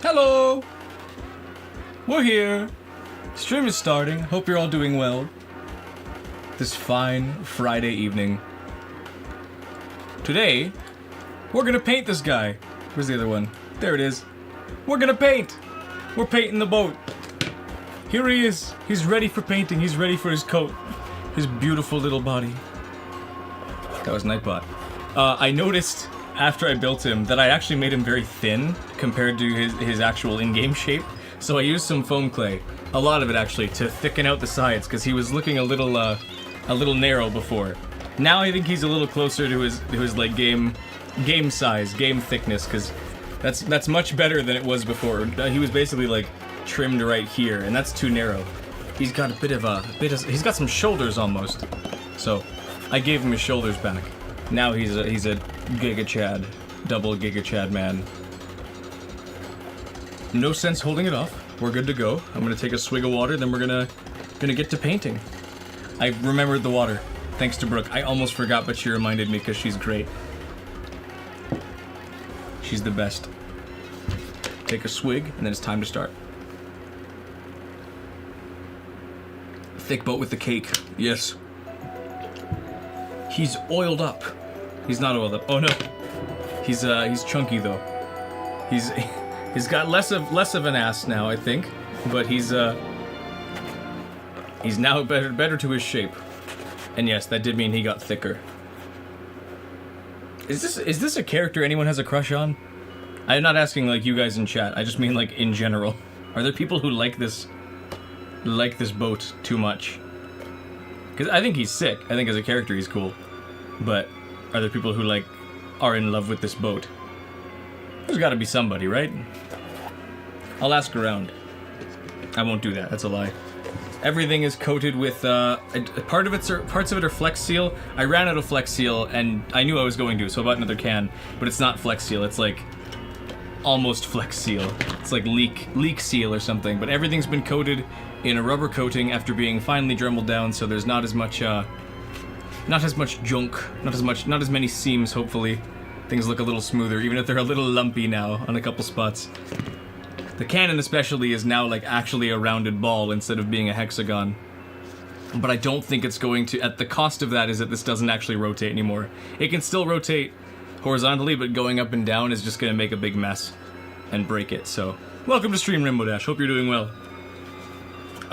Hello! We're here. Stream is starting. Hope you're all doing well. This fine Friday evening. Today, we're gonna paint this guy. Where's the other one? There it is. We're gonna paint! We're painting the boat. Here he is. He's ready for painting. He's ready for his coat. His beautiful little body. That was Nightbot. I noticed after I built him that I actually made him very thin compared to his actual in-game shape. So I used some foam clay, a lot of it actually, to thicken out the sides because he was looking a little narrow before. Now I think he's a little closer to his like game size, game thickness, because that's much better than it was before. He was basically like trimmed right here, and that's too narrow. He's got he's got some shoulders almost. So I gave him his shoulders back. Now he's a Giga Chad, double Giga Chad man. No sense holding it off. We're good to go. I'm gonna take a swig of water, then we're gonna get to painting. I remembered the water, thanks to Brooke. I almost forgot, but she reminded me because she's great. She's the best. Take a swig, and then it's time to start. Thick boat with the cake. Yes. He's oiled up. He's not oiled up. Oh no. He's chunky though. He's got less of an ass now, I think, but he's now better to his shape. And yes, that did mean he got thicker. Is this a character anyone has a crush on? I'm not asking like you guys in chat. I just mean like in general. Are there people who like this boat too much? Because I think he's sick. I think as a character he's cool. But are there people who like are in love with this boat? There's got to be somebody, right? I'll ask around. I won't do that. That's a lie. Everything is coated with parts of it are Flex Seal. I ran out of Flex Seal and I knew I was going to, so I bought another can. But it's not Flex Seal. It's like almost Flex Seal. It's like leak seal or something. But everything's been coated in a rubber coating after being finely dremelled down, so there's not as much junk, not as many seams. Hopefully, things look a little smoother, even if they're a little lumpy now on a couple spots. The cannon especially is now like actually a rounded ball instead of being a hexagon. But I don't think it's going to, at the cost of that is that this doesn't actually rotate anymore. It can still rotate horizontally, but going up and down is just going to make a big mess and break it. So, welcome to Stream Rainbow Dash. Hope you're doing well.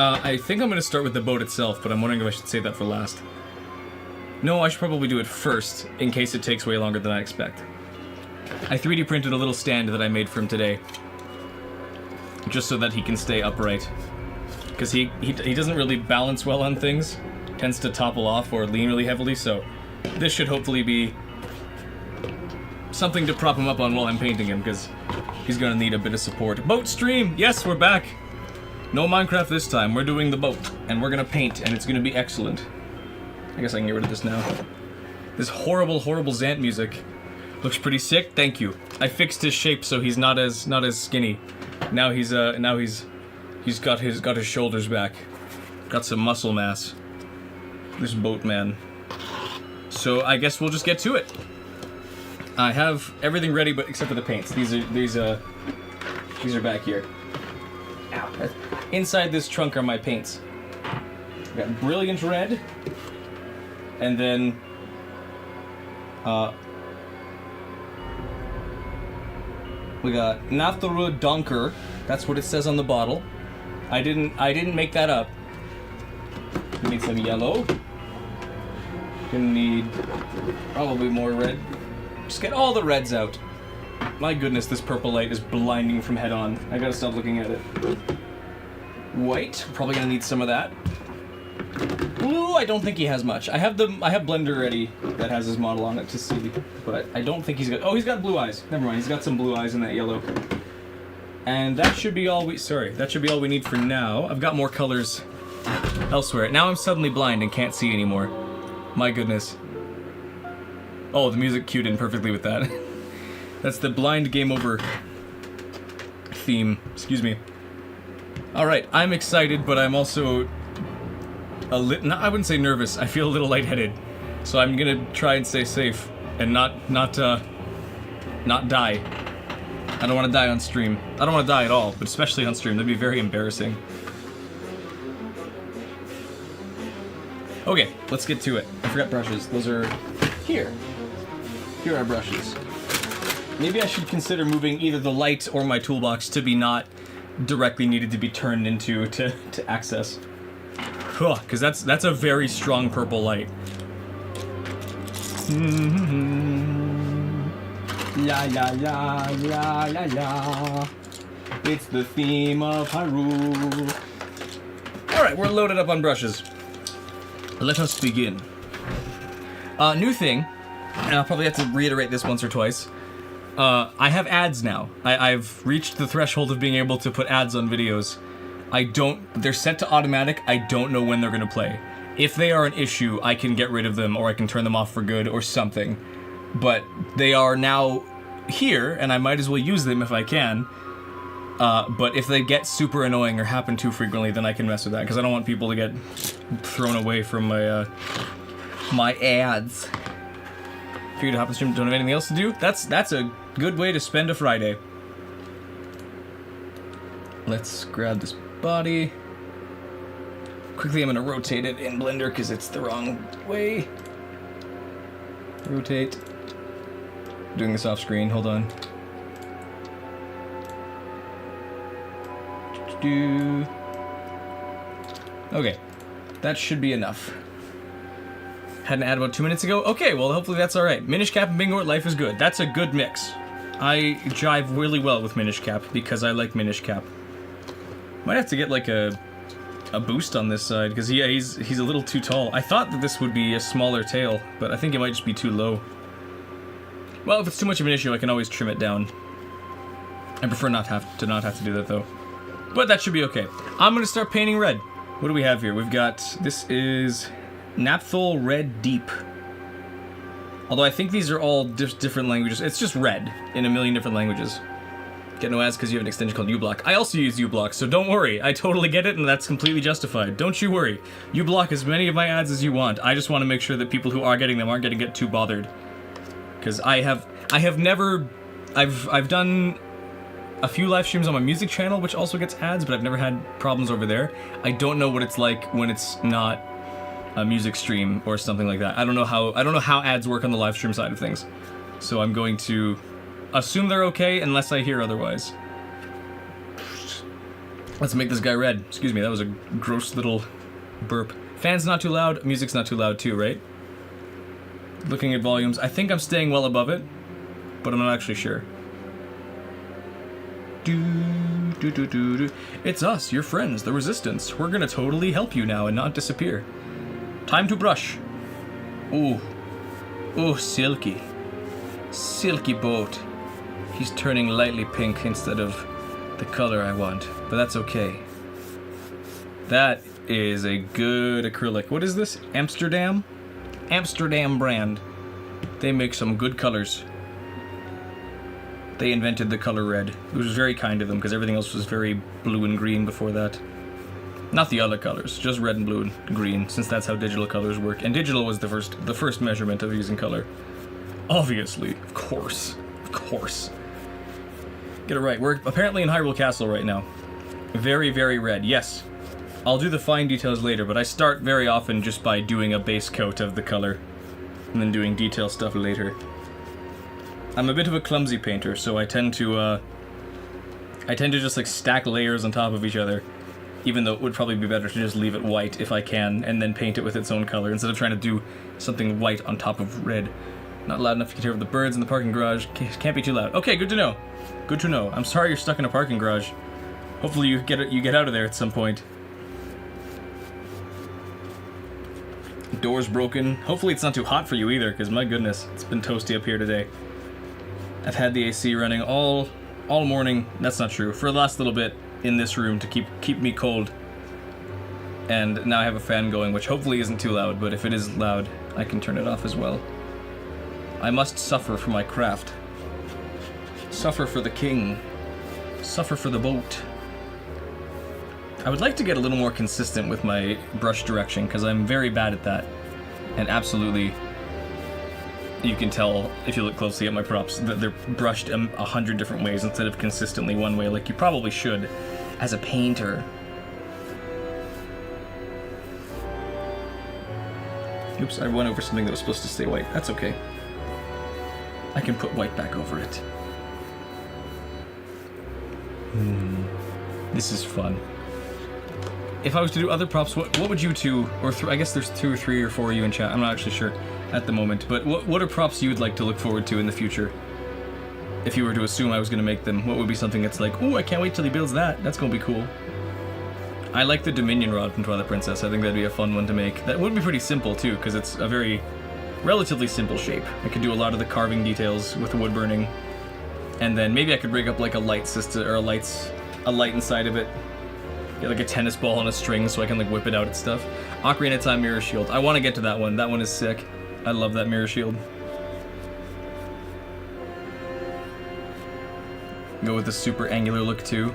I think I'm going to start with the boat itself, but I'm wondering if I should save that for last. No, I should probably do it first, in case it takes way longer than I expect. I 3D printed a little stand that I made for him today, just so that he can stay upright. Because he doesn't really balance well on things, tends to topple off or lean really heavily, so this should hopefully be something to prop him up on while I'm painting him, because he's going to need a bit of support. Boat stream! Yes, we're back! No Minecraft this time, we're doing the boat, and we're going to paint, and it's going to be excellent. I guess I can get rid of this now. This horrible, horrible Zant music looks pretty sick. Thank you. I fixed his shape so he's not as skinny. Now he's got his shoulders back. Got some muscle mass. This boatman. So I guess we'll just get to it. I have everything ready, but except for the paints. These are back here. Ow. Inside this trunk are my paints. I've got Brilliant Red. And then, we got Natharu Donker. That's what it says on the bottle. I didn't make that up. We need some yellow. Gonna need probably more red. Just get all the reds out. My goodness, this purple light is blinding from head on. I gotta stop looking at it. White. Probably gonna need some of that. Blue, I don't think he has much. I have Blender ready that has his model on it to see, but I don't think he's got. Oh, he's got blue eyes. Never mind. He's got some blue eyes in that yellow. And that should be all we. Sorry, that should be all we need for now. I've got more colors elsewhere. Now I'm suddenly blind and can't see anymore. My goodness. Oh, the music cued in perfectly with that. That's the blind game over theme. Excuse me. All right, I'm excited, but I'm also I wouldn't say nervous. I feel a little lightheaded, so I'm gonna try and stay safe and not die. I don't want to die on stream. I don't want to die at all, but especially on stream. That'd be very embarrassing. Okay, let's get to it. I forgot brushes. Those are here. Here are brushes. Maybe I should consider moving either the light or my toolbox to be not directly needed to be turned into to access. Because that's a very strong purple light. La la la la la la. It's the theme of Hyrule. Alright, we're loaded up on brushes. Let us begin. New thing, and I'll probably have to reiterate this once or twice. I have ads now. I've reached the threshold of being able to put ads on videos. They're set to automatic. I don't know when they're gonna play. If they are an issue, I can get rid of them, or I can turn them off for good, or something. But they are now here, and I might as well use them if I can. But if they get super annoying or happen too frequently, then I can mess with that, because I don't want people to get thrown away from my my ads. Figured to hop on stream, don't have anything else to do? That's a good way to spend a Friday. Let's grab this body. Quickly, I'm gonna rotate it in Blender because it's the wrong way. Rotate. Doing this off screen, hold on. Okay, that should be enough. Had an ad about 2 minutes ago? Okay, well hopefully that's alright. Minish Cap and Bingo, life is good. That's a good mix. I jive really well with Minish Cap because I like Minish Cap. Might have to get like a boost on this side because yeah, he's a little too tall. I thought that this would be a smaller tail, but I think it might just be too low. Well, if it's too much of an issue, I can always trim it down. I prefer not have to do that though. But that should be okay. I'm gonna start painting red. What do we have here? We've got, this is Naphthol Red Deep. Although I think these are all different languages. It's just red in a million different languages. Get no ads because you have an extension called uBlock. I also use uBlock, so don't worry. I totally get it, and that's completely justified. Don't you worry. You block as many of my ads as you want. I just want to make sure that people who are getting them aren't going to get too bothered. Because I've done a few live streams on my music channel, which also gets ads, but I've never had problems over there. I don't know what it's like when it's not a music stream or something like that. I don't know how ads work on the live stream side of things. So I'm going to assume they're okay unless I hear otherwise. Let's make this guy red. Excuse me, that was a gross little burp. Fan's not too loud, music's not too loud too, right? Looking at volumes, I think I'm staying well above it, but I'm not actually sure. It's us, your friends, the Resistance. We're gonna totally help you now and not disappear. Time to brush. Ooh. Oh, silky. Silky boat. He's turning lightly pink instead of the color I want, but that's okay. That is a good acrylic. What is this? Amsterdam? Amsterdam brand. They make some good colors. They invented the color red. It was very kind of them because everything else was very blue and green before that. Not the other colors, just red and blue and green, since that's how digital colors work. And digital was the first measurement of using color. Obviously, of course. Get it right. We're apparently in Hyrule Castle right now. Very, very red. Yes. I'll do the fine details later, but I start very often just by doing a base coat of the color, and then doing detail stuff later. I'm a bit of a clumsy painter, so I tend to just like stack layers on top of each other, even though it would probably be better to just leave it white if I can, and then paint it with its own color, instead of trying to do something white on top of red. Not loud enough to hear the birds in the parking garage. Can't be too loud. Okay, good to know. Good to know. I'm sorry you're stuck in a parking garage. Hopefully you get out of there at some point. Door's broken. Hopefully it's not too hot for you either, because my goodness, it's been toasty up here today. I've had the AC running all morning. That's not true. For the last little bit in this room to keep me cold. And now I have a fan going, which hopefully isn't too loud, but if it is loud, I can turn it off as well. I must suffer for my craft. Suffer for the king. Suffer for the boat. I would like to get a little more consistent with my brush direction, because I'm very bad at that. And absolutely you can tell if you look closely at my props that they're brushed 100 different ways instead of consistently one way, like you probably should as a painter. Oops, I went over something that was supposed to stay white. That's okay. I can put white back over it. This is fun. If I was to do other props, what would you two, or I guess there's 2 or 3 or 4 of you in chat, I'm not actually sure at the moment, but what are props you would like to look forward to in the future? If you were to assume I was going to make them, what would be something that's like, ooh, I can't wait till he builds that, that's going to be cool. I like the Dominion Rod from Twilight Princess. I think that'd be a fun one to make. That would be pretty simple too, because it's a very relatively simple shape. I could do a lot of the carving details with wood burning, and then maybe I could rig up like a light system or a light inside of it. Get like a tennis ball on a string so I can like whip it out at stuff. Ocarina of Time Mirror Shield. I want to get to that one. That one is sick. I love that Mirror Shield. Go with the super angular look too.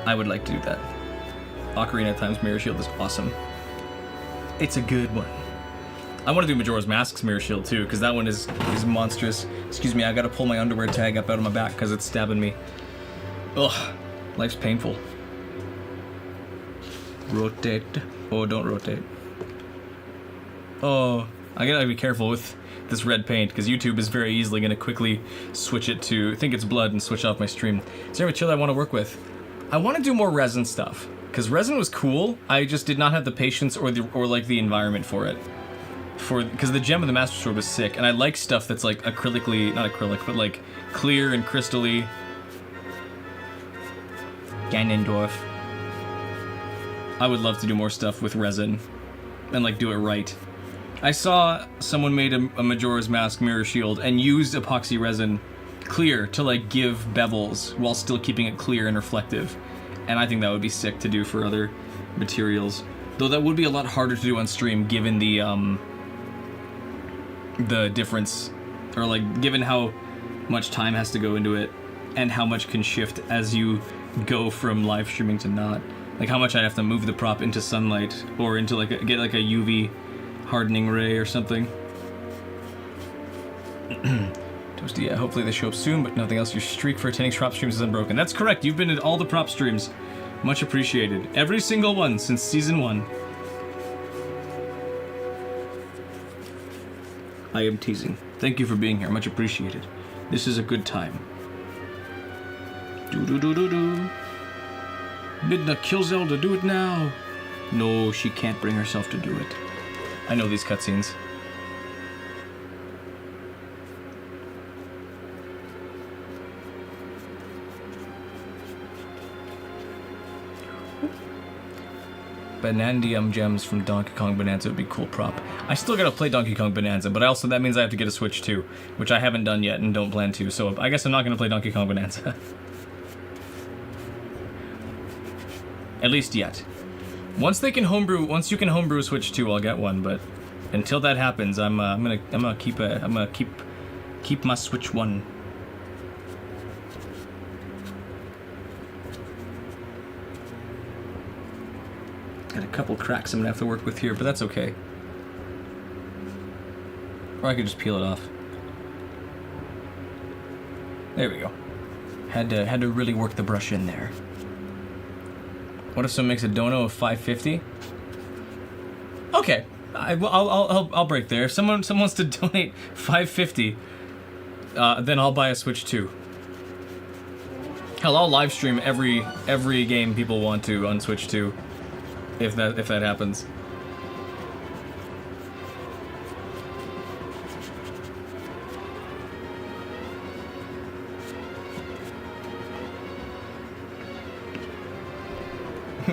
I would like to do that. Ocarina of Time's Mirror Shield is awesome. It's a good one. I want to do Majora's Mask's Mirror Shield too, because that one is monstrous. Excuse me, I gotta pull my underwear tag up out of my back because it's stabbing me. Ugh, life's painful. Rotate. Oh, don't rotate. Oh, I gotta be careful with this red paint, because YouTube is very easily gonna quickly switch it to think it's blood and switch off my stream. Is there a chill I want to work with? I want to do more resin stuff, because resin was cool. I just did not have the patience or like the environment for it. Because the Gem of the Master Sword was sick, and I like stuff that's like not acrylic, but like clear and crystally. Ganondorf. I would love to do more stuff with resin, and like do it right. I saw someone made a Majora's Mask Mirror Shield and used epoxy resin clear to like give bevels while still keeping it clear and reflective, and I think that would be sick to do for other materials, though that would be a lot harder to do on stream given the difference, or like given how much time has to go into it and how much can shift as you go from live streaming to not, like how much I'd have to move the prop into sunlight or into like get like a UV hardening ray or something. Toasty, yeah, hopefully they show up soon, but nothing else. Your streak for attending prop streams is unbroken. That's correct. You've been at all the prop streams. Much appreciated. Every single one since season 1. I am teasing. Thank you for being here. Much appreciated. This is a good time. Do-do-do-do-do. Midna, kill Zelda. Do it now. No, she can't bring herself to do it. I know these cutscenes. Banandium gems from Donkey Kong Bonanza would be a cool prop. I still gotta play Donkey Kong Bonanza, but also that means I have to get a Switch too, which I haven't done yet and don't plan to, so I guess I'm not gonna play Donkey Kong Bonanza. At least yet. Once you can homebrew Switch 2, I'll get one, but until that happens, I'm gonna keep my Switch 1. Got a couple cracks I'm gonna have to work with here, but that's okay. Or I could just peel it off. There we go. Had to really work the brush in there. What if someone makes a dono of 550? Okay, I'll break there. If someone wants to donate 550, then I'll buy a Switch 2. Hell, I'll live stream every game people want to on Switch 2. If that happens.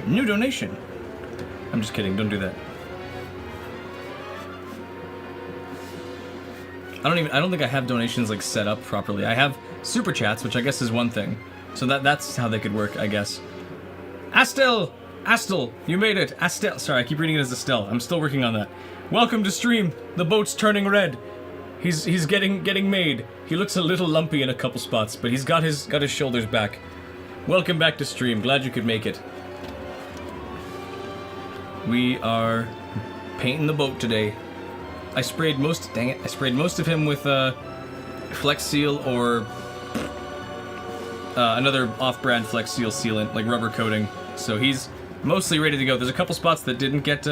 New donation. I'm just kidding. Don't do that. I don't think I have donations like set up properly. I have super chats, which I guess is one thing. So that's how they could work, I guess. Astel, you made it. Astel. Sorry, I keep reading it as Estelle. I'm still working on that. Welcome to stream. The boat's turning red. He's getting made. He looks a little lumpy in a couple spots, but he's got his shoulders back. Welcome back to stream. Glad you could make it. We are painting the boat today. I sprayed most. Dang it! I sprayed most of him with Flex Seal or another off-brand Flex Seal sealant, like rubber coating. So he's mostly ready to go. There's a couple spots that didn't get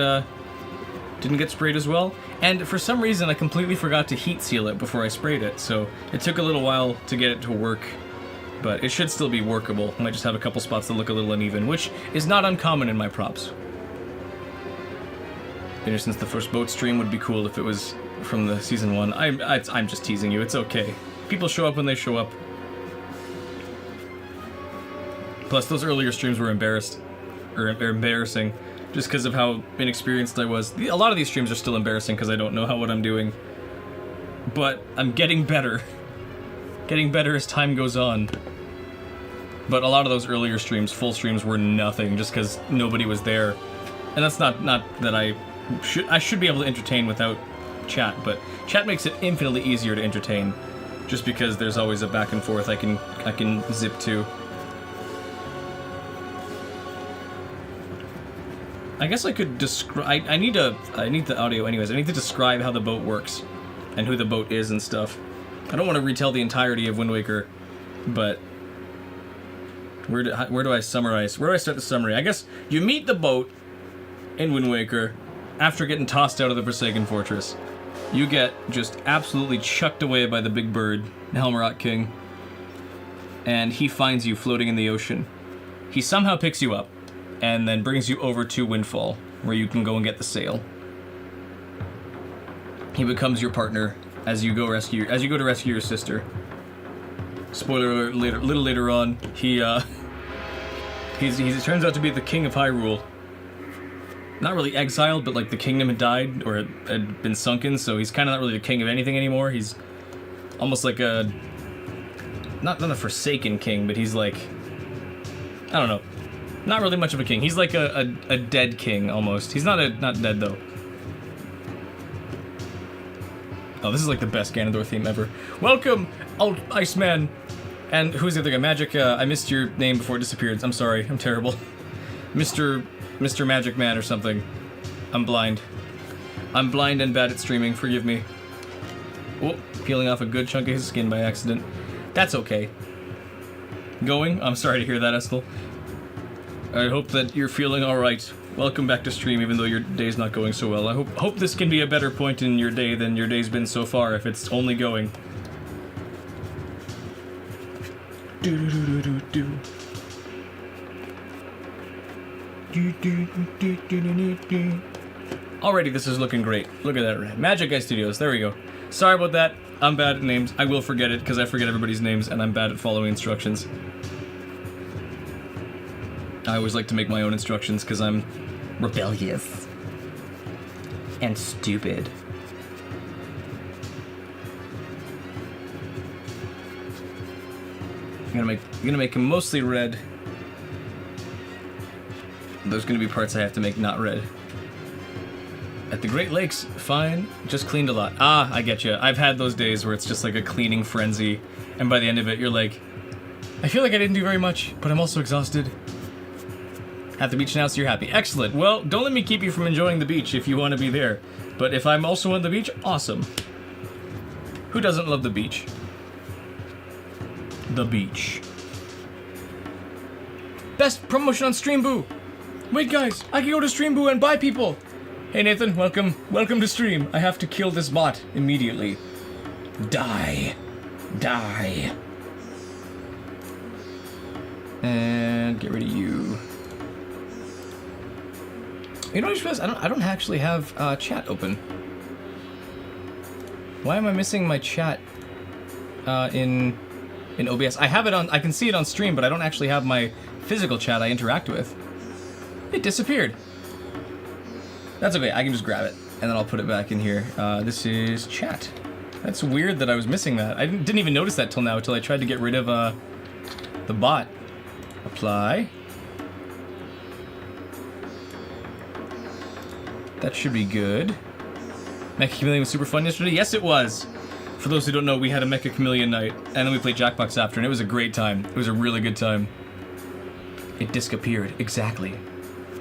sprayed as well, and for some reason I completely forgot to heat seal it before I sprayed it. So it took a little while to get it to work, but it should still be workable. I might just have a couple spots that look a little uneven, which is not uncommon in my props. Since the first boat stream would be cool if it was from the season 1. I'm just teasing you. It's okay. People show up when they show up. Plus, those earlier streams were embarrassing, just because of how inexperienced I was. A lot of these streams are still embarrassing because I don't know what I'm doing. But I'm getting better. Getting better as time goes on. But a lot of those earlier streams, full streams, were nothing just because nobody was there. And that's not that I should be able to entertain without chat, but chat makes it infinitely easier to entertain, just because there's always a back and forth I can zip to. I guess I could describe. I need the audio anyways. I need to describe how the boat works, and who the boat is and stuff. I don't want to retell the entirety of Wind Waker, but where do I summarize? Where do I start the summary? I guess you meet the boat in Wind Waker. After getting tossed out of the Forsaken Fortress, you get just absolutely chucked away by the big bird, Helmarot King, and he finds you floating in the ocean. He somehow picks you up, and then brings you over to Windfall, where you can go and get the sail. He becomes your partner as you go to rescue your sister. Spoiler alert, little later on, he turns out to be the King of Hyrule. Not really exiled, but like the kingdom had died, or had been sunken, so he's kind of not really the king of anything anymore. He's almost like a... Not a forsaken king, but he's like... I don't know. Not really much of a king. He's like a dead king, almost. He's not dead, though. Oh, this is like the best Ganondorf theme ever. Welcome, old Iceman! And who's the other guy? Magic, I missed your name before it disappeared. I'm sorry, I'm terrible. Mr. Magic Man or something. I'm blind. I'm blind and bad at streaming, forgive me. Oh, peeling off a good chunk of his skin by accident. That's okay. Going? I'm sorry to hear that, Estel. I hope that you're feeling alright. Welcome back to stream, even though your day's not going so well. I hope this can be a better point in your day than your day's been so far, if it's only going. Do-do-do-do-do-do. Already, this is looking great. Look at that. Magic Guy Studios. There we go. Sorry about that. I'm bad at names. I will forget it because I forget everybody's names, and I'm bad at following instructions. I always like to make my own instructions because I'm rebellious and stupid. I'm gonna make him mostly red. There's gonna be parts I have to make not red. At the Great Lakes, fine, just cleaned a lot. Ah, I get you. I've had those days where it's just like a cleaning frenzy, and by the end of it, you're like, I feel like I didn't do very much, but I'm also exhausted. At the beach now, so you're happy. Excellent. Well, don't let me keep you from enjoying the beach if you want to be there. But if I'm also on the beach, awesome. Who doesn't love the beach? The beach. Best promotion on Streamboo! Wait guys, I can go to Streamboo and buy people! Hey Nathan, welcome to stream. I have to kill this bot immediately. Die. Die. And get rid of you. You know what I just realized? I don't actually have chat open. Why am I missing my chat in OBS? I have it on, I can see it on stream, but I don't actually have my physical chat I interact with. It disappeared. That's okay, I can just grab it, and then I'll put it back in here. This is chat. That's weird that I was missing that. I didn't even notice that till now, till I tried to get rid of the bot. Apply. That should be good. Mecha Chameleon was super fun yesterday? Yes, it was! For those who don't know, we had a Mecha Chameleon night, and then we played Jackbox after, and it was a great time. It was a really good time. It disappeared, exactly.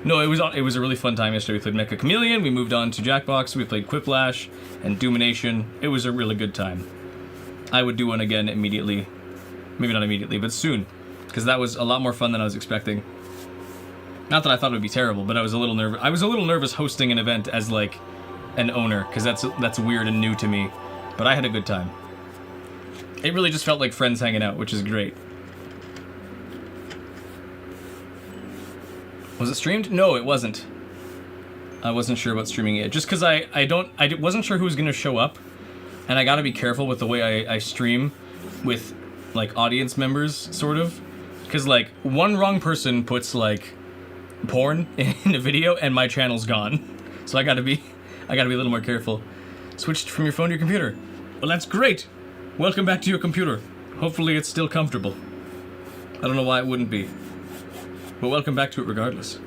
No, it was a really fun time yesterday. We played Mecha Chameleon, we moved on to Jackbox, we played Quiplash and Doomination. It was a really good time. I would do one again immediately. Maybe not immediately, but soon. Because that was a lot more fun than I was expecting. Not that I thought it would be terrible, but I was a little nervous. I was a little nervous hosting an event as, like, an owner, because that's weird and new to me. But I had a good time. It really just felt like friends hanging out, which is great. Was it streamed? No, it wasn't. I wasn't sure about streaming it. Just because I wasn't sure who was going to show up. And I gotta be careful with the way I stream with, like, audience members, sort of. Because, like, one wrong person puts, like, porn in a video and my channel's gone. So I gotta be a little more careful. Switched from your phone to your computer. Well, that's great. Welcome back to your computer. Hopefully it's still comfortable. I don't know why it wouldn't be. But welcome back to it regardless.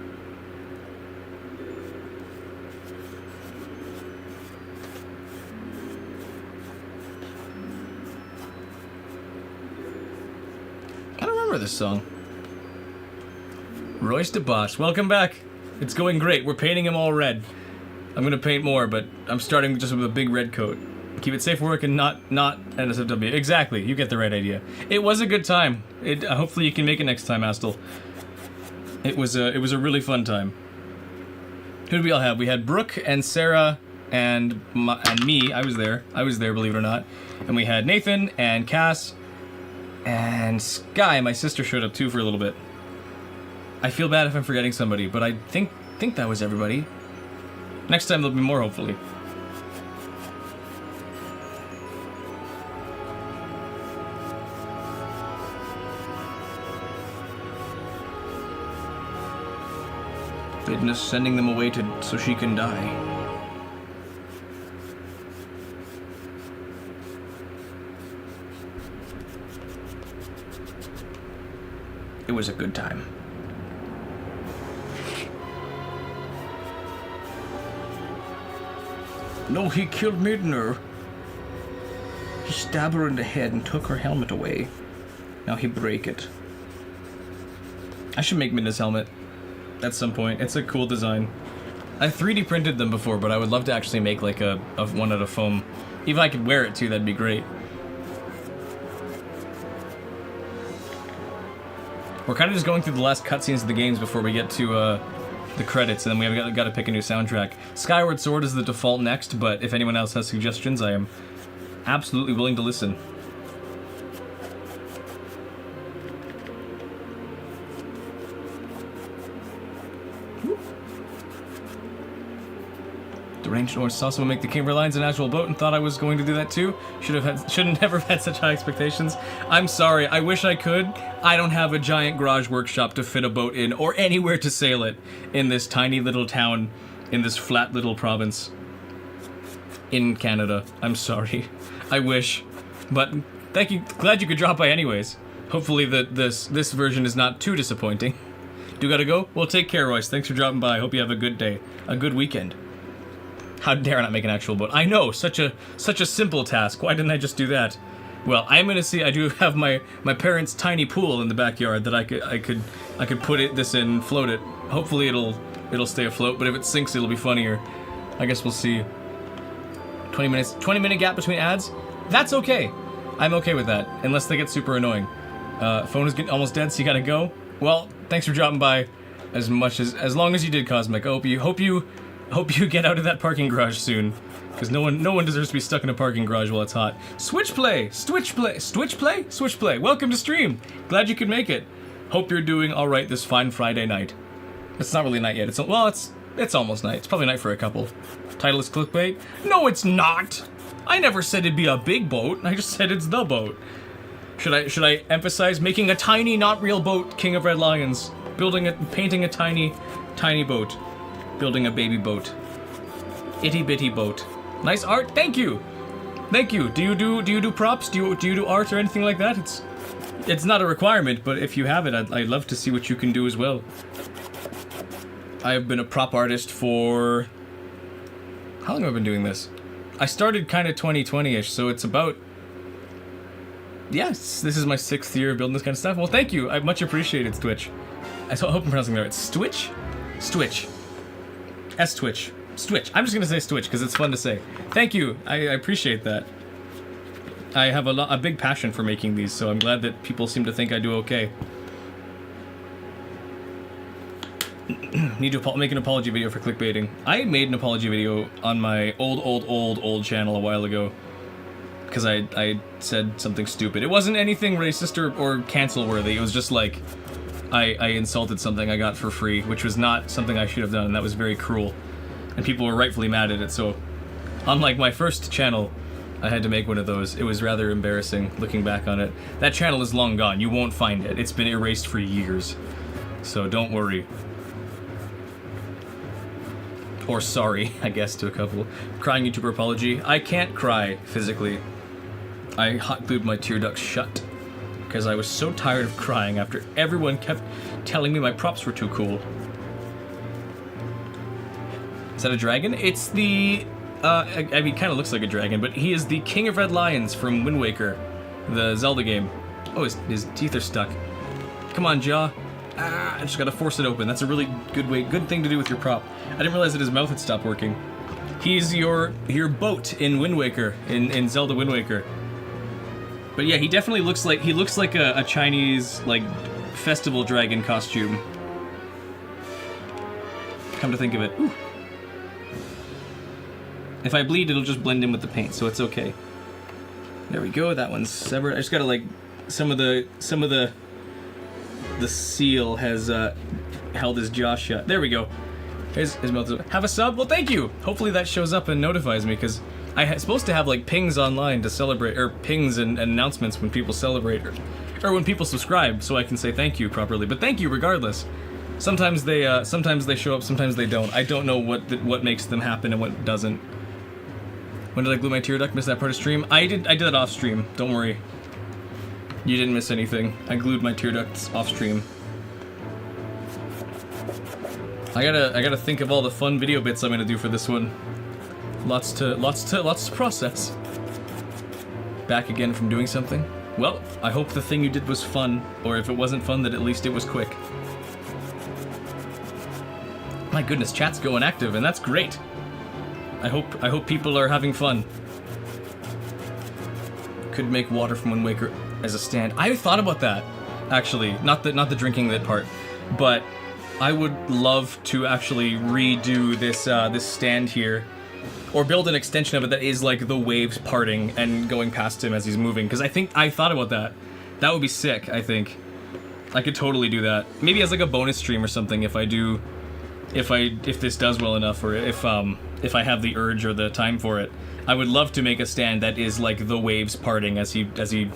I don't remember this song. Royce DeBosch, welcome back. It's going great. We're painting him all red. I'm gonna paint more, but I'm starting just with a big red coat. Keep it safe for work and not NSFW. Exactly, you get the right idea. It was a good time. Hopefully you can make it next time, Astel. It was a really fun time. Who did we all have? We had Brooke and Sarah and me. I was there, believe it or not. And we had Nathan and Cass and Sky. My sister showed up too for a little bit. I feel bad if I'm forgetting somebody, but I think that was everybody. Next time there'll be more, hopefully. Fitness sending them away so she can die. It was a good time. No, he killed Midner. He stabbed her in the head and took her helmet away. Now he break it. I should make Midna's helmet at some point. It's a cool design. I 3D printed them before, but I would love to actually make like a one out of foam. If I could wear it too, that'd be great. We're kind of just going through the last cutscenes of the games before we get to the credits, and then we got to pick a new soundtrack. Skyward Sword is the default next, but if anyone else has suggestions, I am absolutely willing to listen. Deranged Norse also will make the King of Lions an actual boat and thought I was going to do that too. Shouldn't never have had such high expectations. I'm sorry, I wish I could. I don't have a giant garage workshop to fit a boat in or anywhere to sail it in this tiny little town, in this flat little province in Canada. I'm sorry. I wish. But thank you. Glad you could drop by anyways. Hopefully this version is not too disappointing. Do gotta go? Well, take care, Royce. Thanks for dropping by. I hope you have a good day. A good weekend. How dare I not make an actual boat? I know, such a simple task. Why didn't I just do that? Well, I'm gonna see. I do have my parents' tiny pool in the backyard that I could put this in, float it. Hopefully it'll stay afloat. But if it sinks, it'll be funnier. I guess we'll see. 20-minute gap between ads. That's okay. I'm okay with that, unless they get super annoying. Phone is getting almost dead, so you gotta go. Well, thanks for dropping by. As long as you did, Cosmic. I hope you get out of that parking garage soon, because no one deserves to be stuck in a parking garage while it's hot. Switch play. Welcome to stream. Glad you could make it. Hope you're doing all right this fine Friday night. It's not really night yet. It's almost night. It's probably night for a couple. Title is clickbait. No, it's not. I never said it'd be a big boat. I just said it's the boat. Should I emphasize making a tiny, not real boat, King of Red Lions, painting a tiny boat. Building a baby boat. Itty bitty boat. Nice art, thank you! Thank you. Do you do props? Do you do art or anything like that? It's not a requirement, but if you have it, I'd love to see what you can do as well. I have been a prop artist for... How long have I been doing this? I started kind of 2020-ish, so it's about... Yes, this is my 6th year of building this kind of stuff. Well, thank you. I much appreciate it, Twitch. I hope I'm pronouncing that right. Twitch? Stwitch. S-Twitch. Stwitch. I'm just gonna say Stwitch because it's fun to say. Thank you. I appreciate that. I have a big passion for making these, so I'm glad that people seem to think I do okay. Need to make an apology video for clickbaiting. I made an apology video on my old channel a while ago because I said something stupid. It wasn't anything racist or cancel worthy. It was just like I insulted something I got for free, which was not something I should have done, and that was very cruel. And people were rightfully mad at it, so unlike my first channel, I had to make one of those. It was rather embarrassing looking back on it. That channel is long gone. You won't find it. It's been erased for years. So don't worry. Or sorry, I guess, to a couple. Crying YouTuber apology. I can't cry physically. I hot glued my tear ducts shut because I was so tired of crying after everyone kept telling me my props were too cool. Is that a dragon? It's the... I mean, it kind of looks like a dragon, but he is the King of Red Lions from Wind Waker, the Zelda game. Oh, his teeth are stuck. Come on, jaw. I just gotta force it open. That's a really good thing to do with your prop. I didn't realize that his mouth had stopped working. He's your boat in Wind Waker, in Zelda Wind Waker. But yeah, he definitely looks like a Chinese like festival dragon costume. Come to think of it. Ooh. If I bleed, it'll just blend in with the paint, so it's okay. There we go. That one's severed. I just gotta like some of the seal has held his jaw shut. There we go. His mouth is... Have a sub? Well, thank you. Hopefully that shows up and notifies me, because I'm supposed to have like pings online to celebrate, or pings and announcements when people celebrate, or when people subscribe, so I can say thank you properly. But thank you regardless. Sometimes they show up, sometimes they don't. I don't know what makes them happen and what doesn't. When did I glue my tear duct? Missed that part of stream? I did that off stream. Don't worry. You didn't miss anything. I glued my tear ducts off stream. I gotta think of all the fun video bits I'm gonna do for this one. Lots to process. Back again from doing something? Well, I hope the thing you did was fun, or if it wasn't fun, that at least it was quick. My goodness, chat's going active, and that's great. I hope people are having fun. Could make water from Wind Waker as a stand. I thought about that, actually. Not the drinking that part, but I would love to actually redo this stand here, or build an extension of it that is like the waves parting and going past him as he's moving. Because I thought about that. That would be sick. I think I could totally do that. Maybe as like a bonus stream or something if this does well enough, or if I have the urge or the time for it. I would love to make a stand that is like the waves parting as he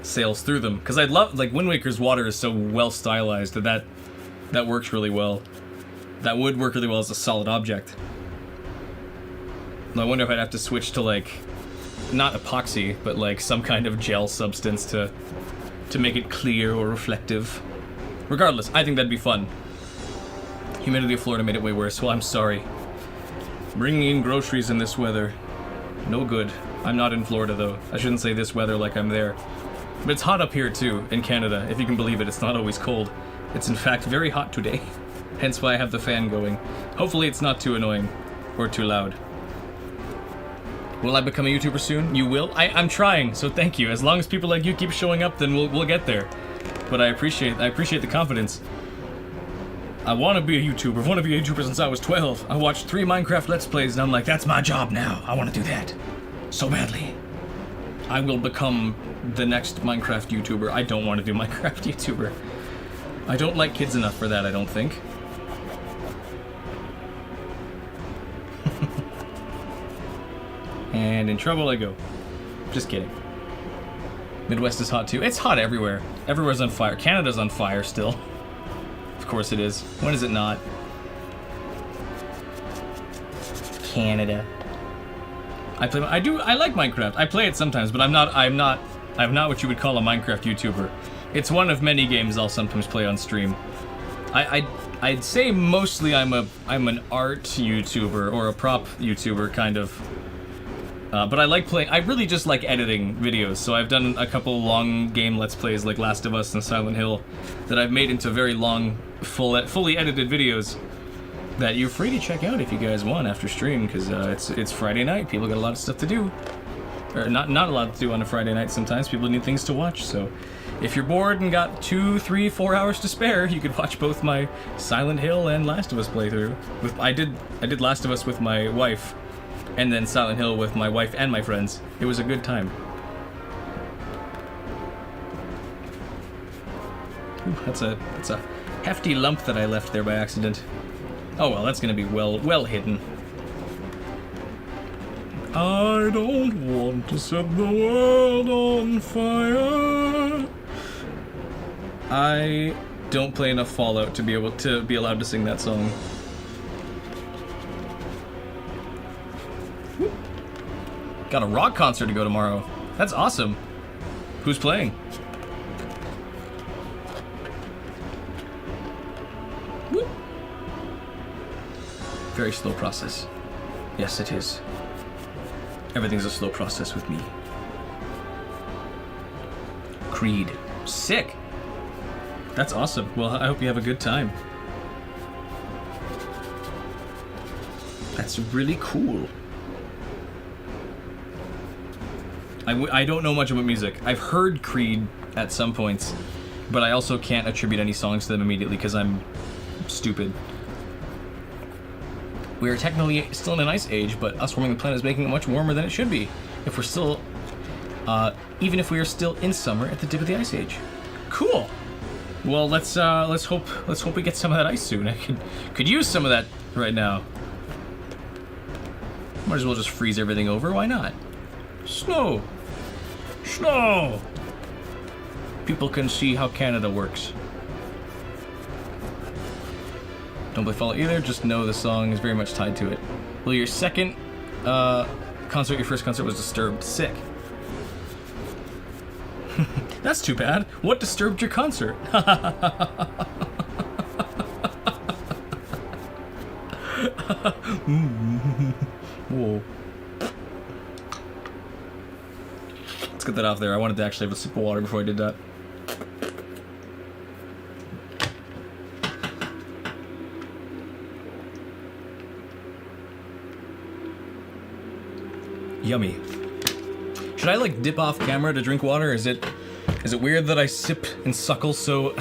sails through them. Because I'd love, like, Wind Waker's water is so well stylized that works really well. That would work really well as a solid object. I wonder if I'd have to switch to like, not epoxy, but like some kind of gel substance to make it clear or reflective. Regardless, I think that'd be fun. Humidity of Florida made it way worse. Well, I'm sorry. Bringing in groceries in this weather. No good. I'm not in Florida, though. I shouldn't say this weather like I'm there. But it's hot up here, too, in Canada. If you can believe it, it's not always cold. It's, in fact, very hot today. Hence why I have the fan going. Hopefully it's not too annoying. Or too loud. Will I become a YouTuber soon? You will? I'm trying, so thank you. As long as people like you keep showing up, then we'll get there. But I appreciate the confidence. I want to be a YouTuber. I've wanted to be a YouTuber since I was 12. I watched 3 Minecraft Let's Plays, and I'm like, that's my job now. I want to do that. So badly. I will become the next Minecraft YouTuber. I don't want to do Minecraft YouTuber. I don't like kids enough for that, I don't think. And in trouble I go. Just kidding. Midwest is hot too. It's hot everywhere. Everywhere's on fire. Canada's on fire still. Of course it is. When is it not? Canada. I like Minecraft. I play it sometimes, but I'm not what you would call a Minecraft YouTuber. It's one of many games I'll sometimes play on stream. I'd say mostly I'm an art YouTuber or a prop YouTuber kind of. But I like playing. I really just like editing videos. So I've done a couple long game Let's Plays like Last of Us and Silent Hill that I've made into very long, fully edited videos. that you're free to check out if you guys want after stream, because it's Friday night. People got a lot of stuff to do. Or not a lot to do on a Friday night sometimes. People need things to watch, so if you're bored and got 2, 3, 4 hours to spare, you could watch both my Silent Hill and Last of Us playthrough. I did Last of Us with my wife, and then Silent Hill with my wife and my friends. It was a good time. Ooh, that's a hefty lump that I left there by accident. Oh well, that's gonna be well hidden. I don't want to set the world on fire. I don't play enough Fallout to be able to be allowed to sing that song. Whoop. Got a rock concert to go tomorrow. That's awesome. Who's playing? Whoop. Very slow process. Yes, it is. Everything's a slow process with me. Creed. Sick! That's awesome. Well, I hope you have a good time. That's really cool. I don't know much about music. I've heard Creed at some points, but I also can't attribute any songs to them immediately because I'm stupid. We are technically still in an ice age, but us warming the planet is making it much warmer than it should be. If we're still, even if we are still in summer at the tip of the ice age. Cool. Well, let's hope we get some of that ice soon. I could use some of that right now. Might as well just freeze everything over. Why not? Snow. Snow. People can see how Canada works. Don't play Fallout either, just know the song is very much tied to it. Well, your second concert, your first concert was Disturbed. Sick. That's too bad. What disturbed your concert? Whoa. Let's get that off there. I wanted to actually have a sip of water before I did that. Yummy. Should I like dip off camera to drink water? Is it weird that I sip and suckle so...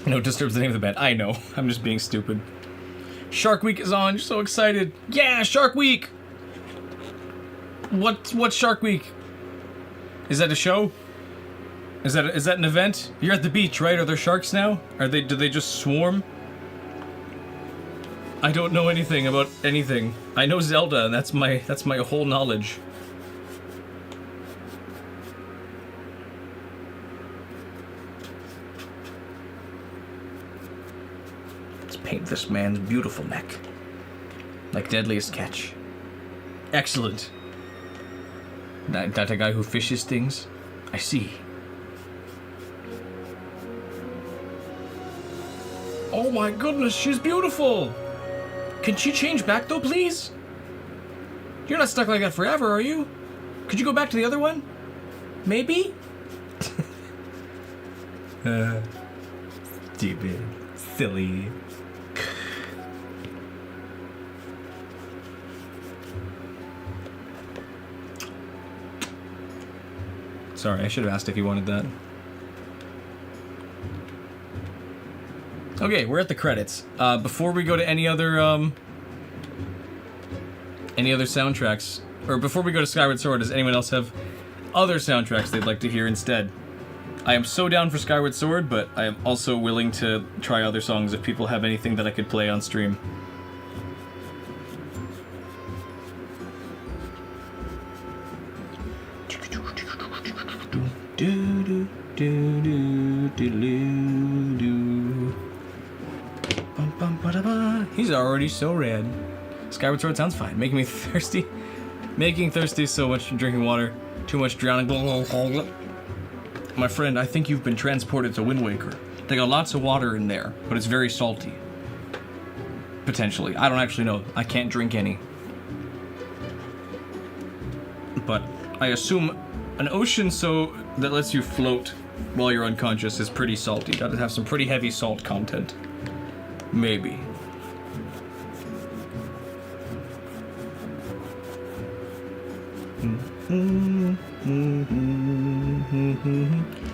No, Disturb's the name of the band. I know. I'm just being stupid. Shark Week is on. You're so excited. Yeah, Shark Week! What's Shark Week? Is that a show? Is that an event? You're at the beach, right? Are there sharks now? Do they just swarm? I don't know anything about anything. I know Zelda, and that's my whole knowledge. Let's paint this man's beautiful neck. Like Deadliest Catch. Excellent. That a guy who fishes things? I see. Oh my goodness, she's beautiful! Can she change back though, please? You're not stuck like that forever, are you? Could you go back to the other one? Maybe? Stupid. Silly. Sorry, I should have asked if you wanted that. Okay, we're at the credits. Before we go to any other soundtracks, or before we go to Skyward Sword, does anyone else have other soundtracks they'd like to hear instead? I am so down for Skyward Sword, but I am also willing to try other songs if people have anything that I could play on stream. He's already so red. Skyward Sword sounds fine. Making me thirsty. Making thirsty so much from drinking water. Too much drowning. My friend, I think you've been transported to Wind Waker. They got lots of water in there, but it's very salty. Potentially. I don't actually know. I can't drink any. But I assume an ocean so that lets you float while you're unconscious is pretty salty. Gotta have some pretty heavy salt content. Maybe.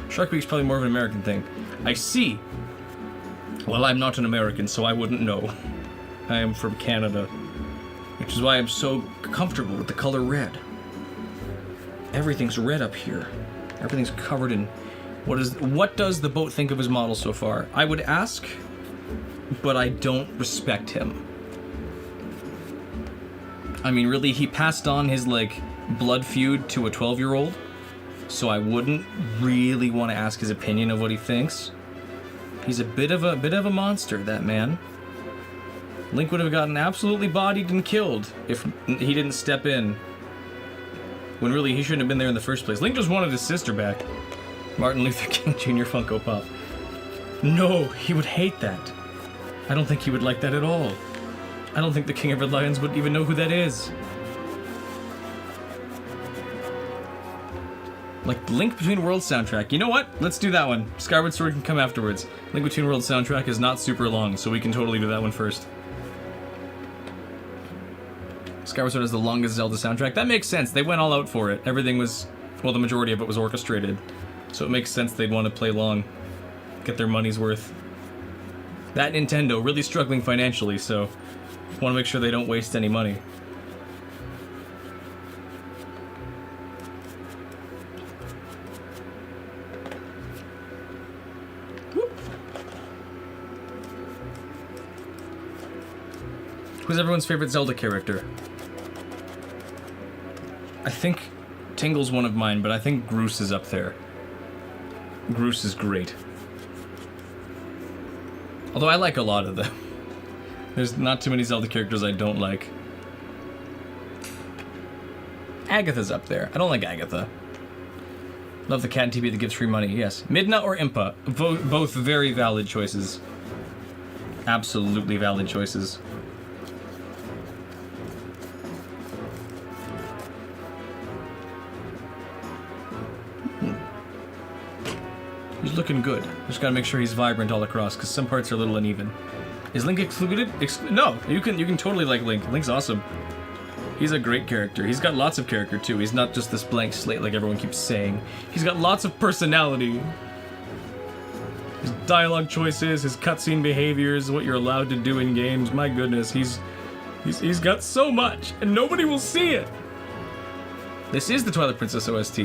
Shark Week's probably more of an American thing. I see. Well, I'm not an American, so I wouldn't know. I am from Canada, which is why I'm so comfortable with the color red. Everything's red up here. Everything's covered in... What does the boat think of his model so far? I would ask, but I don't respect him. I mean, really, he passed on his, like, blood feud to a 12-year-old, so I wouldn't really want to ask his opinion of what he thinks. He's a bit of a monster, that man. Link would have gotten absolutely bodied and killed if he didn't step in. When really, he shouldn't have been there in the first place. Link just wanted his sister back. Martin Luther King Jr. Funko Pop. No, he would hate that. I don't think he would like that at all. I don't think the King of Red Lions would even know who that is. Like, Link Between Worlds soundtrack. You know what? Let's do that one. Skyward Sword can come afterwards. Link Between Worlds soundtrack is not super long, so we can totally do that one first. Skyward Sword has the longest Zelda soundtrack. That makes sense. They went all out for it. Everything was... Well, the majority of it was orchestrated. So it makes sense they'd want to play long. Get their money's worth. That Nintendo, really struggling financially, so... Want to make sure they don't waste any money. Who's everyone's favorite Zelda character? I think Tingle's one of mine, but I think Groose is up there. Groose is great. Although I like a lot of them. There's not too many Zelda characters I don't like. Agatha's up there. I don't like Agatha. Love the cat and TV that gives free money, yes. Midna or Impa? Both very valid choices. Absolutely valid choices. He's looking good. Just gotta make sure he's vibrant all across, because some parts are a little uneven. Is Link excluded? No, you can totally like Link. Link's awesome. He's a great character. He's got lots of character too. He's not just this blank slate like everyone keeps saying. He's got lots of personality. His dialogue choices, his cutscene behaviors, what you're allowed to do in games. My goodness, he's got so much, and nobody will see it. This is the Twilight Princess OST.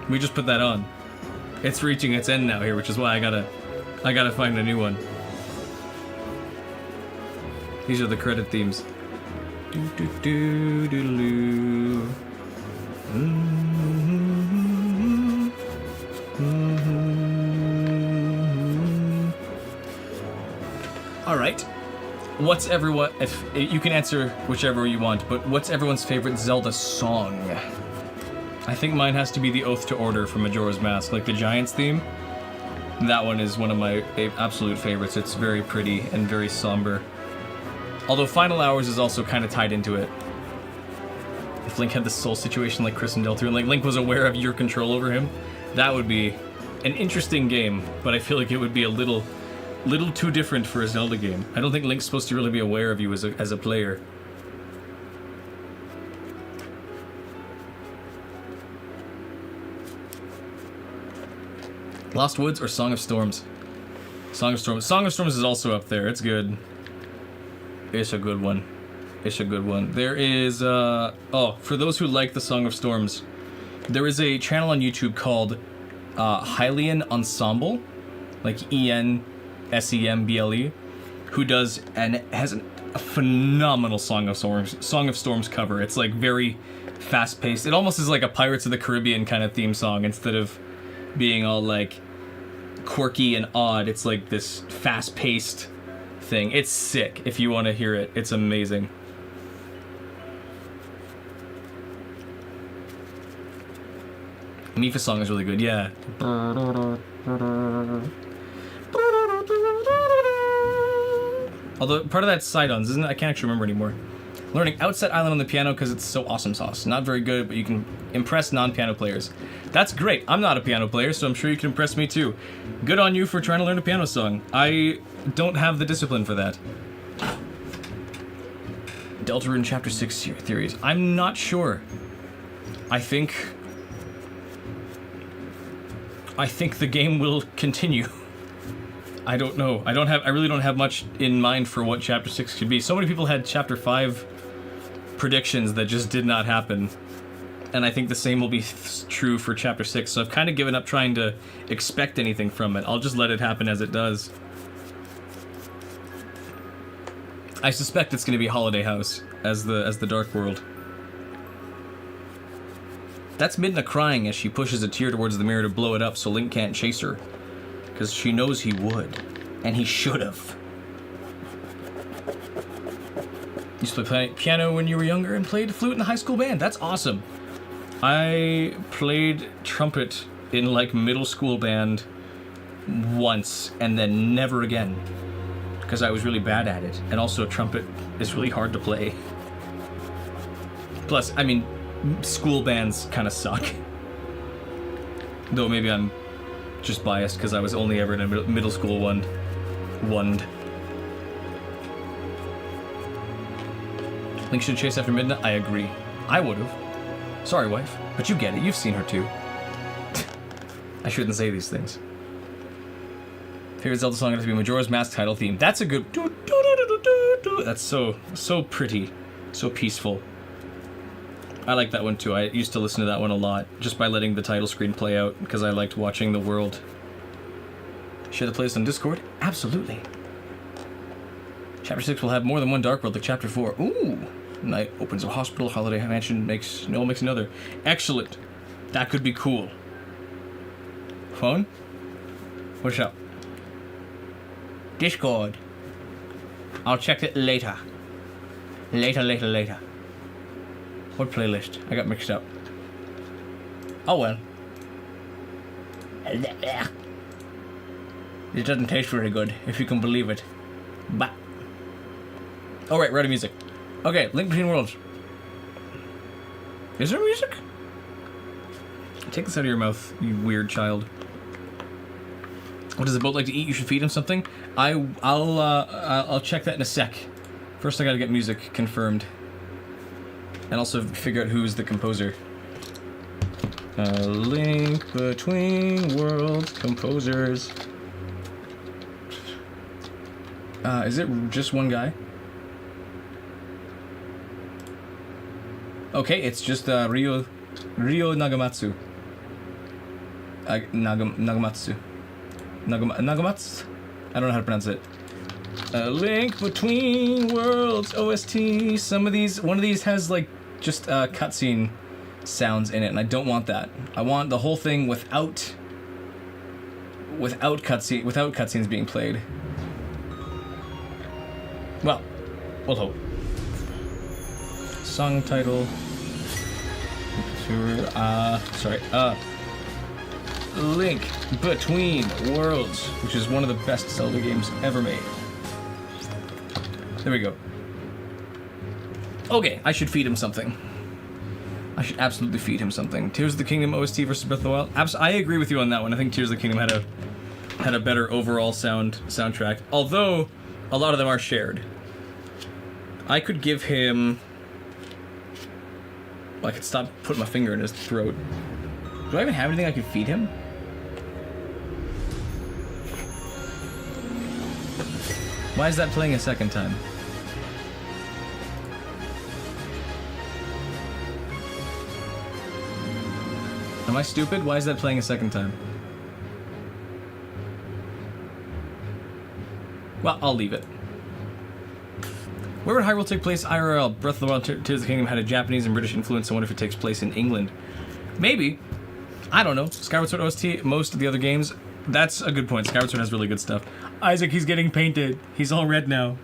We just put that on. It's reaching its end now here, which is why I gotta find a new one. These are the credit themes. Do do do do do. All right. What's everyone? If you can answer whichever you want, but what's everyone's favorite Zelda song? I think mine has to be the Oath to Order from Majora's Mask, like the Giants theme. That one is one of my absolute favorites. It's very pretty and very somber. Although Final Hours is also kind of tied into it. If Link had the soul situation like Chris and Delta, and like Link was aware of your control over him, that would be an interesting game, but I feel like it would be a little too different for a Zelda game. I don't think Link's supposed to really be aware of you as a player. Lost Woods or Song of Storms? Song of Storms. Song of Storms is also up there. It's good. It's a good one. It's a good one. There is, oh, for those who like the Song of Storms, there is a channel on YouTube called Hylian Ensemble, like ENSEMBLE, who does and has a phenomenal Song of Storms cover. It's like very fast-paced. It almost is like a Pirates of the Caribbean kind of theme song instead of being all like quirky and odd. It's like this fast-paced thing. It's sick. If you want to hear it, it's amazing. Mifa song is really good, yeah. Although part of that's Sidon's, isn't it? I can't actually remember anymore. Learning Outset Island on the piano because it's so awesome sauce. Not very good, but you can impress non-piano players. That's great. I'm not a piano player, so I'm sure you can impress me too. Good on you for trying to learn a piano song. I don't have the discipline for that. Deltarune Chapter 6 theories. I'm not sure. I think the game will continue. I don't know. I really don't have much in mind for what Chapter 6 could be. So many people had Chapter 5 predictions that just did not happen. And I think the same will be true for Chapter 6. So I've kind of given up trying to expect anything from it. I'll just let it happen as it does. I suspect it's going to be Holiday House as the Dark World. That's Midna crying as she pushes a tear towards the mirror to blow it up so Link can't chase her. Because she knows he would. And he should have. You used to play piano when you were younger and played flute in the high school band. That's awesome. I played trumpet in like middle school band once and then never again. Because I was really bad at it. And also trumpet is really hard to play. Plus, I mean, school bands kind of suck. Though maybe I'm just biased because I was only ever in a middle school one. Link should chase after Midna? I agree. I would've. Sorry, wife. But you get it. You've seen her too. I shouldn't say these things. Favorite Zelda song has to be Majora's Mask title theme. That's a good... That's so pretty. So peaceful. I like that one too. I used to listen to that one a lot, just by letting the title screen play out, because I liked watching the world. Share the playlist on Discord? Absolutely. Chapter 6 will have more than one Dark World, like Chapter 4. Ooh! Night opens a hospital, Holiday Mansion makes another. Excellent! That could be cool. Phone? What's up? Discord. I'll check it later. Later. What playlist? I got mixed up. Oh well. It doesn't taste very good, if you can believe it. But. Oh right, we're out of music. Okay, Link Between Worlds. Is there music? Take this out of your mouth, you weird child. What does the boat like to eat? You should feed him something. I'll check that in a sec. First, I gotta get music confirmed. And also figure out who's the composer. Link Between Worlds composers. Is it just one guy? Okay, it's just Ryo Nagamatsu. Nagamatsu. Nagamatsu? I don't know how to pronounce it. Link Between Worlds OST. One of these has like just cutscene sounds in it, and I don't want that. I want the whole thing without cutscenes being played. Well, we'll hope. Song title. Link Between Worlds, which is one of the best Zelda games ever made. There we go. Okay, I should feed him something. I should absolutely feed him something. Tears of the Kingdom OST versus Breath of the Wild. I agree with you on that one. I think Tears of the Kingdom had a better overall soundtrack, although a lot of them are shared. I could give him... Well, I could stop putting my finger in his throat. Do I even have anything I could feed him? Why is that playing a second time? Am I stupid? Why is that playing a second time? Well, I'll leave it. Where would Hyrule take place IRL? Breath of the Wild, Tears of the Kingdom had a Japanese and British influence. I wonder if it takes place in England. Maybe. I don't know. Skyward Sword OST, most of the other games. That's a good point. Skyward Sword has really good stuff. Isaac, he's getting painted. He's all red now.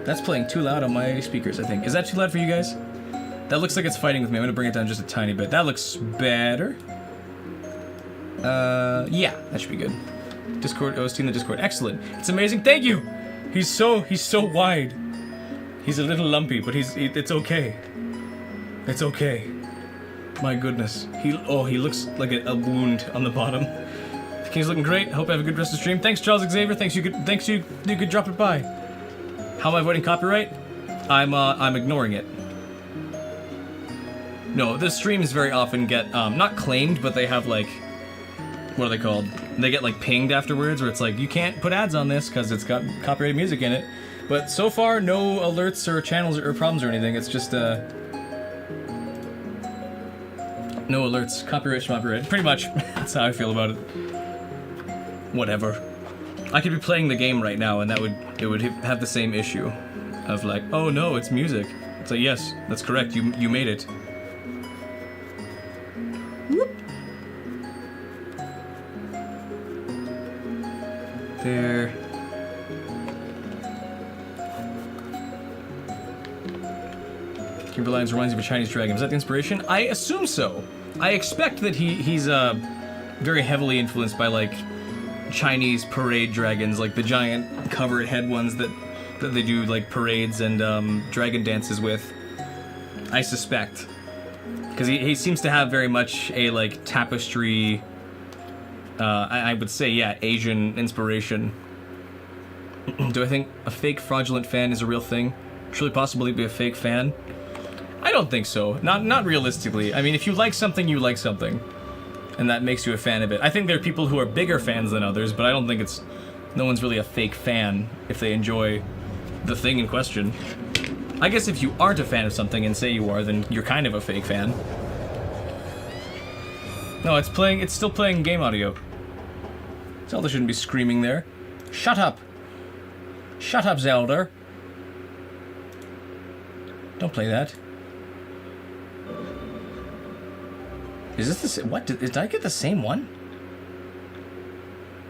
That's playing too loud on my speakers, I think. Is that too loud for you guys? That looks like it's fighting with me. I'm gonna bring it down just a tiny bit. That looks better. Yeah, that should be good. Discord OST in the Discord. Excellent. It's amazing. Thank you! He's so wide. He's a little lumpy, but it's okay. It's okay. My goodness. He looks like a wound on the bottom. King's looking great. Hope I have a good rest of the stream. Thanks, Charles Xavier. Thanks you could drop it by. How am I avoiding copyright? I'm ignoring it. No, the streams very often get not claimed, but they have like, what are they called? They get like pinged afterwards, where it's like you can't put ads on this because it's got copyrighted music in it. But so far, no alerts or channels or problems or anything. It's just no alerts, copyright. Pretty much, that's how I feel about it. Whatever. I could be playing the game right now, and it would have the same issue, of like, oh no, it's music. It's like, yes, that's correct. You made it. Whoop. There. Kimberlines reminds you of a Chinese dragon. Is that the inspiration? I assume so. I expect that he's very heavily influenced by like Chinese parade dragons, like the giant covered head ones that they do like parades and dragon dances with. I suspect, because he seems to have very much a like tapestry. I would say, yeah, Asian inspiration. Do I think a fake fraudulent fan is a real thing? Truly possible to be a fake fan? I don't think so. Not realistically. I mean, if you like something, you like something. And that makes you a fan of it. I think there are people who are bigger fans than others, but I don't think no one's really a fake fan if they enjoy the thing in question. I guess if you aren't a fan of something and say you are, then you're kind of a fake fan. No, it's still playing game audio. Zelda shouldn't be screaming there. Shut up! Shut up, Zelda! Don't play that. Is this the same? What? Did I get the same one?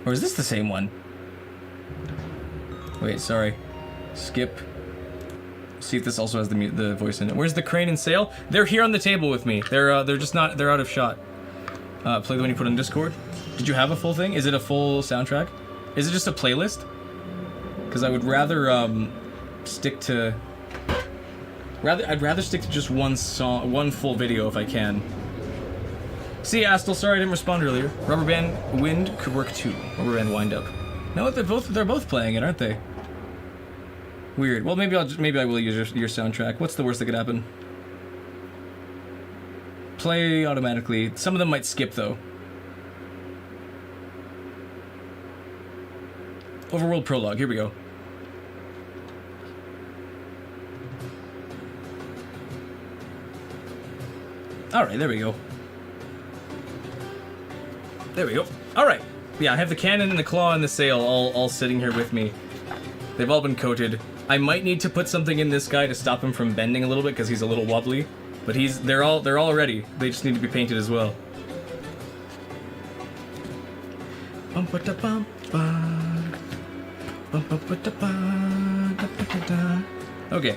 Or is this the same one? Wait, sorry. Skip. See if this also has the voice in it. Where's the crane and sail? They're here on the table with me. They're just not. They're out of shot. Play the one you put on Discord. Did you have a full thing? Is it a full soundtrack? Is it just a playlist? Because I would rather stick to. I'd rather stick to just one song, one full video if I can. See, Astel, sorry I didn't respond earlier. Rubber Band Wind could work too. Rubber Band Wind Up. No, they're both playing it, aren't they? Weird. Well, maybe I will use your soundtrack. What's the worst that could happen? Play automatically. Some of them might skip though. Overworld Prologue. Here we go. All right, there we go. There we go. All right. Yeah, I have the cannon and the claw and the sail all sitting here with me. They've all been coated. I might need to put something in this guy to stop him from bending a little bit because he's a little wobbly. But they're all ready. They just need to be painted as well. Okay.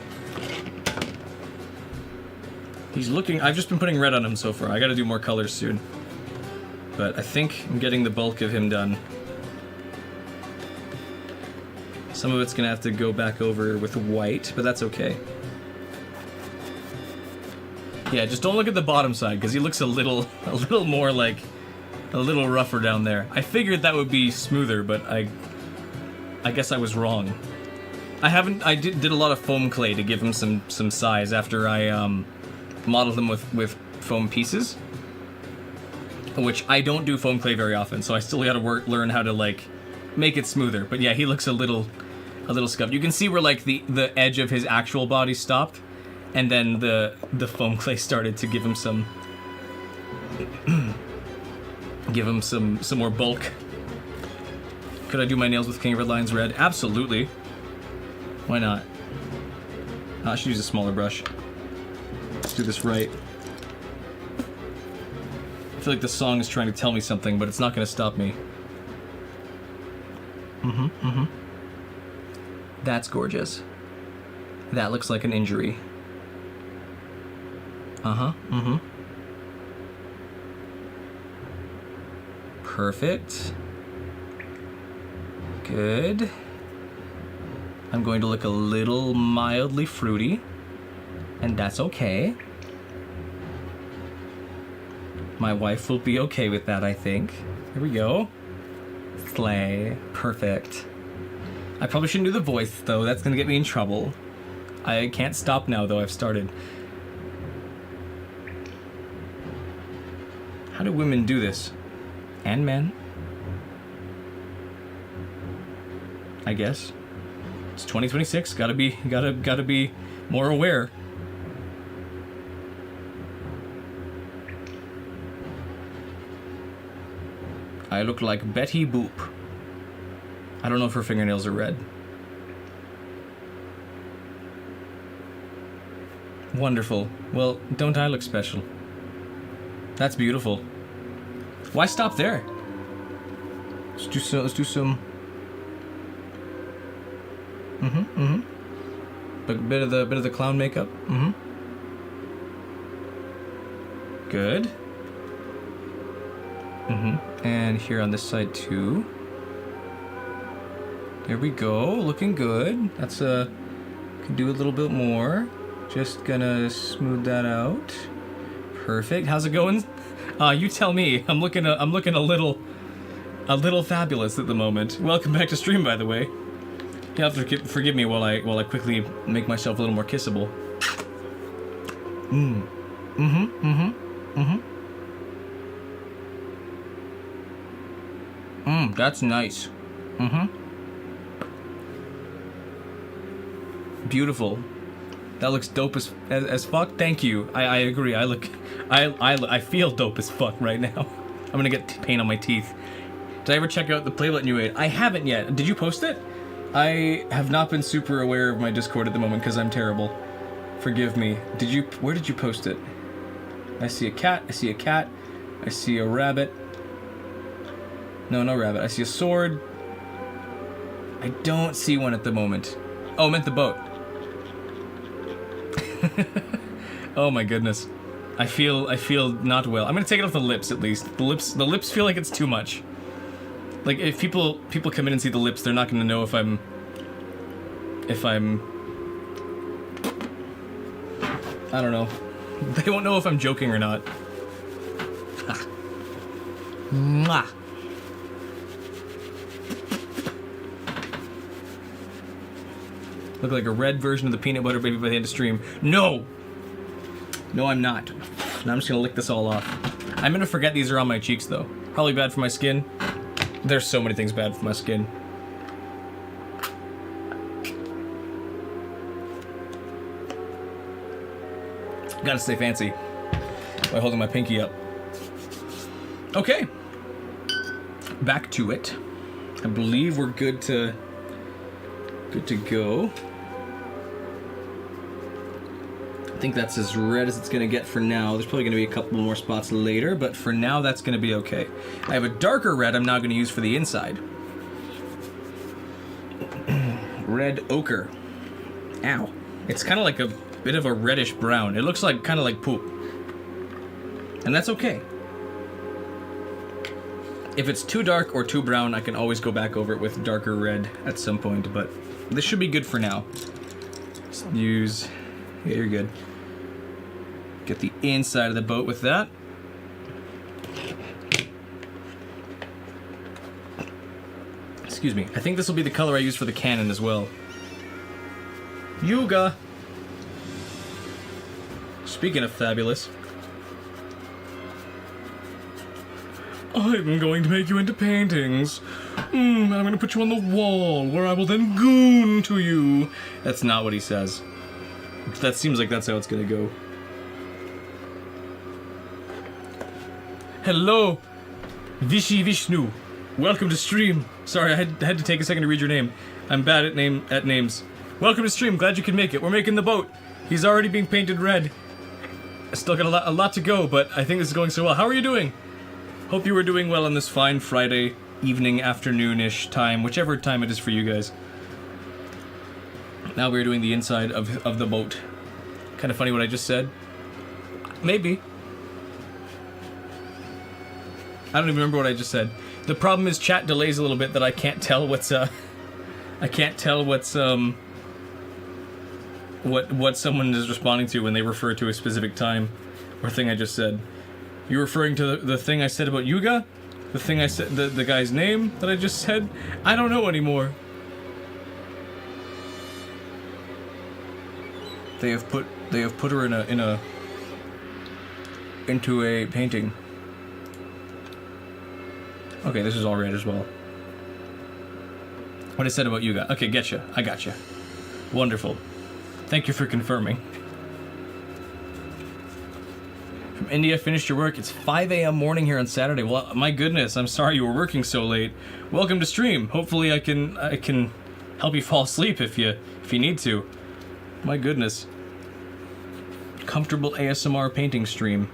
He's looking. I've just been putting red on him so far. I got to do more colors soon. But I think I'm getting the bulk of him done. Some of it's gonna have to go back over with white, but that's okay. Yeah, just don't look at the bottom side, because he looks a little more like, a little rougher down there. I figured that would be smoother, but I guess I was wrong. I did a lot of foam clay to give him some size after I modeled them with foam pieces. Which I don't do foam clay very often, so I still gotta learn how to like make it smoother. But yeah, he looks a little scuffed. You can see where like the edge of his actual body stopped, and then the foam clay started to give him some more bulk. Could I do my nails with King of Red Lions Red? Absolutely. Why not? I should use a smaller brush. Let's do this right. I feel like the song is trying to tell me something, but it's not going to stop me. That's gorgeous. That looks like an injury. Perfect. Good. I'm going to look a little mildly fruity, and that's okay. My wife will be okay with that, I think. Here we go. Slay. Perfect. I probably shouldn't do the voice, though. That's gonna get me in trouble. I can't stop now, though. I've started. How do women do this? And men? I guess. It's 2026. Gotta be more aware. I look like Betty Boop. I don't know if her fingernails are red. Wonderful. Well, don't I look special? That's beautiful. Why stop there? Let's do some. A bit of the clown makeup. Good. And here on this side too. There we go, looking good. That's can do a little bit more. Just gonna smooth that out. Perfect. How's it going? You tell me. I'm looking a little fabulous at the moment. Welcome back to stream, by the way. You have to forgive me while I quickly make myself a little more kissable. That's nice. Beautiful. That looks dope as fuck. Thank you. I agree. I feel dope as fuck right now. I'm gonna get paint on my teeth. Did I ever check out the playlet you made? I haven't yet. Did you post it? I have not been super aware of my Discord at the moment because I'm terrible. Forgive me. Where did you post it? I see a cat. I see a cat. I see a rabbit. No rabbit. I see a sword. I don't see one at the moment. Oh, I meant the boat. Oh my goodness. I feel not well. I'm gonna take it off the lips at least. The lips feel like it's too much. Like if people come in and see the lips, they're not gonna know if I'm I don't know. They won't know if I'm joking or not. Mwah. Look like a red version of the peanut butter baby by the end of stream. No, I'm not. Now I'm just gonna lick this all off. I'm gonna forget these are on my cheeks though. Probably bad for my skin. There's so many things bad for my skin. Gotta stay fancy by holding my pinky up. Okay, back to it. I believe we're good to go. I think that's as red as it's gonna get for now. There's probably gonna be a couple more spots later, but for now that's gonna be okay. I have a darker red I'm now gonna use for the inside. Red ochre. Ow. It's kind of like a bit of a reddish brown. It looks like kind of like poop. And that's okay. If it's too dark or too brown, I can always go back over it with darker red at some point, but this should be good for now. Just use... Yeah, you're good. Get the inside of the boat with that. Excuse me. I think this will be the color I use for the cannon as well. Yuga! Speaking of fabulous... I'm going to make you into paintings. I'm going to put you on the wall, where I will then goon to you. That's not what he says. That seems like that's how it's going to go. Hello, Vishy Vishnu. Welcome to stream. Sorry, I had to take a second to read your name. I'm bad at names. Welcome to stream. Glad you could make it. We're making the boat. He's already being painted red. I still got a lot to go, but I think this is going so well. How are you doing? Hope you were doing well on this fine Friday evening, afternoon-ish time, whichever time it is for you guys. Now we're doing the inside of the boat. Kind of funny what I just said. Maybe. I don't even remember what I just said. The problem is chat delays a little bit that I can't tell what's I can't tell what's what someone is responding to when they refer to a specific time or thing I just said. You referring to the thing I said about Yuga? The thing I said, the guy's name that I just said? I don't know anymore. They have put her into a painting. Okay, this is all red as well. What I said about Yuga. Okay, getcha. I gotcha. Wonderful. Thank you for confirming. From India, finished your work. It's 5 a.m. morning here on Saturday. Well, my goodness, I'm sorry you were working so late. Welcome to stream. Hopefully I can help you fall asleep if you need to. My goodness. Comfortable ASMR painting stream.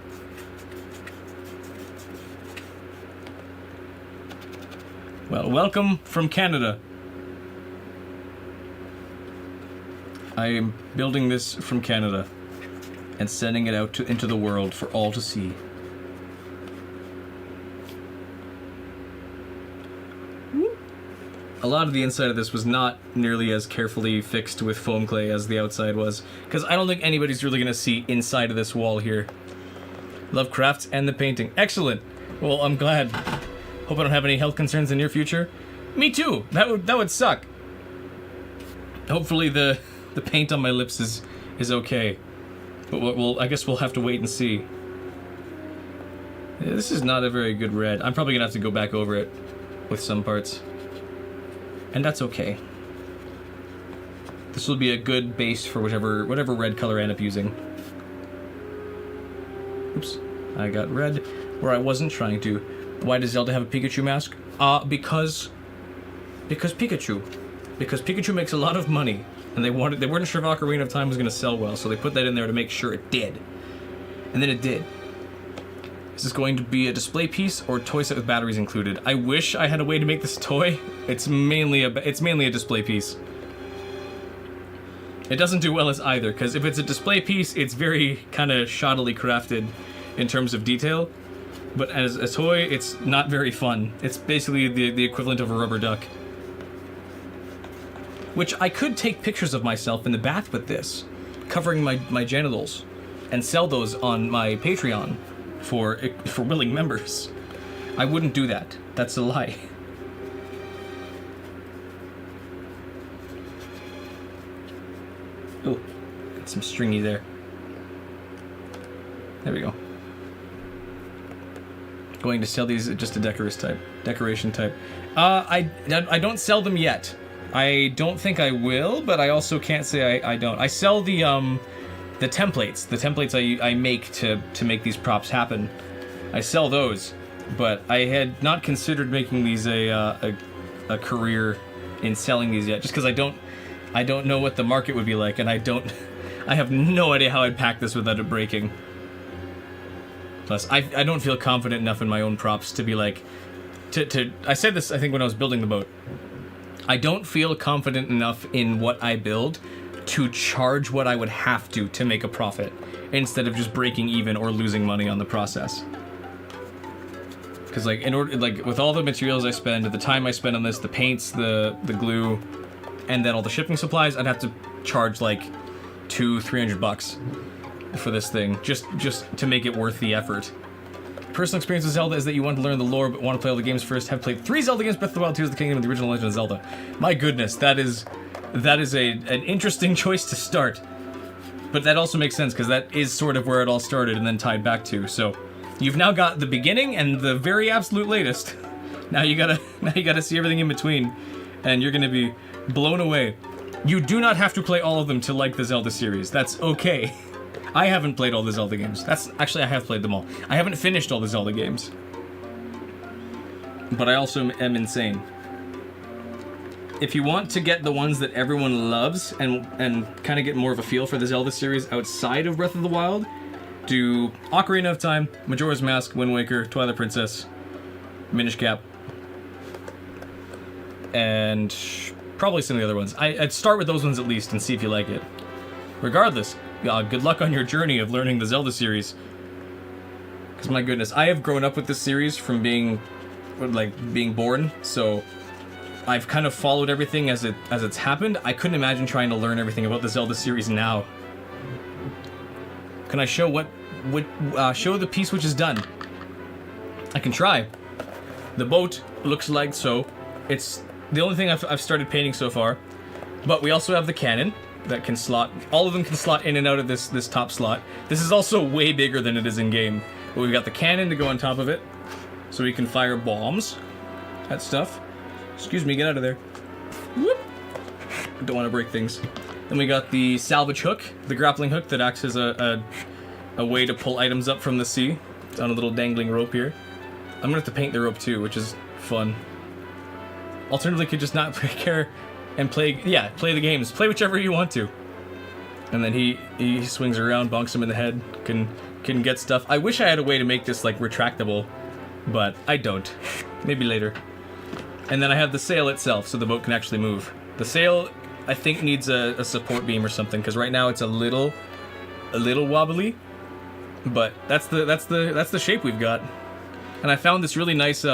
Well, welcome from Canada. I am building this from Canada and sending it out into the world for all to see. A lot of the inside of this was not nearly as carefully fixed with foam clay as the outside was, because I don't think anybody's really going to see inside of this wall here. Lovecraft and the painting. Excellent! Well, I'm glad. Hope I don't have any health concerns in the near future. Me too! That would suck. Hopefully the paint on my lips is okay. But I guess we'll have to wait and see. Yeah, this is not a very good red. I'm probably gonna have to go back over it with some parts. And that's okay. This will be a good base for whatever red color I end up using. Oops. I got red where I wasn't trying to. Why does Zelda have a Pikachu mask? Because Pikachu. Because Pikachu makes a lot of money. And they weren't sure if Ocarina of Time was going to sell well, so they put that in there to make sure it did. And then it did. Is this going to be a display piece or a toy set with batteries included? I wish I had a way to make this toy. It's mainly a display piece. It doesn't do well as either, because if it's a display piece, it's very kind of shoddily crafted in terms of detail. But as a toy, it's not very fun. It's basically the equivalent of a rubber duck. Which I could take pictures of myself in the bath with this, covering my genitals, and sell those on my Patreon for willing members. I wouldn't do that. That's a lie. Oh, got some stringy there. There we go. Going to sell these just a decoration type. I don't sell them yet. I don't think I will, but I also can't say I don't. I sell the templates. The templates I make to make these props happen. I sell those, but I had not considered making these a career in selling these yet, just because I don't know what the market would be like, and I have no idea how I'd pack this without it breaking. Plus, I don't feel confident enough in my own props to be like, I said this I think when I was building the boat. I don't feel confident enough in what I build to charge what I would have to make a profit, instead of just breaking even or losing money on the process. Because with all the materials I spend, the time I spend on this, the paints, the glue, and then all the shipping supplies, I'd have to charge like $200-300 for this thing, just to make it worth the effort. Personal experience with Zelda is that you want to learn the lore but want to play all the games first. Have played 3 Zelda games: Breath of the Wild, Tears of the Kingdom, and the original Legend of Zelda. My goodness, that is an interesting choice to start. But that also makes sense, because that is sort of where it all started and then tied back to. So you've now got the beginning and the very absolute latest. Now you gotta see everything in between, and you're gonna be blown away. You do not have to play all of them to like the Zelda series. That's okay. I haven't played all the Zelda games. Actually, I have played them all. I haven't finished all the Zelda games. But I also am insane. If you want to get the ones that everyone loves and kind of get more of a feel for the Zelda series outside of Breath of the Wild, do Ocarina of Time, Majora's Mask, Wind Waker, Twilight Princess, Minish Cap, and probably some of the other ones. I'd start with those ones at least and see if you like it. Regardless, good luck on your journey of learning the Zelda series. Because my goodness, I have grown up with this series from being born, so I've kind of followed everything as it's happened. I couldn't imagine trying to learn everything about the Zelda series now. Can I show show the piece which is done? I can try. The boat looks like so. It's the only thing I've started painting so far. But we also have the cannon that can slot. All of them can slot in and out of this top slot. This is also way bigger than it is in game. But we've got the cannon to go on top of it, so we can fire bombs at stuff. Excuse me, get out of there. Whoop. Don't want to break things. Then we got the salvage hook, the grappling hook that acts as a way to pull items up from the sea. It's on a little dangling rope here. I'm gonna have to paint the rope too, which is fun. Alternatively, could just not care and play the games. Play whichever you want to. And then he swings around, bonks him in the head, can get stuff. I wish I had a way to make this like retractable, but I don't. Maybe later. And then I have the sail itself, so the boat can actually move. The sail, I think, needs a support beam or something, because right now it's a little wobbly. But that's the shape we've got. And I found this really nice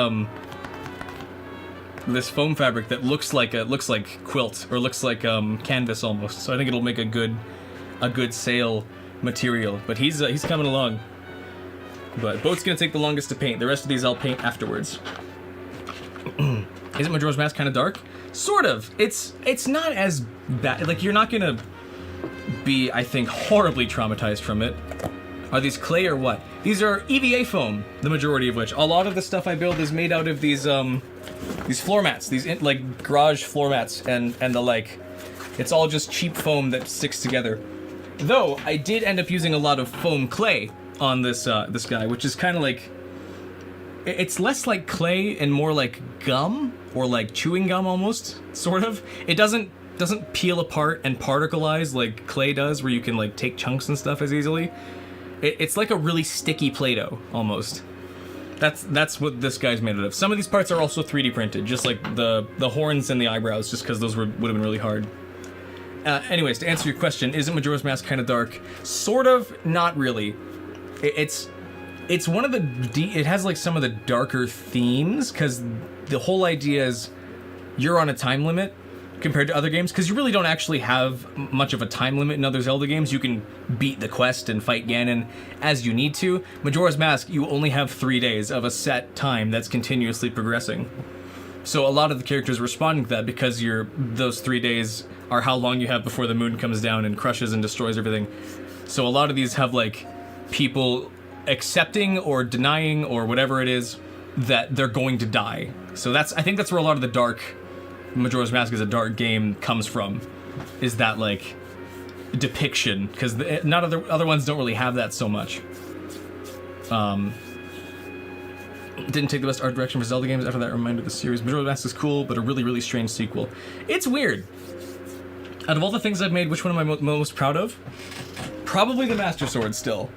this foam fabric that looks like quilt, or looks like canvas almost. So I think it'll make a good sail material. But he's coming along. But boat's gonna take the longest to paint. The rest of these I'll paint afterwards. Isn't Majora's Mask kind of dark? Sort of. It's not as bad. Like, you're not gonna be, I think, horribly traumatized from it. Are these clay or what? These are EVA foam, the majority of which. A lot of the stuff I build is made out of these floor mats, these like garage floor mats and the like. It's all just cheap foam that sticks together. Though I did end up using a lot of foam clay on this guy, which is kind of like, it's less like clay and more like gum, or like chewing gum almost, sort of. It doesn't peel apart and particleize like clay does, where you can like take chunks and stuff as easily. It's like a really sticky Play-Doh almost. That's what this guy's made out of. Some of these parts are also 3D printed, just like the horns and the eyebrows, just because those would have been really hard. Anyways, to answer your question, isn't Majora's Mask kind of dark? Sort of, not really. It's one of it has like some of the darker themes, because the whole idea is you're on a time limit compared to other games, because you really don't actually have much of a time limit in other Zelda games. You can beat the quest and fight Ganon as you need to. Majora's Mask, you only have 3 days of a set time that's continuously progressing. So a lot of the characters responding to that, because those 3 days are how long you have before the moon comes down and crushes and destroys everything. So a lot of these have like people accepting or denying or whatever it is that they're going to die. So I think that's where a lot of the dark Majora's Mask is a dark game comes from, is that like depiction, because not other ones don't really have that so much. Didn't take the best art direction for Zelda games. After that, reminded the series Majora's Mask is cool, but a really, really strange sequel. It's weird. Out of all the things I've made, which one am I most proud of? Probably the Master Sword still.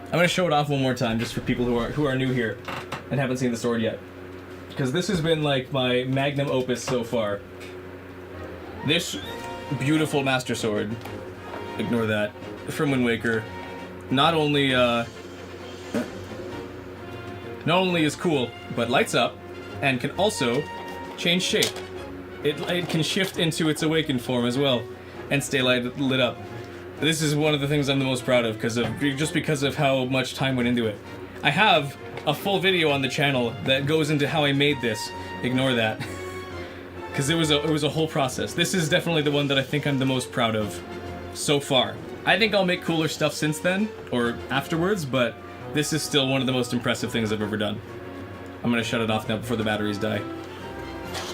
I'm gonna show it off one more time, just for people who are new here and haven't seen the sword yet, because this has been like my magnum opus so far. This beautiful Master Sword, ignore that, from Wind Waker, not only is cool, but lights up and can also change shape. It can shift into its awakened form as well and stay lit up. This is one of the things I'm the most proud of, because of how much time went into it. I have a full video on the channel that goes into how I made this. Ignore that. Because it was a whole process. This is definitely the one that I think I'm the most proud of so far. I think I'll make cooler stuff since then, or afterwards, but this is still one of the most impressive things I've ever done. I'm gonna shut it off now before the batteries die.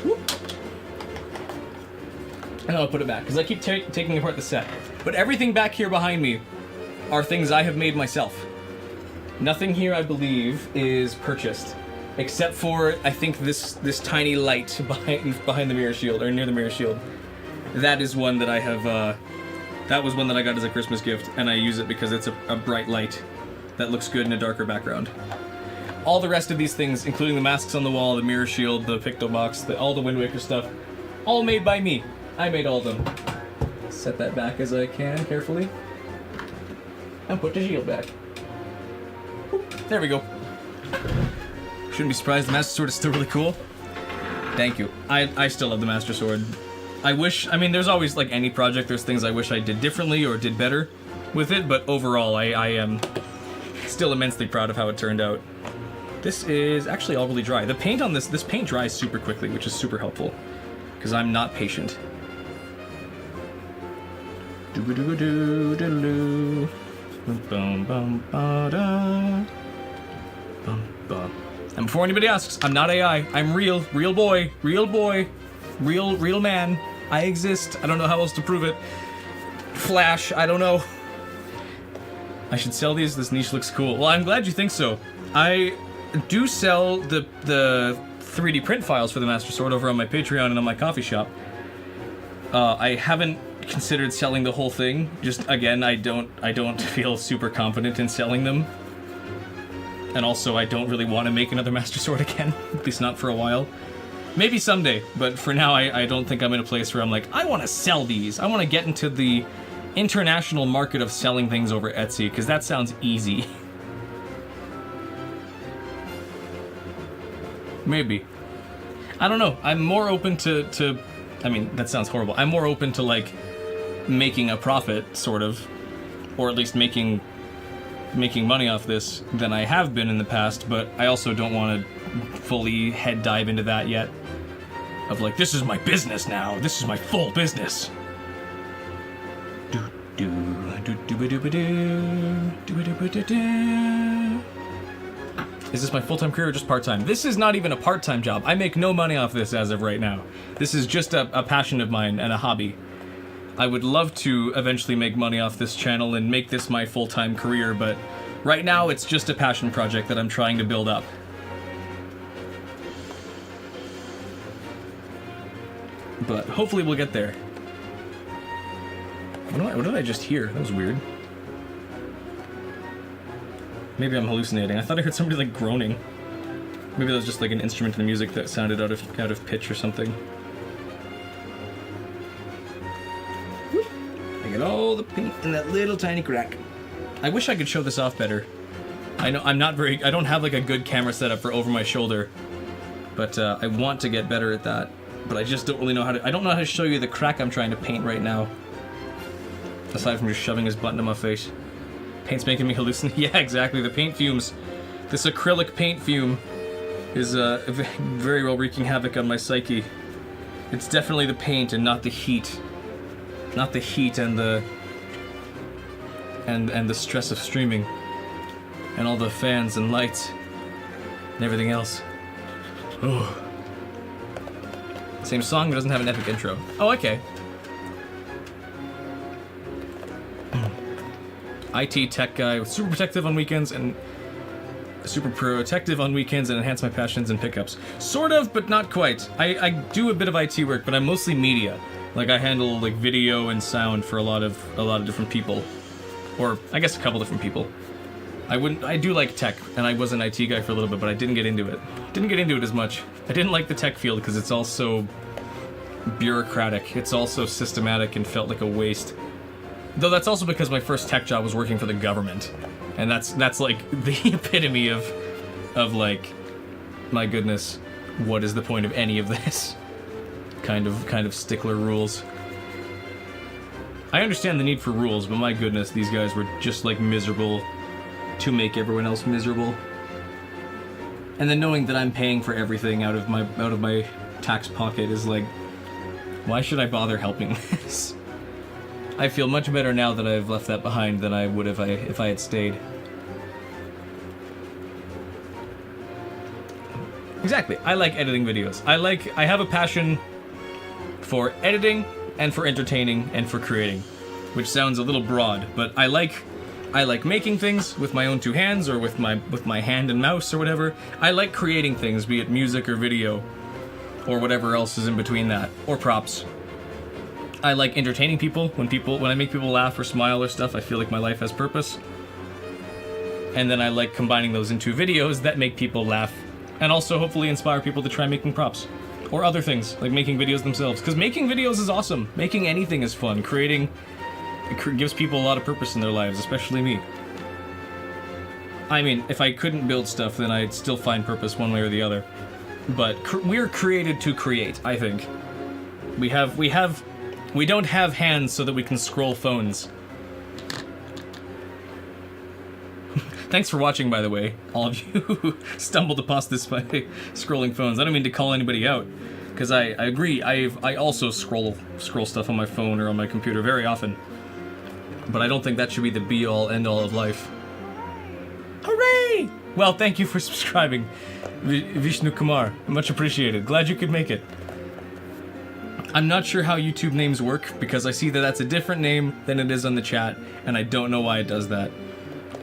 Whoop. And I'll put it back, because I keep taking apart the set. But everything back here behind me are things I have made myself. Nothing here, I believe, is purchased. Except for, I think, this tiny light behind the mirror shield, or near the mirror shield. That is one that I have, that was one that I got as a Christmas gift, and I use it because it's a bright light that looks good in a darker background. All the rest of these things, including the masks on the wall, the mirror shield, the Picto Box, all the Wind Waker stuff, all made by me. I made all of them. Set that back as I can, carefully. And put the shield back. There we go. Shouldn't be surprised, the Master Sword is still really cool. Thank you. I still love the Master Sword. I mean, there's always, like any project, there's things I wish I did differently or did better with it, but overall, I am still immensely proud of how it turned out. This is actually all really dry. The paint on this paint dries super quickly, which is super helpful, because I'm not patient. And before anybody asks, I'm not AI. I'm real boy, real man. I exist. I don't know how else to prove it. Flash, I don't know. I should sell these. This niche looks cool. Well, I'm glad you think so. I do sell the 3D print files for the Master Sword over on my Patreon and on my coffee shop. I haven't considered selling the whole thing. Just again, I don't feel super confident in selling them. And also, I don't really want to make another Master Sword again, at least not for a while. Maybe someday, but for now, I don't think I'm in a place where I'm like, I want to sell these. I want to get into the international market of selling things over Etsy, because that sounds easy. Maybe. I don't know. I'm more open to I mean, that sounds horrible. I'm more open to, like, making a profit, sort of, or at least making money off this than I have been in the past, but I also don't want to fully head dive into that yet. Of like, this is my business now. This is my full business. Is this my full-time career or just part-time? This is not even a part-time job. I make no money off this as of right now. This is just a passion of mine and a hobby. I would love to eventually make money off this channel and make this my full-time career, but right now it's just a passion project that I'm trying to build up. But hopefully we'll get there. What did I just hear? That was weird. Maybe I'm hallucinating. I thought I heard somebody like groaning. Maybe that was just like an instrument in the music that sounded out of pitch or something. I got all the paint in that little tiny crack. I wish I could show this off better. I know I don't have like a good camera setup for over my shoulder, but I want to get better at that. But I just don't really know how to. I don't know how to show you the crack I'm trying to paint right now. Aside from just shoving his butt into my face. Paint's making me hallucinate. Yeah, exactly. The paint fumes. This acrylic paint fume is very well wreaking havoc on my psyche. It's definitely the paint and not the heat. Not the heat and the stress of streaming. And all the fans and lights and everything else. Oh. Same song, but doesn't have an epic intro. Oh, okay. IT tech guy with super protective on weekends and enhance my passions and pickups. Sort of, but not quite. I do a bit of IT work, but I'm mostly media. Like I handle like video and sound for a lot of different people, or I guess a couple different people. I do like tech, and I was an IT guy for a little bit, but I didn't get into it. Didn't get into it as much. I didn't like the tech field because it's all so bureaucratic. It's all so systematic and felt like a waste. Though that's also because my first tech job was working for the government, and that's like the epitome of like, my goodness, what is the point of any of this? Kind of stickler rules. I understand the need for rules, but my goodness, these guys were just like miserable to make everyone else miserable. And then knowing that I'm paying for everything out of my tax pocket is like, why should I bother helping this? I feel much better now that I've left that behind than I would if I had stayed. Exactly. I like editing videos. I have a passion for editing and for entertaining and for creating, which sounds a little broad, but I like making things with my own two hands or with my hand and mouse or whatever. I like creating things, be it music or video or whatever else is in between that, or props. I like entertaining people. When I make people laugh or smile or stuff, I feel like my life has purpose. And then I like combining those into videos that make people laugh and also hopefully inspire people to try making props or other things, like making videos themselves. Because making videos is awesome. Making anything is fun. Creating, it gives people a lot of purpose in their lives, especially me. I mean, if I couldn't build stuff, then I'd still find purpose one way or the other. but we're created to create, I think. We don't have hands so that we can scroll phones. Thanks for watching, by the way, all of you who stumbled upon this by scrolling phones. I don't mean to call anybody out, because I agree. I also scroll stuff on my phone or on my computer very often, but I don't think that should be the be-all, end-all of life. Hooray! Well, thank you for subscribing, Vishnu Kumar. Much appreciated. Glad you could make it. I'm not sure how YouTube names work, because I see that that's a different name than it is on the chat, and I don't know why it does that.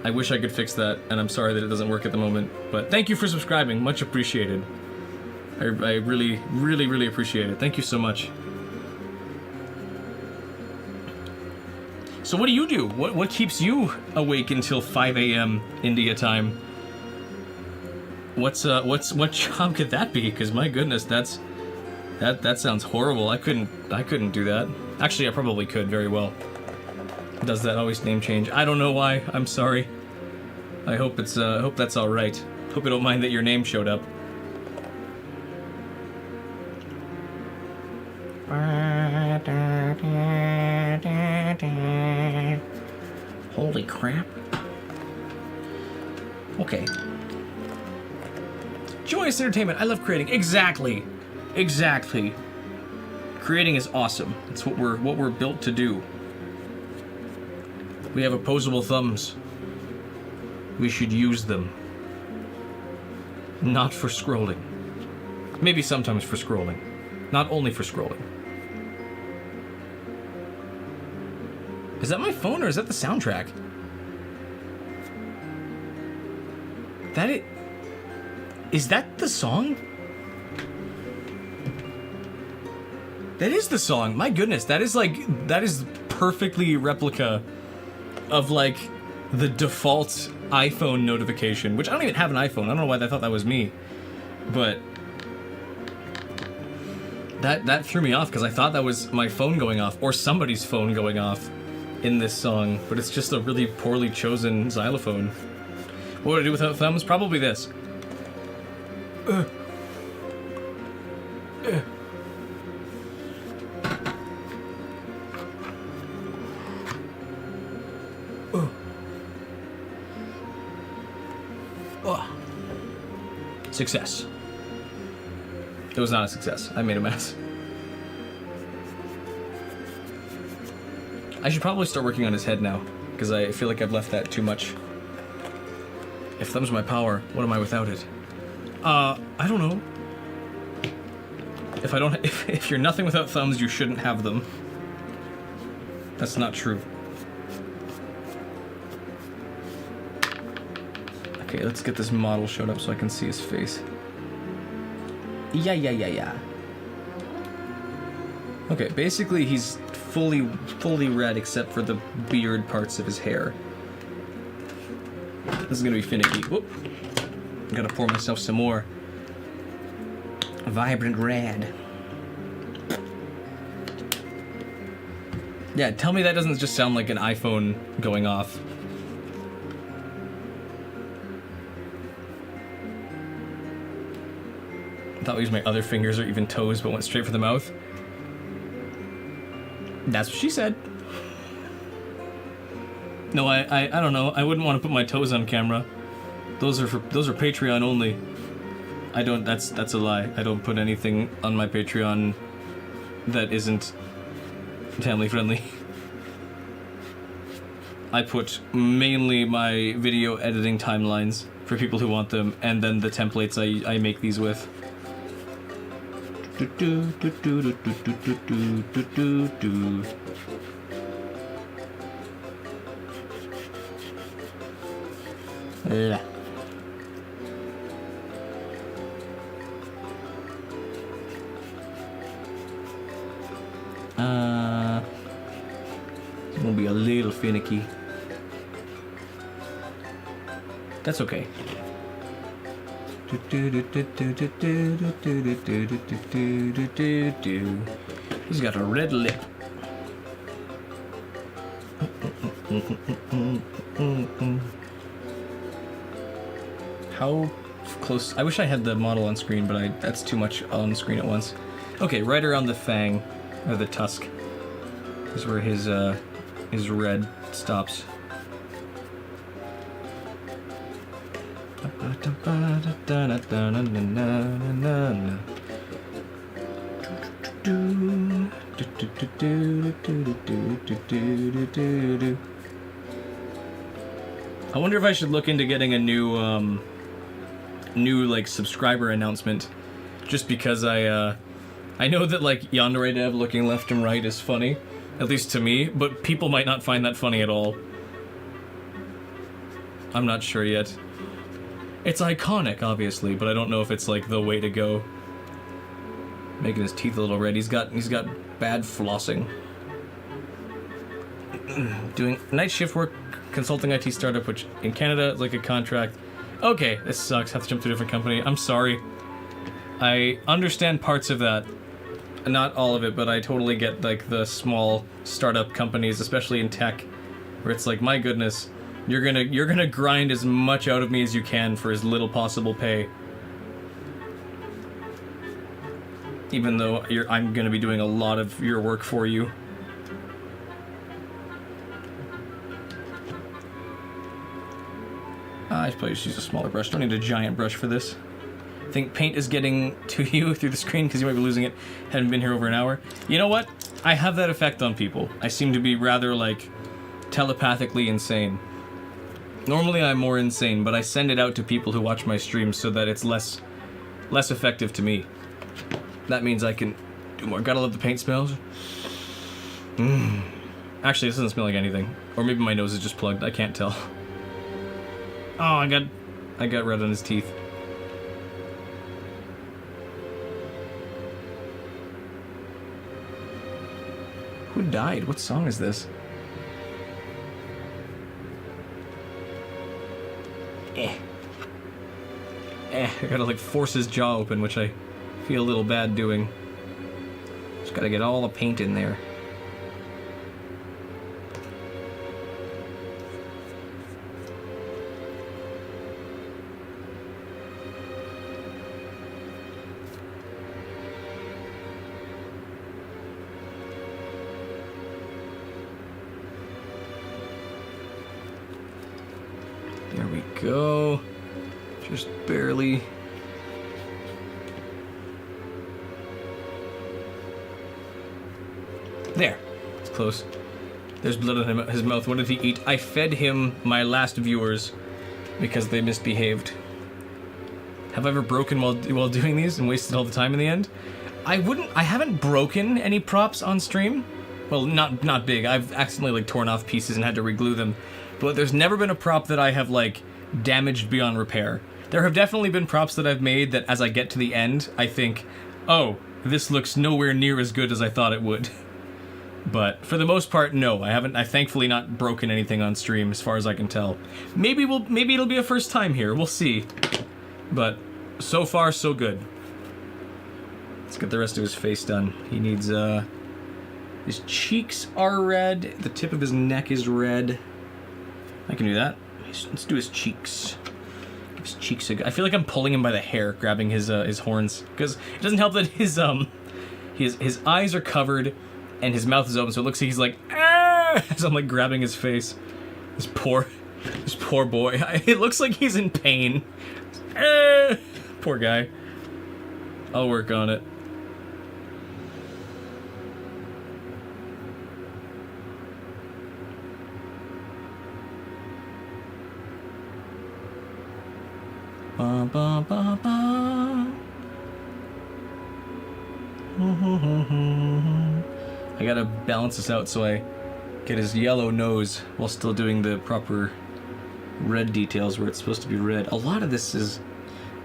I wish I could fix that, and I'm sorry that it doesn't work at the moment. But thank you for subscribing. Much appreciated. I really, really, really appreciate it. Thank you so much. So what do you do? What keeps you awake until 5 a.m. India time? What job could that be? Because my goodness, that sounds horrible. I couldn't do that. Actually, I probably could very well. Does that always name change? I don't know why. I'm sorry. I hope it's hope that's all right. Hope you don't mind that your name showed up. Holy crap. Okay. Joyous entertainment. I love creating. Exactly. Exactly. Creating is awesome. It's what we're built to do. We have opposable thumbs. We should use them. Not for scrolling. Maybe sometimes for scrolling. Not only for scrolling. Is that my phone or is that the soundtrack? Is that the song? That is the song. My goodness, that is perfectly replica of like the default iPhone notification, which I don't even have an iPhone. I don't know why they thought that was me, but that threw me off because I thought that was my phone going off or somebody's phone going off in this song, but it's just a really poorly chosen xylophone. What would I do without thumbs? Probably this. Success. It was not a success. I made a mess. I should probably start working on his head now, because I feel like I've left that too much. If thumbs are my power, what am I without it? I don't know. If you're nothing without thumbs, you shouldn't have them. That's not true. Okay, let's get this model showed up so I can see his face. Yeah. Okay, basically he's fully red except for the beard parts of his hair. This is gonna be finicky. Whoop. Gotta pour myself some more vibrant red. Yeah, tell me that doesn't just sound like an iPhone going off. I thought we used my other fingers or even toes, but went straight for the mouth. That's what she said. No, I don't know. I wouldn't want to put my toes on camera. Those are Patreon only. I don't. That's a lie. I don't put anything on my Patreon that isn't family friendly. I put mainly my video editing timelines for people who want them, and then the templates I make these with. La. It's gonna be a little finicky. That's okay. He's got a red lip. close. I wish I had the model on screen, but that's too much on screen at once. Okay, right around the fang, or the tusk, is where his red stops. I wonder if I should look into getting a new like subscriber announcement, just because I know that like Yandere Dev looking left and right is funny, at least to me, but people might not find that funny at all. I'm not sure yet. It's iconic, obviously, but I don't know if it's like the way to go. Making his teeth a little red. He's got bad flossing. Doing night shift work, consulting IT startup, which in Canada is like a contract. Okay, this sucks. Have to jump to a different company. I'm sorry. I understand parts of that. Not all of it, but I totally get like the small startup companies, especially in tech, where it's like, my goodness, you're gonna grind as much out of me as you can for as little possible pay. Even though I'm gonna be doing a lot of your work for you. I should probably just use a smaller brush. Don't need a giant brush for this. I think paint is getting to you through the screen because you might be losing it. Haven't been here over an hour. You know what? I have that effect on people. I seem to be rather, like, telepathically insane. Normally I'm more insane, but I send it out to people who watch my streams so that it's less effective to me. That means I can do more. Gotta love the paint smells. Actually, this doesn't smell like anything. Or maybe my nose is just plugged. I can't tell. Oh, I got red on his teeth. Who died? What song is this? I gotta like force his jaw open, which I feel a little bad doing. Just gotta get all the paint in there. There we go. Just barely. There. It's close. There's blood on his mouth. What did he eat? I fed him my last viewers because they misbehaved. Have I ever broken while doing these and wasted all the time in the end? I haven't broken any props on stream. Well, not big. I've accidentally like torn off pieces and had to reglue them. But there's never been a prop that I have like damaged beyond repair. There have definitely been props that I've made that as I get to the end, I think, oh, this looks nowhere near as good as I thought it would. But for the most part, no, I've thankfully not broken anything on stream as far as I can tell. Maybe it'll be a first time here, we'll see. But so far, so good. Let's get the rest of his face done. He needs, his cheeks are red, the tip of his neck is red. I can do that. Let's do his cheeks. His cheeks are good. I feel like I'm pulling him by the hair, grabbing his horns, because it doesn't help that his eyes are covered and his mouth is open, so it looks like he's like, ah! As I'm like grabbing his face. This poor boy. It looks like he's in pain. Ah! Poor guy. I'll work on it. Ba, ba, ba, ba. I gotta balance this out so I get his yellow nose while still doing the proper red details where it's supposed to be red. A lot of this is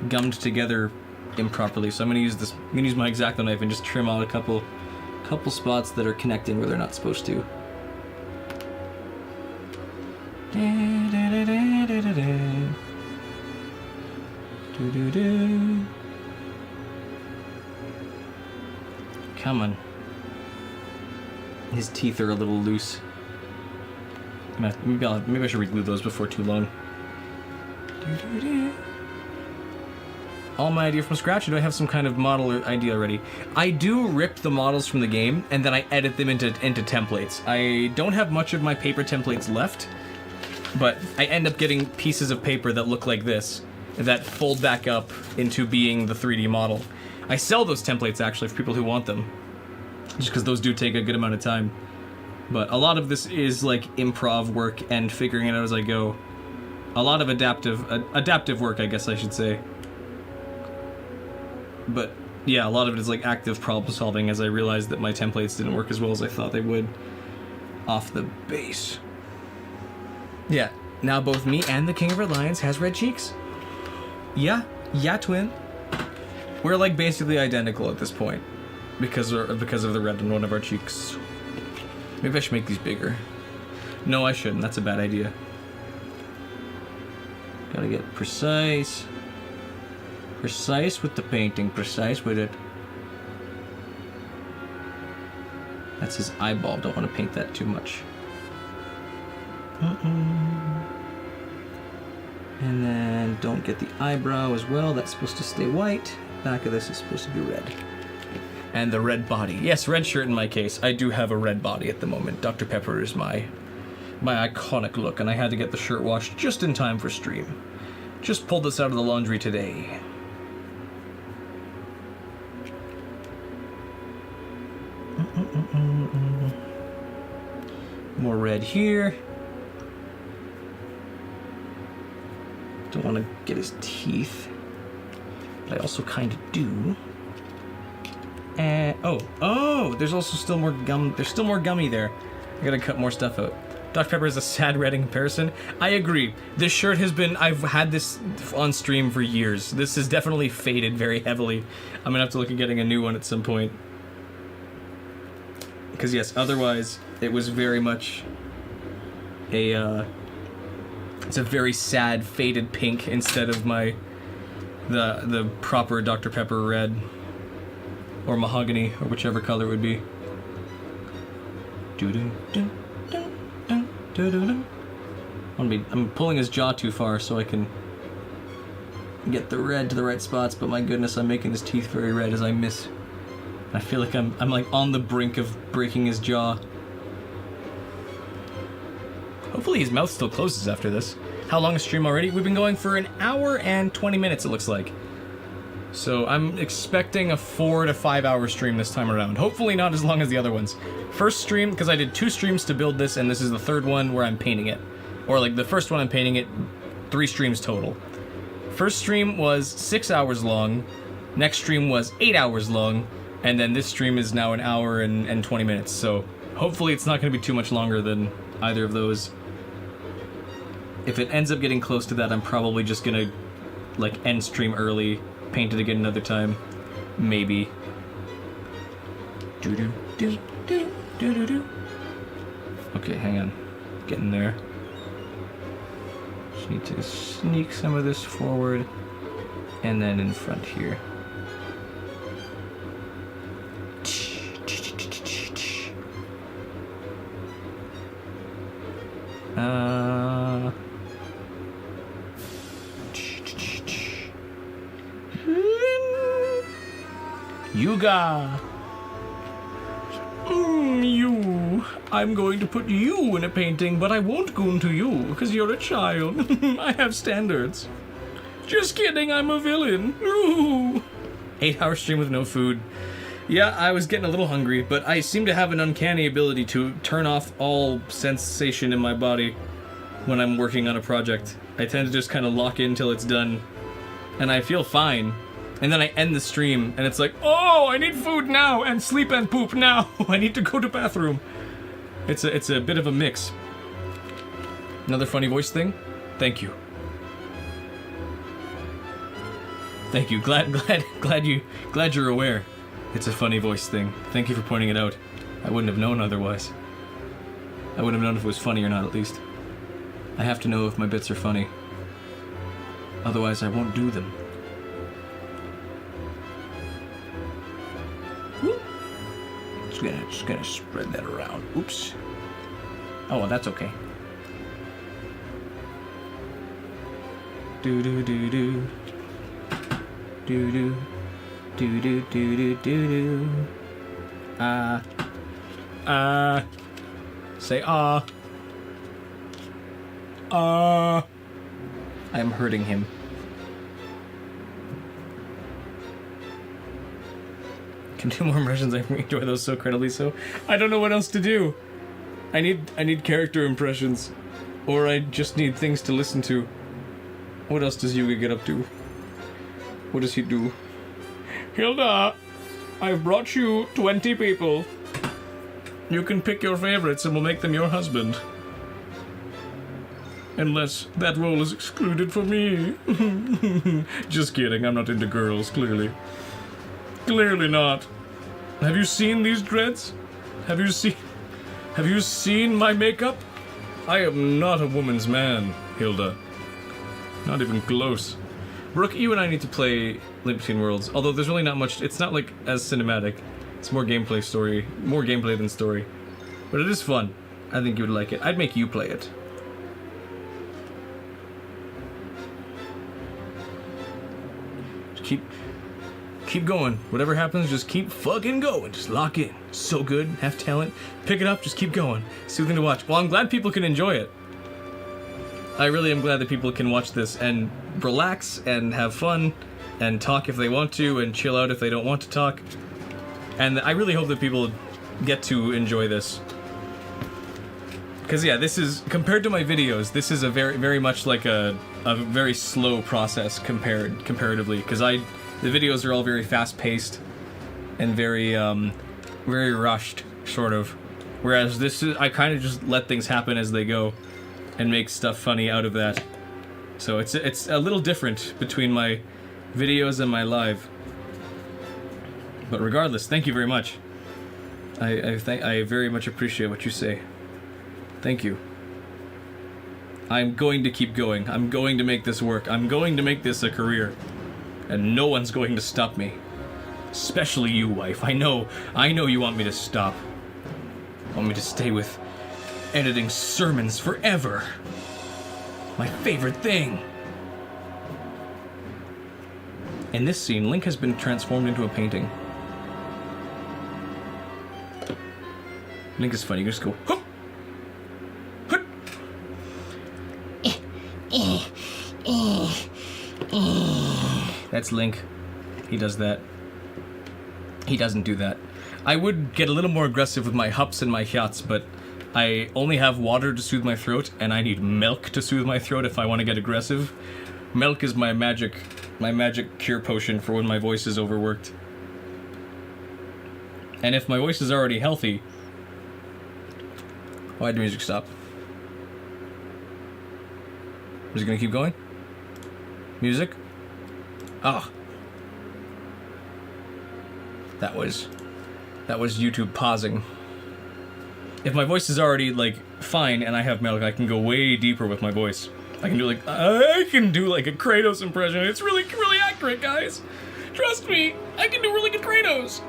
gummed together improperly, so I'm gonna use my X-Acto knife and just trim out a couple spots that are connecting where they're not supposed to. Come on. His teeth are a little loose. Maybe I should reglue those before too long. all my idea from scratch, or do I have some kind of model or idea already? I do rip the models from the game, and then I edit them into templates. I don't have much of my paper templates left, but I end up getting pieces of paper that look like this, that fold back up into being the 3D model. I sell those templates, actually, for people who want them, just because those do take a good amount of time. But a lot of this is, like, improv work and figuring it out as I go. A lot of adaptive work, I guess I should say. But yeah, a lot of it is like active problem solving as I realized that my templates didn't work as well as I thought they would off the base. Yeah, now both me and the King of Reliance has red cheeks. Yeah, twin. We're like basically identical at this point because of the red on one of our cheeks. Maybe I should make these bigger. No, I shouldn't. That's a bad idea. Gotta get precise. Precise with the painting, precise with it. That's his eyeball, don't want to paint that too much. And then don't get the eyebrow as well, that's supposed to stay white. Back of this is supposed to be red. And the red body. Yes, red shirt in my case. I do have a red body at the moment. Dr. Pepper is my iconic look, and I had to get the shirt washed just in time for stream. Just pulled this out of the laundry today. More red here. Don't want to get his teeth, but I also kind of do. And oh, there's also still more gum. There's still more gummy there. I gotta cut more stuff out. Dr. Pepper is a sad red in comparison. I agree. This shirt has been, I've had this on stream for years. This has definitely faded very heavily. I'm gonna have to look at getting a new one at some point. Because yes, otherwise it was very much it's a very sad faded pink instead of the proper Dr. Pepper red or mahogany or whichever color it would be. I'm pulling his jaw too far so I can get the red to the right spots, but my goodness, I'm making his teeth very red as I miss. I feel like I'm like on the brink of breaking his jaw. Hopefully his mouth still closes after this. How long is stream already? We've been going for an hour and 20 minutes, it looks like. So I'm expecting a 4 to 5 hour stream this time around. Hopefully not as long as the other ones. First stream, because I did 2 streams to build this, and this is the third one where I'm painting it. Or like the first one I'm painting it, 3 streams total. First stream was 6 hours long, next stream was 8 hours long, and then this stream is now an hour and 20 minutes, so hopefully it's not going to be too much longer than either of those. If it ends up getting close to that, I'm probably just going to like end stream early, paint it again another time, maybe. Okay, hang on, getting there. Just need to sneak some of this forward, and then in front here. Yuga! You. I'm going to put you in a painting, but I won't goon to you, because you're a child. I have standards. Just kidding, I'm a villain. Ooh. 8-hour stream with no food. Yeah, I was getting a little hungry, but I seem to have an uncanny ability to turn off all sensation in my body when I'm working on a project. I tend to just kind of lock in till it's done, and I feel fine. And then I end the stream, and it's like, oh, I need food now, and sleep and poop now. I need to go to bathroom. It's a bit of a mix. Another funny voice thing? Thank you. Thank you. Glad you're aware. It's a funny voice thing. Thank you for pointing it out. I wouldn't have known otherwise. I wouldn't have known if it was funny or not, at least. I have to know if my bits are funny. Otherwise, I won't do them. Just gonna spread that around. Oops. Oh, well, that's okay. Do do. Do do do do do do. Say ah. I am hurting him. Can do more impressions. I enjoy those so incredibly so. I don't know what else to do. I need character impressions. Or I just need things to listen to. What else does Yuga get up to? What does he do? Hilda, I've brought you 20 people. You can pick your favorites and we'll make them your husband. Unless that role is excluded for me. Just kidding, I'm not into girls, clearly. Clearly not. Have you seen these dreads? Have you seen my makeup? I am not a woman's man, Hilda. Not even close. Brooke, you and I need to play Link Between Worlds, although there's really not much. It's not like as cinematic. It's more gameplay than story. But it is fun. I think you would like it. I'd make you play it. Just keep going. Whatever happens, just keep fucking going. Just lock in. So good, have talent. Pick it up, just keep going. Soothing to watch. Well, I'm glad people can enjoy it. I really am glad that people can watch this and relax and have fun and talk if they want to and chill out if they don't want to talk. And I really hope that people get to enjoy this. Because yeah, this is, compared to my videos, this is a very much like a very slow process comparatively. Because the videos are all very fast-paced and very rushed, sort of. Whereas this is, I kind of just let things happen as they go and make stuff funny out of that. So it's a little different between my videos and my live. But regardless, thank you very much. I very much appreciate what you say. Thank you. I'm going to keep going. I'm going to make this work. I'm going to make this a career. And no one's going to stop me. Especially you, wife. I know you want me to stop. Want me to stay with editing sermons forever. My favorite thing. In this scene, Link has been transformed into a painting. Link is funny. You just go, hup, hup. That's Link. He does that. He doesn't do that. I would get a little more aggressive with my hups and my hyots, but I only have water to soothe my throat, and I need milk to soothe my throat if I want to get aggressive. Milk is my magic cure potion for when my voice is overworked. And if my voice is already healthy... Why'd the music stop? Is it gonna keep going? Music? Ah. That was YouTube pausing. If my voice is already, like, fine and I have milk, I can go way deeper with my voice. I can do, like a Kratos impression. It's really, really accurate, guys. Trust me, I can do really good Kratos.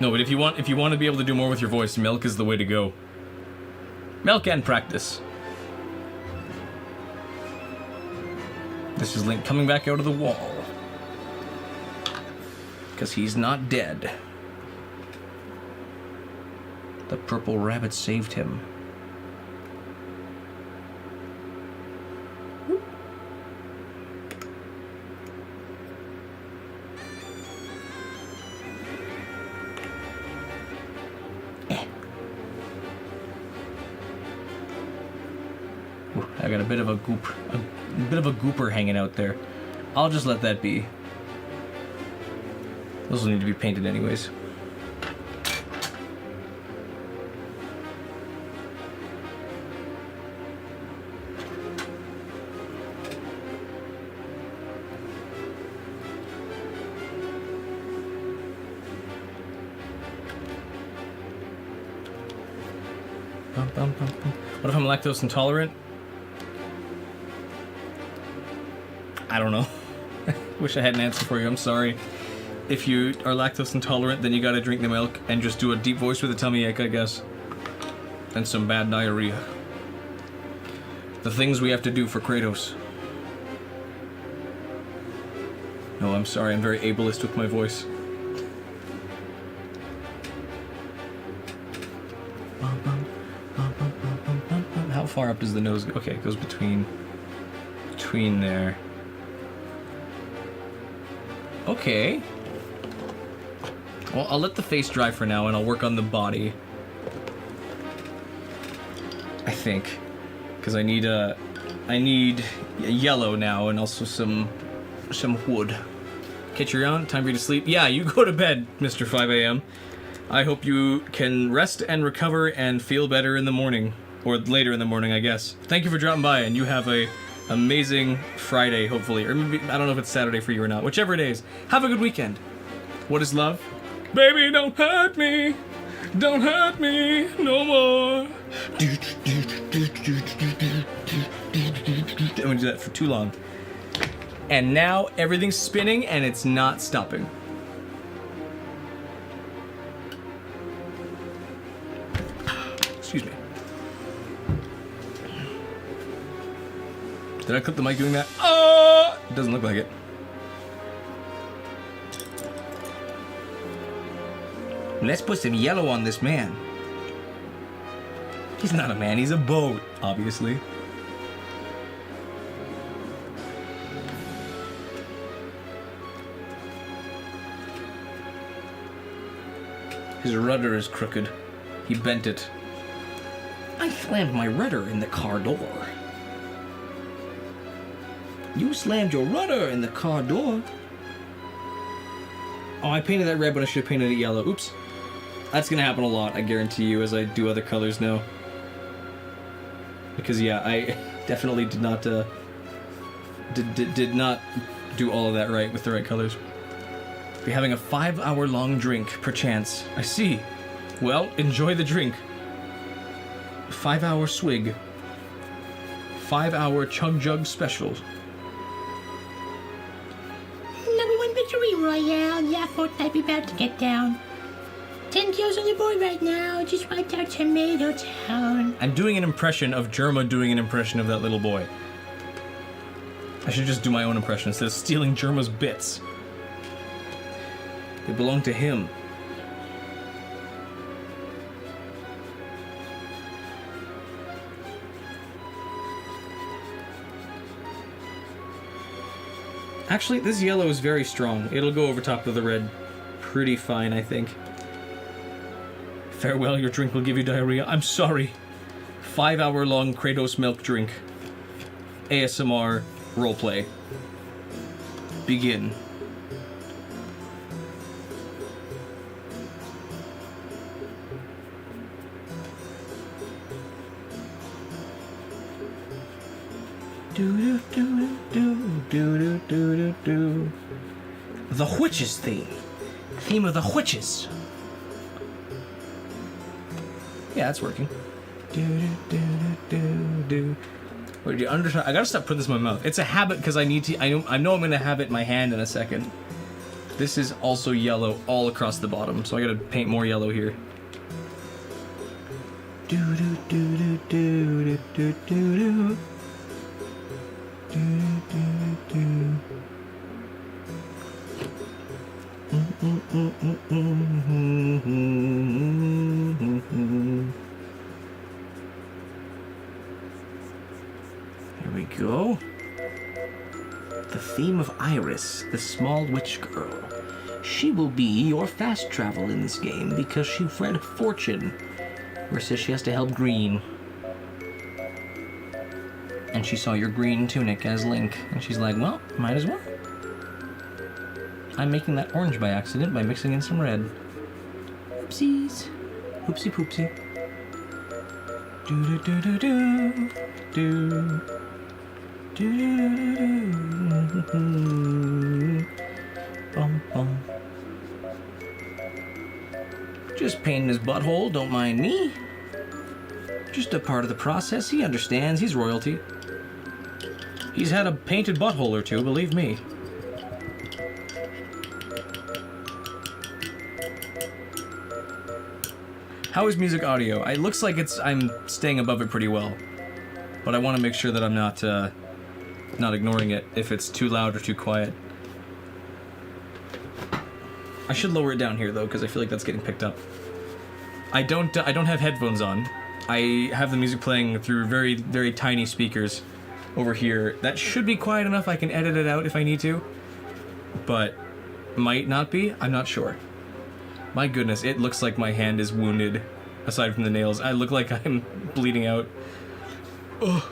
No, but if you want to be able to do more with your voice, milk is the way to go. Milk and practice. This is Link coming back out of the wall. Because he's not dead. The purple rabbit saved him. I got a bit of a gooper hanging out there. I'll just let that be. Those will need to be painted anyways. What if I'm lactose intolerant? I don't know. Wish I had an answer for you. I'm sorry. If you are lactose intolerant, then you gotta drink the milk and just do a deep voice with a tummy ache, I guess. And some bad diarrhea. The things we have to do for Kratos. No, I'm sorry. I'm very ableist with my voice. How far up does the nose go? Okay, it goes between there. Okay. Well, I'll let the face dry for now, and I'll work on the body. I think, because I need a yellow now, and also some wood. Catch you around. Time for you to sleep. Yeah, you go to bed, Mr. 5 a.m. I hope you can rest and recover and feel better in the morning, or later in the morning, I guess. Thank you for dropping by, and you have a amazing Friday, hopefully, or maybe I don't know if it's Saturday for you or not. Whichever it is, have a good weekend. What is love? Baby, don't hurt me no more. I'm gonna do that for too long. And now everything's spinning and it's not stopping. Excuse me. Did I clip the mic doing that? Oh! It doesn't look like it. Let's put some yellow on this man. He's not a man, he's a boat, obviously. His rudder is crooked. He bent it. I slammed my rudder in the car door. You slammed your rudder in the car door. Oh, I painted that red, but I should have painted it yellow. Oops. That's gonna happen a lot, I guarantee you, as I do other colors now. Because yeah, I definitely did not did not do all of that right with the right colors. Be having a 5-hour-long drink, perchance. I see. Well, enjoy the drink. 5-hour swig. 5-hour chug jug specials. Number 1 victory royale. Yeah, Fortnite about to get down. 10 kills on the board right now. Just wiped out Tomato Town. I'm doing an impression of Germa doing an impression of that little boy. I should just do my own impression instead of stealing Germa's bits. They belong to him. Actually, this yellow is very strong. It'll go over top of the red pretty fine, I think. Farewell, your drink will give you diarrhea. I'm sorry. 5-hour-long Kratos milk drink. ASMR roleplay. Begin. The Witches theme. Theme of the Witches. Yeah, it's working. Wait, do you understand? I gotta stop putting this in my mouth. It's a habit because I need to. I know I'm gonna have it in my hand in a second. This is also yellow all across the bottom, so I gotta paint more yellow here. Here we go. The theme of Iris, the small witch girl. She will be your fast travel in this game because she read Fortune, versus she has to help Green. And she saw your green tunic as Link, and she's like, well, might as well. I'm making that orange by accident by mixing in some red. Oopsies. Oopsie poopsie. Do do do do do do. Do do do do. Bum bum. Just painting his butthole, don't mind me. Just a part of the process, he understands, he's royalty. He's had a painted butthole or two, believe me. How is music audio? It looks like I'm staying above it pretty well. But I want to make sure that I'm not ignoring it if it's too loud or too quiet. I should lower it down here though, because I feel like that's getting picked up. I don't have headphones on. I have the music playing through very, very tiny speakers over here. That should be quiet enough. I can edit it out if I need to, but might not be. I'm not sure. My goodness, it looks like my hand is wounded. Aside from the nails, I look like I'm bleeding out. Ugh.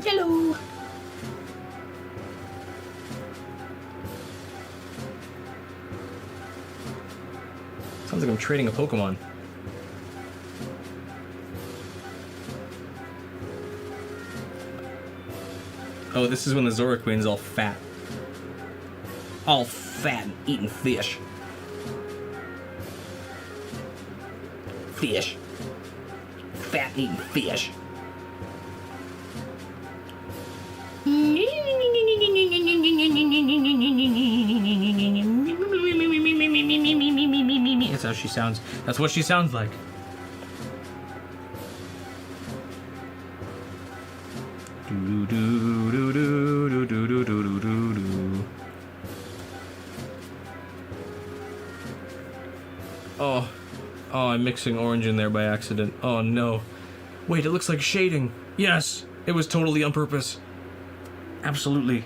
Yellow. Sounds like I'm trading a Pokemon. Oh, this is when the Zoroqueen's all fat. All fat and eating fish. Fish. Fat and eating fish. That's how she sounds. That's what she sounds like. Oh, I'm mixing orange in there by accident. Oh no. Wait, it looks like shading. Yes, it was totally on purpose. Absolutely.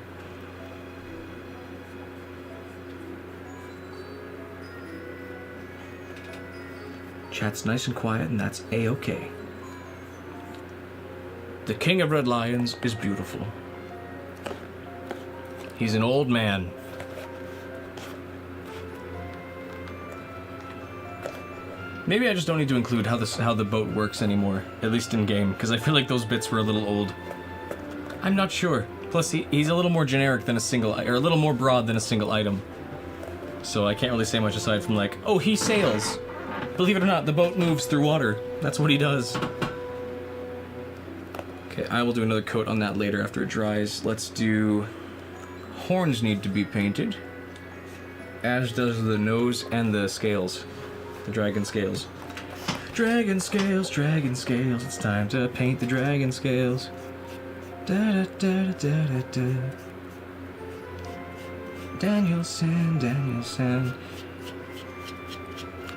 Chat's nice and quiet, and that's A-okay. The King of Red Lions is beautiful. He's an old man. Maybe I just don't need to include how the boat works anymore, at least in game, because I feel like those bits were a little old. I'm not sure. Plus, he's a little more generic than a little more broad than a single item. So I can't really say much aside from like, oh, he sails. Believe it or not, the boat moves through water. That's what he does. Okay, I will do another coat on that later after it dries. Let's do... Horns need to be painted, as does the nose and the scales. The dragon scales. Dragon scales, it's time to paint the dragon scales. Da da da da da da. Danielson.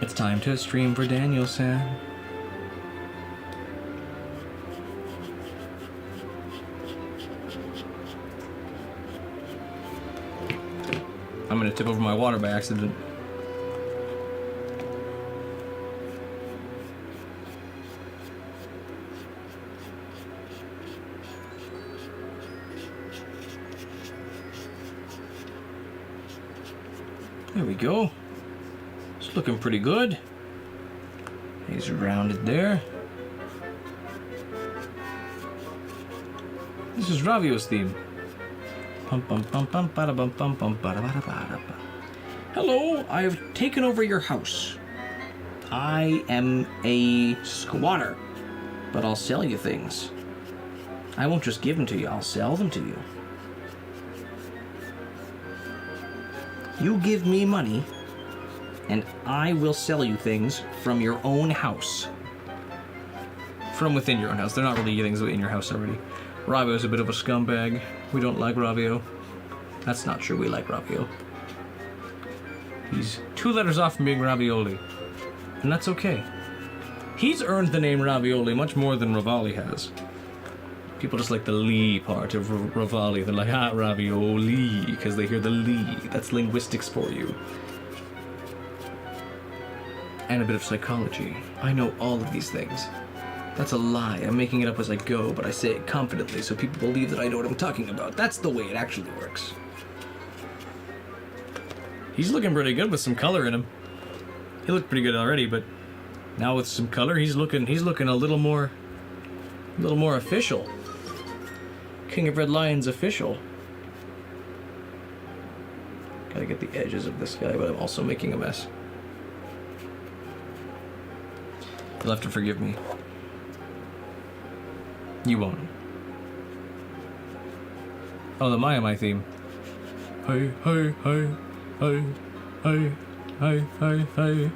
It's time to stream for Danielson. I'm gonna tip over my water by accident. There we go. It's looking pretty good. He's rounded there. This is Ravio's theme. Hello, I've taken over your house. I am a squatter, but I'll sell you things. I won't just give them to you, I'll sell them to you. You give me money, and I will sell you things from your own house. From within your own house. They're not really things in your house already. Ravio's a bit of a scumbag. We don't like Ravio. That's not true, we like Ravio. He's 2 letters off from being Ravioli. And that's okay. He's earned the name Ravioli much more than Rivali has. People just like the Lee part of Rivali. They're like, ah, Ravioli, because they hear the Lee. That's linguistics for you. And a bit of psychology. I know all of these things. That's a lie. I'm making it up as I go, but I say it confidently so people believe that I know what I'm talking about. That's the way it actually works. He's looking pretty good with some color in him. He looked pretty good already, but now with some color, he's looking a little more official. King of Red Lions official. Gotta get the edges of this guy, but I'm also making a mess. You'll have to forgive me. You won't. Oh, the Maya theme. Hey, hey, hey, hey, hey, hey, hey, hey.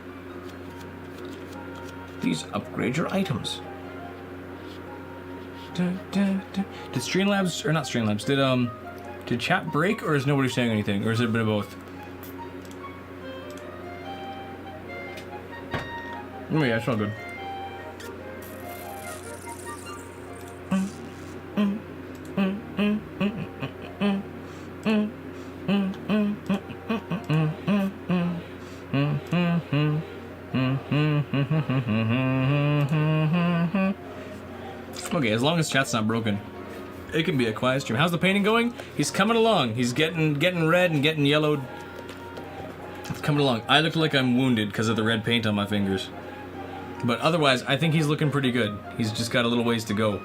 These upgrade your items. Did Streamlabs, or not Streamlabs, did chat break, or is nobody saying anything, or is it a bit of both? Oh yeah, it's all good. Okay, as long as chat's not broken, it can be a quiet stream. How's the painting going? He's coming along. He's getting red and getting yellowed. It's coming along. I look like I'm wounded because of the red paint on my fingers. But otherwise, I think he's looking pretty good. He's just got a little ways to go.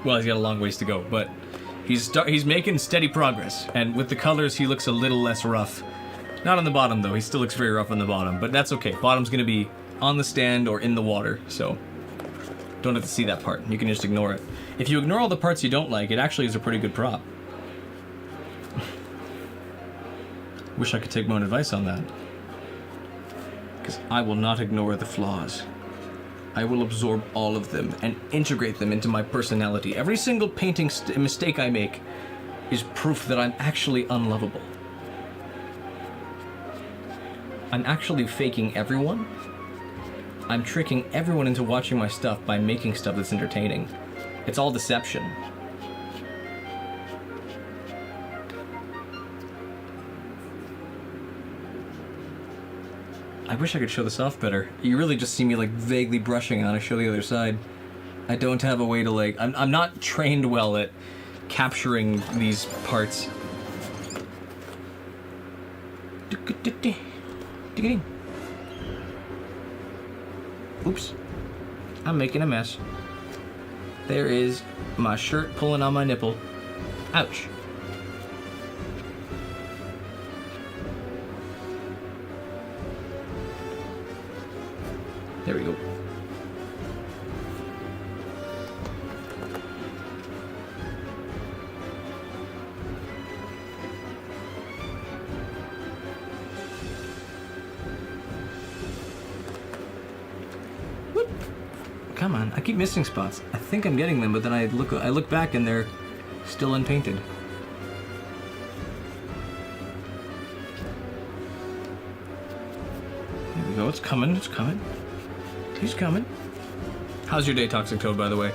Well, he's got a long ways to go, but he's making steady progress. And with the colors, he looks a little less rough. Not on the bottom, though. He still looks very rough on the bottom, but that's okay. Bottom's going to be on the stand or in the water, so don't have to see that part. You can just ignore it. If you ignore all the parts you don't like, it actually is a pretty good prop. Wish I could take my own advice on that. Because I will not ignore the flaws. I will absorb all of them and integrate them into my personality. Every single painting mistake I make is proof that I'm actually unlovable. I'm actually faking everyone. I'm tricking everyone into watching my stuff by making stuff that's entertaining. It's all deception. I wish I could show this off better. You really just see me like vaguely brushing on. I show the other side. I don't have a way to like... I'm not trained well at capturing these parts. Oops. I'm making a mess. There is my shirt pulling on my nipple. Ouch. There we go. Whoop. Come on, I keep missing spots. I think I'm getting them, but then I look back and they're still unpainted. There we go, it's coming, it's coming. He's coming. How's your day, Toxic Toad, by the way?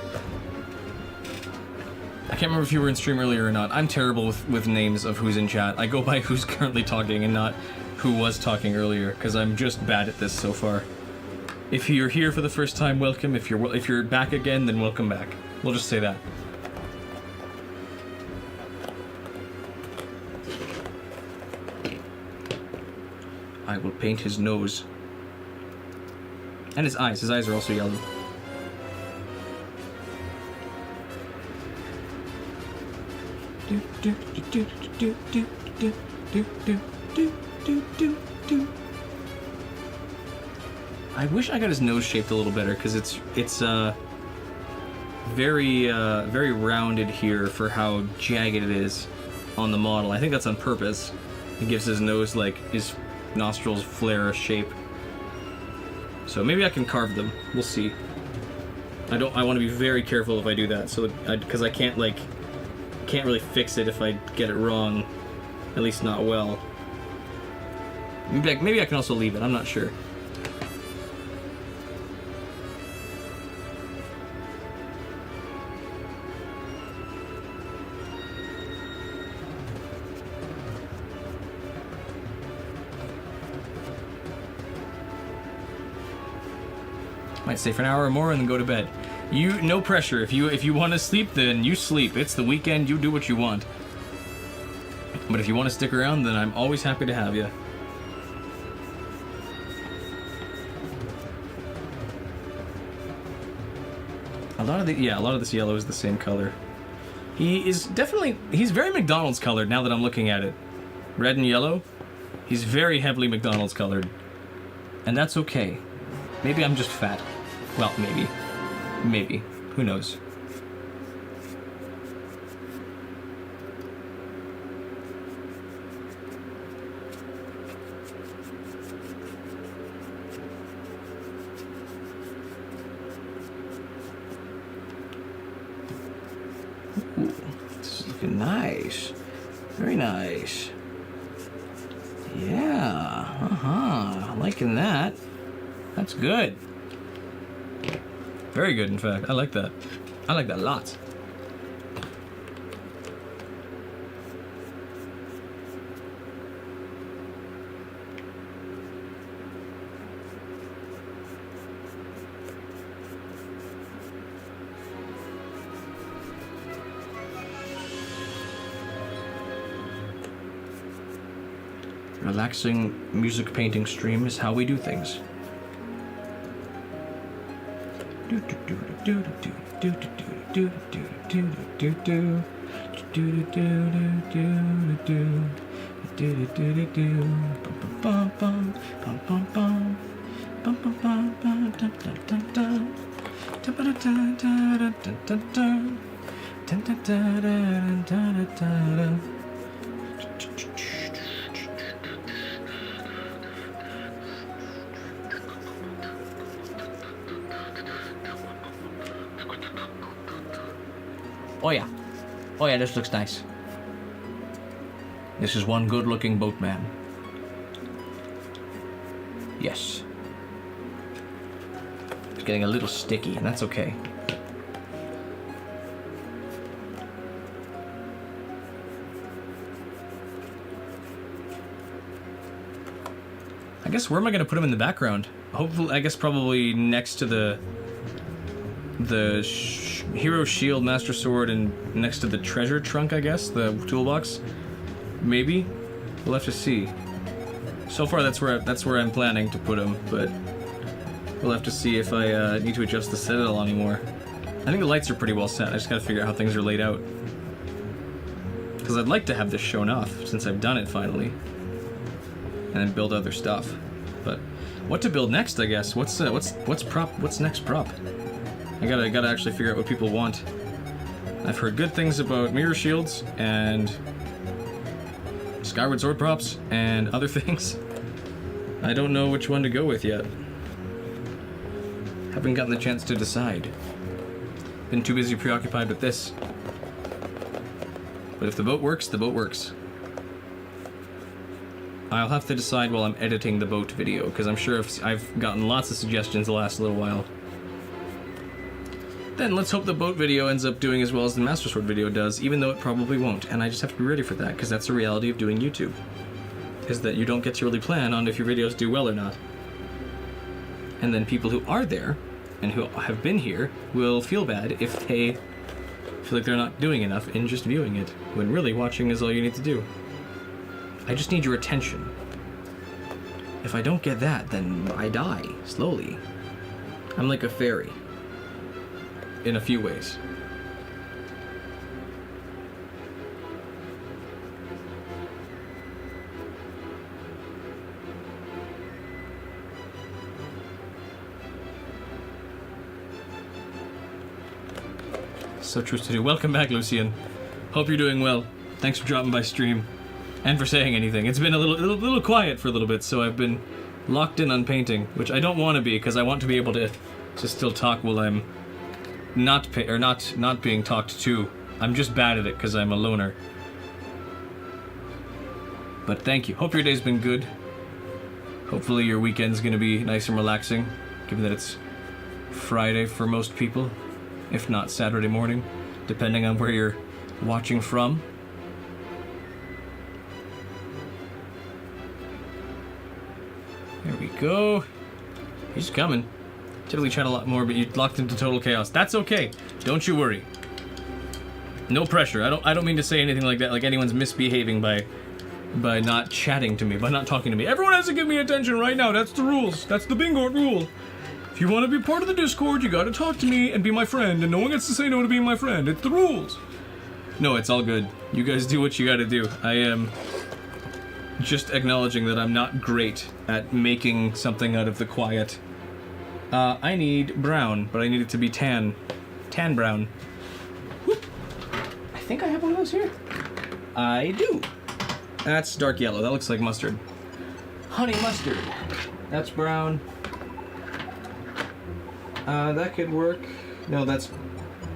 I can't remember if you were in stream earlier or not. I'm terrible with names of who's in chat. I go by who's currently talking and not who was talking earlier, because I'm just bad at this so far. If you're here for the first time, welcome. If you're back again, then welcome back. We'll just say that. I will paint his nose. And his eyes. His eyes are also yellow. I wish I got his nose shaped a little better, because it's very rounded here for how jagged it is on the model. I think that's on purpose. It gives his nose, like, his nostrils flare a shape. So maybe I can carve them. We'll see. I want to be very careful if I do that, so because I can't really fix it if I get it wrong, at least not well. Maybe I can also leave it. I'm not sure. Might stay for an hour or more and then go to bed. No pressure. If you want to sleep, then you sleep. It's the weekend. You do what you want. But if you want to stick around, then I'm always happy to have you. A lot of this yellow is the same color. He's very McDonald's colored now that I'm looking at it. Red and yellow. He's very heavily McDonald's colored. And that's okay. Maybe I'm just fat. Well, maybe. Maybe. Who knows? Ooh, this is looking nice. Very nice. Yeah, liking that. That's good. Very good, in fact. I like that. I like that a lot. Relaxing music painting stream is how we do things. Oh yeah, this looks nice. This is one good-looking boatman. Yes. It's getting a little sticky, and that's okay. I guess where am I going to put him in the background? Hopefully, I guess probably next to the hero shield, master sword, and next to the treasure trunk, I guess, the toolbox. Maybe we'll have to see. So far, that's where I'm planning to put him, but we'll have to see if I need to adjust the set at all anymore. I think the lights are pretty well set. I just gotta figure out how things are laid out. Because I'd like to have this shown off since I've done it finally, and then build other stuff. But what to build next? I guess what's prop? What's next prop? I gotta actually figure out what people want. I've heard good things about mirror shields and Skyward Sword props and other things. I don't know which one to go with yet. Haven't gotten the chance to decide. Been too busy preoccupied with this. But if the boat works, the boat works. I'll have to decide while I'm editing the boat video, because I'm sure I've gotten lots of suggestions the last little while. Then let's hope the boat video ends up doing as well as the Master Sword video does, even though it probably won't, and I just have to be ready for that, because that's the reality of doing YouTube. Is that you don't get to really plan on if your videos do well or not. And then people who are there, and who have been here, will feel bad if they feel like they're not doing enough in just viewing it, when really watching is all you need to do. I just need your attention. If I don't get that, then I die, slowly. I'm like a fairy. In a few ways. So true to do. Welcome back, Lucian. Hope you're doing well. Thanks for dropping by stream. And for saying anything. It's been a little quiet for a little bit, so I've been locked in on painting, which I don't want to be, because I want to be able to still talk while I'm not being talked to. I'm just bad at it because I'm a loner. But thank you. Hope your day's been good. Hopefully your weekend's gonna be nice and relaxing, given that it's Friday for most people, if not Saturday morning, depending on where you're watching from. There we go. He's coming. Typically chat a lot more, but you locked into total chaos. That's okay. Don't you worry. No pressure. I don't mean to say anything like that, like anyone's misbehaving by not chatting to me, by not talking to me. Everyone has to give me attention right now. That's the rules. That's the bingo rule. If you want to be part of the Discord, you gotta talk to me and be my friend, and no one gets to say no to being my friend. It's the rules. No, it's all good. You guys do what you gotta do. I am just acknowledging that I'm not great at making something out of the quiet. I need brown, but I need it to be tan. Tan brown. Whoop. I think I have one of those here. I do. That's dark yellow. That looks like mustard. Honey mustard. That's brown. That could work. No, that's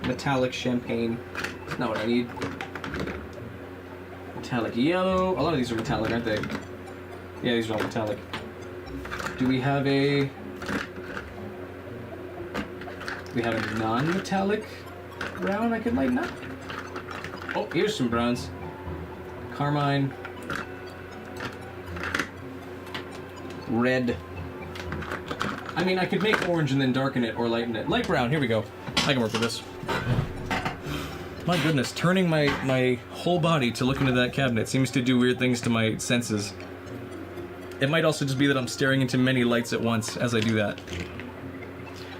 metallic champagne. Not what I need. Metallic yellow. A lot of these are metallic, aren't they? Yeah, these are all metallic. Do we have a... We have a non-metallic brown I can lighten up? Oh, here's some browns. Carmine. Red. I mean, I could make orange and then darken it or lighten it. Light brown, here we go. I can work with this. My goodness, turning my whole body to look into that cabinet seems to do weird things to my senses. It might also just be that I'm staring into many lights at once as I do that.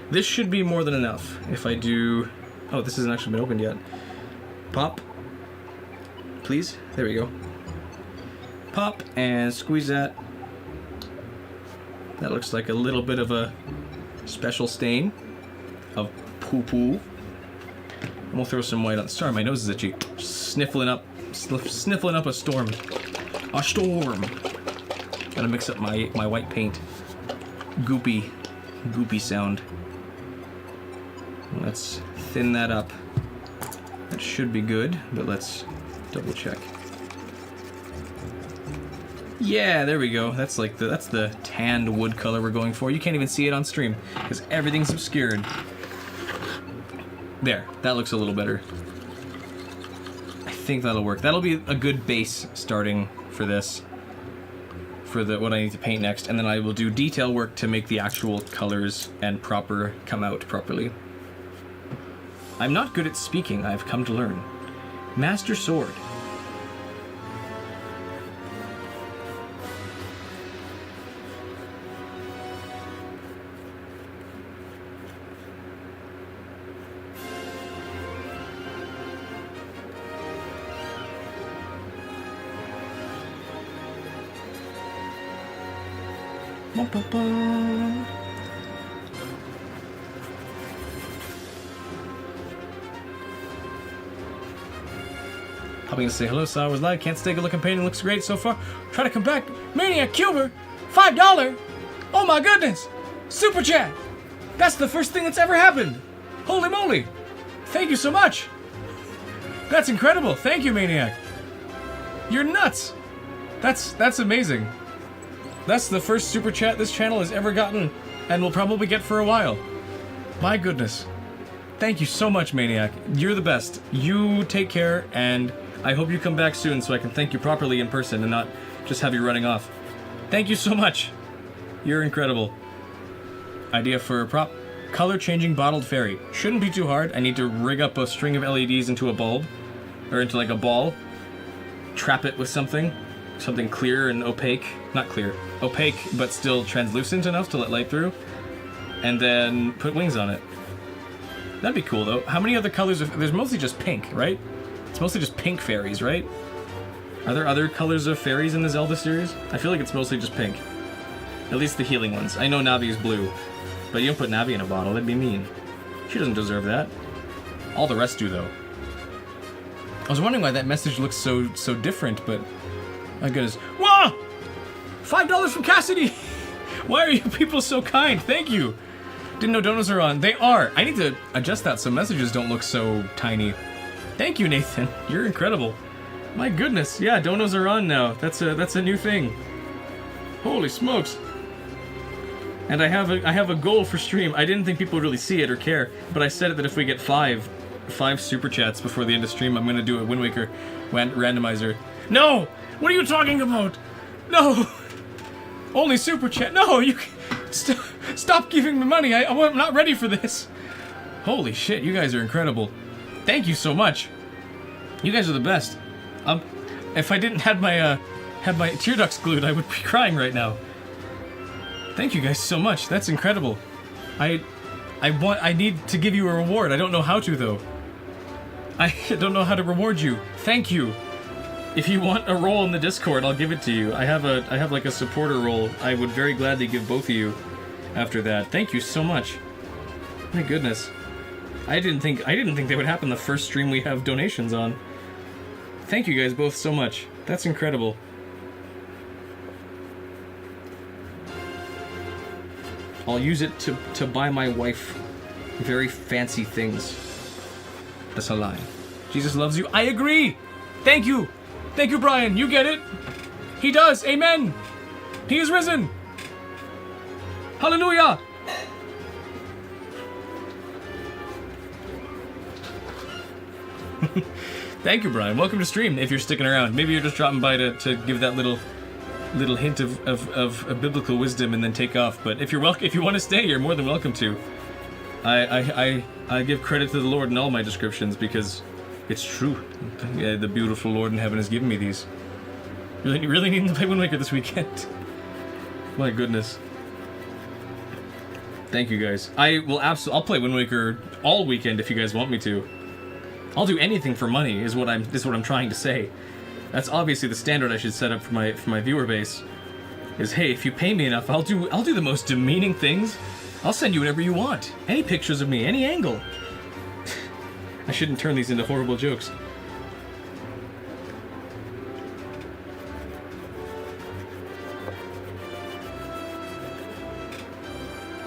This should be more than enough. If I do... Oh, this hasn't actually been opened yet. Pop. Please. There we go. Pop and squeeze that. That looks like a little bit of a special stain of poo-poo. And we'll throw some white on. Sorry, my nose is itchy. Sniffling up a storm. A storm. Gotta mix up my white paint. Goopy sound. Let's thin that up. That should be good, but let's double check. Yeah, there we go. That's like that's the tanned wood color we're going for. You can't even see it on stream because everything's obscured. There, that looks a little better. I think that'll work. That'll be a good base starting for this. For what I need to paint next, and then I will do detail work to make the actual colors and come out properly. I'm not good at speaking, I've come to learn. Master Sword. Popping to say hello, saw I was live. Can't stay good looking painting, looks great so far. Try to come back. Maniac Cuber, $5. Oh my goodness! Super chat! That's the first thing that's ever happened! Holy moly! Thank you so much! That's incredible! Thank you, Maniac! You're nuts! That's amazing. That's the first super chat this channel has ever gotten, and will probably get for a while. My goodness. Thank you so much, Maniac. You're the best. You take care, and I hope you come back soon so I can thank you properly in person and not just have you running off. Thank you so much. You're incredible. Idea for a prop. Color changing bottled fairy. Shouldn't be too hard. I need to rig up a string of LEDs into a bulb, or into like a ball. Trap it with something. Something clear and opaque. Not clear. Opaque, but still translucent enough to let light through. And then put wings on it. That'd be cool, though. How many other colors? There's mostly just pink, right? It's mostly just pink fairies, right? Are there other colors of fairies in the Zelda series? I feel like it's mostly just pink. At least the healing ones. I know Navi's blue. But you don't put Navi in a bottle. That'd be mean. She doesn't deserve that. All the rest do, though. I was wondering why that message looks so different, but... My goodness. Whoa! $5 from Cassidy! Why are you people so kind? Thank you! Didn't know donos are on. They are! I need to adjust that so messages don't look so tiny. Thank you, Nathan. You're incredible. My goodness. Yeah, donos are on now. That's a new thing. Holy smokes. And I have a goal for stream. I didn't think people would really see it or care, but I said that if we get five super chats before the end of stream, I'm gonna do a Wind Waker randomizer. No! What are you talking about? No! Only super chat. No, you stop giving me money. I'm not ready for this. Holy shit, you guys are incredible. Thank you so much. You guys are the best. If I didn't have my tear ducts glued, I would be crying right now. Thank you guys so much. That's incredible. I need to give you a reward. I don't know how to though. I don't know how to reward you. Thank you. If you want a role in the Discord, I'll give it to you. I have like a supporter role. I would very gladly give both of you after that. Thank you so much. My goodness. I didn't think that would happen the first stream we have donations on. Thank you guys both so much. That's incredible. I'll use it to buy my wife very fancy things. That's a lie. Jesus loves you. I agree. Thank you. Thank you, Brian. You get it. He does. Amen. He is risen. Hallelujah. Thank you, Brian. Welcome to stream. If you're sticking around, maybe you're just dropping by to give that little hint of biblical wisdom and then take off. But if you want to stay, you're more than welcome to. I give credit to the Lord in all my descriptions because it's true. Yeah, the beautiful Lord in heaven has given me these. Really needing to play Wind Waker this weekend. My goodness. Thank you guys. I'll play Wind Waker all weekend if you guys want me to. I'll do anything for money is what I'm trying to say. That's obviously the standard I should set up for my viewer base. Is hey, if you pay me enough, I'll do the most demeaning things. I'll send you whatever you want. Any pictures of me, any angle. I shouldn't turn these into horrible jokes.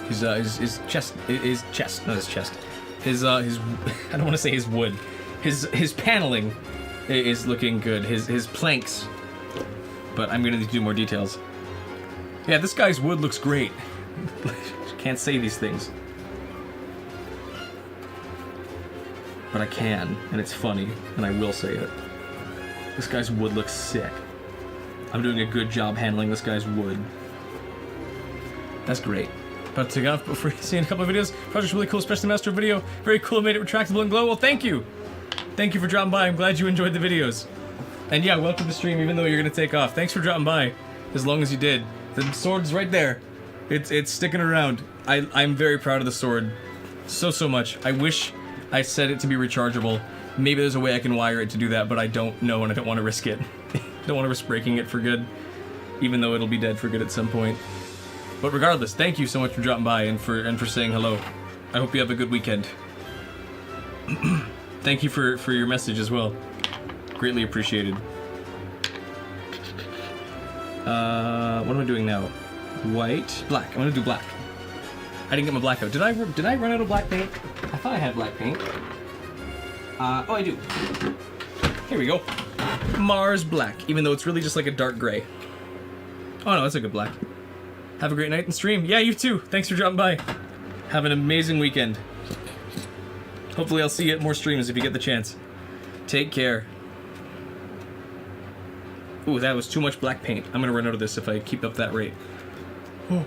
His chest, not his chest. His I don't want to say his wood. His paneling is looking good. His planks. But I'm gonna need to do more details. Yeah, this guy's wood looks great. Can't say these things. But I can, and it's funny, and I will say it. This guy's wood looks sick. I'm doing a good job handling this guy's wood. That's great. About to take off before seeing a couple of videos. Project's really cool, especially Master video. Very cool, made it retractable and glow. Well, thank you. Thank you for dropping by. I'm glad you enjoyed the videos. And yeah, welcome to the stream, even though you're gonna take off. Thanks for dropping by, as long as you did. The sword's right there. It's sticking around. I'm very proud of the sword. So much. I wish I set it to be rechargeable. Maybe there's a way I can wire it to do that, but I don't know and I don't want to risk it. Don't want to risk breaking it for good, even though it'll be dead for good at some point. But regardless, thank you so much for dropping by and for saying hello. I hope you have a good weekend. Thank you for your message as well. Greatly appreciated. What am I doing now? White, black. I'm gonna do black. I didn't get my black out. Did I run out of black paint? I thought I had black paint. Oh, I do. Here we go. Mars black, even though it's really just like a dark gray. Oh no, that's a good black. Have a great night and stream. Yeah, you too. Thanks for dropping by. Have an amazing weekend. Hopefully I'll see you at more streams if you get the chance. Take care. Ooh, that was too much black paint. I'm gonna run out of this if I keep up that rate. Oh.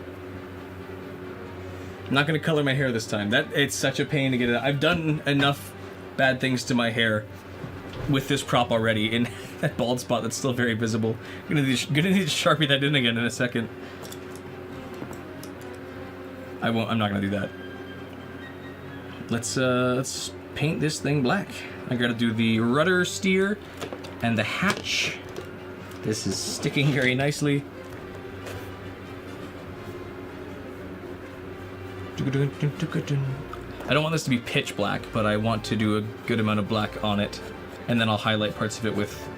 I'm not gonna color my hair this time. It's such a pain to get it out. I've done enough bad things to my hair with this prop already in that bald spot that's still very visible. I'm gonna need to Sharpie that in again in a second. I'm not gonna do that. Let's paint this thing black. I gotta do the rudder steer and the hatch. This is sticking very nicely. I don't want this to be pitch black, but I want to do a good amount of black on it, and then I'll highlight parts of it with...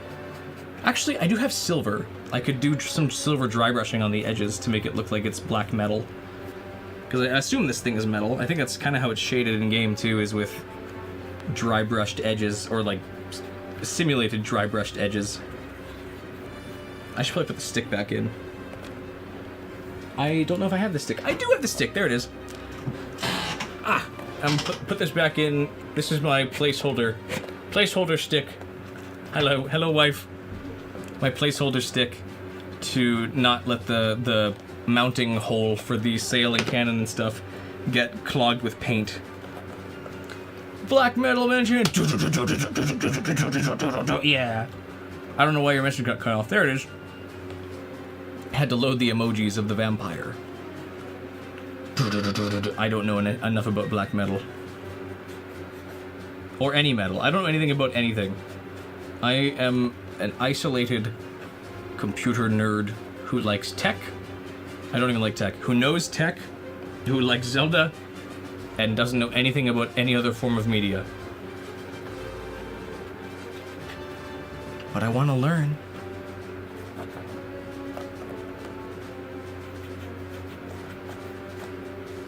Actually, I do have silver. I could do some silver dry brushing on the edges to make it look like it's black metal. Because I assume this thing is metal. I think that's kind of how it's shaded in game too, is with dry brushed edges, or like simulated dry brushed edges. I should probably put the stick back in. I don't know if I have the stick. I do have the stick. There it is. Ah, I'm put this back in. This is my placeholder stick. Hello, wife. My placeholder stick to not let the mounting hole for the sail and cannon and stuff get clogged with paint. Black metal mention. Yeah. I don't know why your mention got cut off. There it is. Had to load the emojis of the vampire. I don't know enough about black metal. Or any metal. I don't know anything about anything. I am an isolated computer nerd who likes tech. I don't even like tech. Who knows tech, who likes Zelda, and doesn't know anything about any other form of media. But I want to learn.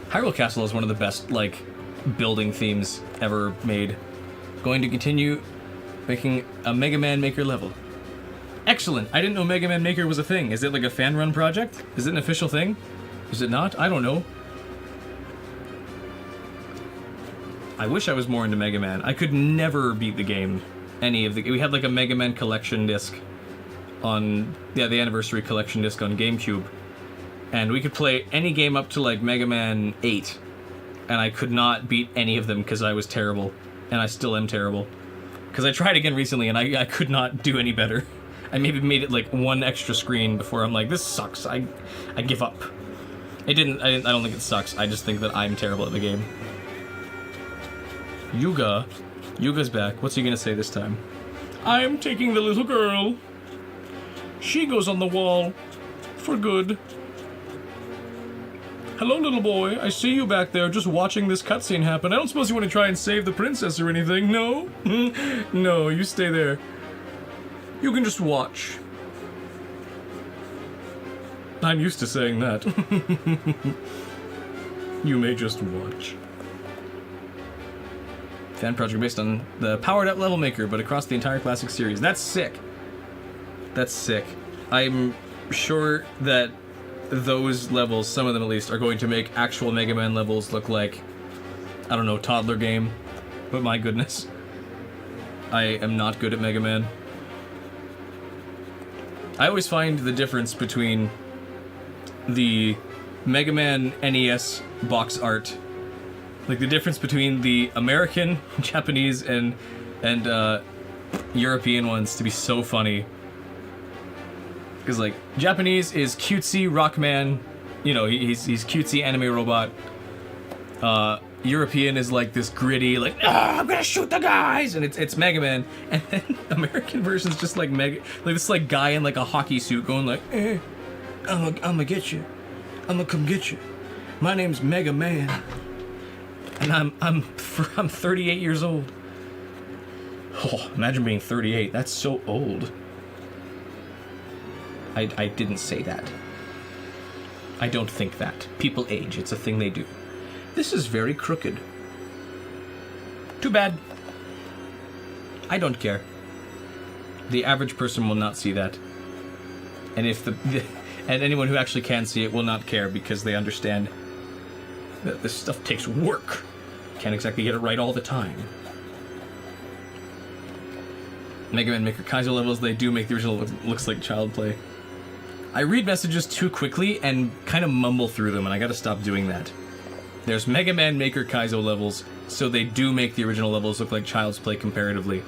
Hyrule Castle is one of the best, like, building themes ever made. Going to continue making a Mega Man Maker level. Excellent. I didn't know Mega Man Maker was a thing. Is it like a fan-run project? Is it an official thing? Is it not? I don't know. I wish I was more into Mega Man. I could never beat the game. We had like a Mega Man collection disc on, the anniversary collection disc on GameCube. And we could play any game up to like Mega Man 8. And I could not beat any of them because I was terrible. And I still am terrible. Because I tried again recently and I could not do any better. I maybe made it like one extra screen before I'm like, this sucks. I give up. I don't think it sucks. I just think that I'm terrible at the game. Yuga's back. What's he gonna say this time? I'm taking the little girl. She goes on the wall. For good. Hello, little boy. I see you back there just watching this cutscene happen. I don't suppose you want to try and save the princess or anything, no? No, you stay there. You can just watch. I'm used to saying that. You may just watch. Fan project based on the powered-up level maker, but across the entire classic series. That's sick. That's sick. I'm sure that those levels, some of them at least, are going to make actual Mega Man levels look like, I don't know, toddler game. But my goodness. I am not good at Mega Man. I always find the difference between the Mega Man NES box art, like the difference between the American, Japanese, and European ones to be so funny. Because like Japanese is cutesy Rockman, you know, he's cutesy anime robot. European is like this gritty, like I'm gonna shoot the guys, and it's Mega Man, and then American version's just like this like guy in like a hockey suit going like, I'm gonna get you, I'm gonna come get you. My name's Mega Man, and I'm 38 years old. Oh, imagine being 38. That's so old. I didn't say that. I don't think that. People age. It's a thing they do. This is very crooked. Too bad. I don't care. The average person will not see that. And and anyone who actually can see it will not care because they understand that this stuff takes work. Can't exactly get it right all the time. Mega Man Maker Kaizo levels, they do make the original looks like child play. I read messages too quickly and kind of mumble through them, and I gotta stop doing that. There's Mega Man Maker Kaizo levels, so they do make the original levels look like child's play comparatively.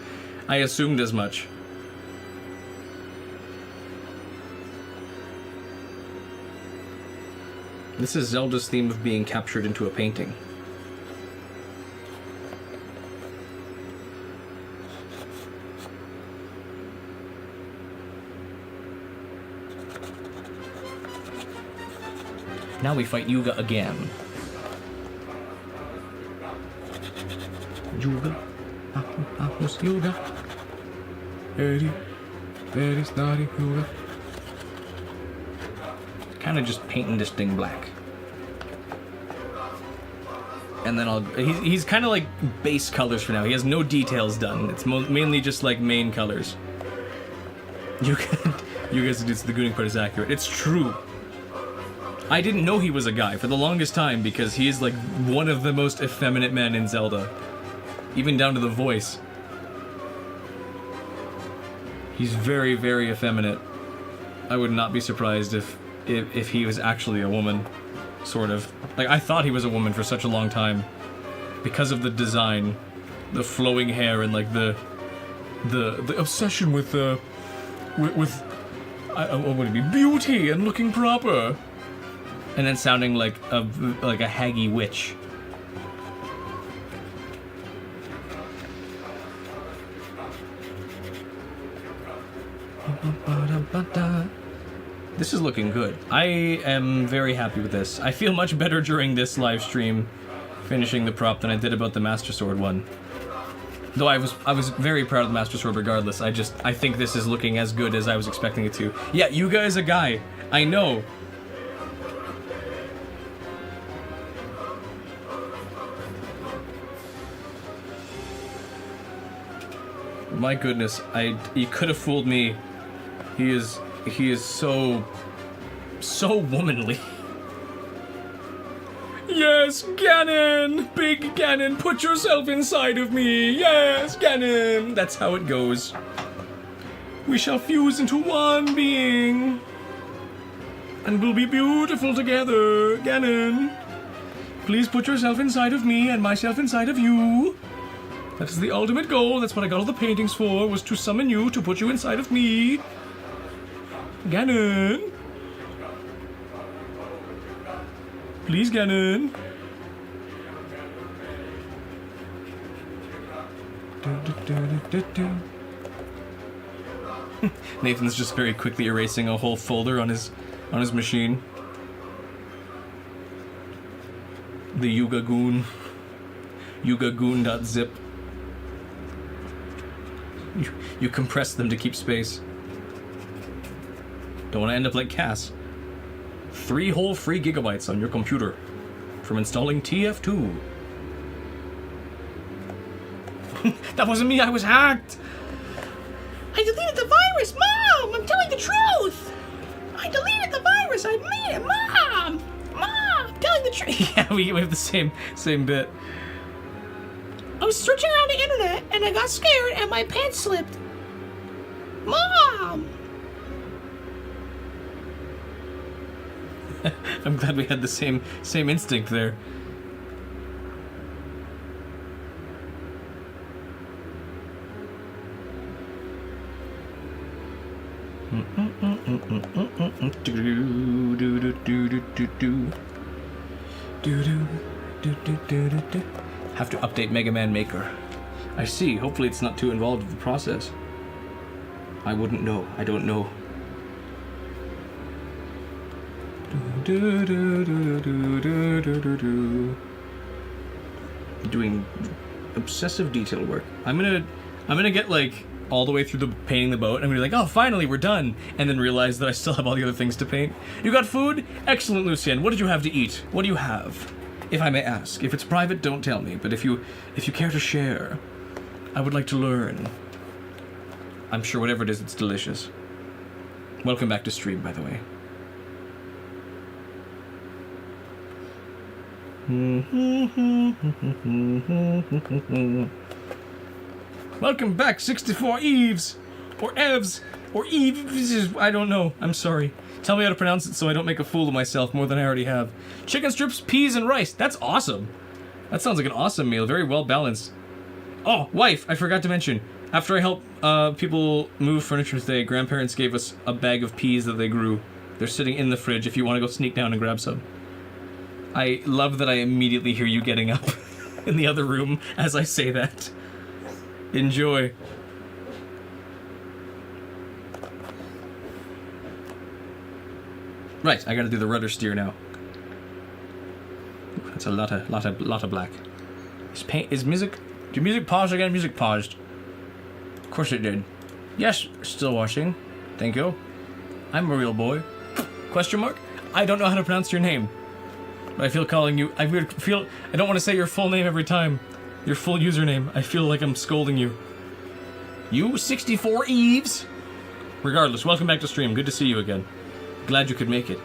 I assumed as much. This is Zelda's theme of being captured into a painting. Now we fight Yuga again. Yuga, vamos Yuga. Very snotty Yuga. Kind of just painting this thing black. And then he's kind of like base colors for now. He has no details done. It's mainly just like main colors. Yuga said the gooning part is accurate. It's true. I didn't know he was a guy for the longest time because he is like one of the most effeminate men in Zelda. Even down to the voice. He's very, very effeminate. I would not be surprised if he was actually a woman. Sort of. Like, I thought he was a woman for such a long time. Because of the design. The flowing hair and like the obsession with what would it be? Beauty and looking proper. And then sounding like a haggy witch. This is looking good. I am very happy with this. I feel much better during this live stream finishing the prop than I did about the Master Sword one. Though I was very proud of the Master Sword regardless. I think this is looking as good as I was expecting it to. Yeah, Yuga is a guy. I know. My goodness, he could have fooled me. He is so womanly. Yes, Ganon! Big Ganon, put yourself inside of me! Yes, Ganon! That's how it goes. We shall fuse into one being. And we'll be beautiful together, Ganon. Please put yourself inside of me and myself inside of you. That is the ultimate goal. That's what I got all the paintings for, was to summon you, to put you inside of me. Ganon. Please, Ganon. Nathan's just very quickly erasing a whole folder on his machine. The Yuga Goon. YugaGoon.zip. You compress them to keep space. Don't want to end up like Cass. 3 whole free gigabytes on your computer from installing TF2. That wasn't me, I was hacked! I deleted the virus, Mom! I'm telling the truth! I deleted the virus, I made it, Mom! Mom, I'm telling the truth! Yeah, we have the same bit. I was searching around the internet and I got scared and my pants slipped. Mom! I'm glad we had the same instinct there. Have to update Mega Man Maker. I see. Hopefully it's not too involved with the process. I wouldn't know. I don't know. Doing obsessive detail work. I'm gonna get like all the way through the painting the boat. I'm gonna be like, oh, finally we're done, and then realize that I still have all the other things to paint. You got food? Excellent, Lucien. What did you have to eat? What do you have? If I may ask. If it's private, don't tell me. But if you care to share, I would like to learn. I'm sure whatever it is, it's delicious. Welcome back to stream, by the way. Welcome back, 64 Eves! Or Evs! Or Eves! I don't know. I'm sorry. Tell me how to pronounce it so I don't make a fool of myself more than I already have. Chicken strips, peas, and rice. That's awesome. That sounds like an awesome meal. Very well balanced. Oh, wife! I forgot to mention. After I helped people move furniture today, grandparents gave us a bag of peas that they grew. They're sitting in the fridge if you want to go sneak down and grab some. I love that I immediately hear you getting up in the other room as I say that. Enjoy. Right, I gotta do the rudder steer now. Ooh, that's a lot of black. Is music? Did music pause again? Music paused. Of course it did. Yes, still watching. Thank you. I'm a real boy. Question mark? I don't know how to pronounce your name. But I feel calling you. I don't want to say your full name every time. Your full username. I feel like I'm scolding you. You 64 Eves? Regardless, welcome back to stream. Good to see you again. Glad you could make it.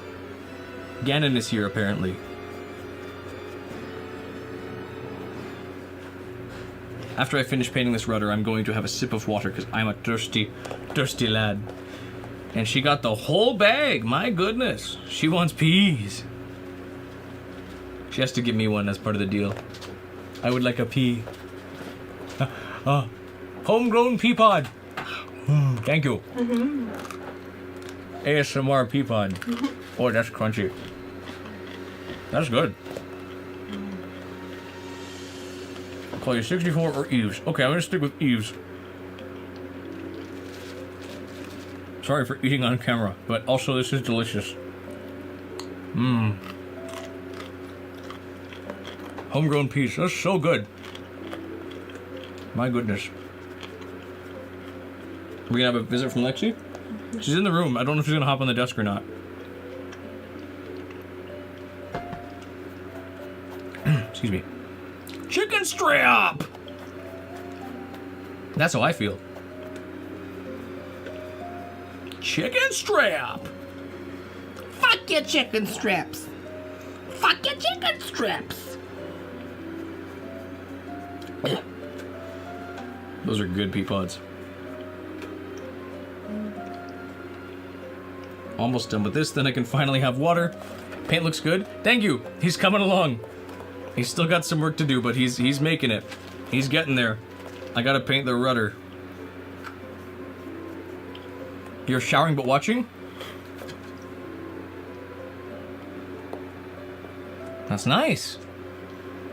Ganon is here, apparently. After I finish painting this rudder, I'm going to have a sip of water because I'm a thirsty, thirsty lad. And she got the whole bag. My goodness. She wants peas. She has to give me one as part of the deal. I would like a pea. Homegrown pea pod. Thank you. Mm-hmm. ASMR pea pod. Mm-hmm. Oh, that's crunchy. That's good. I'll call you 64 or Eves. Okay, I'm gonna stick with Eves. Sorry for eating on camera, but also this is delicious. Mmm. Homegrown peas. That's so good. My goodness. We're gonna have a visit from Lexi? Mm-hmm. She's in the room. I don't know if she's gonna hop on the desk or not. Excuse me. Chicken strap! That's how I feel. chicken strap. Fuck your chicken strips. Fuck your chicken strips. Those are good pea pods. Almost done with this, then I can finally have water. Paint looks good. Thank you. He's coming along. He's still got some work to do, but he's making it. He's getting there. I gotta paint the rudder. You're showering but watching? That's nice.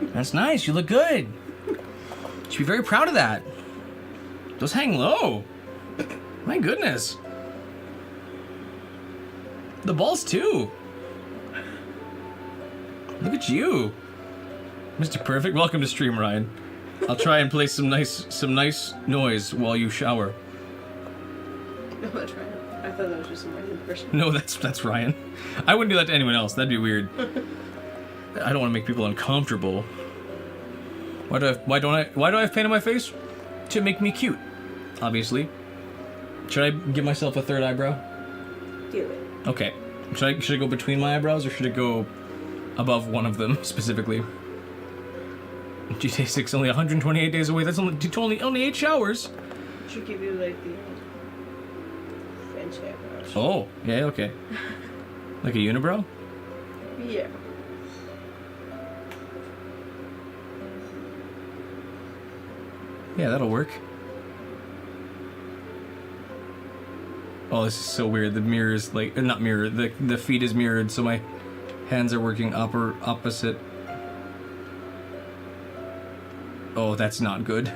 That's nice. You look good. You should be very proud of that. Those hang low. My goodness. The balls too. Look at you, Mr. Perfect. Welcome to stream, Ryan. I'll try and play some nice noise while you shower. No, that's Ryan. I thought that was just some random person. No, that's Ryan. I wouldn't do that to anyone else. That'd be weird. I don't want to make people uncomfortable. Why do I have paint on my face? To make me cute, obviously. Should I give myself a third eyebrow? Do it. Okay. Should I go between my eyebrows or should I go above one of them specifically? GTA 6 only 128 days away. That's only 8 showers. Should give you like the French eyebrows. Oh, yeah, okay. Like a unibrow? Yeah. Yeah, that'll work. Oh, this is so weird. The mirror is like, not mirror, the feet is mirrored, so my hands are working opposite. Oh, that's not good.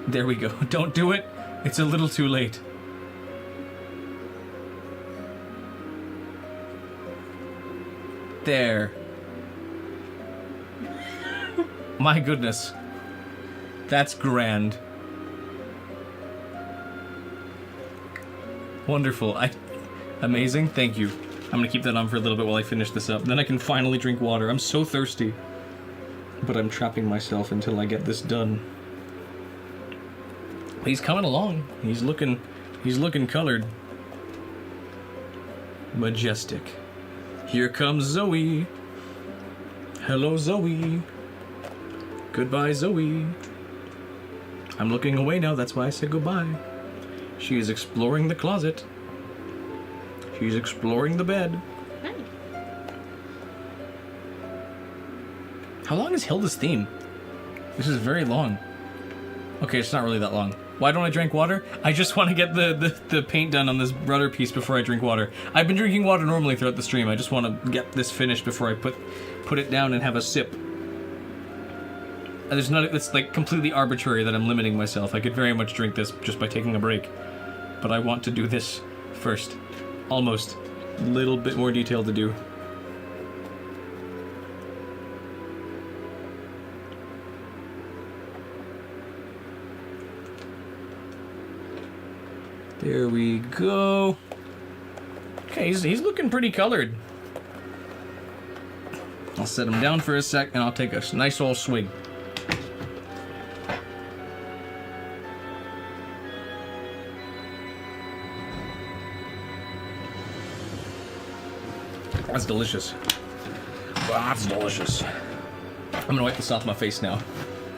There we go. Don't do it. It's a little too late. There. My goodness. That's grand. Wonderful. Amazing. Thank you. I'm gonna keep that on for a little bit while I finish this up. Then I can finally drink water. I'm so thirsty. But I'm trapping myself until I get this done. He's coming along. He's looking colored. Majestic. Here comes Zoe. Hello, Zoe. Goodbye, Zoe. I'm looking away now, that's why I said goodbye. She is exploring the closet. She's exploring the bed. Hi. How long is Hilda's theme? This is very long. Okay, it's not really that long. Why don't I drink water? I just want to get the paint done on this rudder piece before I drink water. I've been drinking water normally throughout the stream. I just want to get this finished before I put it down and have a sip. It's like completely arbitrary that I'm limiting myself. I could very much drink this just by taking a break. But I want to do this first. Almost. A little bit more detail to do. There we go. Okay, he's looking pretty colored. I'll set him down for a sec and I'll take a nice old swig. That's delicious. Wow, that's delicious. I'm gonna wipe this off my face now.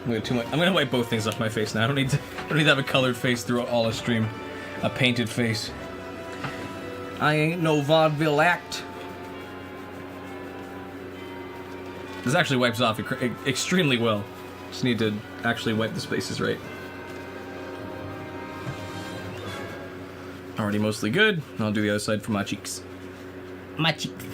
I'm gonna wipe both things off my face now. I don't need to have a colored face throughout all the stream. A painted face. I ain't no vaudeville act. This actually wipes off extremely well. Just need to actually wipe the spaces right. Already mostly good. I'll do the other side for my cheeks. My cheeks.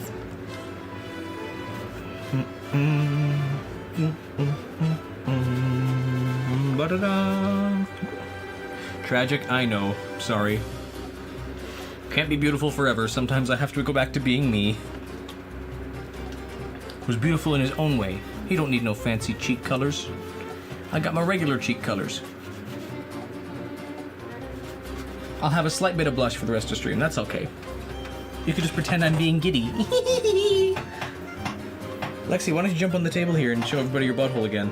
Ba-da-da. Tragic, I know. Sorry. Can't be beautiful forever. Sometimes I have to go back to being me. Who's beautiful in his own way. He don't need no fancy cheek colors. I got my regular cheek colors. I'll have a slight bit of blush for the rest of the stream. That's okay. You could just pretend I'm being giddy. Lexi, why don't you jump on the table here and show everybody your butthole again?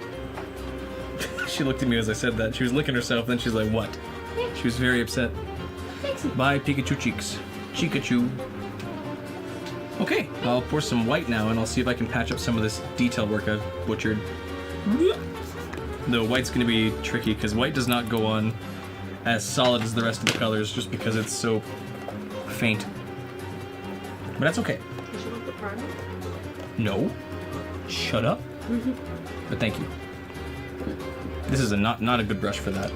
She looked at me as I said that. She was licking herself, then she's like, what? She was very upset. Bye, Pikachu cheeks. Chikachu. Okay, I'll pour some white now, and I'll see if I can patch up some of this detail work I've butchered. Though white's going to be tricky, because white does not go on as solid as the rest of the colors, just because it's so faint. But that's okay. Did you want the primer? No. Shut up. But thank you. This is not a good brush for that.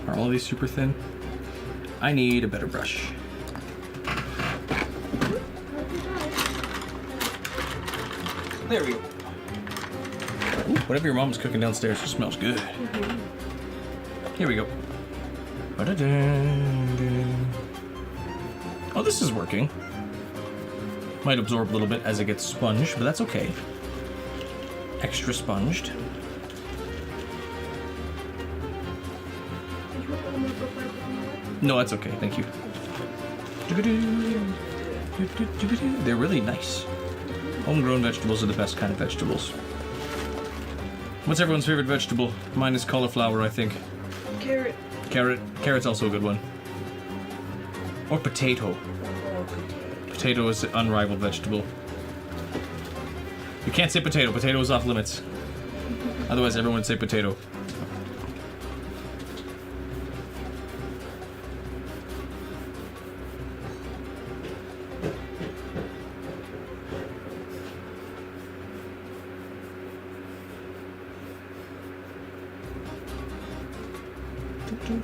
Are all of these super thin? I need a better brush. There we go. Ooh, whatever your mom's cooking downstairs just smells good. Here we go. Oh, this is working. Might absorb a little bit as it gets sponged, but that's okay. Extra sponged. No, that's okay, thank you. They're really nice. Homegrown vegetables are the best kind of vegetables. What's everyone's favorite vegetable? Mine is cauliflower, I think. Carrot. Carrot's also a good one. Or potato. Potato is an unrivaled vegetable. You can't say potato. Potato is off limits. Otherwise, everyone would say potato.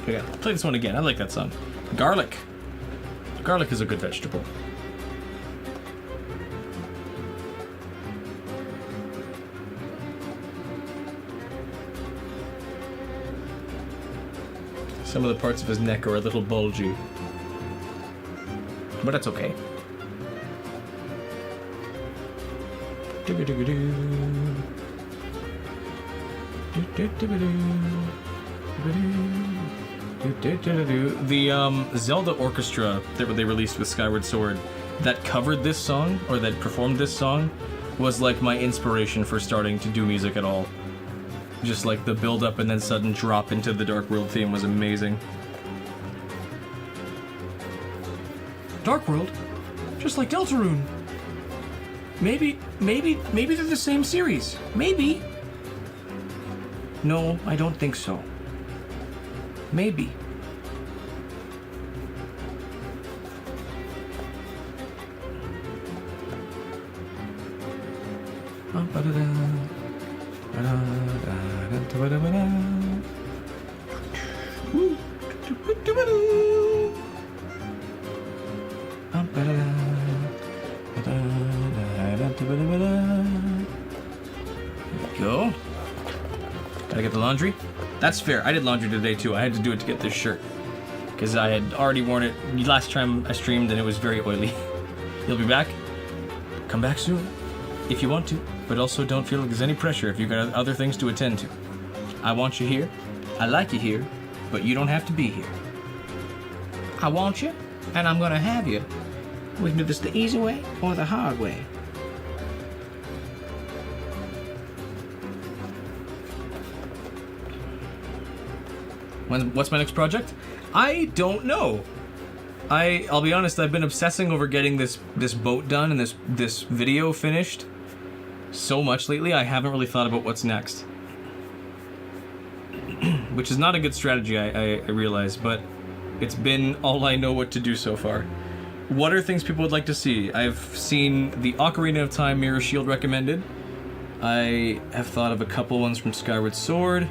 Okay, play this one again. I like that song. Garlic. Garlic is a good vegetable. Some of the parts of his neck are a little bulgy. But that's okay. The Zelda orchestra that they released with Skyward Sword that covered this song, or that performed this song, was like my inspiration for starting to do music at all. Just like the build up and then sudden drop into the Dark World theme was amazing. Dark World? Just like Deltarune. Maybe they're the same series. Maybe. No, I don't think so. Maybe. Go. Gotta get the laundry. That's fair. I did laundry today too. I had to do it to get this shirt because I had already worn it last time I streamed and it was very oily. You'll be back. Come back soon if you want to, but also don't feel like there's any pressure if you've got other things to attend to. I want you here. I like you here, but you don't have to be here. I want you, and I'm gonna have you. We can do this the easy way or the hard way. What's my next project? I don't know. I'll be honest, I've been obsessing over getting this boat done and this video finished so much lately, I haven't really thought about what's next. Which is not a good strategy, I realize, but it's been all I know what to do so far. What are things people would like to see? I've seen the Ocarina of Time Mirror Shield recommended. I have thought of a couple ones from Skyward Sword.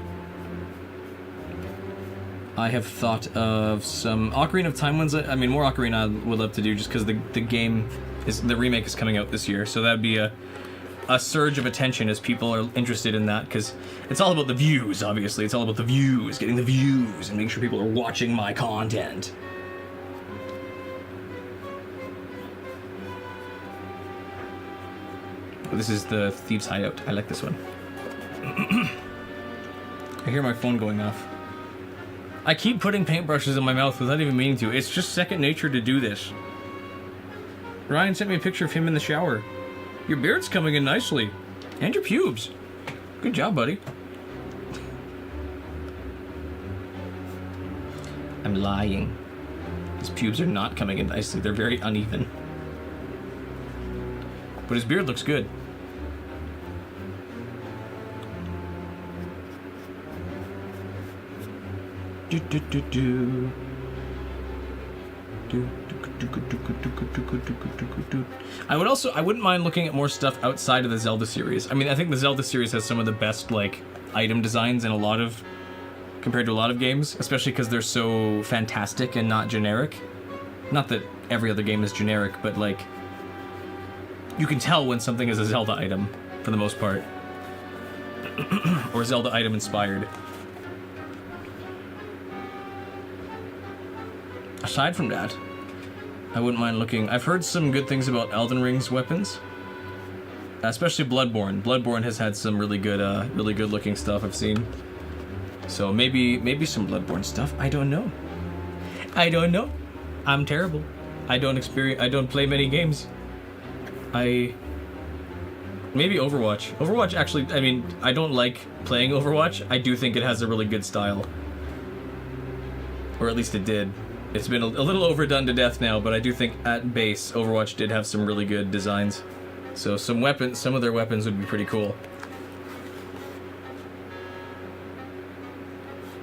I have thought of some Ocarina of Time ones. I mean, more Ocarina I would love to do just because the remake is coming out this year, so that'd be a surge of attention as people are interested in that, because it's all about the views, obviously. It's all about the views, getting the views, and making sure people are watching my content. Oh, this is the Thieves' Hideout. I like this one. I hear my phone going off. I keep putting paintbrushes in my mouth without even meaning to. It's just second nature to do this. Ryan sent me a picture of him in the shower. Your beard's coming in nicely. And your pubes. Good job, buddy. I'm lying. His pubes are not coming in nicely. They're very uneven. But his beard looks good. Do do do do. I wouldn't mind looking at more stuff outside of the Zelda series. I mean, I think the Zelda series has some of the best, like, item designs compared to a lot of games, especially because they're so fantastic and not generic. Not that every other game is generic, but, like, you can tell when something is a Zelda item, for the most part. Or Zelda item inspired. Aside from that, I wouldn't mind looking. I've heard some good things about Elden Ring's weapons, especially Bloodborne. Bloodborne has had some really good looking stuff I've seen. So maybe some Bloodborne stuff. I don't know. I'm terrible. I don't play many games. Maybe Overwatch. Overwatch actually. I mean, I don't like playing Overwatch. I do think it has a really good style, or at least it did. It's been a little overdone to death now, but I do think at base, Overwatch did have some really good designs. So some of their weapons would be pretty cool.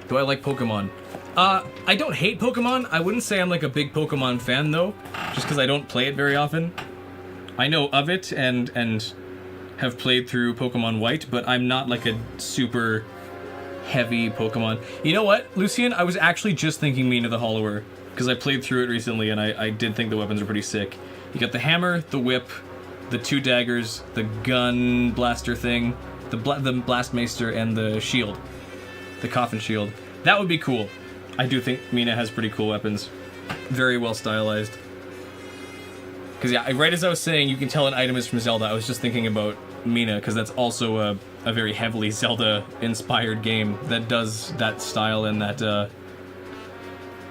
Do I like Pokemon? I don't hate Pokemon. I wouldn't say I'm like a big Pokemon fan though, just because I don't play it very often. I know of it and have played through Pokemon White, but I'm not like a super heavy Pokemon. You know what, Lucian? I was actually just thinking Mina the Hollower, because I played through it recently and I did think the weapons are pretty sick. You got the hammer, the whip, the 2 daggers, the gun blaster thing, the blastmaster, and the shield. The coffin shield. That would be cool. I do think Mina has pretty cool weapons. Very well stylized. Because yeah, right as I was saying, you can tell an item is from Zelda, I was just thinking about Mina, because that's also a very heavily Zelda-inspired game that does that style and that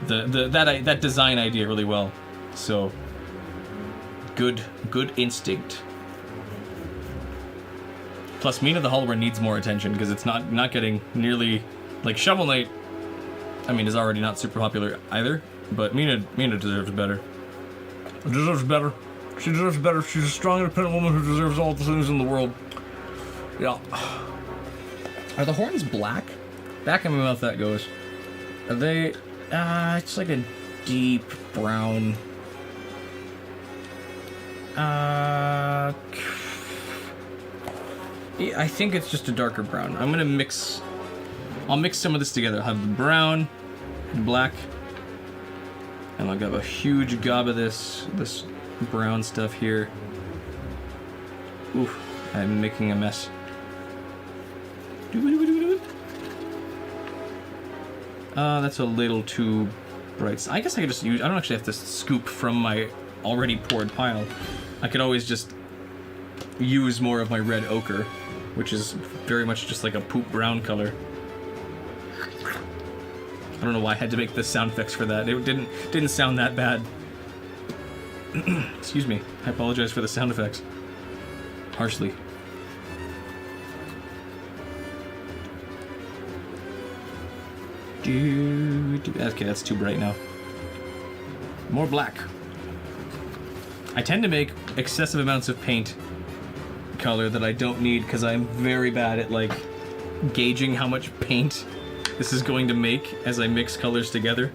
that design idea really well. So good instinct. Plus, Mina the Hollower needs more attention because it's not getting nearly like Shovel Knight. I mean, is already not super popular either, but Mina deserves better. Deserves better. She deserves better. She's a strong, independent woman who deserves all the things in the world. Yeah. Are the horns black? Back in my mouth that goes. Are they... it's like a deep brown... I think it's just a darker brown. I'm gonna mix... I'll mix some of this together. I'll have the brown and black. And I'll have a huge gob of this brown stuff here. Oof, I'm making a mess. That's a little too bright. I guess I could just use... I don't actually have to scoop from my already poured pile. I could always just use more of my red ochre, which is very much just like a poop brown color. I don't know why I had to make the sound effects for that. It didn't sound that bad. Excuse me. I apologize for the sound effects. Harshly. Okay, that's too bright now. More black. I tend to make excessive amounts of paint color that I don't need because I'm very bad at like gauging how much paint this is going to make as I mix colors together,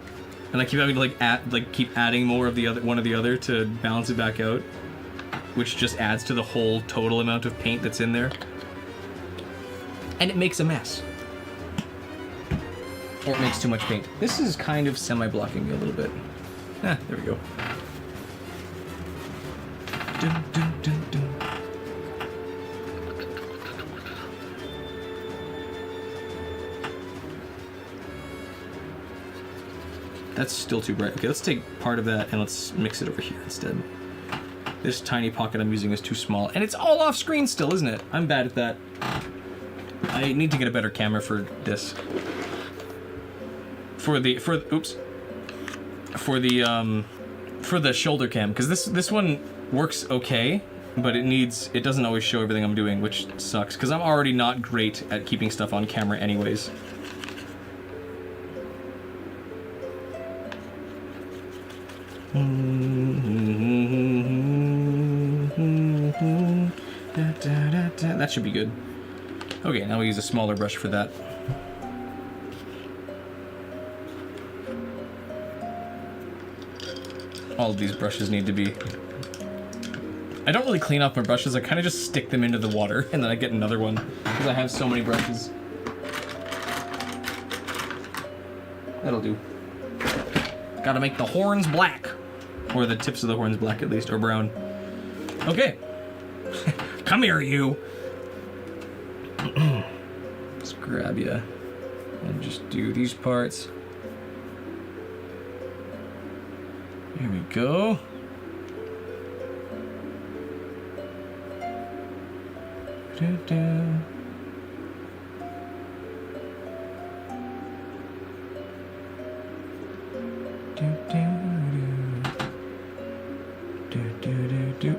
and I keep having to keep adding more of the other one or the other to balance it back out, which just adds to the whole total amount of paint that's in there, and it makes a mess. Or it makes too much paint. This is kind of semi-blocking me a little bit. There we go. Dun, dun, dun, dun. That's still too bright. Okay, let's take part of that and let's mix it over here instead. This tiny pocket I'm using is too small, and it's all off screen still, isn't it? I'm bad at that. I need to get a better camera for this. For the shoulder cam, because this one works okay, but it doesn't always show everything I'm doing, which sucks, because I'm already not great at keeping stuff on camera anyways. That should be good. Okay, now we use a smaller brush for that. All of these brushes need to be... I don't really clean off my brushes, I kind of just stick them into the water, and then I get another one, because I have so many brushes. That'll do. Gotta make the horns black. Or the tips of the horns black, at least, or brown. Okay. Come here, you! Let's grab ya. And just do these parts. Here we go.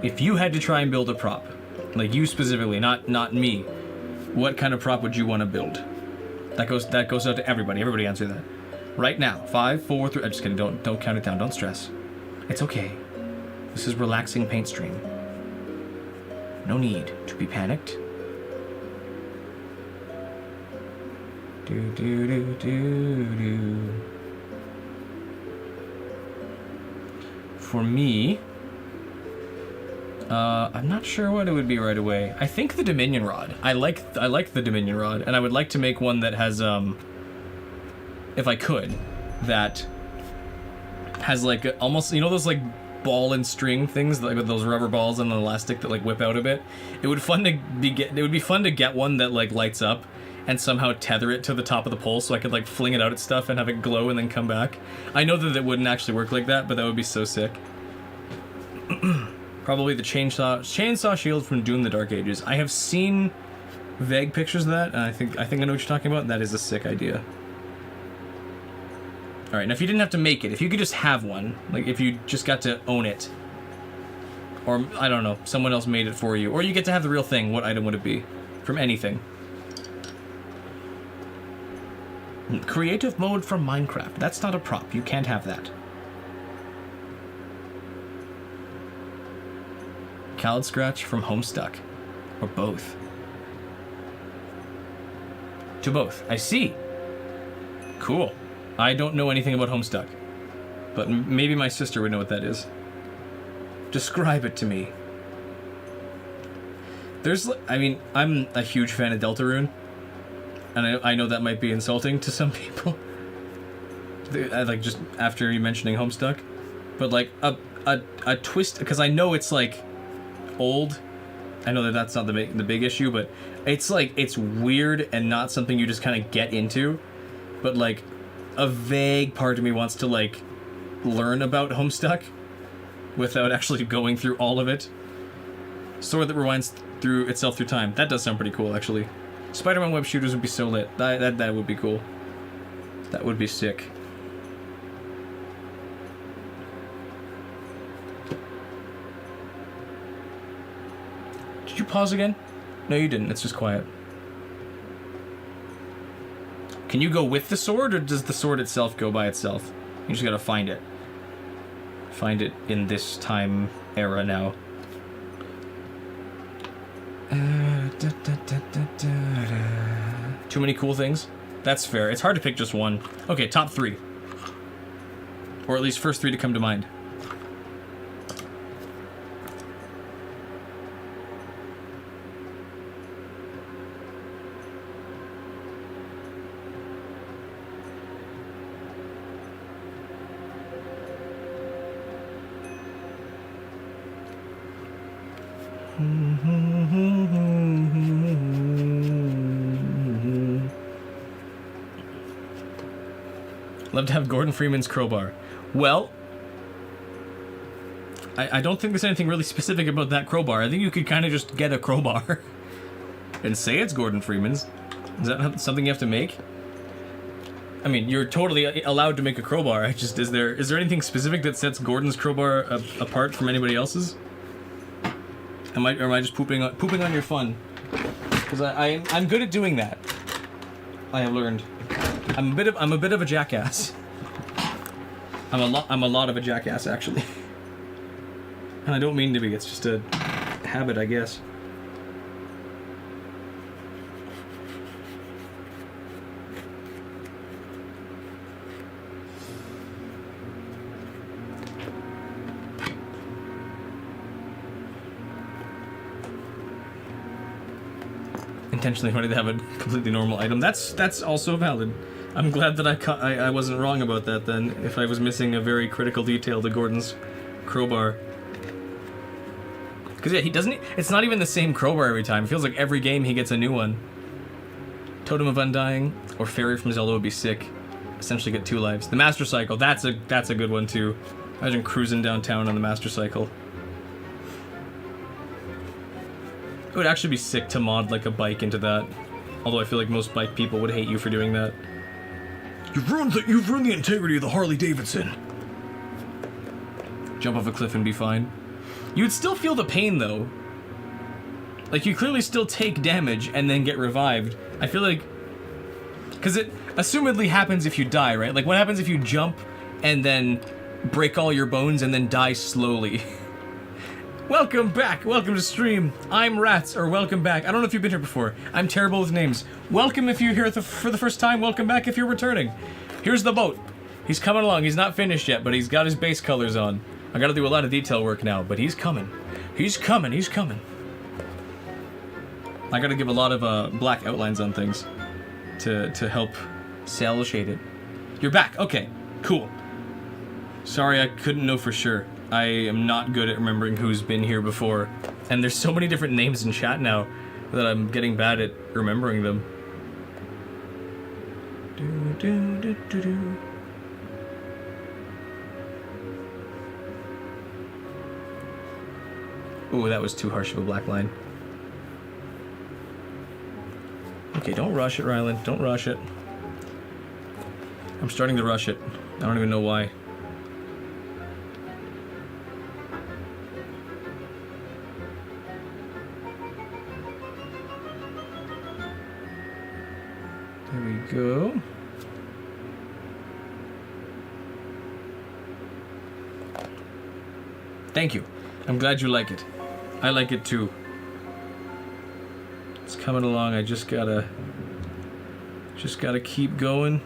If you had to try and build a prop, like you specifically, not me, what kind of prop would you want to build? That goes out to everybody. Everybody answer that. Right now. 5, 4, 3. I'm just kidding. Don't count it down. Don't stress. It's okay. This is relaxing paint stream. No need to be panicked. For me, I'm not sure what it would be right away. I think the Dominion Rod. I like the Dominion Rod, and I would like to make one that has, if I could, that has like almost, you know, those like ball and string things, like with those rubber balls and an elastic that like whip out a bit. It would be fun to get one that like lights up and somehow tether it to the top of the pole so I could like fling it out at stuff and have it glow and then come back. I know that it wouldn't actually work like that, but that would be so sick. Probably the chainsaw shield from Doom: The Dark Ages. I have seen vague pictures of that, and I think I know what you're talking about. That is a sick idea. All right, now if you didn't have to make it, if you could just have one, like if you just got to own it, or I don't know, someone else made it for you, or you get to have the real thing, what item would it be? From anything. Creative mode from Minecraft. That's not a prop. You can't have that. Khaled Scratch from Homestuck. Or both. To both. I see. Cool. I don't know anything about Homestuck. But maybe my sister would know what that is. Describe it to me. I'm a huge fan of Deltarune. And I know that might be insulting to some people. Like, just after you mentioning Homestuck. But, like, a twist... Because I know it's, like, old. I know that that's not the big issue, but it's, like, it's weird and not something you just kind of get into. But, like, a vague part of me wants to, like, learn about Homestuck without actually going through all of it. Sword that rewinds through itself through time. That does sound pretty cool, actually. Spider-Man web shooters would be so lit. That would be cool. That would be sick. Did you pause again? No, you didn't. It's just quiet. Can you go with the sword, or does the sword itself go by itself? You just gotta find it. Find it in this time era now. Too many cool things? That's fair. It's hard to pick just one. Okay, top 3. Or at least first 3 to come to mind. Love to have Gordon Freeman's crowbar. Well, I don't think there's anything really specific about that crowbar. I think you could kind of just get a crowbar and say it's Gordon Freeman's. Is that something you have to make? I mean, you're totally allowed to make a crowbar. Is there anything specific that sets Gordon's crowbar apart from anybody else's? Or am I just pooping on your fun? Because I'm good at doing that. I have learned. I'm a bit of a jackass. I'm a lot of a jackass, actually. And I don't mean to be. It's just a habit, I guess. Intentionally wanted to have a completely normal item. That's also valid. I'm glad that I wasn't wrong about that then, if I was missing a very critical detail to Gordon's crowbar. Because yeah, it's not even the same crowbar every time. It feels like every game he gets a new one. Totem of Undying or Fairy from Zelda would be sick. Essentially get 2 lives. The Master Cycle, that's a good one too. Imagine cruising downtown on the Master Cycle. It would actually be sick to mod like a bike into that. Although I feel like most bike people would hate you for doing that. You've ruined the integrity of the Harley Davidson. Jump off a cliff and be fine. You would still feel the pain though. Like you clearly still take damage and then get revived. I feel like, because it assumedly happens if you die, right? Like what happens if you jump and then break all your bones and then die slowly? Welcome back! Welcome to stream. I'm Rats, or welcome back. I don't know if you've been here before. I'm terrible with names. Welcome if you're here for the first time. Welcome back if you're returning. Here's the boat. He's coming along. He's not finished yet, but he's got his base colors on. I gotta do a lot of detail work now, but he's coming. He's coming. He's coming. I gotta give a lot of black outlines on things to help cell shade it. You're back. Okay. Cool. Sorry, I couldn't know for sure. I am not good at remembering who's been here before. And there's so many different names in chat now that I'm getting bad at remembering them. Ooh, that was too harsh of a black line. Okay, don't rush it, Rylan. Don't rush it. I'm starting to rush it. I don't even know why. There we go. Thank you. I'm glad you like it. I like it too. It's coming along. I just gotta keep going.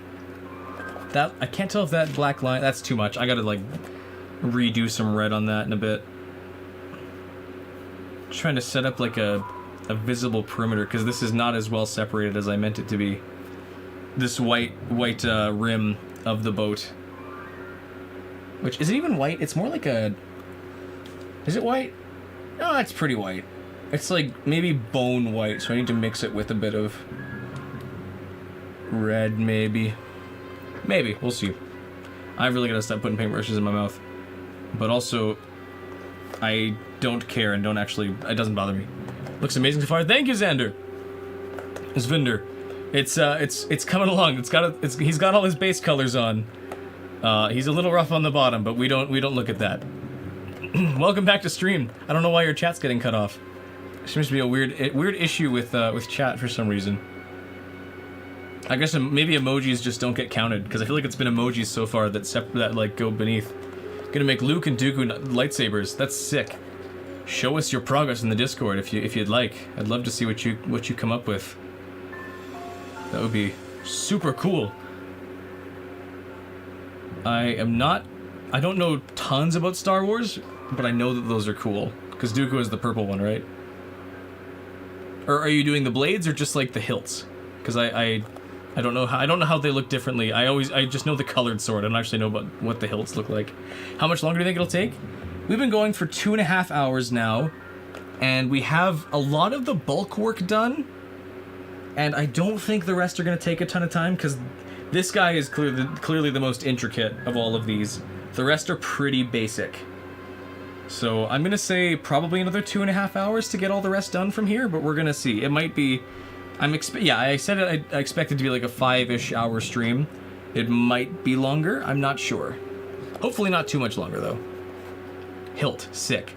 That I can't tell if that black line, that's too much. I gotta like redo some red on that in a bit. Trying to set up like a visible perimeter because this is not as well separated as I meant it to be. This white rim of the boat. Which, is it even white? It's more like a... Is it white? No, it's pretty white. It's like maybe bone white, so I need to mix it with a bit of red, maybe. Maybe, we'll see. I really gotta stop putting paintbrushes in my mouth. But also, I don't care and don't actually... It doesn't bother me. Looks amazing so far. Thank you, Xander! Zvinder. It's coming along. He's got all his base colors on. He's a little rough on the bottom, but we don't look at that. Welcome back to stream. I don't know why your chat's getting cut off. There seems to be a weird issue with chat for some reason. I guess maybe emojis just don't get counted because I feel like it's been emojis so far that like go beneath. Gonna make Luke and Dooku lightsabers. That's sick. Show us your progress in the Discord if you'd like. I'd love to see what you come up with. That would be super cool. I don't know tons about Star Wars, but I know that those are cool. Because Dooku is the purple one, right? Or are you doing the blades or just like the hilts? Because I don't know how they look differently. I just know the colored sword. I don't actually know about what the hilts look like. How much longer do you think it'll take? We've been going for 2.5 hours now, and we have a lot of the bulk work done. And I don't think the rest are going to take a ton of time, because this guy is clearly the most intricate of all of these. The rest are pretty basic. So I'm going to say probably another 2.5 hours to get all the rest done from here, but we're going to see. It might be... I said it, I expect it to be like a 5-ish hour stream. It might be longer, I'm not sure. Hopefully not too much longer, though. Hilt, sick.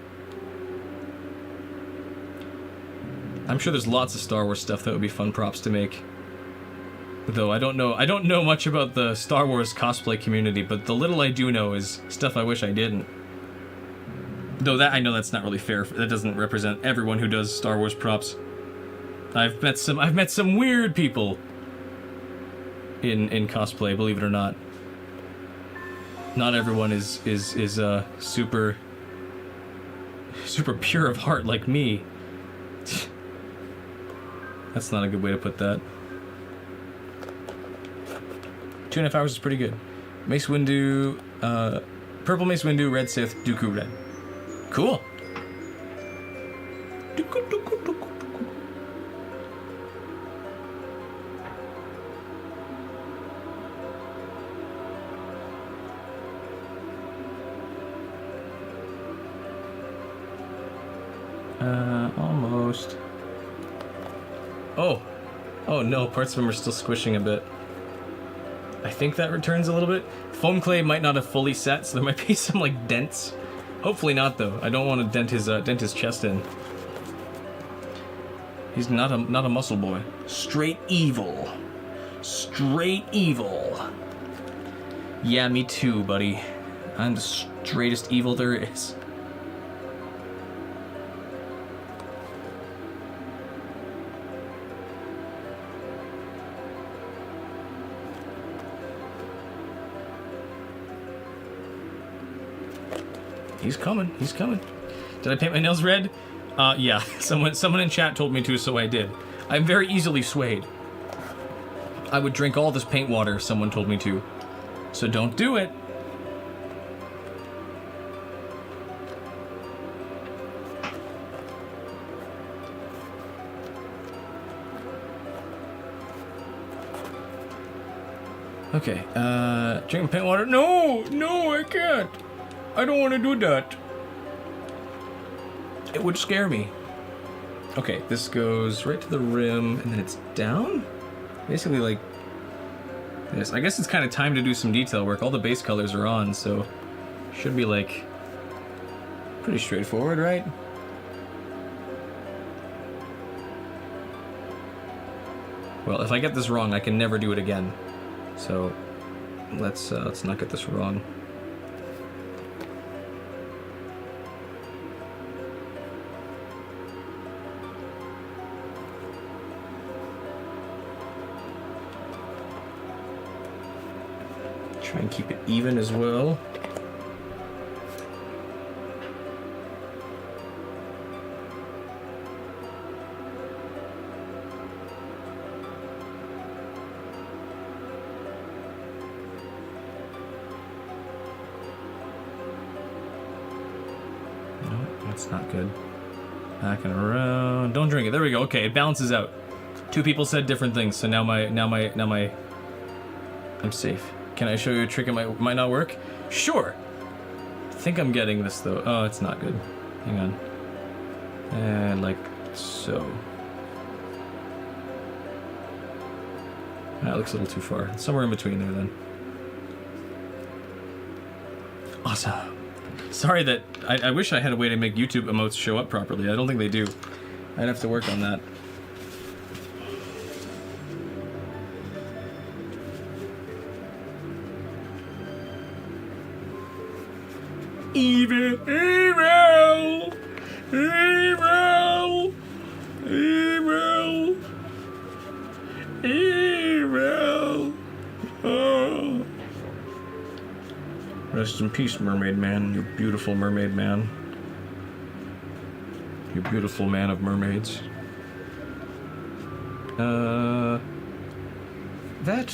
I'm sure there's lots of Star Wars stuff that would be fun props to make. Though I don't know much about the Star Wars cosplay community, but the little I do know is stuff I wish I didn't. Though that I know that's not really fair. That doesn't represent everyone who does Star Wars props. I've met some weird people in cosplay, believe it or not. Not everyone is super pure of heart like me. That's not a good way to put that. 2.5 hours is pretty good. Mace Windu, purple Mace Windu, red Sith, Dooku red. Cool. Dooku, Dooku, Dooku, Dooku. Almost. Oh no, parts of them are still squishing a bit. I think that returns a little bit. Foam clay might not have fully set, so there might be some like dents. Hopefully not though. I don't want to dent his chest in. He's not a muscle boy. Straight evil. Straight evil. Yeah, me too, buddy. I'm the straightest evil there is. He's coming. He's coming. Did I paint my nails red? Yeah. Someone in chat told me to, so I did. I'm very easily swayed. I would drink all this paint water if someone told me to. So don't do it. Okay, drinking paint water? No, I can't. I don't want to do that. It would scare me. Okay, this goes right to the rim, and then it's down? Basically like this. I guess it's kind of time to do some detail work. All the base colors are on, so should be like pretty straightforward, right? Well, if I get this wrong, I can never do it again. So let's not get this wrong. Try and keep it even as well. No, that's not good. Backing around. Don't drink it. There we go. Okay, it balances out. Two people said different things, so now my I'm safe. Can I show you a trick? It might not work? Sure. I think I'm getting this though. Oh, it's not good. Hang on. And like so. That looks a little too far. Somewhere in between there then. Awesome. Sorry that I wish I had a way to make YouTube emotes show up properly. I don't think they do. I'd have to work on that. Evil, evil, evil, evil, evil. Oh. Rest in peace, mermaid man. You beautiful mermaid man. You beautiful man of mermaids. That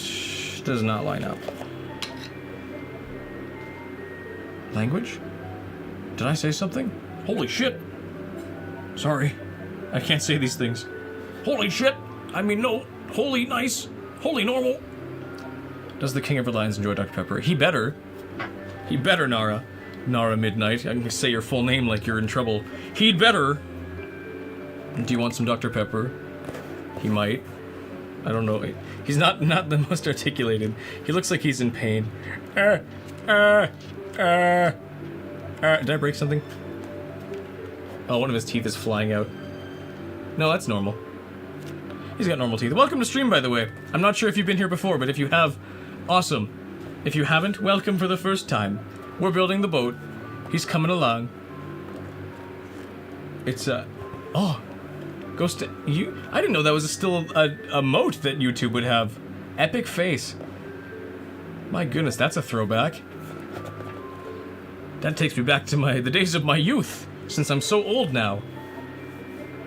does not line up. Language? Did I say something? Holy shit! Sorry. I can't say these things. Holy shit! I mean, no. Holy nice. Holy normal. Does the King of Lions enjoy Dr. Pepper? He better. He better, Nara. Nara Midnight. I can say your full name like you're in trouble. He'd better. Do you want some Dr. Pepper? He might. I don't know. He's not the most articulated. He looks like he's in pain. Did I break something? Oh, one of his teeth is flying out. No, that's normal. He's got normal teeth. Welcome to stream, by the way. I'm not sure if you've been here before, but if you have, awesome. If you haven't, welcome for the first time. We're building the boat. He's coming along. It's oh, Ghost. I didn't know that was still a moat that YouTube would have. Epic face. My goodness, that's a throwback. That takes me back to the days of my youth, since I'm so old now.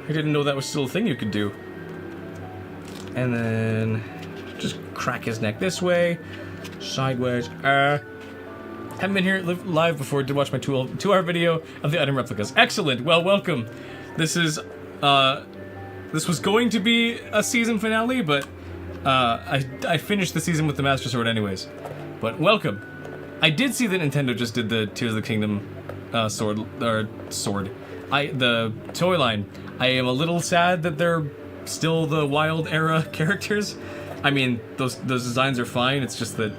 I didn't know that was still a thing you could do. And then just crack his neck this way, sideways. Haven't been here live before. Did watch my 2-hour video of the item replicas. Excellent. Well, welcome. This was going to be a season finale, but I finished the season with the Master Sword anyways. But welcome. I did see that Nintendo just did the Tears of the Kingdom the toy line. I am a little sad that they're still the Wild Era characters. I mean, those designs are fine. It's just that,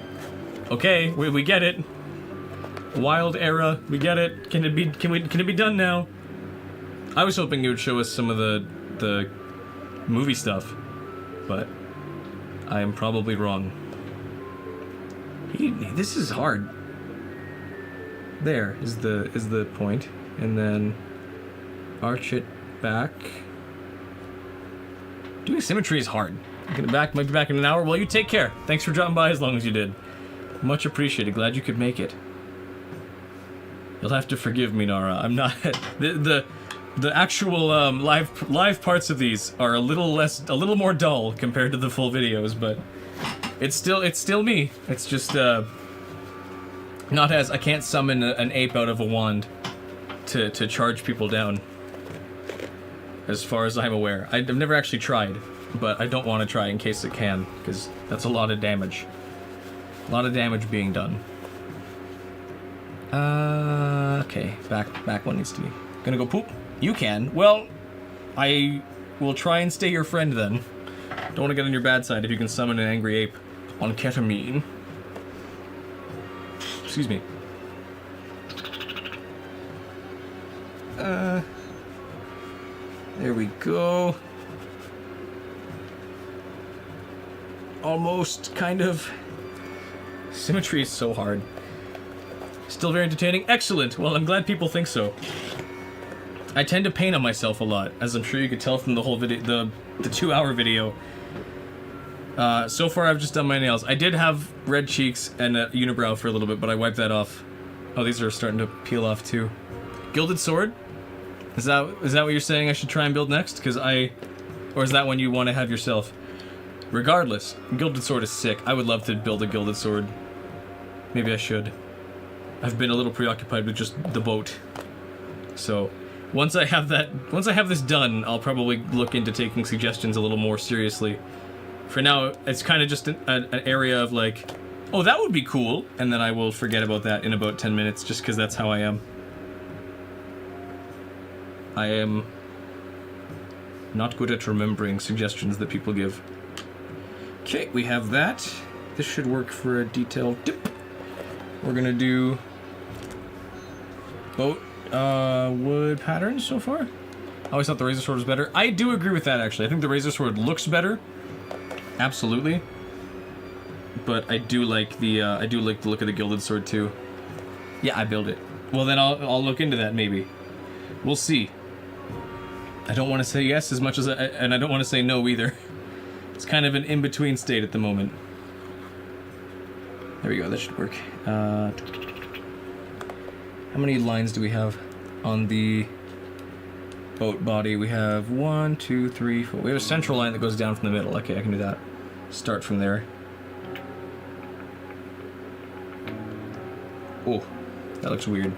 okay, we get it. Wild Era, we get it. Can it be done now? I was hoping it would show us some of the movie stuff, but I am probably wrong. This is hard. There is the point, and then arch it back. Doing symmetry is hard. Might be back in an hour. Well, you take care. Thanks for dropping by as long as you did. Much appreciated. Glad you could make it. You'll have to forgive me, Nara. I'm not the actual live parts of these are a little more dull compared to the full videos, but it's still me. It's just not as I can't summon an ape out of a wand to charge people down. As far as I'm aware, I've never actually tried, but I don't want to try in case it can, because that's a lot of damage. A lot of damage being done. Okay, back one needs to be. Gonna go poop? You can. Well, I will try and stay your friend then. Don't want to get on your bad side if you can summon an angry ape on ketamine. Excuse me. There we go. Almost, kind of. Symmetry is so hard. Still very entertaining. Excellent. Well, I'm glad people think so. I tend to paint on myself a lot, as I'm sure you could tell from the whole video, the 2-hour video. So far, I've just done my nails. I did have red cheeks and a unibrow for a little bit, but I wiped that off. Oh, these are starting to peel off too. Gilded sword? Is that what you're saying I should try and build next? Or is that one you want to have yourself? Regardless, gilded sword is sick. I would love to build a gilded sword. Maybe I should. I've been a little preoccupied with just the boat. So, once I have this done, I'll probably look into taking suggestions a little more seriously. For now, it's kind of just an area of like, oh, that would be cool, and then I will forget about that in about 10 minutes, just because that's how I am. I am not good at remembering suggestions that people give. Okay, we have that. This should work for a detailed dip. We're gonna do boat wood patterns so far. I always thought the razor sword was better. I do agree with that, actually. I think the razor sword looks better. Absolutely. But I do like the look of the gilded sword too. Yeah, I build it. Well, then I'll look into that maybe. We'll see. I don't want to say yes as much as and I don't want to say no either. It's kind of an in-between state at the moment. There we go, that should work. How many lines do we have on the boat body? We have 1, 2, 3, 4. We have a central line that goes down from the middle. Okay, I can do that. Start from there. Oh, that looks weird.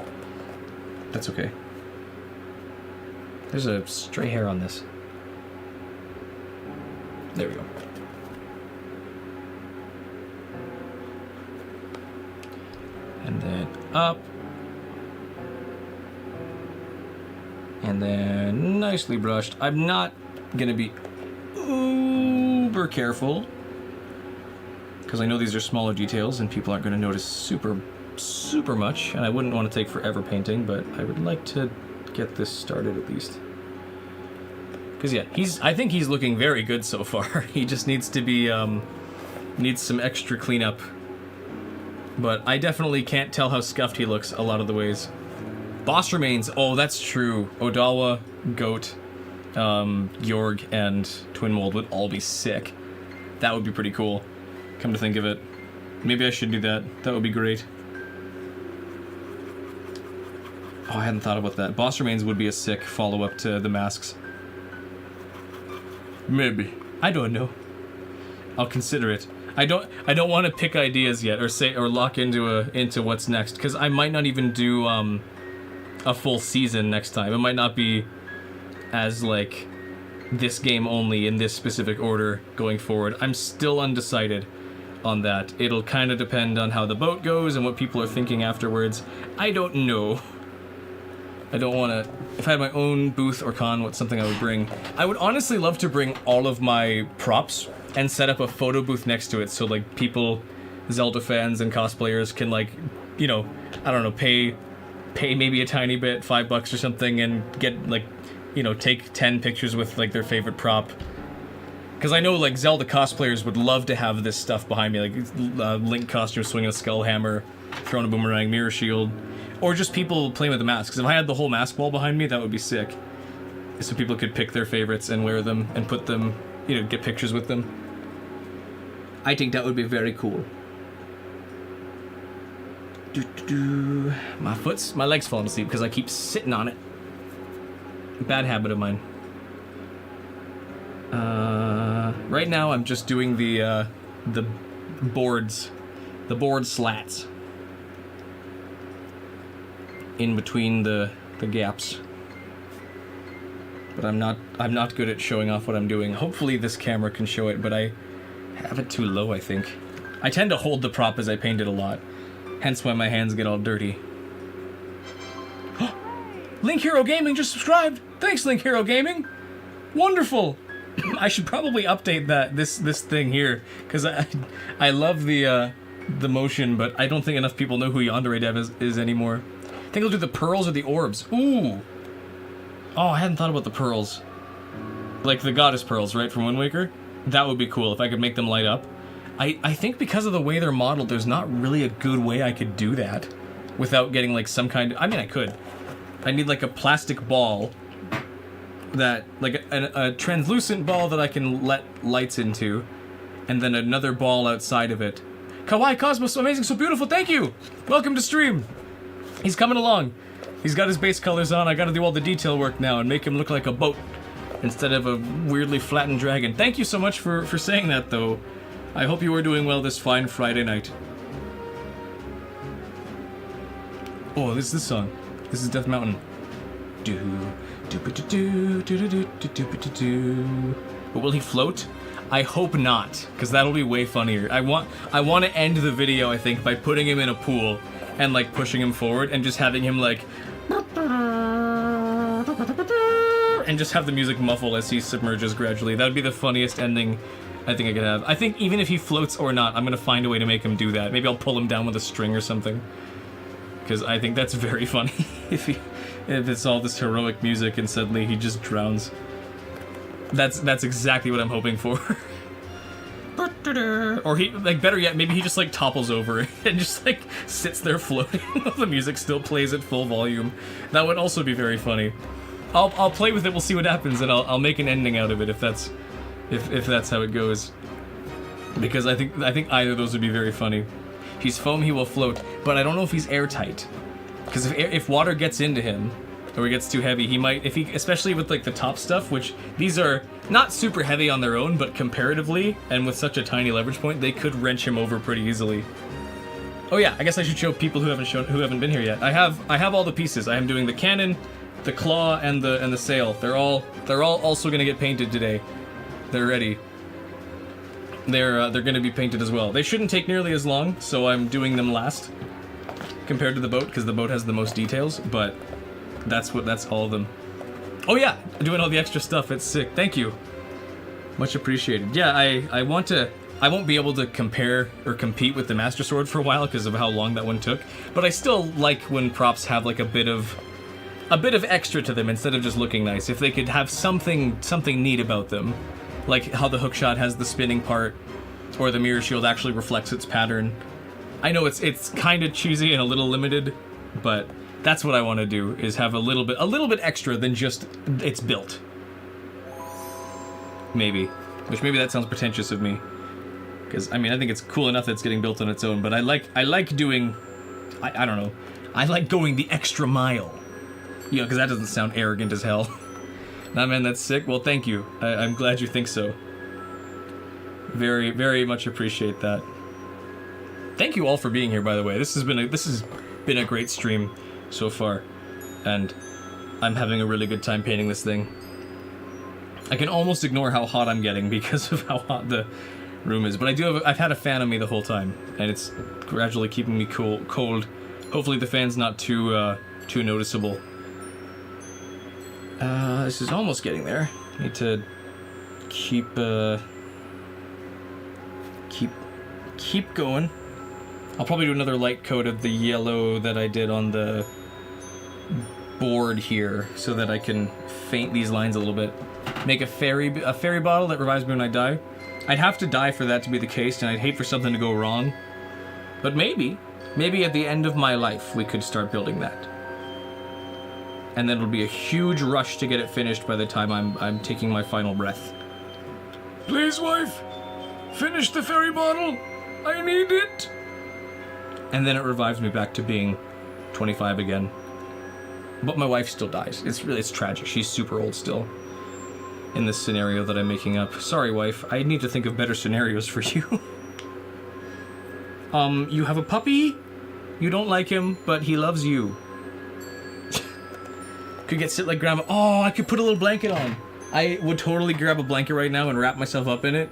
That's okay. There's a stray hair on this. There we go. And then up. And then nicely brushed. I'm not gonna be uber careful, because I know these are smaller details and people aren't gonna notice super much, and I wouldn't want to take forever painting, but I would like to get this started at least. Because yeah, I think he's looking very good so far. He just needs to be, needs some extra cleanup. But I definitely can't tell how scuffed he looks a lot of the ways. Boss remains, oh, that's true. Odawa, Goat, Yorg, and Twin Mold would all be sick. That would be pretty cool, come to think of it. Maybe I should do that. That would be great. Oh, I hadn't thought about that. Boss Remains would be a sick follow-up to the masks. Maybe. I don't know. I'll consider it. I don't want to pick ideas yet, or lock into what's next, because I might not even do a full season next time. It might not be as like this game only in this specific order going forward. I'm still undecided on that. It'll kind of depend on how the boat goes and what people are thinking afterwards. I don't know. I don't want to... If I had my own booth or con, what's something I would bring? I would honestly love to bring all of my props and set up a photo booth next to it, so like people, Zelda fans and cosplayers can like, you know, I don't know, pay maybe a tiny bit, $5 or something, and get like, you know, take 10 pictures with like their favorite prop. Because I know like Zelda cosplayers would love to have this stuff behind me, like Link costume swinging a skull hammer, throwing a boomerang, mirror shield, or just people playing with the masks. If I had the whole mask wall behind me, that would be sick. So people could pick their favorites and wear them and put them, you know, get pictures with them. I think that would be very cool. My leg's falling asleep because I keep sitting on it. Bad habit of mine. Right now I'm just doing the boards, the board slats in between the gaps. But I'm not good at showing off what I'm doing. Hopefully this camera can show it, but I have it too low, I think. I tend to hold the prop as I paint it a lot, hence why my hands get all dirty. Link Hero Gaming just subscribed! Thanks, Link Hero Gaming! Wonderful! I should probably update this thing here, because I love the motion, but I don't think enough people know who Yandere Dev is anymore. I think I'll do the pearls or the orbs. Ooh! Oh, I hadn't thought about the pearls. Like the goddess pearls, right, from Wind Waker? That would be cool if I could make them light up. I think because of the way they're modeled, there's not really a good way I could do that without getting like some kind of... I mean, I could. I need like a plastic ball that... like a translucent ball that I can let lights into, and then another ball outside of it. Kawaii Cosmos, so amazing, so beautiful, thank you! Welcome to stream! He's coming along. He's got his base colors on, I gotta do all the detail work now and make him look like a boat instead of a weirdly flattened dragon. Thank you so much for saying that, though. I hope you are doing well this fine Friday night. Oh, this is this song. This is Death Mountain. But will he float? I hope not, because that'll be way funnier. I want to end the video, I think, by putting him in a pool and like pushing him forward and just having him like... and just have the music muffle as he submerges gradually. That would be the funniest ending I think I could have. I think even if he floats or not, I'm gonna find a way to make him do that. Maybe I'll pull him down with a string or something. Because I think that's very funny if it's all this heroic music and suddenly he just drowns. That's exactly what I'm hoping for. Or he, like, better yet, maybe he just like topples over and just like sits there floating while the music still plays at full volume. That would also be very funny. I'll play with it, we'll see what happens, and I'll make an ending out of it if that's how it goes. Because I think either of those would be very funny. If he's foam, he will float, but I don't know if he's airtight. Because if water gets into him, or he gets too heavy, he might, especially with like the top stuff, which these are not super heavy on their own, but comparatively, and with such a tiny leverage point, they could wrench him over pretty easily. Oh yeah, I guess I should show people who haven't been here yet. I have all the pieces. I am doing the cannon, the claw, and the sail. They're all also gonna get painted today. They're ready. They're gonna be painted as well. They shouldn't take nearly as long, so I'm doing them last compared to the boat, because the boat has the most details, but that's all of them. Oh yeah, doing all the extra stuff, it's sick. Thank you. Much appreciated. Yeah, I won't be able to compare or compete with the Master Sword for a while because of how long that one took, but I still like when props have like a bit of a bit of extra to them instead of just looking nice. If they could have something neat about them, like how the hookshot has the spinning part, or the mirror shield actually reflects its pattern. I know it's kind of cheesy and a little limited, but that's what I want to do, is have a little bit extra than just it's built. Maybe. Which maybe that sounds pretentious of me. Because, I mean, I think it's cool enough that it's getting built on its own, but I like doing... I don't know. I like going the extra mile. You know, because that doesn't sound arrogant as hell. Nah, man, that's sick. Well, thank you. I'm glad you think so. Very, very much appreciate that. Thank you all for being here, by the way. This has been a great stream so far, and I'm having a really good time painting this thing. I can almost ignore how hot I'm getting because of how hot the room is, but I've had a fan on me the whole time, and it's gradually keeping me cold. Hopefully the fan's not too noticeable. This is almost getting there. Need to keep going. I'll probably do another light coat of the yellow that I did on the board here, so that I can faint these lines a little bit. Make a fairy bottle that revives me when I die. I'd have to die for that to be the case, and I'd hate for something to go wrong. But maybe at the end of my life, we could start building that. And then it'll be a huge rush to get it finished by the time I'm taking my final breath. Please, wife, finish the fairy bottle. I need it. And then it revives me back to being 25 again. But my wife still dies. It's tragic. She's super old still. In this scenario that I'm making up. Sorry, wife. I need to think of better scenarios for you. You have a puppy? You don't like him, but he loves you. Could sit like grandma. Oh, I could put a little blanket on. I would totally grab a blanket right now and wrap myself up in it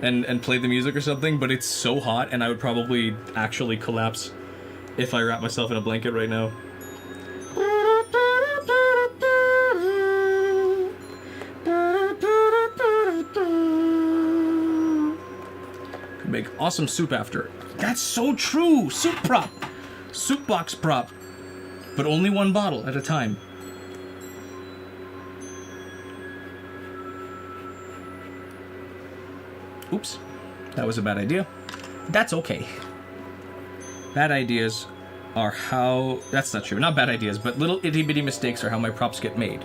and play the music or something, but it's so hot and I would probably actually collapse if I wrap myself in a blanket right now. Could make awesome soup after. That's so true! Soup prop! Soup box prop. But only one bottle at a time. Oops, that was a bad idea. That's okay. Bad ideas are how... That's not true. Not bad ideas, but little itty-bitty mistakes are how my props get made.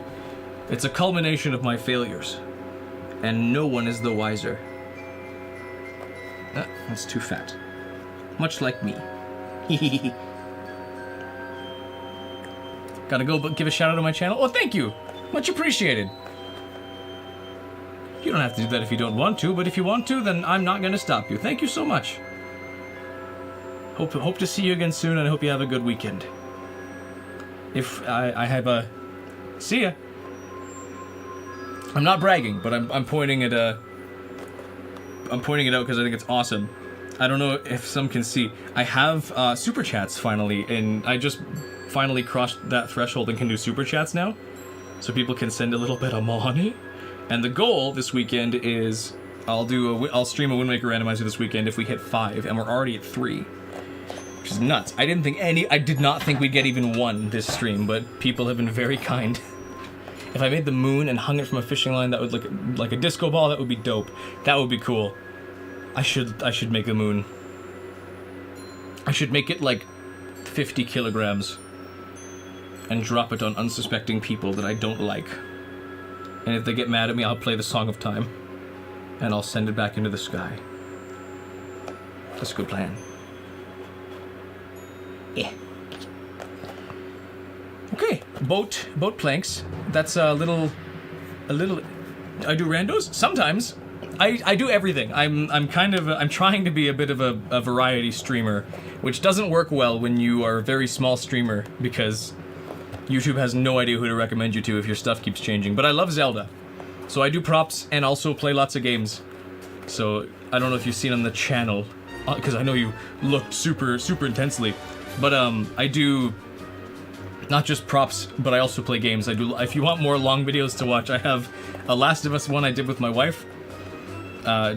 It's a culmination of my failures. And no one is the wiser. That's too fat. Much like me. Gotta go but give a shout out to my channel. Oh, thank you! Much appreciated. You don't have to do that if you don't want to, but if you want to, then I'm not going to stop you. Thank you so much. Hope to see you again soon, and I hope you have a good weekend. If I have a... See ya. I'm not bragging, but I'm pointing at I'm pointing it out because I think it's awesome. I don't know if some can see. I have super chats finally, and I just finally crossed that threshold and can do super chats now, so people can send a little bit of money. And the goal this weekend is I'll stream a Wind Waker randomizer this weekend if we hit 5, and we're already at 3, which is nuts. I did not think we'd get even 1 this stream, but people have been very kind. If I made the moon and hung it from a fishing line, that would look like a disco ball. That would be dope. That would be cool. I should make the moon. I should make it like 50 kilograms and drop it on unsuspecting people that I don't like. And if they get mad at me, I'll play the Song of Time. And I'll send it back into the sky. That's a good plan. Yeah. Okay, boat planks. That's a little... I do randos? Sometimes. I do everything. I'm trying to be a bit of a variety streamer, which doesn't work well when you are a very small streamer, because YouTube has no idea who to recommend you to if your stuff keeps changing. But I love Zelda, so I do props and also play lots of games. So I don't know if you've seen on the channel, because I know you looked super intensely, but I do not just props, but I also play games. If you want more long videos to watch, I have a Last of Us one I did with my wife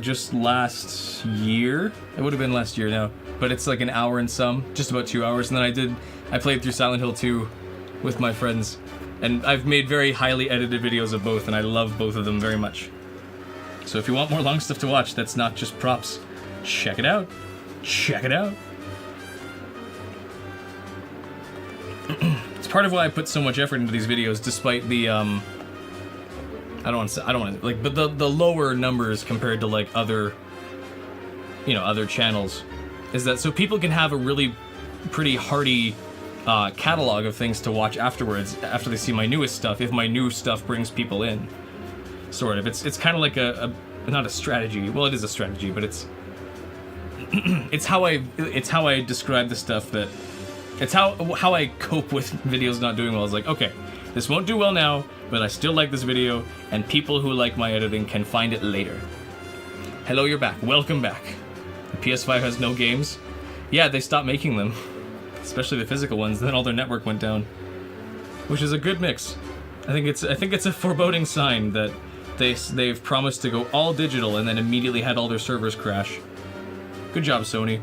just last year. It would have been last year now, but it's like an hour and some, just about 2 hours. And then I played through Silent Hill 2 with my friends, And I've made very highly edited videos of both, and I love both of them very much. So if you want more long stuff to watch that's not just props, check it out. Check it out. It's part of why I put so much effort into these videos, despite the I don't want to like, but the lower numbers compared to like other, you know, other channels, is that so people can have a really pretty hearty catalog of things to watch afterwards, after they see my newest stuff, if my new stuff brings people in. Sort of. It's kind of like a not a strategy. Well, it is a strategy, but it's it's how I describe the stuff that it's how I cope with videos not doing well. It's like, okay, this won't do well now, but I still like this video, and people who like my editing can find it later. Hello, you're back. Welcome back. The PS5 has no games. Yeah, they stopped making them. Especially the physical ones, then all their network went down. Which is a good mix. I think it's a foreboding sign that they've promised to go all digital and then immediately had all their servers crash. Good job, Sony.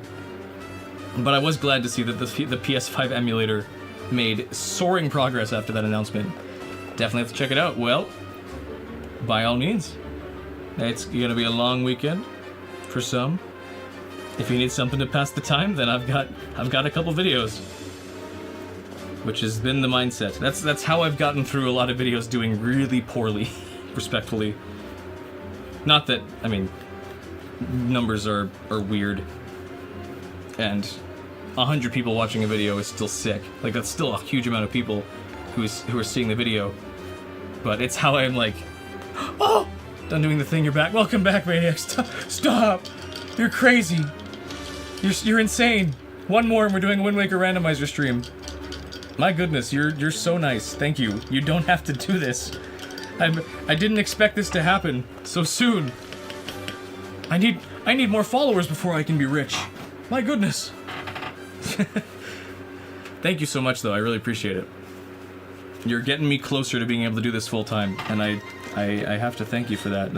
But I was glad to see that the PS5 emulator made soaring progress after that announcement. Definitely have to check it out. Well, by all means. It's gonna be a long weekend for some. If you need something to pass the time, then I've got a couple videos, which has been the mindset. That's how I've gotten through a lot of videos doing really poorly, respectfully. Not that, I mean, numbers are weird, and 100 people watching a video is still sick. Like, that's still a huge amount of people who are seeing the video. But it's how I'm like, oh, done doing the thing. You're back. Welcome back, Maniac. Stop. You're crazy. You're insane. One more and we're doing a Wind Waker randomizer stream. My goodness, you're so nice. Thank you. You don't have to do this. I didn't expect this to happen so soon. I need more followers before I can be rich. My goodness. Thank you so much, though. I really appreciate it. You're getting me closer to being able to do this full time, and I have to thank you for that.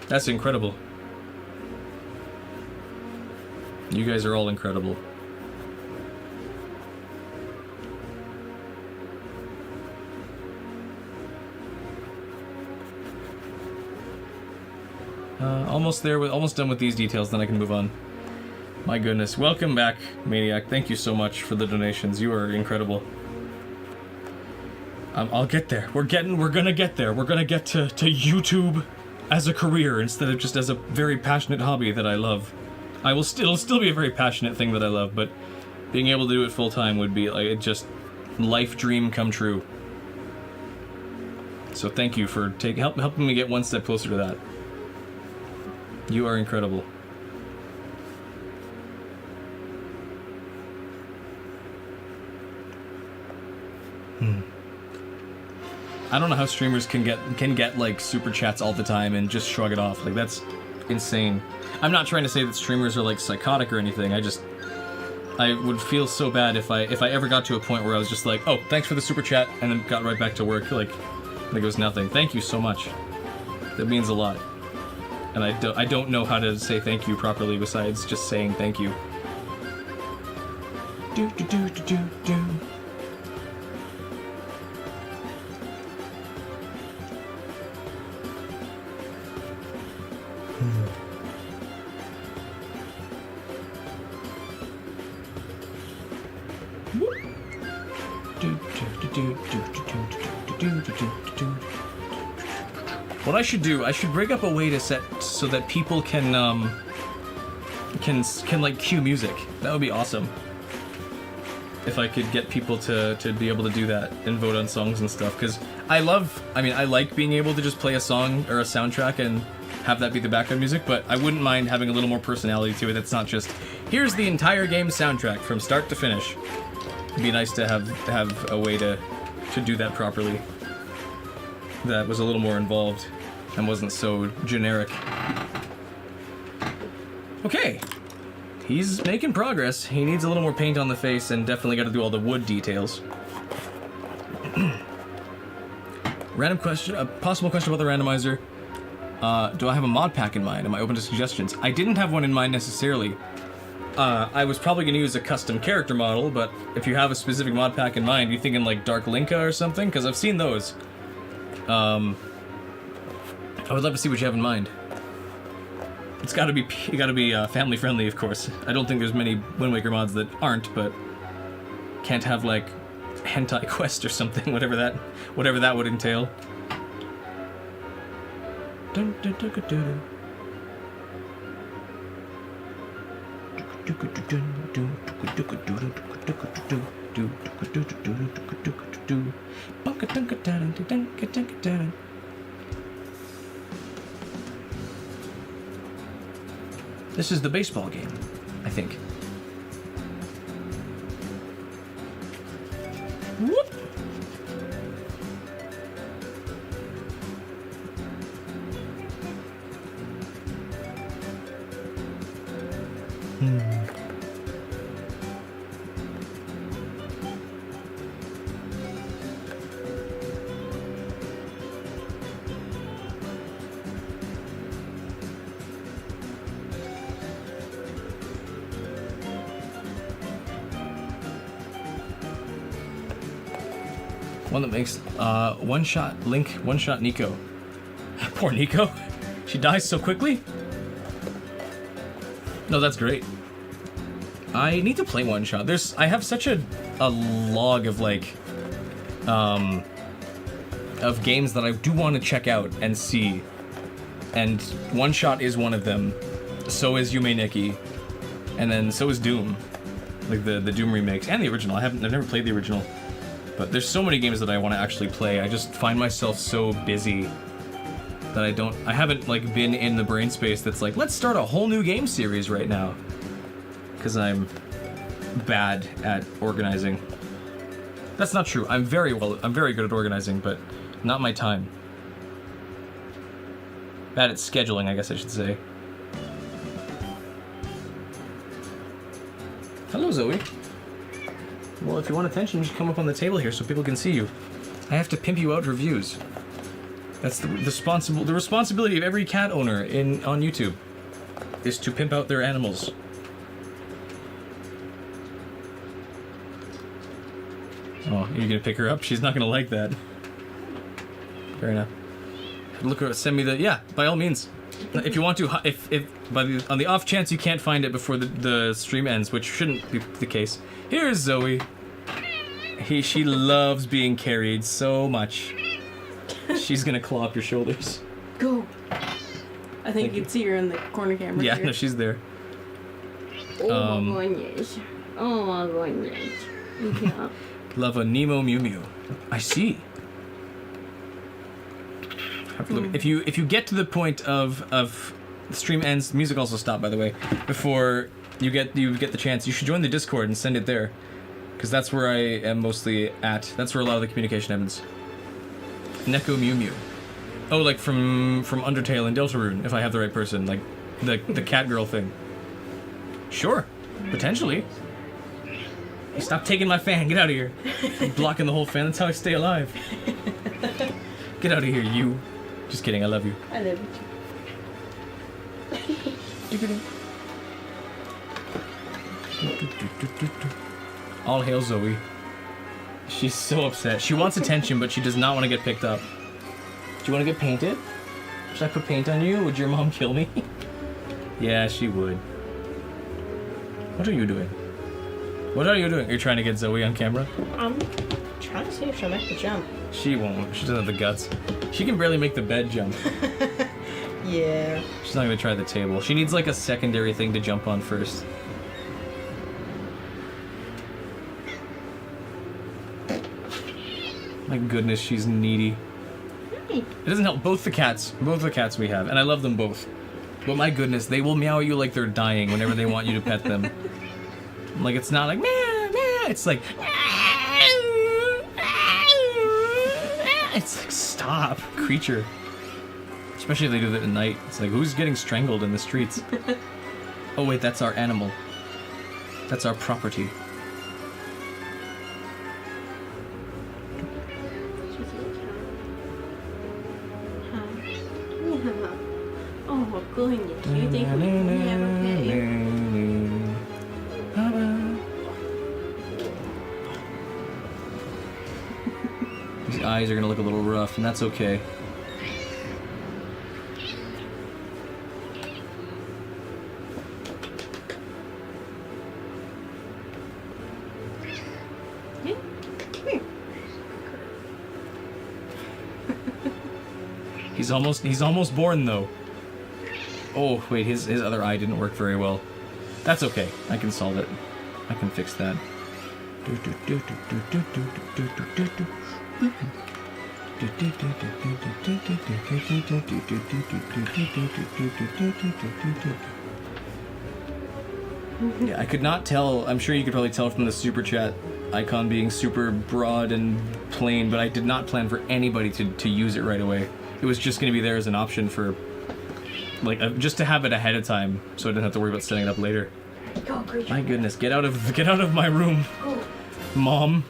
That's incredible. You guys are all incredible. Almost there, almost done with these details, then I can move on. My goodness. Welcome back, Maniac. Thank you so much for the donations. You are incredible. I'll get there. We're gonna get there. We're gonna get to YouTube as a career instead of just as a very passionate hobby that I love. It'll still be a very passionate thing that I love, but being able to do it full time would be like just life dream come true. So thank you for helping me get one step closer to that. You are incredible. I don't know how streamers can get like super chats all the time and just shrug it off. Like, that's insane. I'm not trying to say that streamers are like psychotic or anything. I would feel so bad if I ever got to a point where I was just like, oh, thanks for the super chat, and then got right back to work like it was nothing. Thank you so much. That means a lot. And I don't know how to say thank you properly besides just saying thank you. Do do do do do do. What I should do, I should rig up a way to set so that people can like cue music. That would be awesome. If I could get people to be able to do that and vote on songs and stuff, because I like being able to just play a song or a soundtrack and have that be the background music, but I wouldn't mind having a little more personality to it. That's not just, here's the entire game soundtrack from start to finish. It'd be nice to have a way to do that properly. That was a little more involved and wasn't so generic. Okay. He's making progress. He needs a little more paint on the face and definitely got to do all the wood details. Random question, a possible question about the randomizer. Do I have a mod pack in mind? Am I open to suggestions? I didn't have one in mind necessarily. I was probably going to use a custom character model, but if you have a specific mod pack in mind, you thinking like Dark Linka or something? Because I've seen those. I would love to see what you have in mind. It's got to be family friendly, of course. I don't think there's many Wind Waker mods that aren't, but can't have like hentai quest or something, whatever that would entail. Dun, dun, dun, dun, dun. This is the baseball game, I think. Whoop. One that makes one-shot Link, one-shot Nico. Poor Nico. She dies so quickly? No, that's great. I need to play one-shot. I have such a log of like of games that I do want to check out and see. And one-shot is one of them. So is Yume Nikki. And then so is Doom. Like the Doom remakes and the original. I've never played the original. But there's so many games that I want to actually play. I just find myself so busy that I haven't like been in the brain space that's like, let's start a whole new game series right now. Because I'm bad at organizing. That's not true. I'm very good at organizing, but not my time. Bad at scheduling, I guess I should say. Hello, Zoe. Well, if you want attention, you should come up on the table here so people can see you. I have to pimp you out for views. That's the responsibility of every cat owner on YouTube, is to pimp out their animals. Oh, you're gonna pick her up? She's not gonna like that. Fair enough. Look, send me the, yeah, by all means. If you want to, on the off chance you can't find it before the stream ends, which shouldn't be the case. Here's Zoe. She loves being carried so much. She's gonna claw up your shoulders. Go. I think you can see her in the corner camera. Yeah, here. no, she's there. Oh my goodness. Oh my goodness. Yeah. Love a Nemo Mew Mew. I see. Have to look. If you get to the point of the stream ends, the music also stopped, by the way, before you get the chance, you should join the Discord and send it there, because that's where I am mostly at. That's where a lot of the communication happens. Neko Mew Mew. Oh, like from Undertale and Deltarune, if I have the right person, like the cat girl thing. Sure, potentially. Hey, stop taking my fan. Get out of here. I'm blocking the whole fan. That's how I stay alive. Get out of here, you. Just kidding. I love you. I love you too. All hail Zoe. She's so upset. She wants attention, but she does not want to get picked up. Do you want to get painted? Should I put paint on you? Would your mom kill me? Yeah, she would. What are you doing? What are you doing? You're trying to get Zoe on camera? I'm trying to see if she'll make the jump. She won't. She doesn't have the guts. She can barely make the bed jump. Yeah. She's not gonna try the table. She needs like a secondary thing to jump on first. My goodness, she's needy. Hey. It doesn't help. Both the cats we have, and I love them both. But my goodness, they will meow at you like they're dying whenever they want you to pet them. Like, it's not like meow, meow. It's like, it's like, stop, creature. Especially if they do that at night. It's like, who's getting strangled in the streets? Oh wait, that's our animal. That's our property. Oh goodness, you think we have a pet here? eyes are gonna look a little rough, and that's okay. He's almost born though. Oh wait, his other eye didn't work very well. That's okay. I can solve it. I can fix that. Yeah, I could not tell. I'm sure you could probably tell from the super chat icon being super broad and plain, but I did not plan for anybody to use it right away. It was just going to be there as an option for, like, just to have it ahead of time, so I didn't have to worry about setting it up later. My goodness, get out of my room, Mom.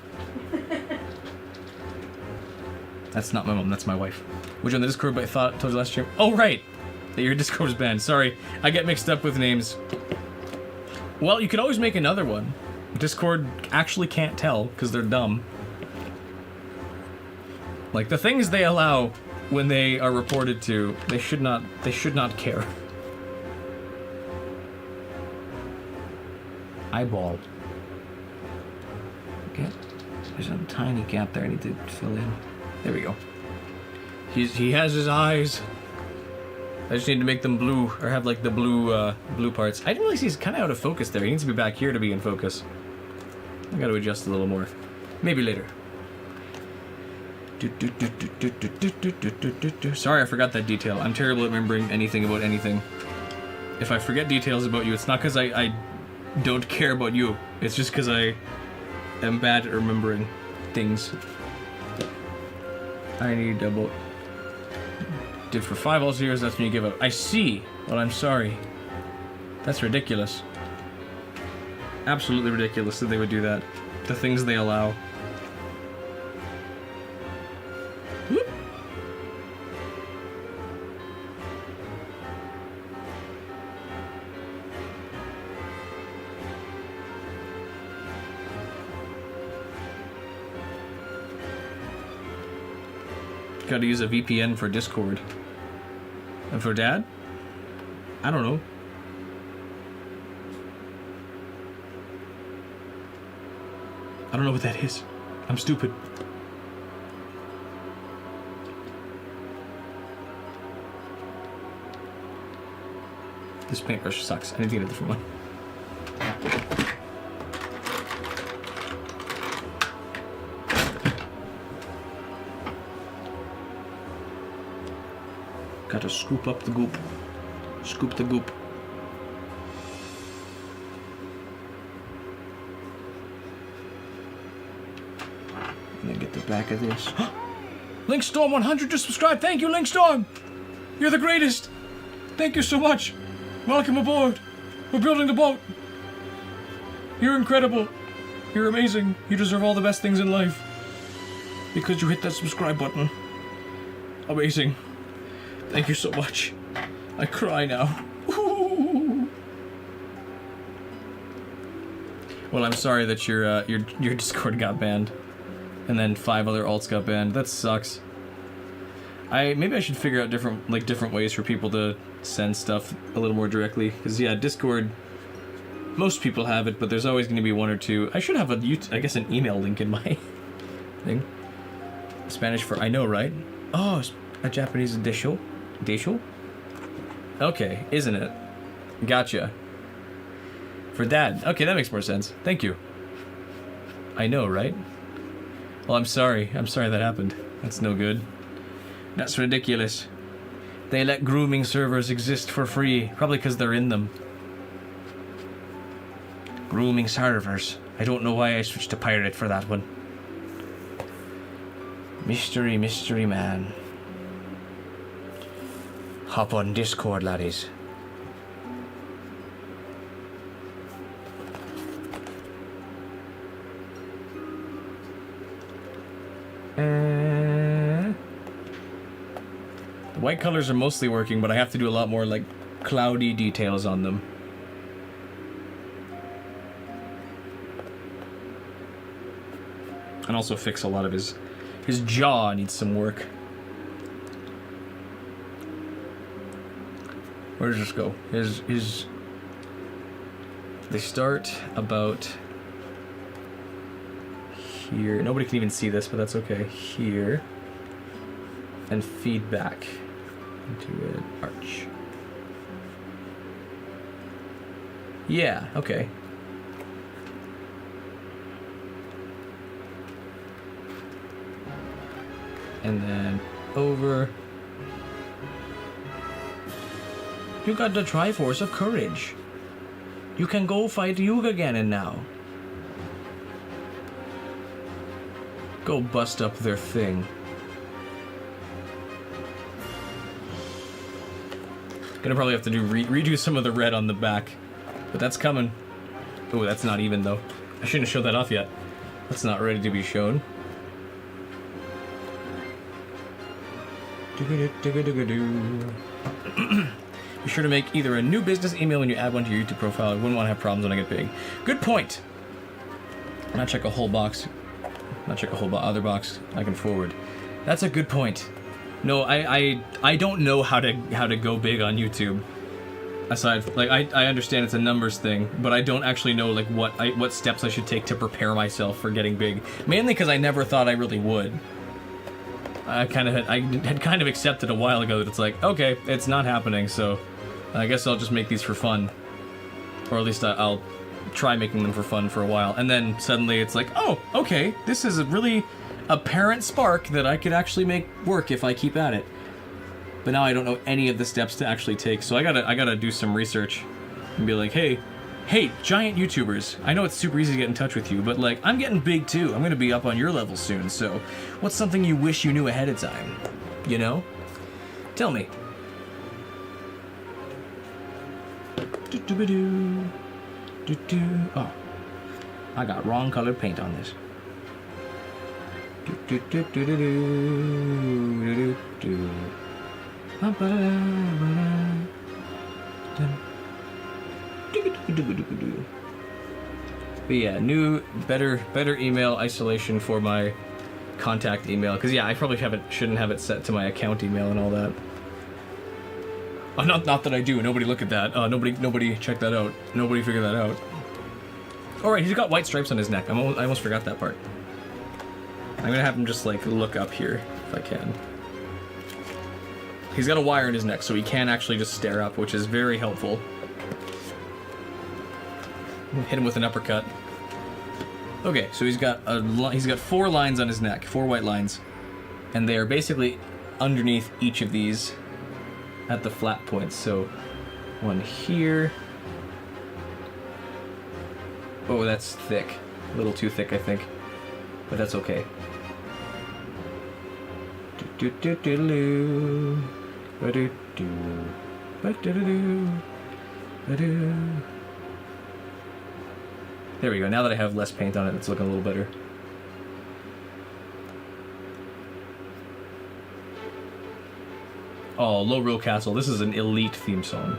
That's not my mom. That's my wife. Which on the Discord? But I told you last stream. Oh right, that your Discord is banned. Sorry, I get mixed up with names. Well, you could always make another one. Discord actually can't tell because they're dumb. Like the things they allow when they are reported to, they should not care. Eyeball. Okay. There's a tiny gap there I need to fill in. There we go. He has his eyes. I just need to make them blue, or have like the blue parts. I didn't realize he's kind of out of focus there. He needs to be back here to be in focus. I got to adjust a little more. Maybe later. Sorry, I forgot that detail. I'm terrible at remembering anything about anything. If I forget details about you, it's not because I don't care about you. It's just because I am bad at remembering things. I need about... Did for 5 all zeros, that's when you give up. I see. Well, I'm sorry. That's ridiculous. Absolutely ridiculous that they would do that. The things they allow. Whoop. Gotta use a VPN for Discord. And for Dad? I don't know. I don't know what that is. I'm stupid. This paintbrush sucks. I need to get a different one. Gotta scoop up the goop. Scoop the goop. And then get the back of this. Linkstorm 100 just subscribed. Thank you, Linkstorm. You're the greatest. Thank you so much. Welcome aboard. We're building the boat. You're incredible. You're amazing. You deserve all the best things in life. Because you hit that subscribe button. Amazing. Thank you so much. I cry now. Ooh. Well, I'm sorry that your Discord got banned, and then 5 other alts got banned. That sucks. Maybe I should figure out different ways for people to send stuff a little more directly. Because yeah, Discord, most people have it, but there's always going to be 1 or 2. I should have an email link in my thing. Spanish for I know, right? Oh, a Japanese desho. Desho? Okay, isn't it? Gotcha. For Dad. Okay, that makes more sense. Thank you. I know, right? Well, I'm sorry. I'm sorry that happened. That's no good. That's ridiculous. They let grooming servers exist for free. Probably because they're in them. Grooming servers. I don't know why I switched to pirate for that one. Mystery, mystery man. Hop on Discord, laddies. The white colors are mostly working, but I have to do a lot more, like, cloudy details on them. And also fix a lot of his His jaw needs some work. Where does this go? His they start about here. Nobody can even see this, but that's okay. Here. And feed back into an arch. Yeah, okay. And then over. You got the Triforce of Courage. You can go fight Yuga Ganon now. Go bust up their thing. Gonna probably have to do redo some of the red on the back. But that's coming. Oh, that's not even though. I shouldn't have showed that off yet. That's not ready to be shown. Be sure to make either a new business email when you add one to your YouTube profile. I wouldn't want to have problems when I get big. Good point. Not check a whole box. Not check a whole other box. I can forward. That's a good point. No, I don't know how to go big on YouTube. Aside, like I understand it's a numbers thing, but I don't actually know like what steps I should take to prepare myself for getting big. Mainly because I never thought I really would. I had kind of accepted a while ago that it's like, okay, it's not happening, so I guess I'll just make these for fun. Or at least I'll try making them for fun for a while. And then suddenly it's like, oh, okay, this is a really apparent spark that I could actually make work if I keep at it. But now I don't know any of the steps to actually take, so I gotta do some research and be like, hey, giant YouTubers, I know it's super easy to get in touch with you, but like, I'm getting big too. I'm gonna be up on your level soon, so what's something you wish you knew ahead of time? You know? Tell me. Oh, I got wrong colored paint on this. But yeah, new, better email isolation for my contact email. Because yeah, I probably shouldn't have it set to my account email and all that. Oh, not that I do. Nobody look at that. Nobody check that out. Nobody figure that out. All right, he's got white stripes on his neck. I almost forgot that part. I'm gonna have him just like look up here if I can. He's got a wire in his neck, so he can actually just stare up, which is very helpful. Hit him with an uppercut. Okay, so he's got 4 lines on his neck, 4 white lines, and they are basically underneath each of these at the flat points. So one here. Oh, that's thick. A little too thick, I think, but that's okay. There we go. Now that I have less paint on it, it's looking a little better. Oh, Low Real Castle. This is an elite theme song.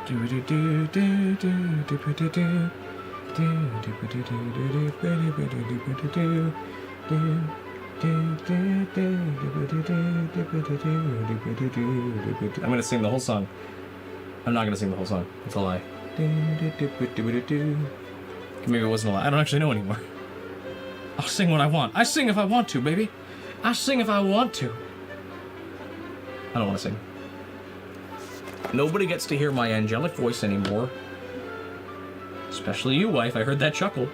I'm gonna sing the whole song. I'm not gonna sing the whole song. It's a lie. Maybe it wasn't a lie. I don't actually know anymore. I'll sing what I want. I sing if I want to, baby. I sing if I want to. I don't want to sing. Nobody gets to hear my angelic voice anymore. Especially you, wife. I heard that chuckle.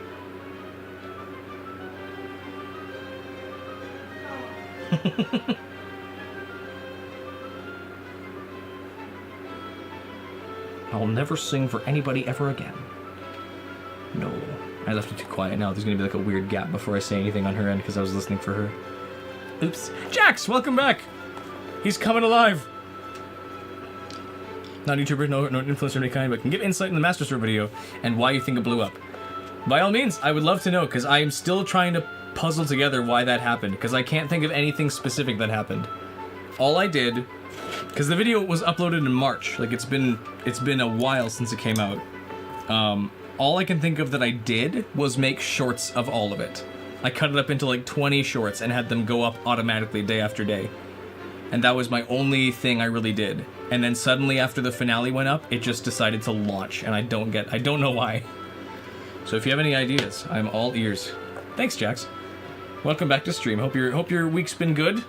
I'll never sing for anybody ever again. No. I left it too quiet now. There's gonna be like a weird gap before I say anything on her end because I was listening for her. Oops. Jax, welcome back! He's coming alive! Not a YouTuber, no influencer of any kind, but can give insight in the Master Sword video and why you think it blew up. By all means, I would love to know, because I am still trying to puzzle together why that happened, because I can't think of anything specific that happened. All I did, because the video was uploaded in March, like it's been a while since it came out. All I can think of that I did was make shorts of all of it. I cut it up into like 20 shorts and had them go up automatically day after day. And that was my only thing I really did. And then suddenly after the finale went up, it just decided to launch, and I don't know why. So if you have any ideas, I'm all ears. Thanks, Jax. Welcome back to stream. Hope your week's been good.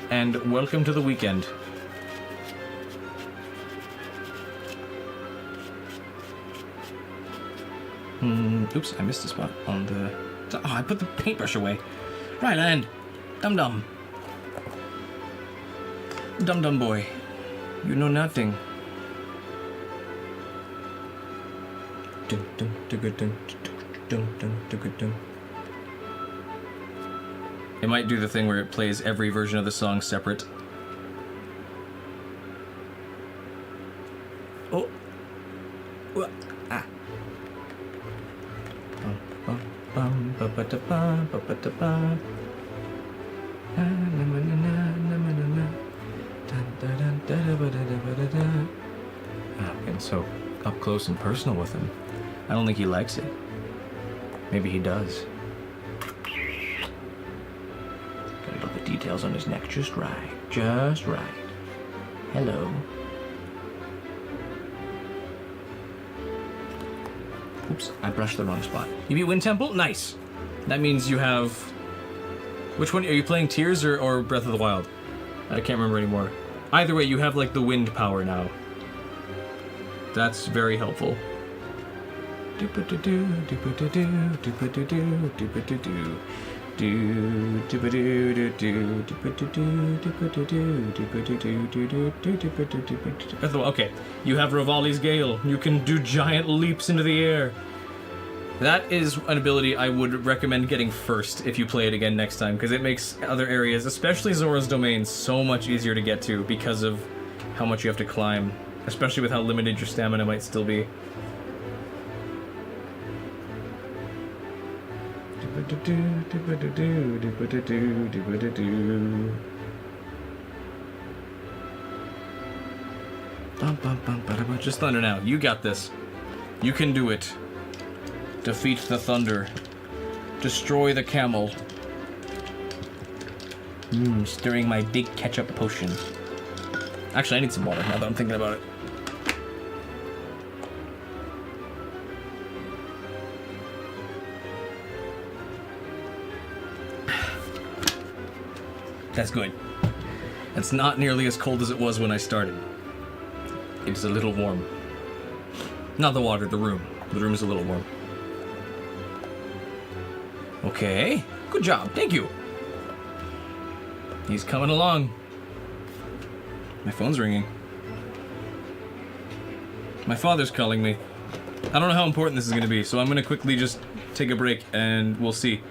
And welcome to the weekend. Oops, I missed a spot on the... Oh, I put the paintbrush away. Right, land. Dum-dum. Dum-dum boy. You know nothing. It might do the thing where it plays every version of the song separate. Oh. Ah. I'm getting so up close and personal with him. I don't think he likes it. Maybe he does. Gotta get the details on his neck just right. Just right. Hello. Oops, I brushed the wrong spot. You beat Wind Temple? Nice. That means you have... Which one? Are you playing Tears or Breath of the Wild? I can't remember anymore. Either way, you have like the wind power now. That's very helpful. Okay, you have Rivali's Gale. You can do giant leaps into the air. That is an ability I would recommend getting first if you play it again next time, because it makes other areas, especially Zora's Domain, so much easier to get to because of how much you have to climb, especially with how limited your stamina might still be. Just thunder now. You got this. You can do it. Defeat the thunder. Destroy the camel. Stirring my big ketchup potion. Actually, I need some water now that I'm thinking about it. That's good. It's not nearly as cold as it was when I started. It's a little warm. Not the water, the room. The room is a little warm. Okay. Good job. Thank you. He's coming along. My phone's ringing. My father's calling me. I don't know how important this is going to be, so I'm going to quickly just take a break and we'll see.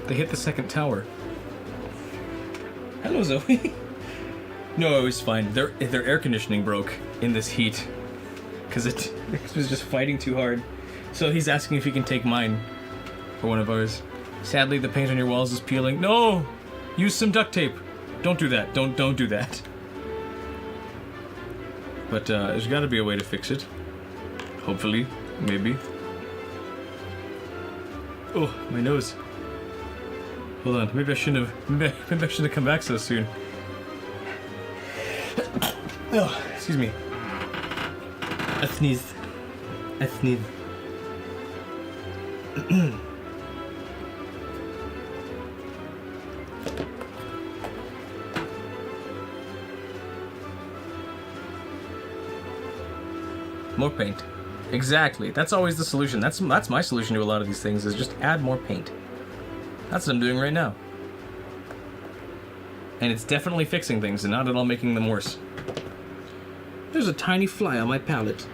They hit the second tower. Hello, Zoe. No, it was fine. Their air conditioning broke in this heat. Because it was just fighting too hard. So he's asking if he can take mine. For one of ours. Sadly, the paint on your walls is peeling. No! Use some duct tape. Don't do that. Don't do that. But there's gotta be a way to fix it. Hopefully. Maybe. Oh, my nose. Hold on, maybe I shouldn't have come back so soon. Oh, excuse me. I sneezed. More paint. Exactly. That's always the solution. That's my solution to a lot of these things, is just add more paint. That's what I'm doing right now. And it's definitely fixing things and not at all making them worse. There's a tiny fly on my palette.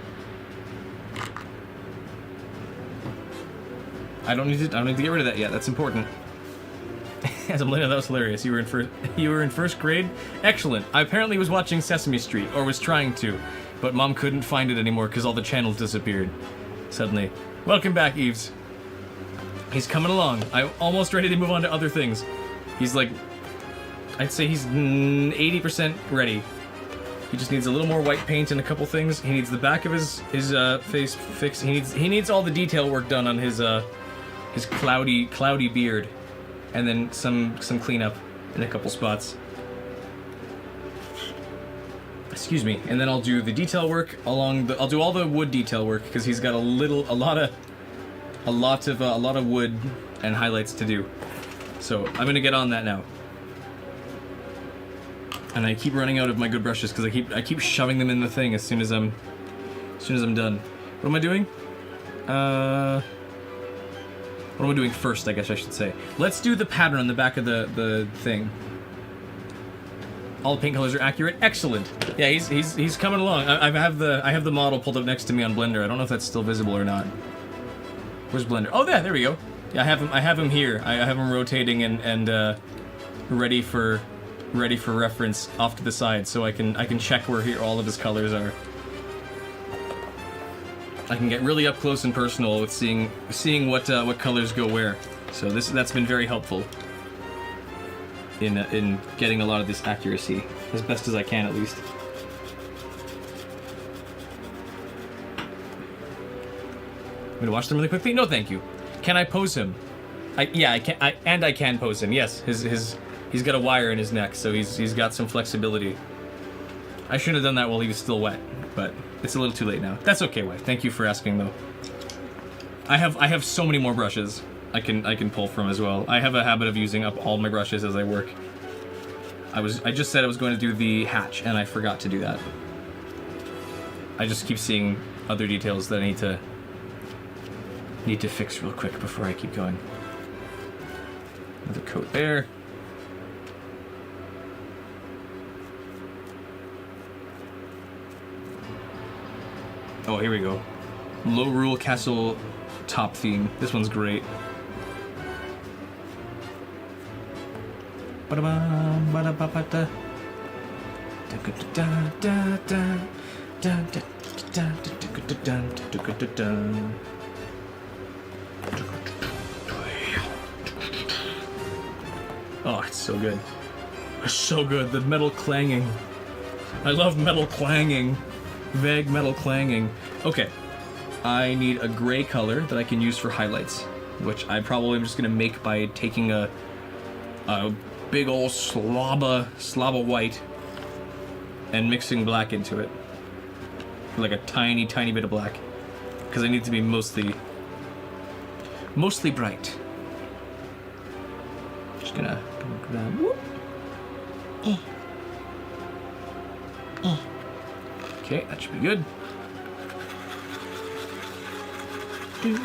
I don't need to get rid of that yet. That's important. As I'm letting, that was hilarious. You were in first grade? Excellent. I apparently was watching Sesame Street, or was trying to, but Mom couldn't find it anymore because all the channels disappeared. Suddenly. Welcome back, Eves. He's coming along. I'm almost ready to move on to other things. He's like, I'd say he's 80% ready. He just needs a little more white paint and a couple things. He needs the back of his face fixed. He needs all the detail work done on his cloudy beard, and then some cleanup in a couple spots. Excuse me. And then I'll do the detail work I'll do all the wood detail work because he's got a lot of wood and highlights to do. So I'm gonna get on that now. And I keep running out of my good brushes because I keep shoving them in the thing as soon as I'm done. What am I doing? What am I doing first, I guess I should say. Let's do the pattern on the back of the thing. All the paint colors are accurate. Excellent. Yeah, he's coming along. I have the model pulled up next to me on Blender. I don't know if that's still visible or not. Where's Blender? Oh, there we go. Yeah, I have him here. I have him rotating and ready for reference off to the side, so I can check where all of his colors are. I can get really up close and personal with seeing what colors go where. So that's been very helpful in getting a lot of this accuracy as best as I can, at least. I'm gonna watch them really quickly. No, thank you. Can I pose him? Yeah, I can. I can pose him. Yes, he's got a wire in his neck, so he's got some flexibility. I shouldn't have done that while he was still wet, but it's a little too late now. That's okay, wife. Thank you for asking, though. I have so many more brushes I can pull from as well. I have a habit of using up all my brushes as I work. I just said I was going to do the hatch, and I forgot to do that. I just keep seeing other details that I need to fix real quick before I keep going. Another coat there. Oh, here we go. Low Rule Castle top theme. This one's great. Oh, it's so good. It's so good. The metal clanging. I love metal clanging. Vague metal clanging. Okay. I need a gray color that I can use for highlights, which I probably am just going to make by taking a big old slob of white and mixing black into it. Like a tiny, tiny bit of black. Because I need to be mostly bright. Just gonna grab. Whoop. Okay, that should be good. This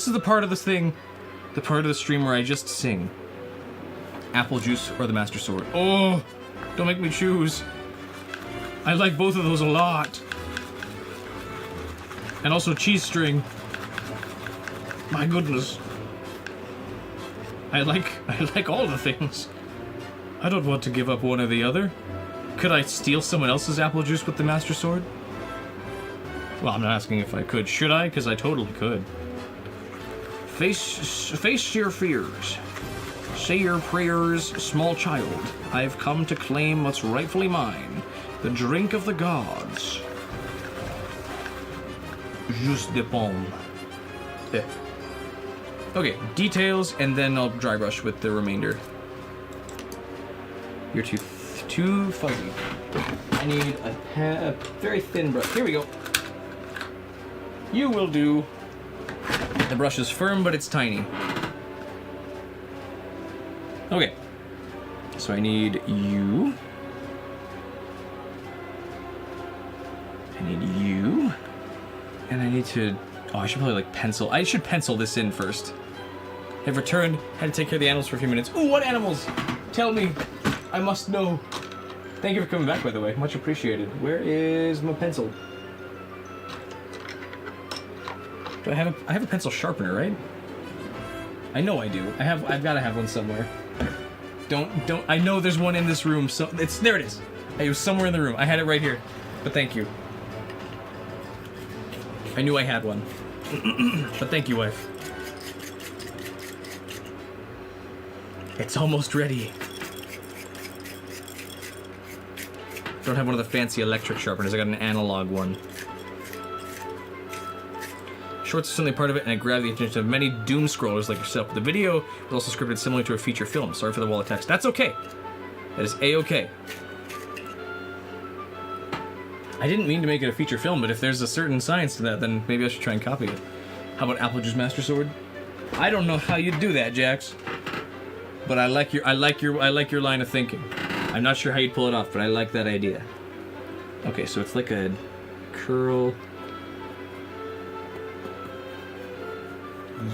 is the part of this thing, the part of the stream where I just sing. Apple juice or the Master Sword. Oh, don't make me choose. I like both of those a lot. And also cheese string. My goodness. I like all the things. I don't want to give up one or the other. Could I steal someone else's apple juice with the Master Sword? Well, I'm not asking if I could. Should I? Because I totally could. Face your fears. Say your prayers, small child. I've come to claim what's rightfully mine. The drink of the gods. Jus de pomme. Yeah. Okay, details, and then I'll dry brush with the remainder. You're too fuzzy. I need a very thin brush. Here we go. You will do. The brush is firm, but it's tiny. Okay. So I need you. I need you. And I need to... Oh, I should probably, like, pencil. I should pencil this in first. I've returned. Had to take care of the animals for a few minutes. Ooh, what animals? Tell me. I must know. Thank you for coming back, by the way. Much appreciated. Where is my pencil? Do I have a pencil sharpener, right? I know I do. I've got to have one somewhere. Don't. I know there's one in this room. So there it is. It was somewhere in the room. I had it right here. But thank you. I knew I had one. But thank you, wife. It's almost ready. Don't have one of the fancy electric sharpeners. I got an analog one. Shorts are certainly part of it, and I grabbed the attention of many doom scrollers like yourself. The video was also scripted similar to a feature film. Sorry for the wall of text. That's okay. That is A-okay. I didn't mean to make it a feature film, but if there's a certain science to that, then maybe I should try and copy it. How about Apple Juice Master Sword? I don't know how you'd do that, Jax. But I like your line of thinking. I'm not sure how you'd pull it off, but I like that idea. Okay, so it's like a curl.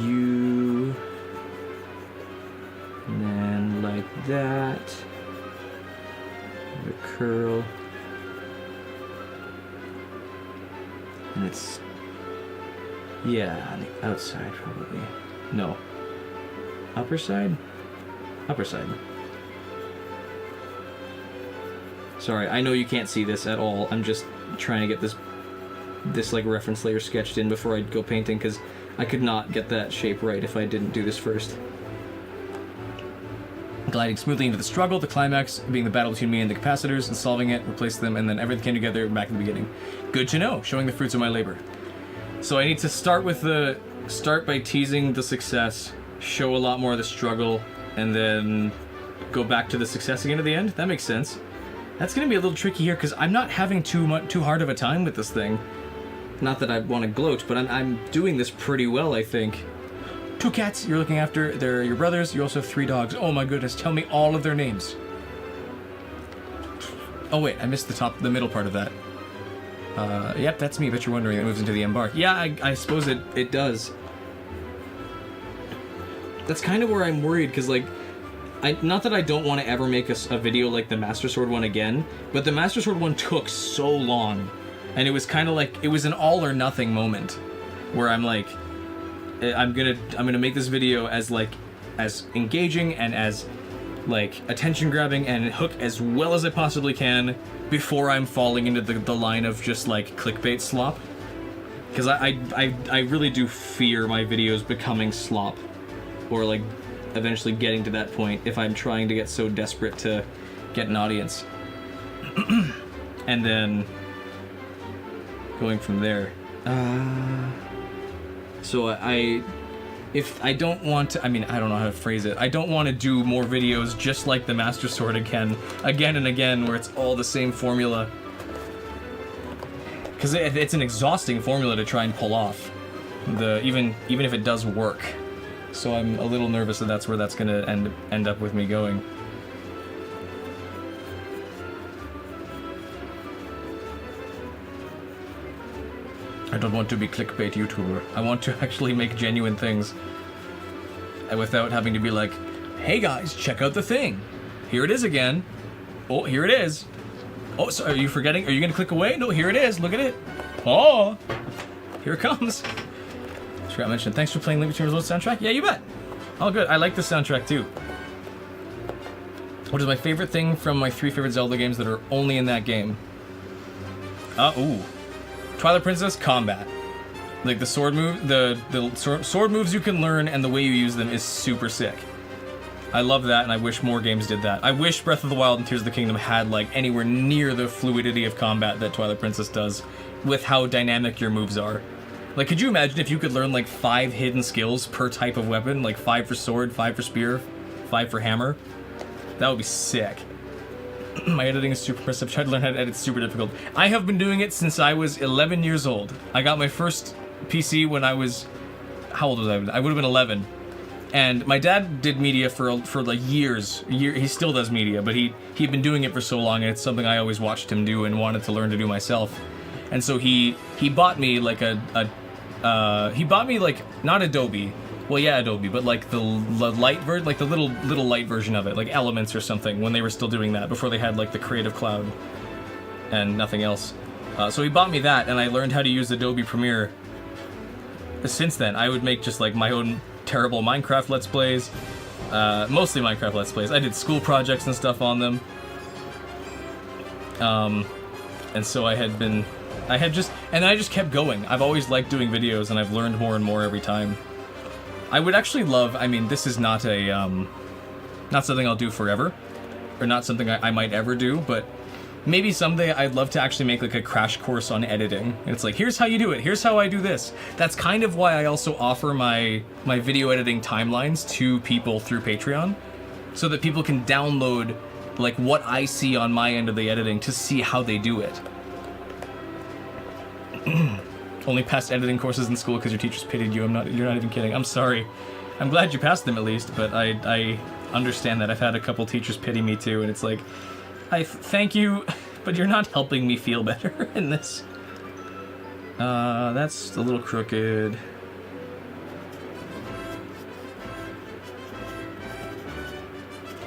You. And then like that. The curl. And it's. Yeah, on the outside probably. No. Upper side? Upper side. Sorry, I know you can't see this at all. I'm just trying to get this like reference layer sketched in before I go painting, because I could not get that shape right if I didn't do this first. Gliding smoothly into the struggle, the climax being the battle between me and the capacitors, and solving it, replace them, and then everything came together back in the beginning. Good to know, showing the fruits of my labor. So I need to start by teasing the success, show a lot more of the struggle, and then go back to the success again at the end? That makes sense. That's gonna be a little tricky here, because I'm not having too hard of a time with this thing. Not that I want to gloat, but I'm doing this pretty well, I think. 2 cats you're looking after, they're your brothers. You also have 3 dogs. Oh my goodness, tell me all of their names. Oh wait, I missed the middle part of that. Yep, that's me, bet you're wondering. It moves into the embark. Yeah, I suppose it does. That's kind of where I'm worried, because like, not that I don't want to ever make a video like the Master Sword one again, but the Master Sword one took so long, and it was kind of like, it was an all or nothing moment, where I'm like, I'm gonna make this video as engaging and as like attention grabbing and hook as well as I possibly can before I'm falling into the line of just like clickbait slop, because I really do fear my videos becoming slop, or like eventually getting to that point if I'm trying to get so desperate to get an audience. And then going from there. So if I don't want to, I mean, I don't know how to phrase it. I don't want to do more videos just like the Master Sword again and again, where it's all the same formula. Because it's an exhausting formula to try and pull off. Even if it does work. So I'm a little nervous that that's where that's gonna end up with me going. I don't want to be clickbait YouTuber. I want to actually make genuine things. And without having to be like, hey guys, check out the thing. Here it is again. Oh, here it is. Oh, so are you forgetting? Are you gonna click away? No, here it is. Look at it. Oh, here it comes. Forgot to mention, thanks for playing Link Between Worlds soundtrack. Yeah, you bet. All good. I like the soundtrack too. What is my favorite thing from my 3 favorite Zelda games that are only in that game? Ooh. Twilight Princess combat. Like the sword move, the sword moves you can learn and the way you use them is super sick. I love that, and I wish more games did that. I wish Breath of the Wild and Tears of the Kingdom had, like, anywhere near the fluidity of combat that Twilight Princess does, with how dynamic your moves are. Like, could you imagine if you could learn, like, 5 hidden skills per type of weapon? Like, 5 for sword, 5 for spear, 5 for hammer? That would be sick. My editing is super impressive. I've tried to learn how to edit, super difficult. I have been doing it since I was 11 years old. I got my first PC when I was... How old was I? I would have been 11. And my dad did media for like years. He still does media, but he'd been doing it for so long, and it's something I always watched him do and wanted to learn to do myself. And so he bought me like he bought me like not Adobe, well yeah Adobe, but like the light version, like the little light version of it, like Elements or something, when they were still doing that before they had like the Creative Cloud and nothing else. So he bought me that, and I learned how to use Adobe Premiere. Since then, I would make just like my own terrible Minecraft Let's Plays, mostly Minecraft Let's Plays. I did school projects and stuff on them. And so I just kept going. I've always liked doing videos, and I've learned more and more every time. I would actually love, I mean, this is not a, not something I'll do forever, or not something I might ever do, but maybe someday I'd love to actually make like a crash course on editing. And it's like, here's how you do it, here's how I do this. That's kind of why I also offer my video editing timelines to people through Patreon, so that people can download like what I see on my end of the editing to see how they do it. Only passed editing courses in school because your teachers pitied you. You're not even kidding. I'm sorry. I'm glad you passed them at least, but I understand that. I've had a couple teachers pity me too, and it's like, I thank you, but you're not helping me feel better in this. That's a little crooked.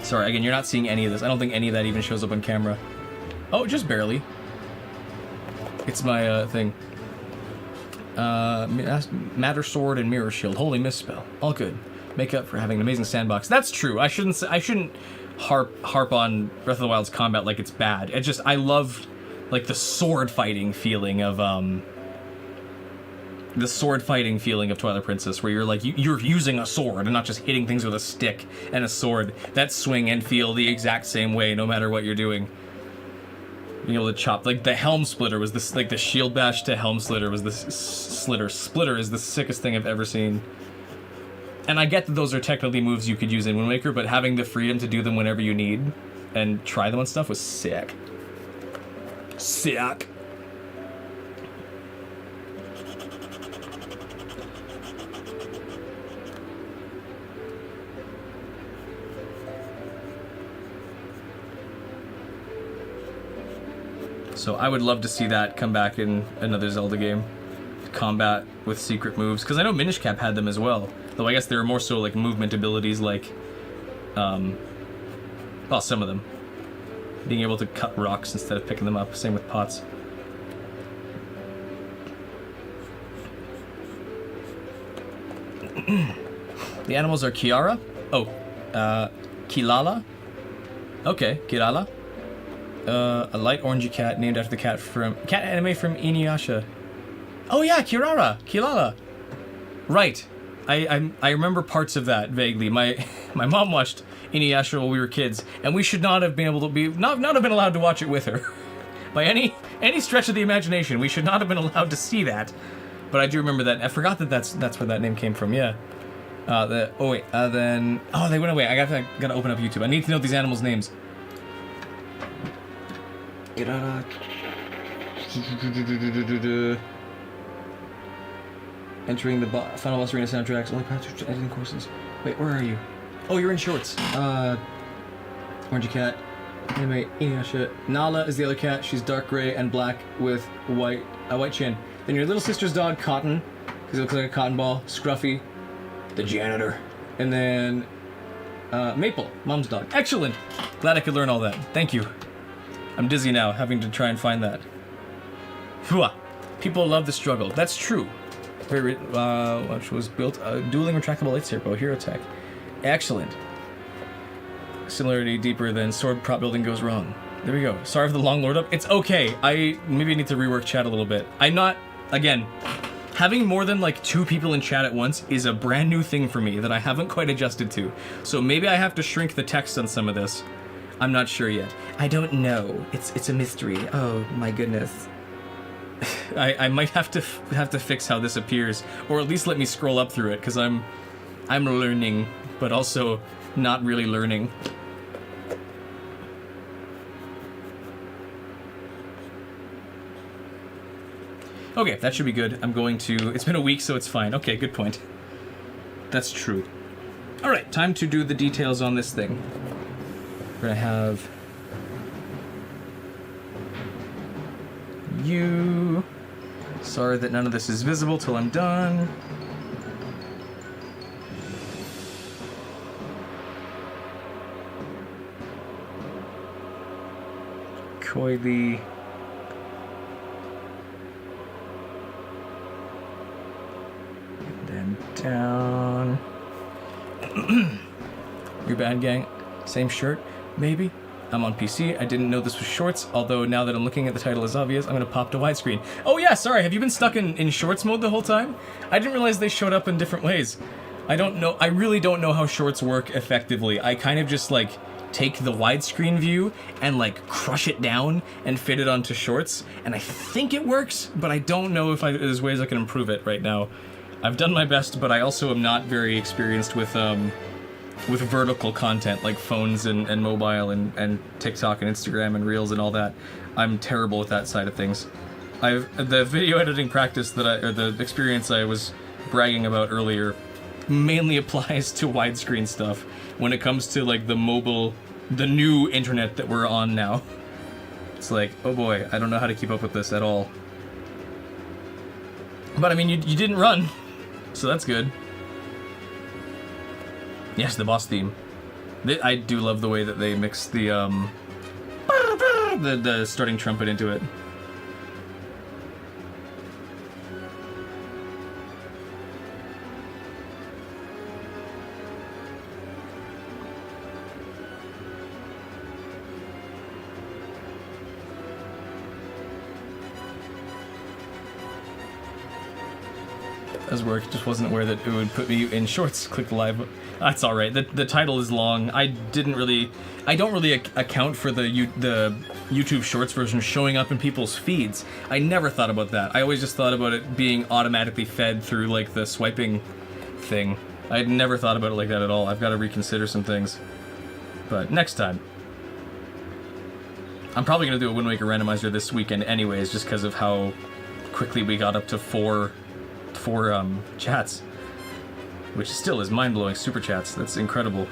Sorry, again, you're not seeing any of this. I don't think any of that even shows up on camera. Oh, just barely. It's my, thing. Matter Sword and Mirror Shield. Holy misspell. All good. Make up for having an amazing sandbox. That's true. I shouldn't harp on Breath of the Wild's combat like it's bad. It's just, I love, like, the sword fighting feeling of, Twilight Princess, where you're like, you're using a sword and not just hitting things with a stick and a sword that swing and feel the exact same way no matter what you're doing. Being able to chop, like the Helm Splitter was this, like the Shield Bash to Helm Splitter was this Splitter is the sickest thing I've ever seen. And I get that those are technically moves you could use in Wind Waker, but having the freedom to do them whenever you need and try them on stuff was sick. Sick. So I would love to see that come back in another Zelda game. Combat with secret moves, because I know Minish Cap had them as well. Though I guess they were more so like movement abilities, like, well, some of them. Being able to cut rocks instead of picking them up, same with pots. The animals are Kiara? Oh, Kilala? Okay, Kirala. A light orangey cat named after the cat anime from Inuyasha. Oh yeah, Kilala. Right. I remember parts of that vaguely. My mom watched Inuyasha while we were kids, and we should not have been able to not have been allowed to watch it with her. By any stretch of the imagination, we should not have been allowed to see that. But I do remember that. I forgot that that's where that name came from. Yeah. They went away. I gotta open up YouTube. I need to know these animals' names. Entering the Final Boss Arena soundtracks, only path to editing courses. Wait, where are you? Oh, you're in shorts. Orange cat. Anyway, Inuyasha. Nala is the other cat. She's dark gray and black with a white chin. Then your little sister's dog, Cotton, because it looks like a cotton ball. Scruffy, the janitor. And then Maple, mom's dog. Excellent! Glad I could learn all that. Thank you. I'm dizzy now, having to try and find that. Phew. People love the struggle. That's true. Which was built dueling retractable lightsaber, Hero Tech. Excellent. Similarity deeper than sword prop building goes wrong. There we go. Sorry for the long lord up. It's okay. I maybe need to rework chat a little bit. I'm not, again, Having more than like 2 people in chat at once is a brand new thing for me that I haven't quite adjusted to. So maybe I have to shrink the text on some of this. I'm not sure yet. I don't know. It's a mystery. Oh my goodness. I might have to fix how this appears, or at least let me scroll up through it, because I'm learning, but also not really learning. Okay, that should be good. I'm going to... It's been a week, so it's fine. Okay, good point. That's true. Alright, time to do the details on this thing. We're gonna have... you... Sorry that none of this is visible till I'm done. Coily... down. Your bad gang. Same shirt, maybe? I'm on PC. I didn't know this was shorts, although now that I'm looking at the title is obvious, I'm gonna pop to widescreen. Oh yeah, sorry, have you been stuck in shorts mode the whole time? I didn't realize they showed up in different ways. I don't know, I really don't know how shorts work effectively. I kind of just like take the widescreen view and like crush it down and fit it onto shorts, and I think it works, but I don't know if there's ways I can improve it right now. I've done my best, but I also am not very experienced with vertical content like phones and mobile and TikTok and Instagram and Reels and all that. I'm terrible with that side of things. The video editing practice or the experience I was bragging about earlier mainly applies to widescreen stuff when it comes to like the new internet that we're on now. It's like, oh boy, I don't know how to keep up with this at all. But I mean, you didn't run. So that's good. Yes, the boss theme. I do love the way that they mix the starting trumpet into it. As work, just wasn't aware that it would put me in shorts. Click live. That's all right. The title is long. I don't really account for the YouTube Shorts version showing up in people's feeds. I never thought about that. I always just thought about it being automatically fed through like the swiping thing. I'd never thought about it like that at all. I've got to reconsider some things. But next time. I'm probably gonna do a Wind Waker randomizer this weekend anyways, just because of how quickly we got up to four chats, which still is mind-blowing. Super chats, that's incredible.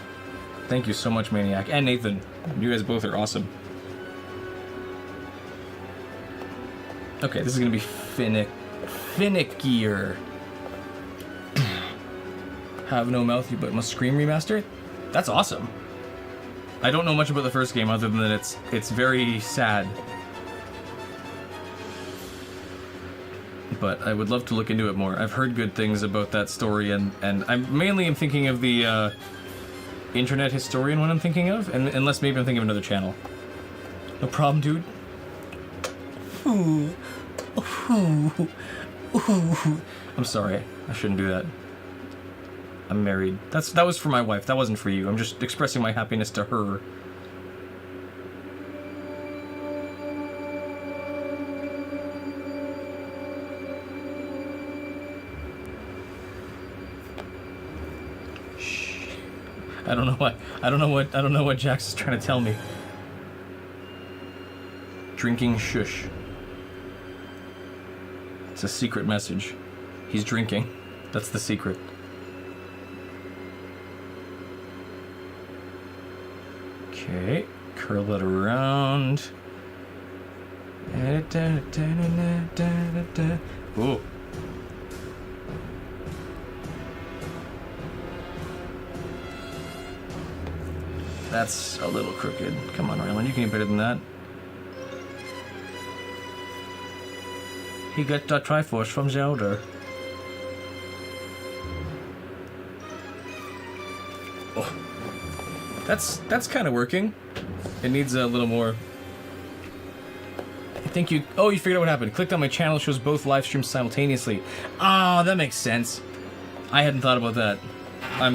Thank you so much, Maniac and Nathan. You guys both are awesome. Okay, this is gonna be finickier. Have no mouth, but must scream remaster. That's awesome. I don't know much about the first game other than that it's very sad. But I would love to look into it more. I've heard good things about that story, and I'm mainly thinking of the Internet Historian one I'm thinking of, and unless maybe I'm thinking of another channel. No problem, dude. Ooh. Ooh. Ooh. I'm sorry. I shouldn't do that. I'm married. That was for my wife. That wasn't for you. I'm just expressing my happiness to her. I don't know what Jax is trying to tell me. Drinking shush. It's a secret message. He's drinking. That's the secret. Okay, curl it around. Ooh. That's a little crooked. Come on, Rylan, you can get better than that. He got the Triforce from Zelda. Oh. That's kind of working. It needs a little more. think you... Oh, you figured out what happened. Clicked on my channel, shows both live streams simultaneously. Ah, that makes sense. I hadn't thought about that. I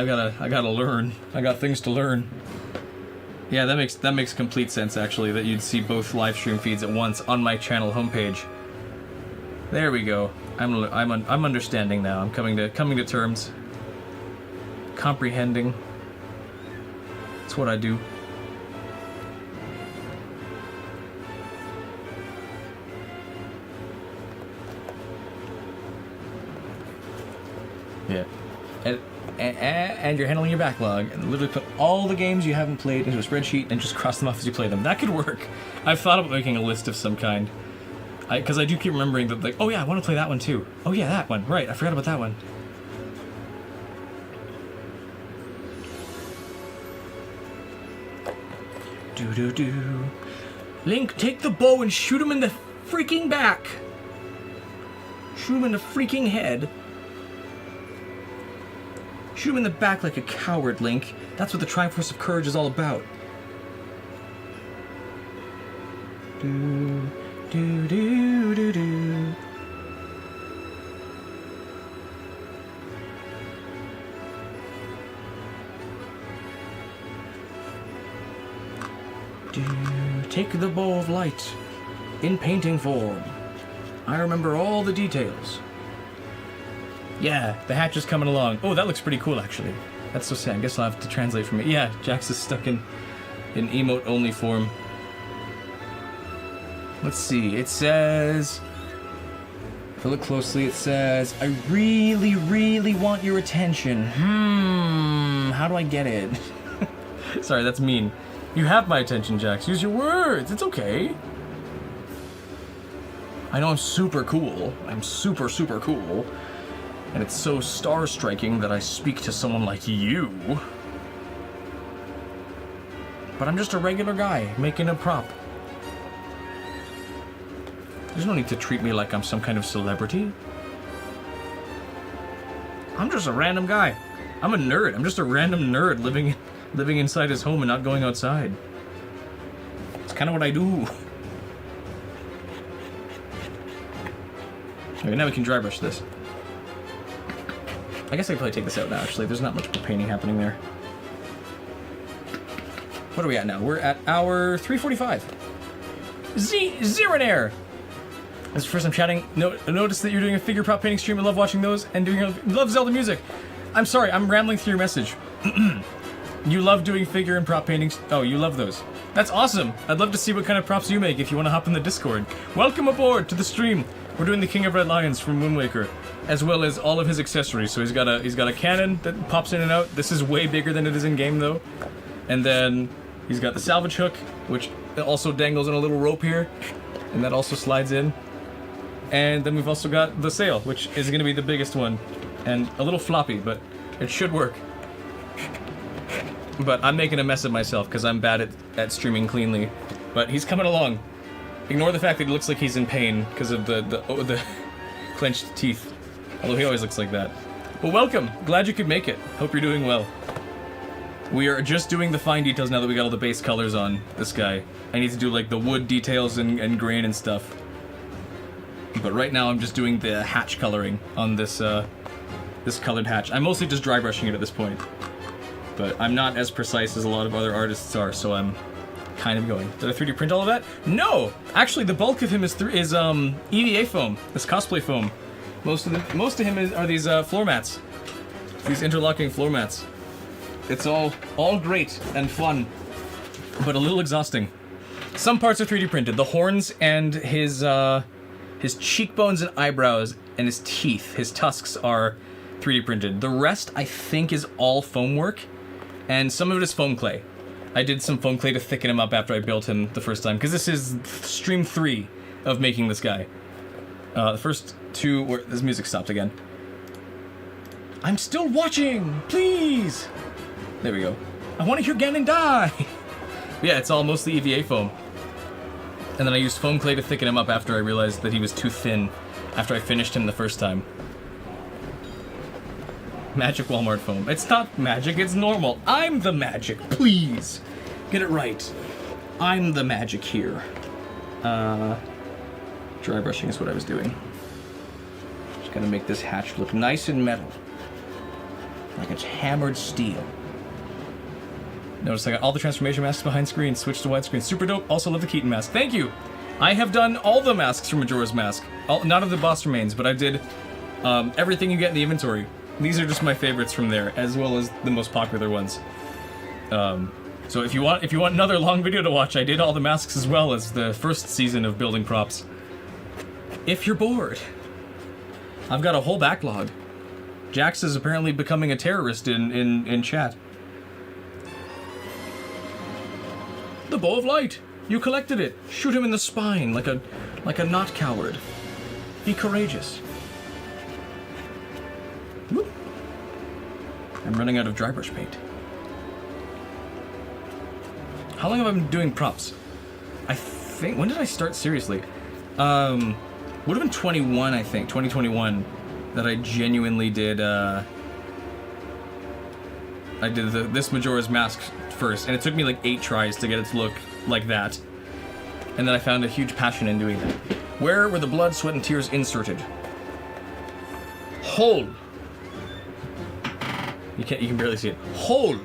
gotta learn. I got things to learn. Yeah, that makes complete sense, actually, that you'd see both live stream feeds at once on my channel homepage. There we go. I'm understanding now. I'm coming to terms. Comprehending. That's what I do. Yeah. And you're handling your backlog and literally put all the games you haven't played into a spreadsheet and just cross them off as you play them. That could work. I've thought about making a list of some kind. Because I do keep remembering that, like, oh yeah, I want to play that one too. Oh yeah, that one. Right, I forgot about that one. Do. Link, take the bow and shoot him in the freaking back. Shoot him in the freaking head. Shoot him in the back like a coward, Link. That's what the Triforce of Courage is all about. Do. Take the bow of light in painting form. I remember all the details. Yeah, the hatch is coming along. Oh, that looks pretty cool, actually. That's so sad. I guess I'll have to translate for me. Yeah, Jax is stuck in emote-only form. Let's see. It says... If I look closely, it says, I really, really want your attention. How do I get it? Sorry, that's mean. You have my attention, Jax. Use your words. It's okay. I know I'm super cool. I'm super, super cool. And it's so star-striking that I speak to someone like you. But I'm just a regular guy making a prop. There's no need to treat me like I'm some kind of celebrity. I'm just a random guy. I'm a nerd. I'm just a random nerd living inside his home and not going outside. It's kind of what I do. Okay, now we can dry brush this. I guess I can probably take this out now, actually. There's not much painting happening there. What are we at now? We're at hour 3:45. Zeronair! This is the first time chatting. Notice that you're doing a figure prop painting stream. I love watching those and love Zelda music. I'm sorry, I'm rambling through your message. You love doing figure and prop paintings. Oh, you love those. That's awesome. I'd love to see what kind of props you make if you want to hop in the Discord. Welcome aboard to the stream. We're doing the King of Red Lions from Wind Waker, as well as all of his accessories. So he's got a cannon that pops in and out. This is way bigger than it is in game though. And then he's got the salvage hook, which also dangles on a little rope here, and that also slides in. And then we've also got the sail, which is going to be the biggest one, and a little floppy, but it should work. But I'm making a mess of myself because I'm bad at streaming cleanly. But he's coming along. Ignore the fact that he looks like he's in pain because of the clenched teeth. Although he always looks like that. But welcome. Glad you could make it. Hope you're doing well. We are just doing the fine details now that we got all the base colors on this guy. I need to do like the wood details and grain and stuff. But right now I'm just doing the hatch coloring on this this colored hatch. I'm mostly just dry brushing it at this point. But I'm not as precise as a lot of other artists are, so I'm kind of going. Did I 3D print all of that? No! Actually, the bulk of him is EVA foam, this cosplay foam. Most of him are these floor mats. These interlocking floor mats. It's all great and fun, but a little exhausting. Some parts are 3D printed. The horns and his cheekbones and eyebrows and his teeth, his tusks are 3D printed. The rest, I think, is all foam work, and some of it is foam clay. I did some foam clay to thicken him up after I built him the first time, because this is stream 3 of making this guy. The first two, this music stopped again. I'm still watching, please! There we go. I want to hear Ganon die! Yeah, it's all mostly EVA foam. And then I used foam clay to thicken him up after I realized that he was too thin after I finished him the first time. Magic Walmart foam. It's not magic, it's normal. I'm the magic, please! Get it right. I'm the magic here. Dry brushing is what I was doing. Just gonna make this hatch look nice and metal. Like it's hammered steel. Notice I got all the transformation masks behind screen, switched to widescreen. Super dope. Also love the Keaton mask. Thank you! I have done all the masks from Majora's Mask. Not of the boss remains, but I did everything you get in the inventory. These are just my favorites from there, as well as the most popular ones. So if you want another long video to watch, I did all the masks as well as the first season of building props. If you're bored. I've got a whole backlog. Jax is apparently becoming a terrorist in chat. The Bow of Light! You collected it! Shoot him in the spine like a not coward. Be courageous. Whoop. I'm running out of dry brush paint. How long have I been doing props? I think, when did I start seriously? Would have been 21, I think, 2021, that I genuinely did, I did this Majora's Mask first, and it took me like 8 tries to get it to look like that. And then I found a huge passion in doing that. Where were the blood, sweat, and tears inserted? Hole. You can barely see it. Hole.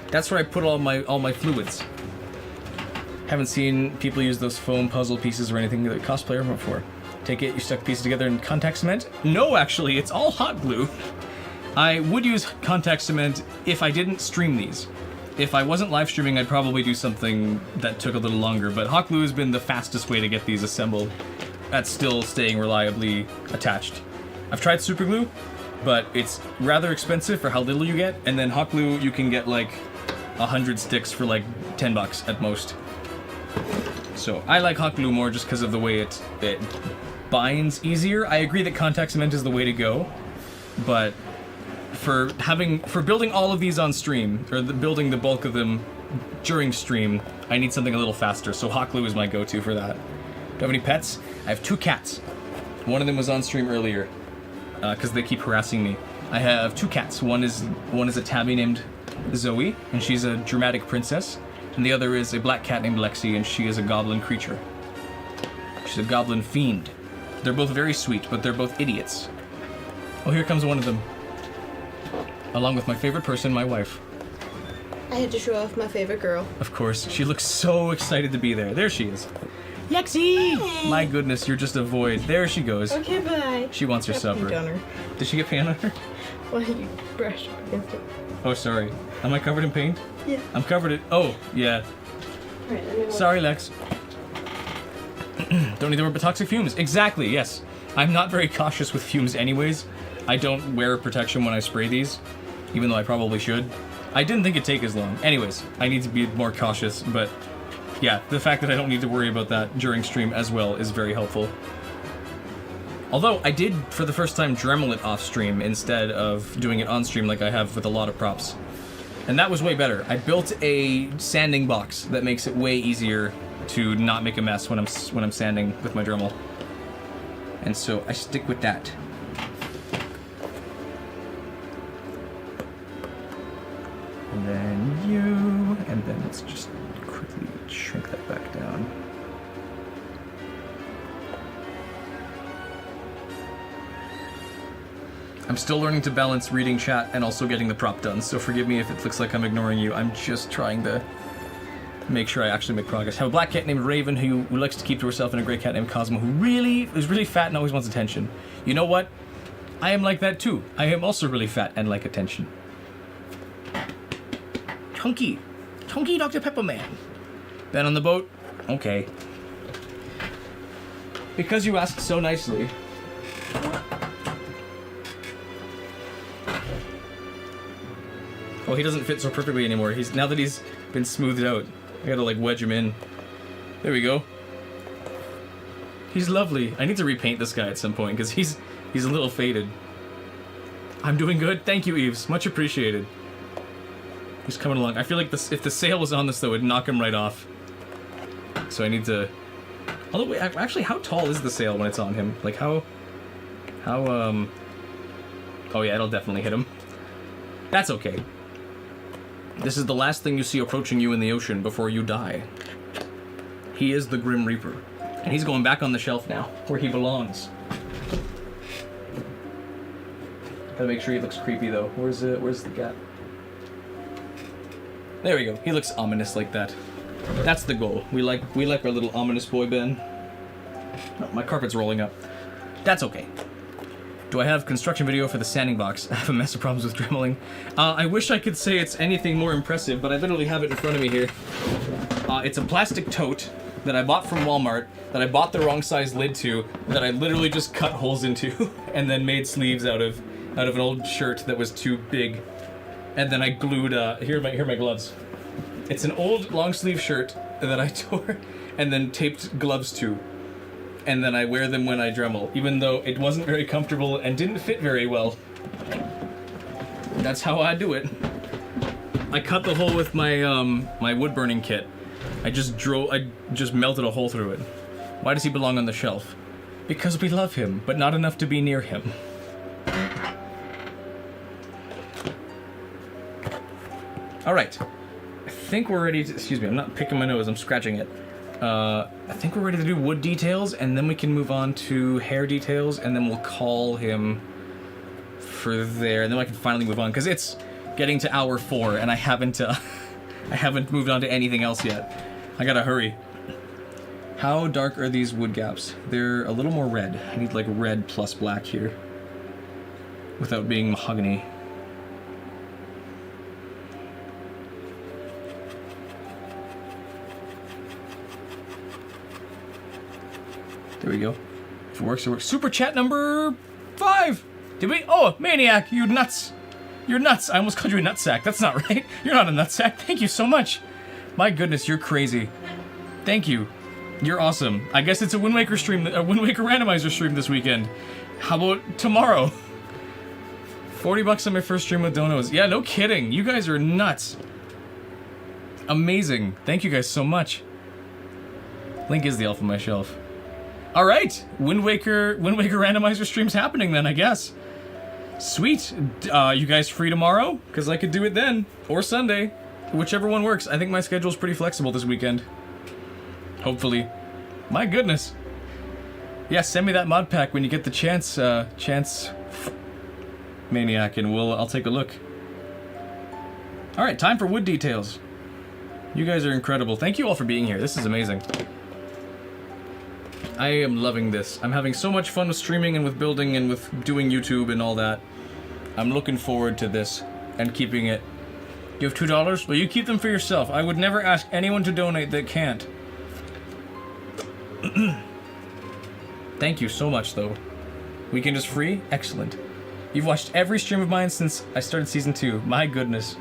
That's where I put all my fluids. Haven't seen people use those foam puzzle pieces or anything that cosplay are before. Take it, you stuck pieces together in contact cement? No, actually, it's all hot glue. I would use contact cement if I didn't stream these. If I wasn't live streaming, I'd probably do something that took a little longer, but hot glue has been the fastest way to get these assembled at still staying reliably attached. I've tried super glue, but it's rather expensive for how little you get, and then hot glue you can get like 100 sticks for like $10 at most. So I like hot glue more just because of the way it binds easier. I agree that contact cement is the way to go, but for building all of these on stream, or building the bulk of them during stream, I need something a little faster, so hot glue is my go-to for that. Do you have any pets? I have 2 cats. One of them was on stream earlier, because they keep harassing me. I have 2 cats. One is a tabby named Zoe, and she's a dramatic princess, and the other is a black cat named Lexi, and she is a goblin creature. She's a goblin fiend. They're both very sweet, but they're both idiots. Oh, here comes one of them. Along with my favorite person, my wife. I had to show off my favorite girl. Of course, she looks so excited to be there. There she is. Lexi! Hey. My goodness, you're just a void. There she goes. Okay, bye. She wants her supper. Paint on her. Did she get paint on her? Why you brush up against it? Oh, sorry. Am I covered in paint? Yeah. I'm covered in... Oh, yeah. Alright, let me watch. Sorry, Lex. Don't need to worry about toxic fumes. Exactly, yes. I'm not very cautious with fumes anyways. I don't wear protection when I spray these, even though I probably should. I didn't think it'd take as long. Anyways, I need to be more cautious, but yeah, the fact that I don't need to worry about that during stream as well is very helpful. Although, I did, for the first time, Dremel it off stream instead of doing it on stream like I have with a lot of props. And that was way better. I built a sanding box that makes it way easier to not make a mess when I'm sanding with my Dremel. And so I stick with that. And then you, and then let's just quickly shrink that back down. I'm still learning to balance reading chat and also getting the prop done, so forgive me if it looks like I'm ignoring you. I'm just trying to make sure I actually make progress. I have a black cat named Raven who likes to keep to herself, and a gray cat named Cosmo who is really fat and always wants attention. You know what? I am like that too. I am also really fat and like attention. Chunky Dr. Pepperman. Ben on the boat? Okay. Because you asked so nicely. Oh, he doesn't fit so perfectly anymore. Now that he's been smoothed out, I gotta like wedge him in. There we go. He's lovely. I need to repaint this guy at some point because he's a little faded. I'm doing good. Thank you, Eves. Much appreciated. He's coming along. I feel like if the sail was on this, though, it'd knock him right off. So I need to... Although, wait, actually, how tall is the sail when it's on him? Like, how... Oh, yeah, it'll definitely hit him. That's okay. This is the last thing you see approaching you in the ocean before you die. He is the Grim Reaper. And he's going back on the shelf now, where he belongs. Gotta make sure he looks creepy though. Where's the gap? There we go. He looks ominous like that. That's the goal. We like our little ominous boy Ben. Oh, my carpet's rolling up. That's okay. Do I have construction video for the sanding box? I have a mess of problems with dremeling. I wish I could say it's anything more impressive, but I literally have it in front of me here. It's a plastic tote that I bought from Walmart, that I bought the wrong size lid to, that I literally just cut holes into, and then made sleeves out of an old shirt that was too big. And then I glued, here are my gloves. It's an old long sleeve shirt that I tore and then taped gloves to. And then I wear them when I Dremel, even though it wasn't very comfortable and didn't fit very well. That's how I do it. I cut the hole with my my wood burning kit. I just melted a hole through it. Why does he belong on the shelf? Because we love him, but not enough to be near him. All right. I think we're ready to, excuse me, I'm not picking my nose, I'm scratching it. I think we're ready to do wood details, and then we can move on to hair details, and then we'll call him for there, and then I can finally move on, because it's getting to hour 4, and I haven't moved on to anything else yet. I gotta hurry. How dark are these wood gaps? They're a little more red. I need like red plus black here, without being mahogany. There we go. If it works, it works. Super chat number 5! Did we? Oh, Maniac, you nuts! You're nuts! I almost called you a nutsack. That's not right. You're not a nutsack. Thank you so much. My goodness, you're crazy. Thank you. You're awesome. I guess it's a Wind Waker stream, a Wind Waker randomizer stream this weekend. How about tomorrow? $40 on my first stream with donos. Yeah, no kidding. You guys are nuts. Amazing. Thank you guys so much. Link is the elf on my shelf. All right, Wind Waker randomizer stream's happening then, I guess. Sweet. You guys free tomorrow? Because I could do it then, or Sunday, whichever one works. I think my schedule's pretty flexible this weekend. Hopefully. My goodness. Yeah, send me that mod pack when you get the chance, Maniac, and I'll take a look. All right, time for wood details. You guys are incredible. Thank you all for being here. This is amazing. I am loving this. I'm having so much fun with streaming and with building and with doing YouTube and all that. I'm looking forward to this and keeping it. You have $2? Well, you keep them for yourself. I would never ask anyone to donate that can't. Thank you so much, though. Weekend is free? Excellent. You've watched every stream of mine since I started Season 2. My goodness.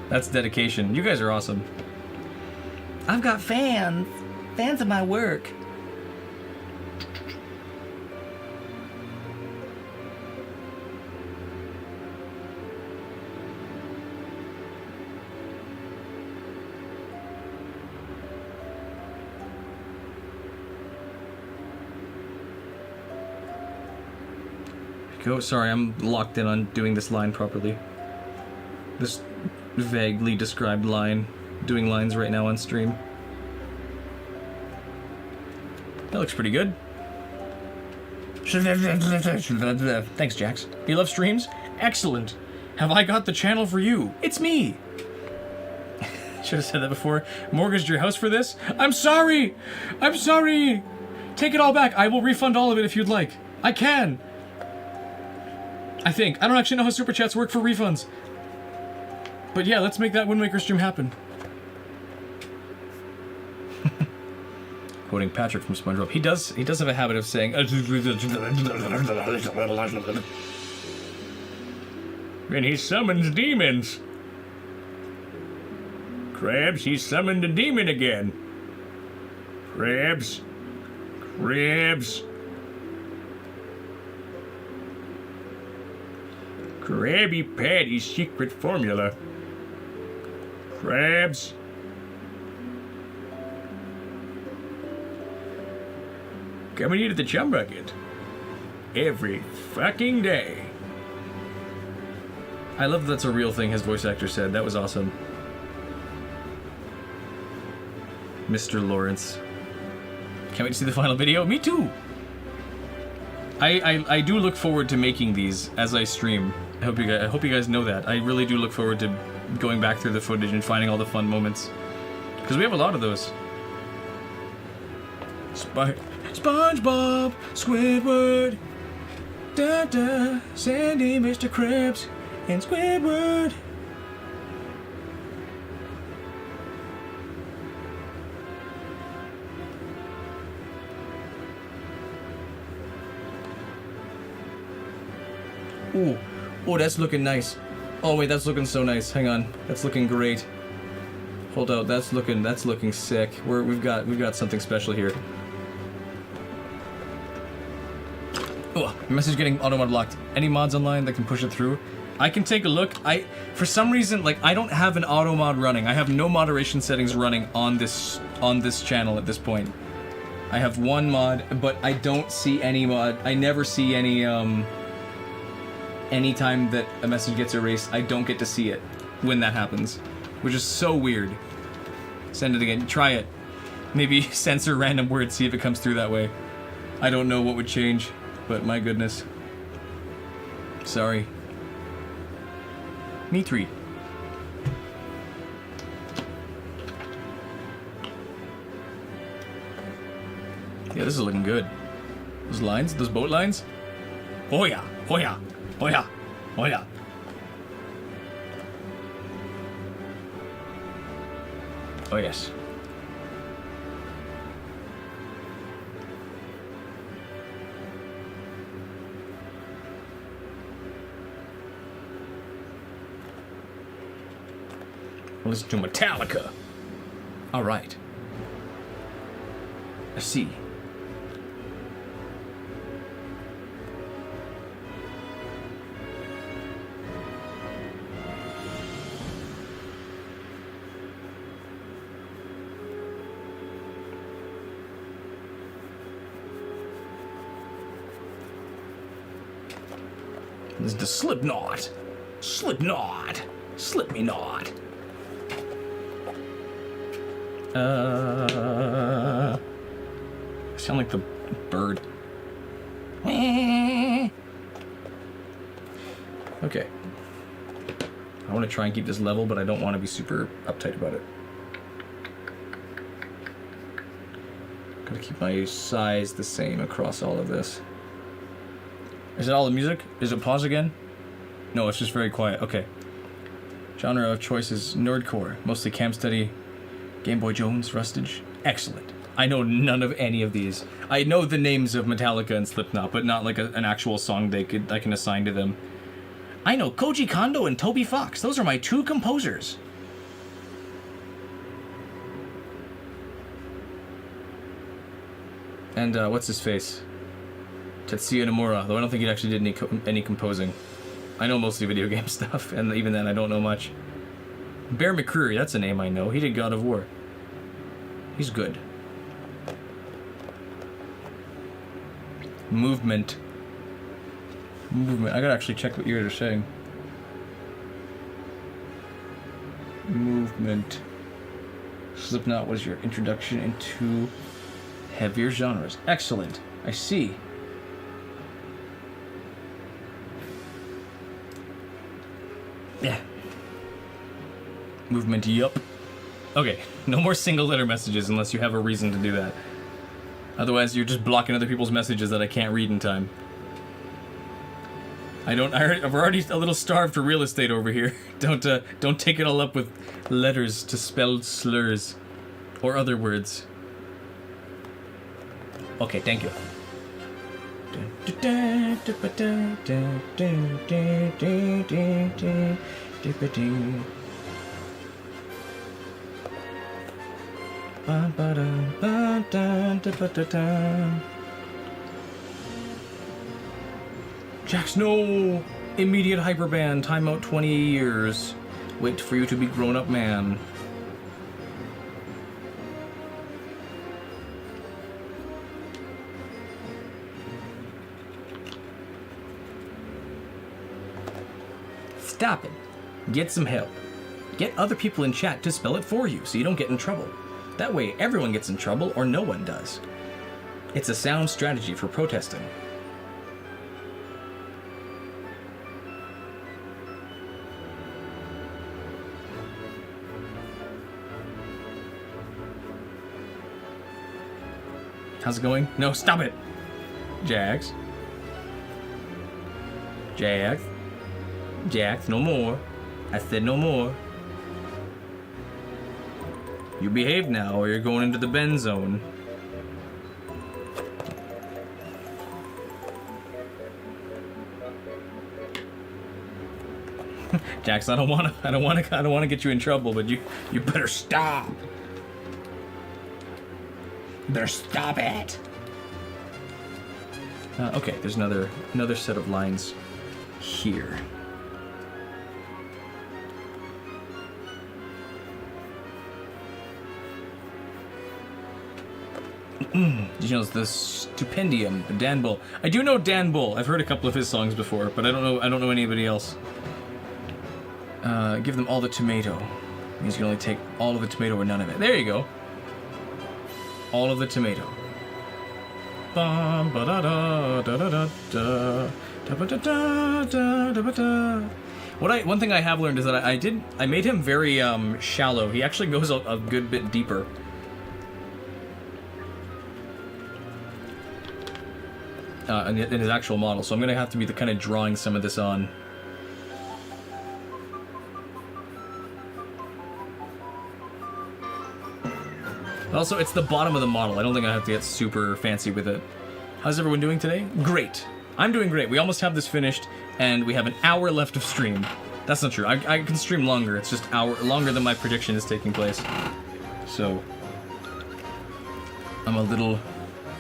That's dedication. You guys are awesome. I've got fans. Fans of my work. Go. Sorry, I'm locked in on doing this line properly. This vaguely described line. Doing lines right now on stream. That looks pretty good. Thanks, Jax. You love streams? Excellent. Have I got the channel for you? It's me. Should have said that before. Mortgaged your house for this? I'm sorry! I'm sorry! Take it all back. I will refund all of it if you'd like. I can. I think. I don't actually know how Super Chats work for refunds. But yeah, let's make that Wind Waker stream happen. Quoting Patrick from SpongeBob. He does have a habit of saying... And he summons demons. Krabs, he summoned a demon again. Krabs. Krabs. Krabby Patty's secret formula. Krabs. Come and eat at the Chum Bucket. Every fucking day. I love that's a real thing his voice actor said. That was awesome. Mr. Lawrence. Can't wait to see the final video. Me too. I do look forward to making these as I stream. I hope you guys know that. I really do look forward to going back through the footage and finding all the fun moments. Because we have a lot of those. SpongeBob, Squidward, Sandy, Mr. Krabs, and Squidward. Ooh, oh, that's looking nice. Oh wait, that's looking so nice. Hang on, that's looking great. Hold out, that's looking sick. We've got something special here. Oh, message getting auto mod blocked. Any mods online that can push it through? I can take a look. For some reason, like, I don't have an auto mod running. I have no moderation settings running on this channel at this point. I have one mod, but I don't see any mod. I never see any anytime that a message gets erased, I don't get to see it when that happens, which is so weird. Send it again. Try it. Maybe censor random words, see if it comes through that way. I don't know what would change, but my goodness. Sorry. Me three. Yeah, this is looking good. Those lines, those boat lines. Oh yeah, oh yeah, oh yeah, oh yeah. Oh yes. Listen to Metallica. All right. I see. This is the Slipknot. Slipknot. Slip me not. I sound like the bird. Okay. I want to try and keep this level, but I don't want to be super uptight about it. Gotta keep my size the same across all of this. Is it all the music? Is it pause again? No, it's just very quiet. Okay. Genre of choice is nerdcore, mostly cam study, Game Boy Jones, Rustage. Excellent. I know none of any of these. I know the names of Metallica and Slipknot, but not like an actual song I can assign to them. I know Koji Kondo and Toby Fox. Those are my two composers. And what's his face? Tetsuya Nomura, though I don't think he actually did any composing. I know mostly video game stuff, and even then I don't know much. Bear McCreary, that's a name I know. He did God of War. He's good. Movement. Movement. I gotta actually check what you're saying. Movement. Slipknot was your introduction into heavier genres. Excellent. I see. Yeah. Movement, yup. Okay, no more single letter messages unless you have a reason to do that. Otherwise, you're just blocking other people's messages that I can't read in time. I'm already a little starved for real estate over here. Don't take it all up with letters to spell slurs or other words. Okay, thank you. Jax, no! Immediate hyperban, timeout 20 years. Wait for you to be grown-up man. Stop it. Get some help. Get other people in chat to spell it for you so you don't get in trouble. That way everyone gets in trouble or no one does. It's a sound strategy for protesting. How's it going? No, stop it! Jax. Jax. Jax, no more. I said no more. You behave now or you're going into the bend zone. Jax, I don't wanna get you in trouble, but you better stop. You better stop it. Okay, there's another set of lines here. Did you know the Stupendium, Dan Bull? I do know Dan Bull. I've heard a couple of his songs before, but I don't know anybody else. Give them all the tomato. Means you can only take all of the tomato or none of it. There you go. All of the tomato. Bum, ba da da da da da da da da da da da. One thing I have learned is that I made him very shallow. He actually goes a good bit deeper. In his actual model, so I'm gonna have to be kind of drawing some of this on. Also, it's the bottom of the model. I don't think I have to get super fancy with it. How's everyone doing today? Great. I'm doing great. We almost have this finished, and we have an hour left of stream. That's not true. I can stream longer. It's just longer than my prediction is taking place. So, I'm a little...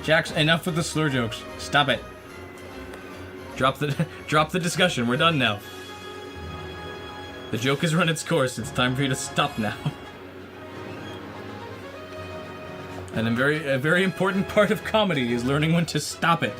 Jax, enough with the slur jokes. Stop it. Drop the discussion. We're done now. The joke has run its course. It's time for you to stop now. And a very important part of comedy is learning when to stop it.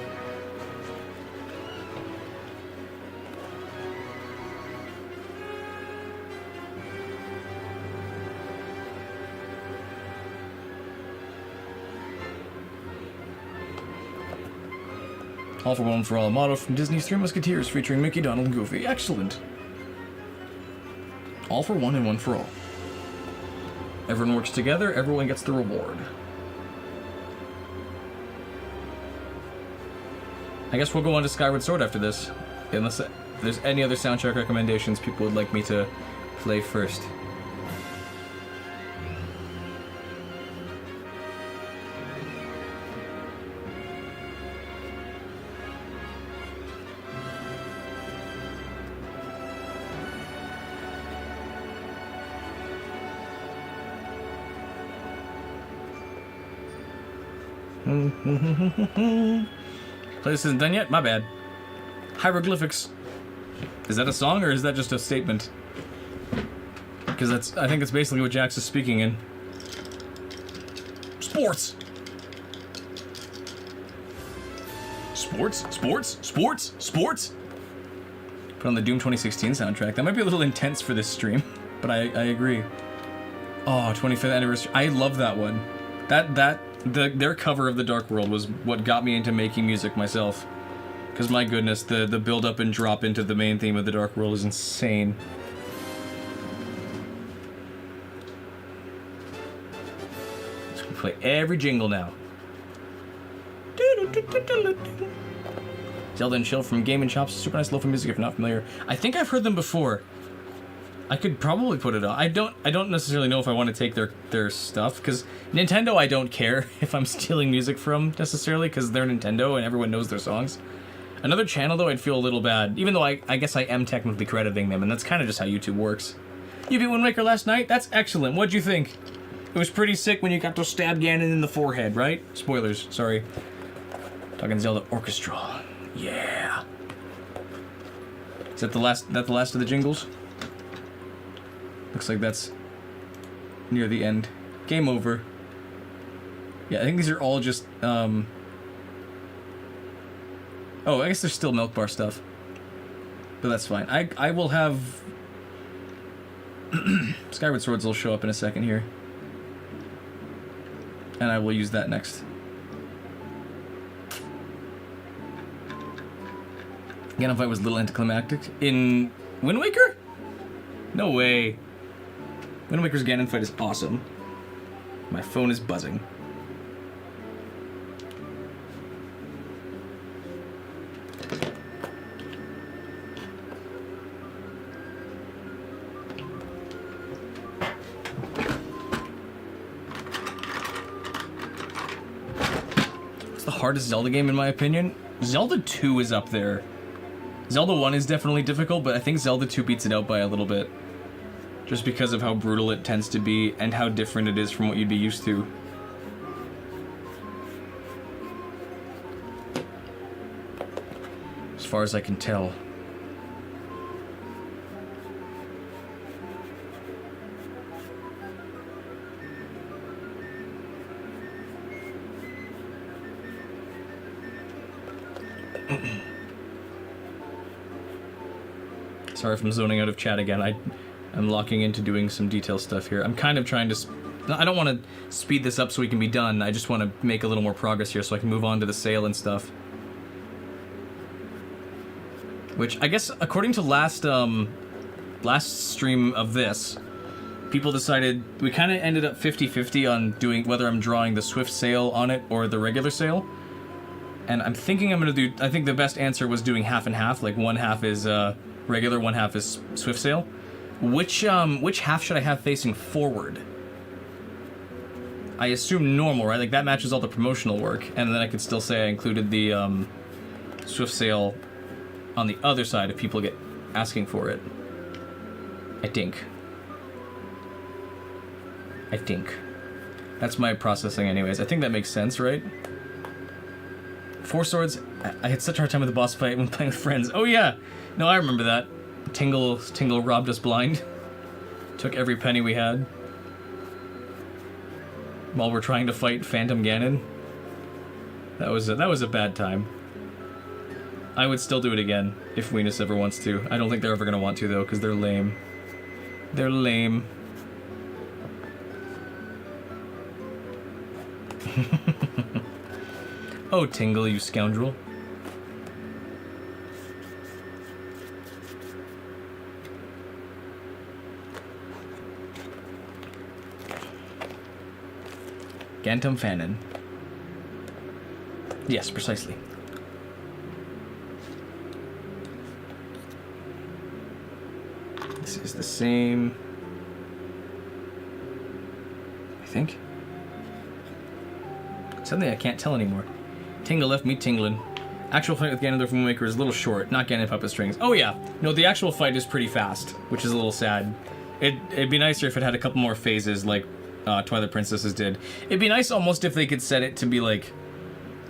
All for One for All, a motto from Disney's Three Musketeers featuring Mickey, Donald, and Goofy. Excellent. All for one and one for all. Everyone works together, everyone gets the reward. I guess we'll go on to Skyward Sword after this, unless there's any other soundtrack recommendations people would like me to play first. Playlist isn't done yet? My bad. Hieroglyphics. Is that a song or is that just a statement? Because I think it's basically what Jax is speaking in. Sports! Sports? Sports? Sports? Sports? Put on the Doom 2016 soundtrack. That might be a little intense for this stream, but I agree. Oh, 25th anniversary. I love that one. Their cover of The Dark World was what got me into making music myself. Because my goodness, the build up and drop into the main theme of The Dark World is insane. Let's play every jingle now. Zelda and Chill from Game & Shop's super nice lo-fi music if you're not familiar. I think I've heard them before. I could probably put it on. I don't necessarily know if I want to take their stuff, because Nintendo I don't care if I'm stealing music from, necessarily, because they're Nintendo and everyone knows their songs. Another channel, though, I'd feel a little bad, even though I guess I am technically crediting them, and that's kind of just how YouTube works. You beat Wind Waker last night? That's excellent. What'd you think? It was pretty sick when you got to stab Ganon in the forehead, right? Spoilers, sorry. Talking Zelda Orchestra. Yeah. Is that the last of the jingles? Looks like that's near the end. Game over. Yeah, I think these are all just, Oh, I guess there's still Milk Bar stuff. But that's fine. I will have... Skyward Swords will show up in a second here. And I will use that next. Ganon fight was a little anticlimactic. In Wind Waker? No way. Wind Waker's Ganon fight is awesome. My phone is buzzing. It's the hardest Zelda game in my opinion. Zelda 2 is up there. Zelda 1 is definitely difficult, but I think Zelda 2 beats it out by a little bit. Just because of how brutal it tends to be and how different it is from what you'd be used to. As far as I can tell. Sorry if I'm zoning out of chat again. I'm locking into doing some detail stuff here. I'm kind of trying to... I don't want to speed this up so we can be done. I just want to make a little more progress here so I can move on to the sale and stuff. Which, I guess, according to last stream of this, people decided... We kind of ended up 50-50 on doing whether I'm drawing the Swift sale on it or the regular sale. And I'm thinking I'm going to do... I think the best answer was doing half and half. Like, one half is regular, one half is Swift sale. Which half should I have facing forward? I assume normal, right? Like, that matches all the promotional work, and then I could still say I included the Swift sale on the other side if people get asking for it. I think. That's my processing anyways. I think that makes sense, right? Four Swords, I had such a hard time with the boss fight when playing with friends. Oh yeah! No, I remember that. Tingle robbed us blind. Took every penny we had. While we're trying to fight Phantom Ganon. That was a bad time. I would still do it again, if Weenus ever wants to. I don't think they're ever gonna want to though, because they're lame. They're lame. Oh, Tingle, you scoundrel. Gantum Fanon. Yes, precisely. This is the same... I think. Suddenly I can't tell anymore. Tingle left me tingling. Actual fight with Ganondorf and Wind Waker is a little short, not Ganon Puppet Strings. Oh yeah, no, the actual fight is pretty fast, which is a little sad. It'd be nicer if it had a couple more phases like Twilight Princesses did. It'd be nice almost if they could set it to be like...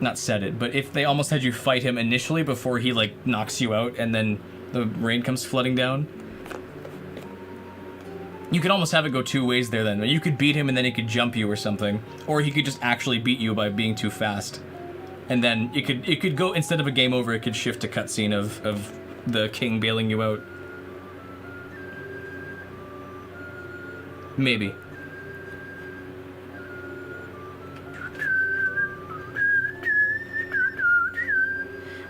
Not set it, but if they almost had you fight him initially before he like knocks you out and then the rain comes flooding down. You could almost have it go two ways there then. You could beat him and then he could jump you or something. Or he could just actually beat you by being too fast. And then it could go, instead of a game over, it could shift to cutscene of the king bailing you out. Maybe.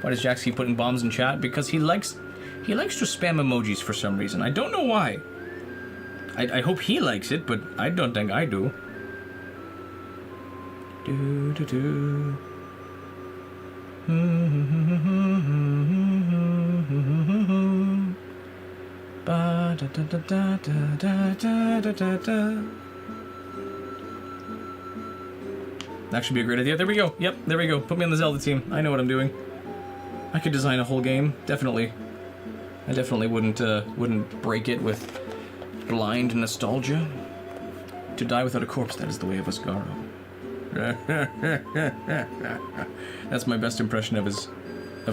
Why does Jax keep putting bombs in chat? Because he likes to spam emojis for some reason. I don't know why. I hope he likes it, but I don't think I do. Do do do. Ba da da da da da da da da da. That should be a great idea. There we go. Yep, there we go. Put me on the Zelda team. I know what I'm doing. I could design a whole game, definitely. I definitely wouldn't break it with blind nostalgia. To die without a corpse, that is the way of Asgaro. That's my best impression of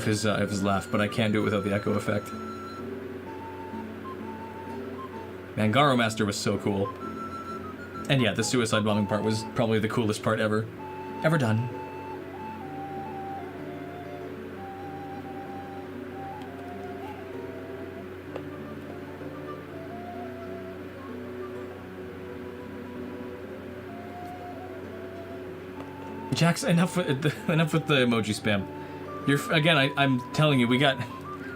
his laugh, but I can't do it without the echo effect. Man, Garo Master was so cool. And yeah, the suicide bombing part was probably the coolest part ever done. Jax, enough with the emoji spam. I'm telling you, we got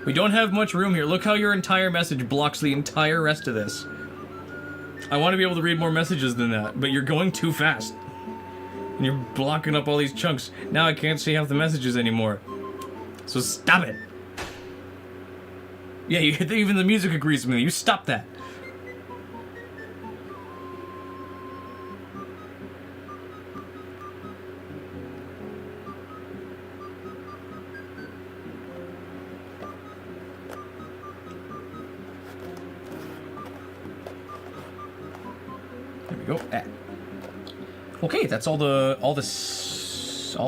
We don't have much room here. Look how your entire message blocks the entire rest of this. I want to be able to read more messages than that, but you're going too fast. And you're blocking up all these chunks. Now I can't see half the messages anymore. So stop it. Yeah, even the music agrees with me. You stop that. There we go. Ah. Okay, that's all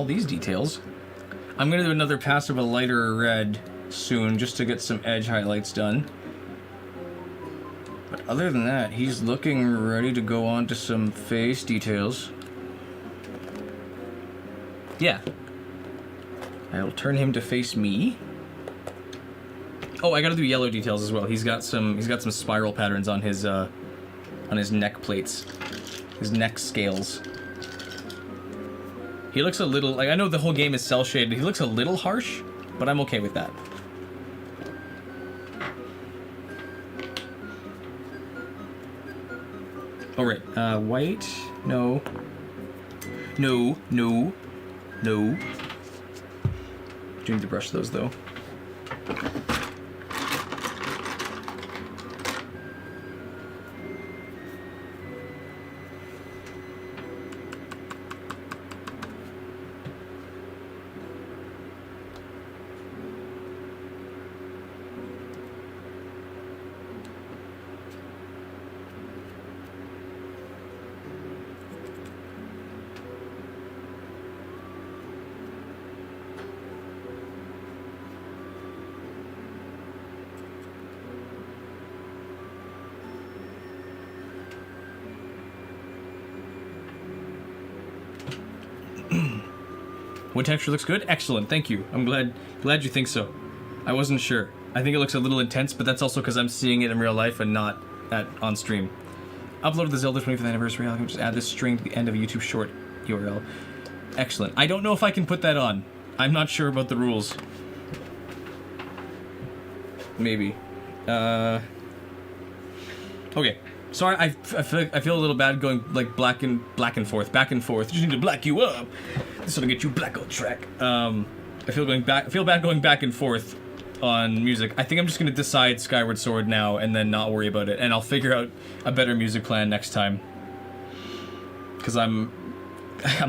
these details. I'm gonna do another pass of a lighter red soon, just to get some edge highlights done. But other than that, he's looking ready to go on to some face details. Yeah. I'll turn him to face me. Oh, I gotta do yellow details as well. He's got some spiral patterns on his neck plates. His neck scales. He looks a little, like, I know the whole game is cel-shaded. He looks a little harsh, but I'm okay with that. Alright, white, no. No. Do need to brush those, though. Wood texture looks good? Excellent, thank you. I'm glad you think so. I wasn't sure. I think it looks a little intense, but that's also because I'm seeing it in real life and not on stream. Uploaded the Zelda 25th anniversary. I can just add this string to the end of a YouTube short URL. Excellent. I don't know if I can put that on. I'm not sure about the rules. Maybe. Okay. Sorry, I feel a little bad going like back and forth. Just need to black you up. This will get you black on track. I feel bad going back and forth on music. I think I'm just gonna decide Skyward Sword now and then not worry about it, and I'll figure out a better music plan next time. Cause I'm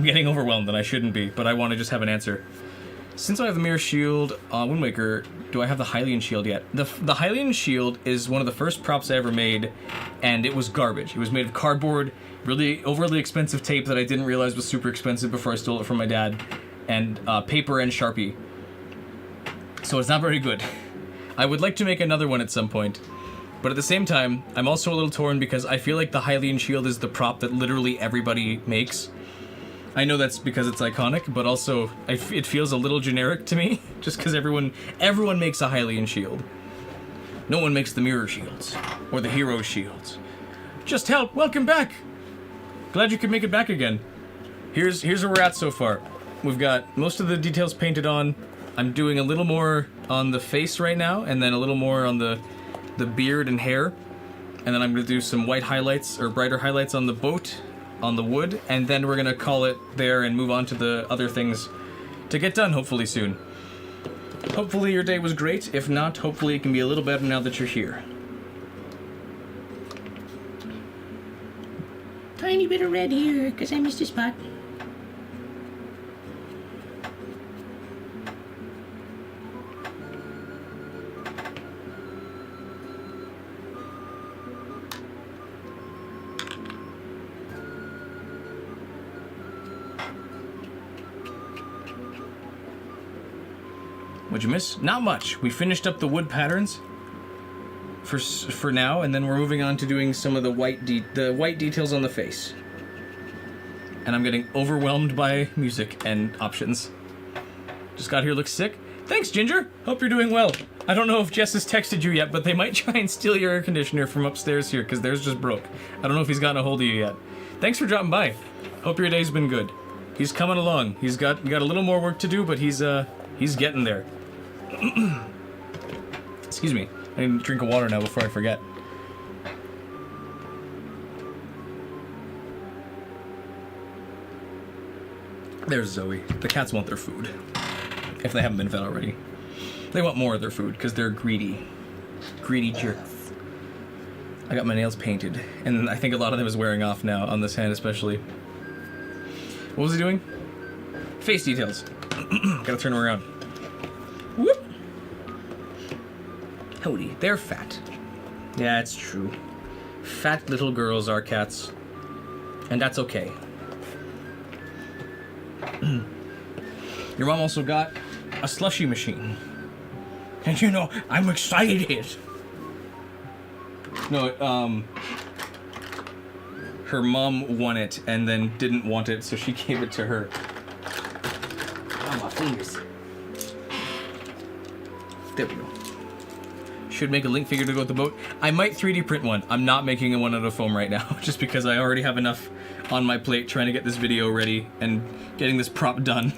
getting overwhelmed and I shouldn't be, but I want to just have an answer. Since I have the Mirror Shield on Wind Waker, do I have the Hylian Shield yet? The Hylian Shield is one of the first props I ever made, and it was garbage. It was made of cardboard, really overly expensive tape that I didn't realize was super expensive before I stole it from my dad, and paper and Sharpie. So it's not very good. I would like to make another one at some point, but at the same time, I'm also a little torn because I feel like the Hylian Shield is the prop that literally everybody makes. I know that's because it's iconic, but also it feels a little generic to me, just because everyone makes a Hylian shield. No one makes the mirror shields, or the hero shields. Just help! Welcome back! Glad you could make it back again. Here's where we're at so far. We've got most of the details painted on. I'm doing a little more on the face right now, and then a little more on the beard and hair. And then I'm going to do some white highlights, or brighter highlights on the boat, on the wood, and then we're gonna call it there and move on to the other things to get done hopefully soon. Hopefully your day was great. If not, hopefully it can be a little better now that you're here. Tiny bit of red here, because I missed a spot. What'd you miss? Not much. We finished up the wood patterns for now, and then we're moving on to doing some of the white details on the face. And I'm getting overwhelmed by music and options. Just got here, looks sick. Thanks, Ginger. Hope you're doing well. I don't know if Jess has texted you yet, but they might try and steal your air conditioner from upstairs here, because theirs just broke. I don't know if he's gotten a hold of you yet. Thanks for dropping by. Hope your day's been good. He's coming along. He's got a little more work to do, but he's getting there. Excuse me. I need a drink of water now before I forget. There's Zoe. The cats want their food. If they haven't been fed already. They want more of their food because they're greedy. Greedy jerks. I got my nails painted, and I think a lot of them is wearing off now, on this hand especially. What was he doing? Face details. Gotta turn him around. Whoop! Howdy, they're fat. Yeah, it's true. Fat little girls are cats. And that's okay. Your mom also got a slushie machine. And you know, I'm excited. No, her mom won it and then didn't want it, so she gave it to her. Oh, my fingers. There we go. Should make a link figure to go with the boat. I might 3D print one. I'm not making one out of foam right now, just because I already have enough on my plate trying to get this video ready and getting this prop done.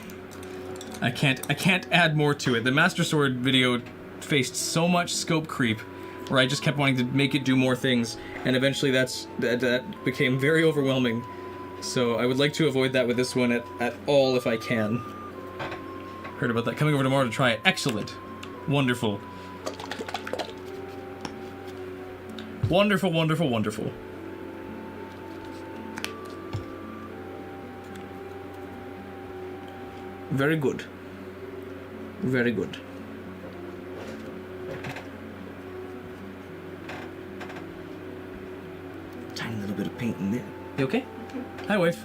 I can't add more to it. The Master Sword video faced so much scope creep where I just kept wanting to make it do more things, and eventually that became very overwhelming. So I would like to avoid that with this one at all if I can. Heard about that. Coming over tomorrow to try it. Excellent. Wonderful. Wonderful, wonderful, wonderful. Very good. Very good. Tiny little bit of paint in there. You okay? Hi, wife.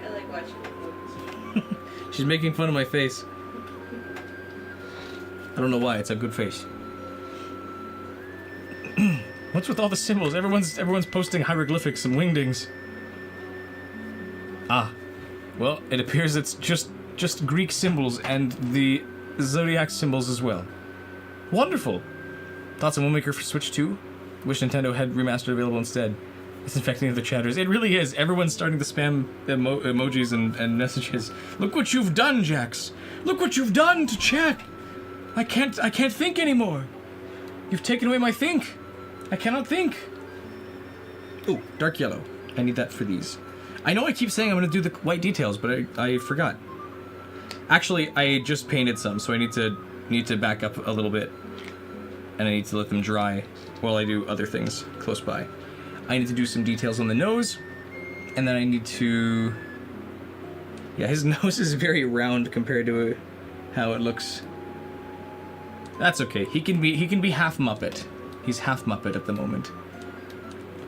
I like watching the movies. She's making fun of my face. I don't know why. It's a good face. What's with all the symbols? Everyone's posting hieroglyphics and wingdings. Ah. Well, it appears it's just Greek symbols and the zodiac symbols as well. Wonderful. Thoughts on Windmaker for Switch 2? Wish Nintendo had remastered available instead. It's infecting the chatters. It really is. Everyone's starting to spam emojis and messages. Look what you've done, Jax. Look what you've done to chat. I can't think anymore. You've taken away my think. I cannot think. Ooh, dark yellow. I need that for these. I know I keep saying I'm going to do the white details, but I forgot. Actually, I just painted some, so I need to back up a little bit. And I need to let them dry while I do other things close by. I need to do some details on the nose, and then I need to... Yeah, his nose is very round compared to how it looks. That's okay. He can be half Muppet. He's half Muppet at the moment.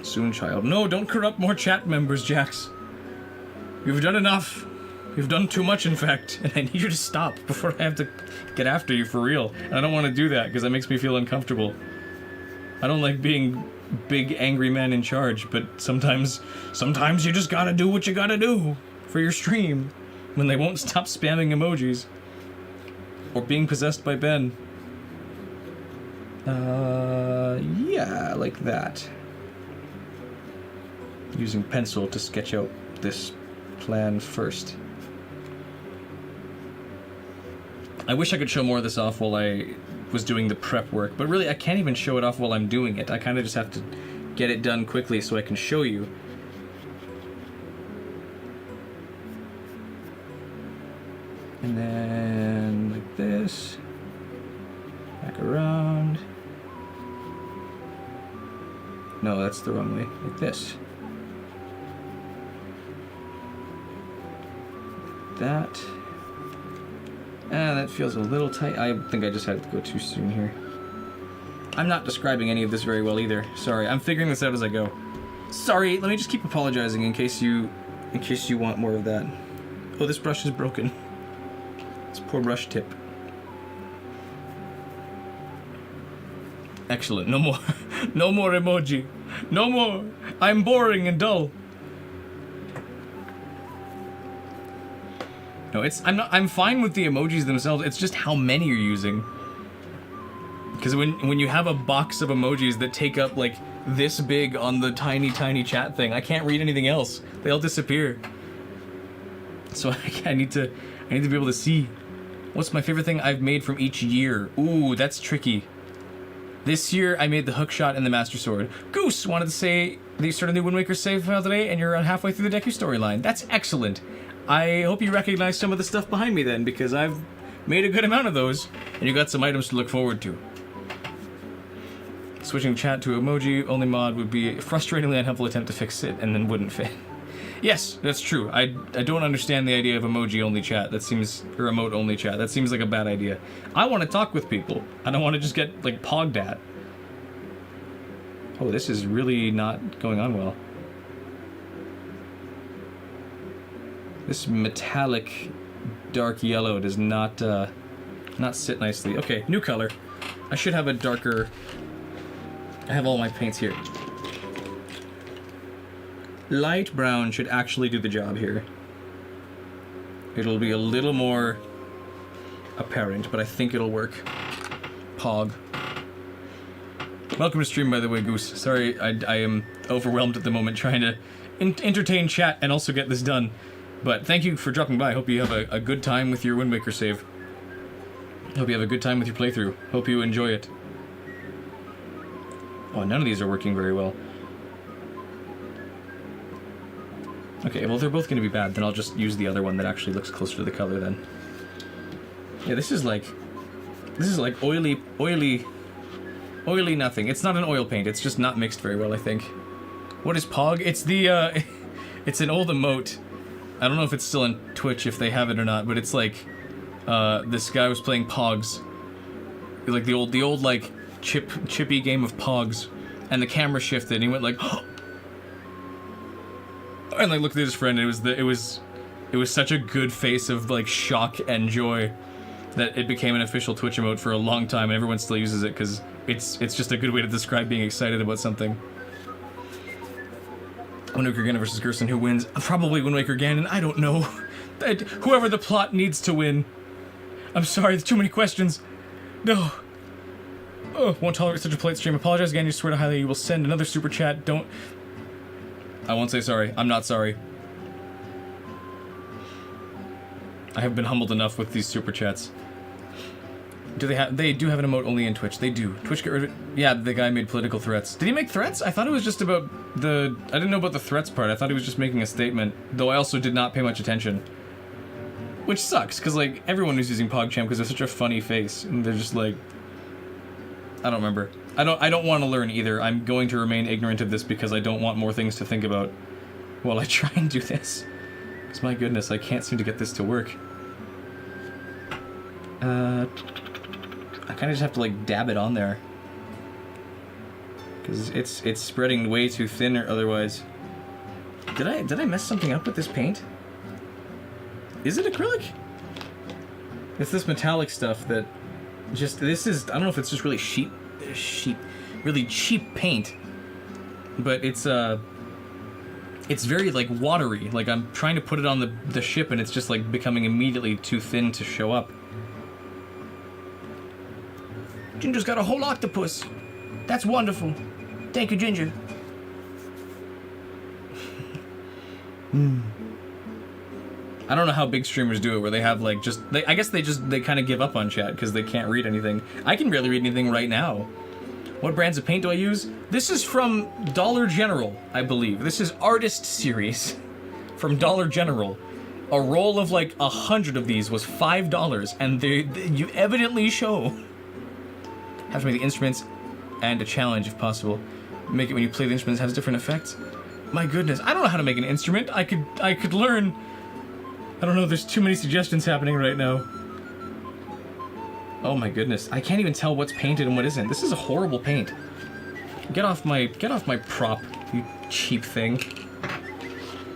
Soon, child. No, don't corrupt more chat members, Jax. You've done enough. You've done too much, in fact, and I need you to stop before I have to get after you for real. And I don't want to do that because that makes me feel uncomfortable. I don't like being big angry man in charge, but sometimes you just gotta do what you gotta do for your stream when they won't stop spamming emojis or being possessed by Ben. Yeah, like that. Using pencil to sketch out this plan first. I wish I could show more of this off while I was doing the prep work, but really I can't even show it off while I'm doing it. I kind of just have to get it done quickly so I can show you. And then like this. Back around. No, that's the wrong way. Like this. That. That feels a little tight. I think I just had to go too soon here. I'm not describing any of this very well either. Sorry, I'm figuring this out as I go. Sorry, let me just keep apologizing in case you want more of that. Oh, this brush is broken. This poor brush tip. Excellent. No more. No more emoji. No more. I'm boring and dull. No, I'm fine with the emojis themselves. It's just how many you're using. Because when you have a box of emojis that take up like this big on the tiny chat thing, I can't read anything else. They all disappear. So I need to be able to see. What's my favorite thing I've made from each year? Ooh, that's tricky. This year, I made the hook shot and the Master Sword. Goose wanted to say that you started a new Wind Waker save file today, and you're halfway through the Deku storyline. That's excellent. I hope you recognize some of the stuff behind me then, because I've made a good amount of those, and you got some items to look forward to. Switching chat to emoji only mod would be a frustratingly unhelpful attempt to fix it, and then wouldn't fit. Yes, that's true. I don't understand the idea of emoji-only chat. That seems... or emote-only chat. That seems like a bad idea. I want to talk with people. I don't want to just get, like, pogged at. Oh, this is really not going on well. This metallic dark yellow does not sit nicely. Okay, new color. I should have a darker... I have all my paints here. Light brown should actually do the job here. It'll be a little more apparent, but I think it'll work. Pog. Welcome to stream, by the way, Goose. Sorry, I am overwhelmed at the moment trying to entertain chat and also get this done. But thank you for dropping by. Hope you have a good time with your Wind Waker save. Hope you have a good time with your playthrough. Hope you enjoy it. Oh, none of these are working very well. Okay, well, they're both going to be bad. Then I'll just use the other one that actually looks closer to the color then. Yeah, this is like oily nothing. It's not an oil paint. It's just not mixed very well, I think. What is Pog? It's the, it's an old emote. I don't know if it's still on Twitch, if they have it or not, but it's like, this guy was playing Pogs. Like the old, like, chippy game of Pogs. And the camera shifted, and he went like, and like looked at his friend, and it was such a good face of like shock and joy that it became an official Twitch emote for a long time, and everyone still uses it because it's just a good way to describe being excited about something. Wind Waker Ganon versus Gerson, who wins? Probably Wind Waker Ganon, I don't know. Whoever the plot needs to win. I'm sorry, there's too many questions. No. Oh, won't tolerate such a polite stream. Apologize again, you swear to highly you will send another super chat. Don't... I won't say sorry. I'm not sorry. I have been humbled enough with these super chats. Do they have... They do have an emote only in Twitch. They do. Twitch get rid of it. Yeah, the guy made political threats. Did he make threats? I thought it was just about the... I didn't know about the threats part. I thought he was just making a statement. Though I also did not pay much attention. Which sucks, because, like, everyone is using PogChamp because they're such a funny face. And they're just, like... I don't remember. I don't want to learn either. I'm going to remain ignorant of this because I don't want more things to think about while I try and do this. Because my goodness, I can't seem to get this to work. I kind of just have to like dab it on there. Because it's spreading way too thin or otherwise. Did I mess something up with this paint? Is it acrylic? It's this metallic stuff that just, this is, I don't know if it's just really really cheap paint, but it's very like watery. Like I'm trying to put it on the ship and it's just like becoming immediately too thin to show up. Ginger's got a whole octopus. That's wonderful. Thank you, Ginger. I don't know how big streamers do it, where they have like I guess they kind of give up on chat because they can't read anything. I can barely read anything right now. What brands of paint do I use? This is from Dollar General, I believe. This is Artist Series from Dollar General. A roll of like 100 of these was $5, and you evidently show. Have to make the instruments and a challenge if possible. Make it when you play the instruments has different effects. My goodness, I don't know how to make an instrument. I could learn. I don't know, there's too many suggestions happening right now. Oh my goodness, I can't even tell what's painted and what isn't. This is a horrible paint. Get off my prop, you cheap thing.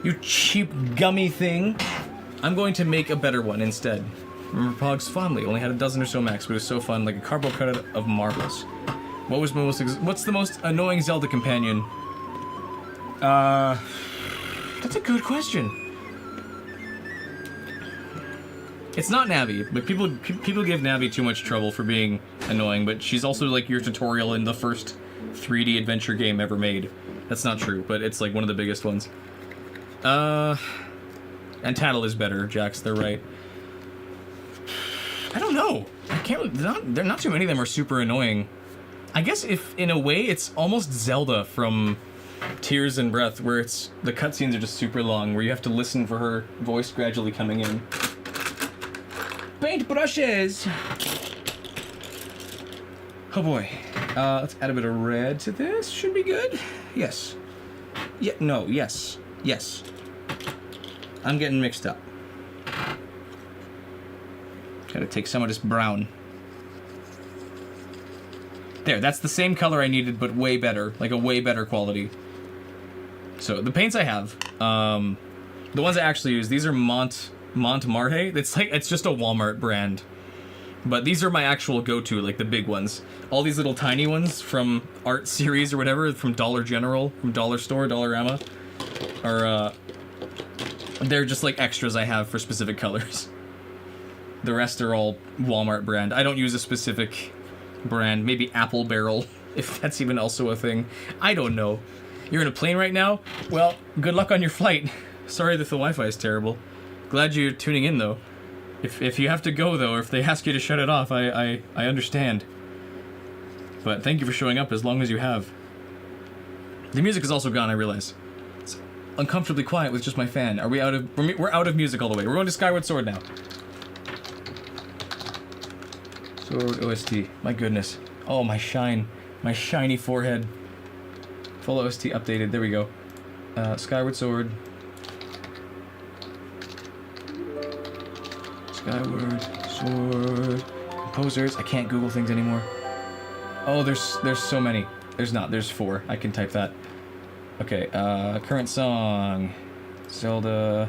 You cheap gummy thing. I'm going to make a better one instead. Remember Pogs fondly, only had a dozen or so max, but it was so fun, like a cardboard cutout of marbles. What's the most annoying Zelda companion? That's a good question. It's not Navi, but people give Navi too much trouble for being annoying, but she's also like your tutorial in the first 3D adventure game ever made. That's not true, but it's like one of the biggest ones. And Tattle is better, Jax, they're right. I don't know. I can't, not too many of them are super annoying. I guess if, in a way, it's almost Zelda from Tears and Breath, where it's the cutscenes are just super long, where you have to listen for her voice gradually coming in. Paintbrushes! Oh boy. Let's add a bit of red to this. Should be good. Yes. Yeah, no, yes. Yes. I'm getting mixed up. Gotta take some of this brown. There, that's the same color I needed, but way better. Like a way better quality. So, the paints I have, the ones I actually use, these are Montmartre. It's just a Walmart brand. But these are my actual go-to, like the big ones. All these little tiny ones from Art Series or whatever, from Dollar General, from Dollar Store, Dollarama, are, they're just like extras I have for specific colors. The rest are all Walmart brand. I don't use a specific brand. Maybe Apple Barrel, if that's even also a thing. I don't know. You're in a plane right now? Well, good luck on your flight. Sorry that the Wi-Fi is terrible. Glad you're tuning in, though. If you have to go, though, or if they ask you to shut it off, I understand. But thank you for showing up as long as you have. The music is also gone, I realize. It's uncomfortably quiet with just my fan. Are we out of... We're out of music all the way. We're going to Skyward Sword now. Sword OST. My goodness. Oh, my shine. My shiny forehead. Full OST updated. There we go. Skyward Sword. Skyward Sword. Composers. I can't Google things anymore. Oh, there's so many. There's not. There's 4. I can type that. Okay. Current song. Zelda.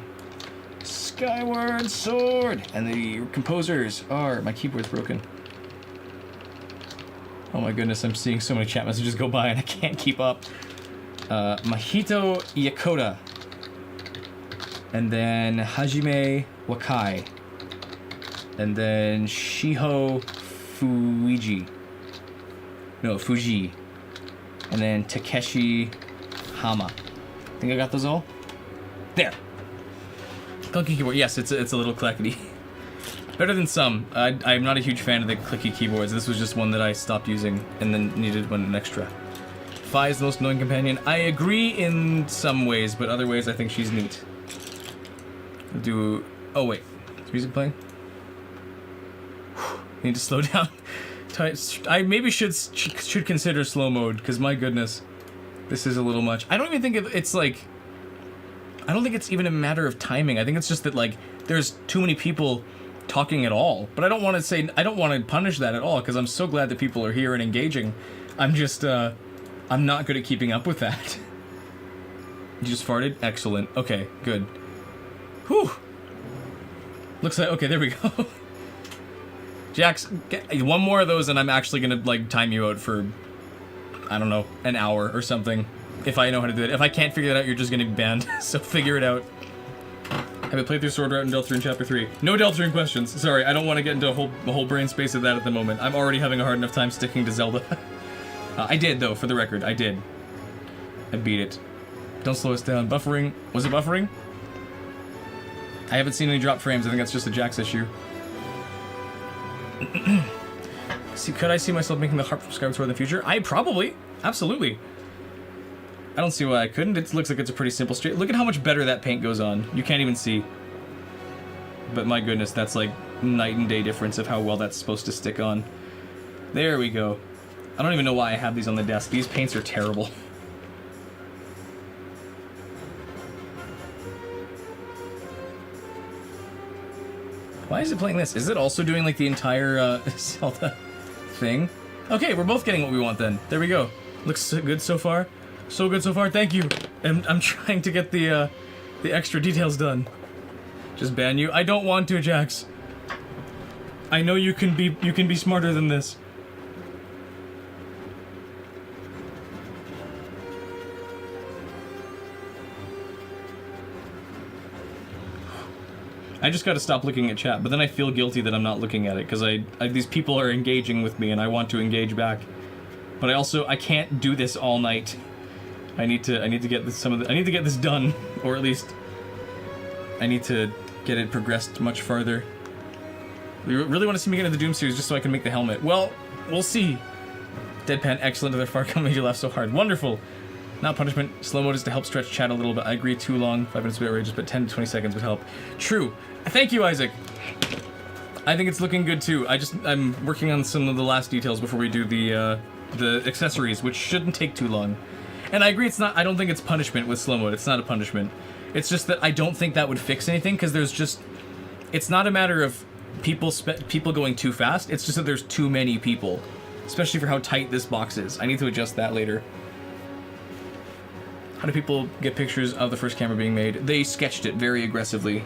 Skyward Sword. And the composers are... My keyboard's broken. Oh my goodness, I'm seeing so many chat messages go by and I can't keep up. Mahito Yakoda. And then Hajime Wakai. And then Shiho Fuji. No, Fuji. And then Takeshi Hama. Think I got those all? There! Clunky keyboard. Yes, it's a little clackety. Better than some. I'm not a huge fan of the clicky keyboards. This was just one that I stopped using and then needed one extra. Fi is the most annoying companion. I agree in some ways, but other ways I think she's neat. Oh wait, is music playing? Need to slow down. I maybe should consider slow mode, because my goodness, this is a little much. I don't even think it's like... I don't think it's even a matter of timing. I think it's just that, like, there's too many people talking at all. But I don't want to punish that at all, because I'm so glad that people are here and engaging. I'm just, I'm not good at keeping up with that. You just farted? Excellent. Okay, good. Whew. Looks like, okay, there we go. Jax, get one more of those and I'm actually gonna, like, time you out for, I don't know, an hour or something. If I know how to do it. If I can't figure it out, you're just gonna be banned. So figure it out. Have I played through Sword Art and Deltarune Chapter 3? No Deltarune questions. Sorry, I don't want to get into a whole brain space of that at the moment. I'm already having a hard enough time sticking to Zelda. I did, though, for the record. I did. I beat it. Don't slow us down. Buffering. Was it buffering? I haven't seen any drop frames. I think that's just a Jax issue. Could I see myself making the harp from Skyward Sword in the future? Probably. Absolutely. I don't see why I couldn't. It looks like it's a pretty simple straight. Look at how much better that paint goes on. You can't even see. But my goodness, that's like night and day difference of how well that's supposed to stick on. There we go. I don't even know why I have these on the desk. These paints are terrible. Why is it playing this? Is it also doing like the entire Zelda thing? Okay, we're both getting what we want then. There we go. Looks so good so far. So good so far. Thank you. I'm trying to get the extra details done. Just ban you. I don't want to, Jax. I know you can be smarter than this. I just gotta stop looking at chat, but then I feel guilty that I'm not looking at it, because these people are engaging with me and I want to engage back. But I can't do this all night. I need to get this I need to get this done, or at least I need to get it progressed much farther. You really want to see me get into the Doom series just so I can make the helmet? Well, we'll see. Deadpan, excellent. Their far come made you laugh so hard. Wonderful. Not punishment. Slow mode is to help stretch chat a little bit. I agree, too long. 5 minutes would be outrageous, but 10 to 20 seconds would help. True. Thank you, Isaac. I think it's looking good too. I'm working on some of the last details before we do the accessories, which shouldn't take too long. And I agree, I don't think it's punishment with slow mode. It's not a punishment. It's just that I don't think that would fix anything, because it's not a matter of people going too fast. It's just that there's too many people, especially for how tight this box is. I need to adjust that later. How do people get pictures of the first camera being made? They sketched it very aggressively.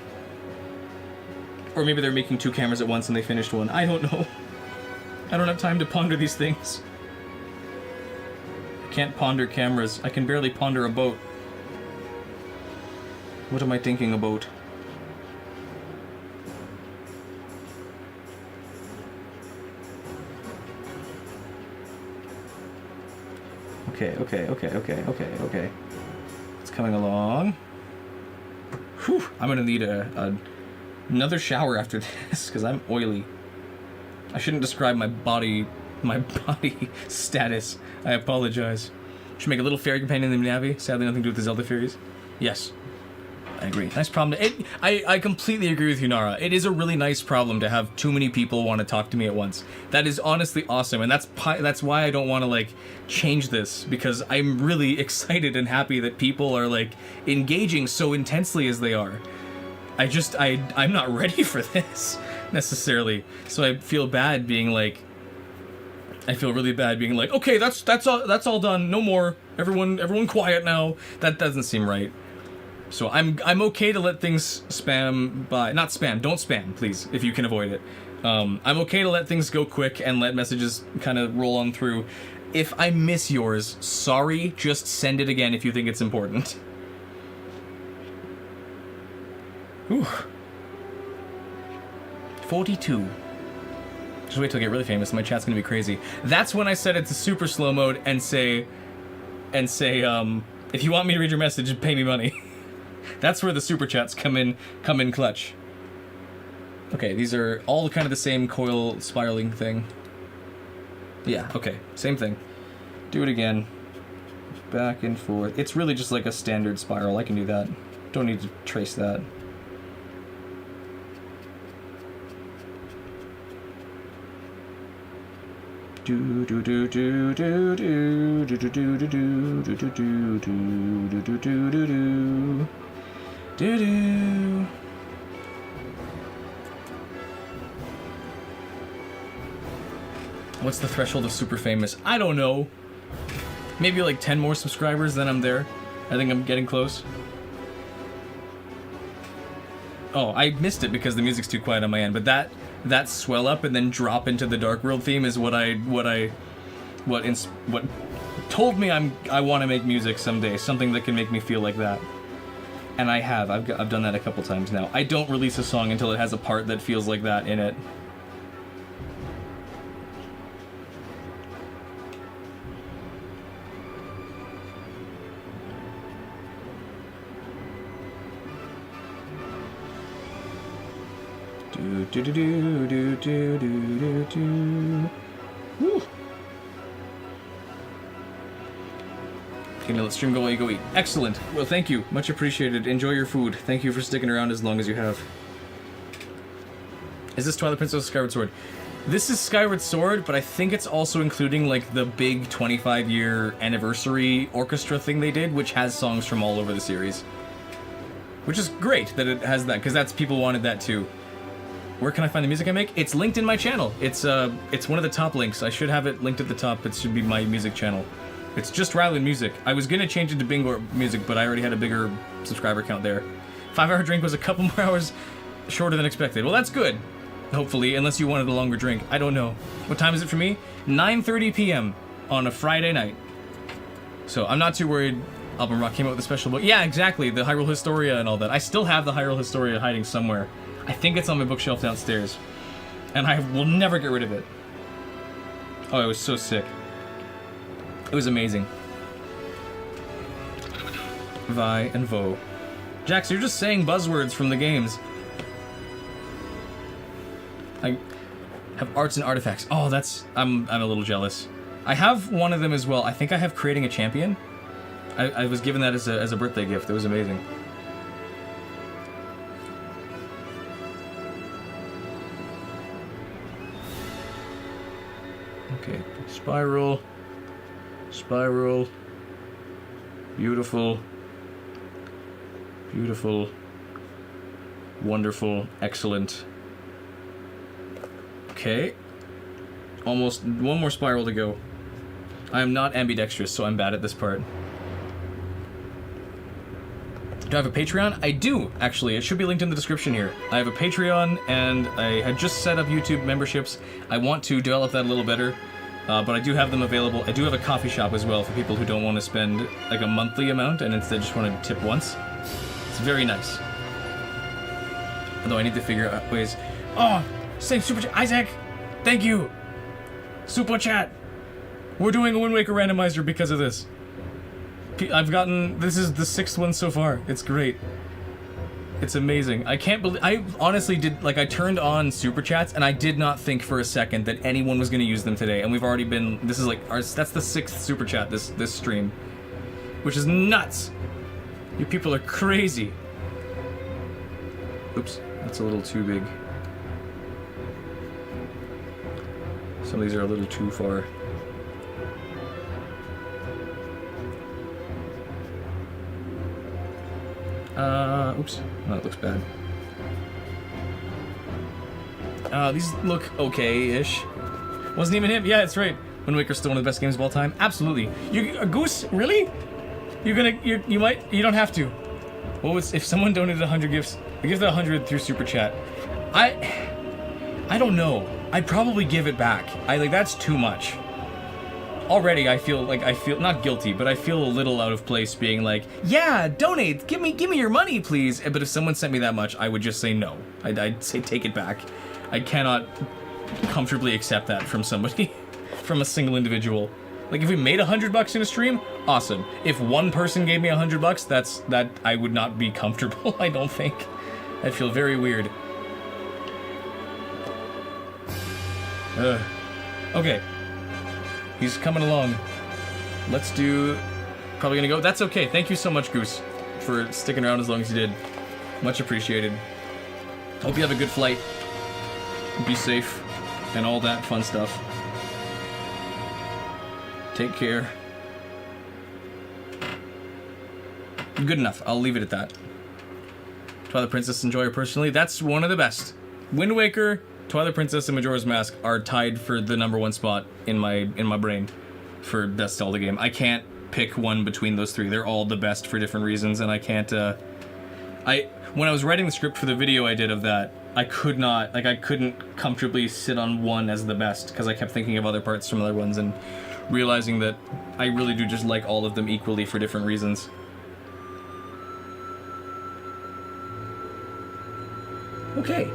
Or maybe they're making 2 cameras at once and they finished one. I don't know. I don't have time to ponder these things. I can't ponder cameras. I can barely ponder a boat. What am I thinking about? Okay. It's coming along. Whew. I'm gonna need another shower after this, because I'm oily. I shouldn't describe my body status. I apologize. Should make a little fairy companion named Navi. Sadly, nothing to do with the Zelda fairies. Yes. I agree. Nice problem. I completely agree with you, Nara. It is a really nice problem to have too many people want to talk to me at once. That is honestly awesome, and that's why I don't want to, like, change this, because I'm really excited and happy that people are, like, engaging so intensely as they are. I'm not ready for this, necessarily. So I feel bad being like... I feel really bad being like, okay, that's all done, no more. Everyone quiet now. That doesn't seem right. So I'm okay to let things spam by... Not spam, don't spam, please, if you can avoid it. I'm okay to let things go quick and let messages kind of roll on through. If I miss yours, sorry, just send it again if you think it's important. Whew. 42. Just wait till I get really famous and my chat's gonna be crazy. That's when I set it to super slow mode and say, if you want me to read your message, pay me money. That's where the super chats come in clutch. Okay, these are all kind of the same coil spiraling thing. Yeah, okay, same thing. Do it again. Back and forth. It's really just like a standard spiral. I can do that. Don't need to trace that. Do do do do do do do do do do do do do do do do do do do do. What's the threshold of super famous? I don't know. Maybe like 10 more subscribers, then I'm there. I think I'm getting close. Oh, I missed it because the music's too quiet on my end, but that swell up and then drop into the Dark World theme is what told me I want to make music someday, something that can make me feel like that. And I have. I've done that a couple times now. I don't release a song until it has a part that feels like that in it. Do do do do do do do do. Woo. Okay, now let stream go while you go eat. Excellent. Well, thank you. Much appreciated. Enjoy your food. Thank you for sticking around as long as you have. Is this Twilight Princess or Skyward Sword? This is Skyward Sword, but I think it's also including like the big 25-year anniversary orchestra thing they did, which has songs from all over the series. Which is great that it has that, because people wanted that too. Where can I find the music I make? It's linked in my channel. It's one of the top links. I should have it linked at the top. It should be my music channel. It's just Ryland Music. I was gonna change it to Bingo Music, but I already had a bigger subscriber count there. 5-hour drink was a couple more hours shorter than expected. Well, that's good. Hopefully, unless you wanted a longer drink. I don't know. What time is it for me? 9:30 p.m. on a Friday night. So I'm not too worried. Album Rock came out with a special book. Yeah, exactly. The Hyrule Historia and all that. I still have the Hyrule Historia hiding somewhere. I think it's on my bookshelf downstairs. And I will never get rid of it. Oh, it was so sick. It was amazing. Vi and Vo. Jax, you're just saying buzzwords from the games. I have arts and artifacts. Oh, I'm a little jealous. I have one of them as well. I think I have Creating a Champion. I was given that as a birthday gift. It was amazing. Okay, spiral, spiral, beautiful, beautiful, wonderful, excellent. Okay, almost one more spiral to go. I am not ambidextrous, so I'm bad at this part. Do I have a Patreon? I do, actually. It should be linked in the description here. I have a Patreon, and I had just set up YouTube memberships. I want to develop that a little better, but I do have them available. I do have a coffee shop as well for people who don't want to spend like a monthly amount and instead just want to tip once. It's very nice. Although I need to figure out ways. Oh, same super chat. Isaac, thank you. Super chat. We're doing a Wind Waker randomizer because of this. I've gotten, this is the 6th one so far. It's great. It's amazing. I can't believe, I honestly did, like, I turned on super chats and I did not think for a second that anyone was going to use them today. And we've already been, this is like, that's the 6th super chat this stream. Which is nuts. You people are crazy. Oops, that's a little too big. Some of these are a little too far. Oops. Oh, that looks bad. These look okay-ish. Wasn't even him. Yeah, that's right. Wind Waker's still one of the best games of all time. Absolutely. You, Goose? Really? You don't have to. What was, if someone donated 100 gifts, I give the 100 through Super Chat. I don't know. I'd probably give it back. That's too much. Already I feel not guilty, but I feel a little out of place being like, yeah, donate, give me your money, please. But if someone sent me that much, I would just say no. I'd say take it back. I cannot comfortably accept that from somebody, from a single individual. Like, if we made $100 in a stream, awesome. If one person gave me $100, that I would not be comfortable. I don't think. I'd feel very weird. Okay. He's coming along. Let's do... Probably gonna go. That's okay. Thank you so much, Goose, for sticking around as long as you did. Much appreciated. Hope you have a good flight. Be safe. And all that fun stuff. Take care. Good enough. I'll leave it at that. Twilight Princess and Joy personally, that's one of the best. Wind Waker, Twilight Princess, and Majora's Mask are tied for the #1 spot in my brain for best Zelda game. I can't pick one between those three. They're all the best for different reasons, and I can't. When I was writing the script for the video I did of that, I couldn't comfortably sit on one as the best because I kept thinking of other parts from other ones and realizing that I really do just like all of them equally for different reasons. Okay.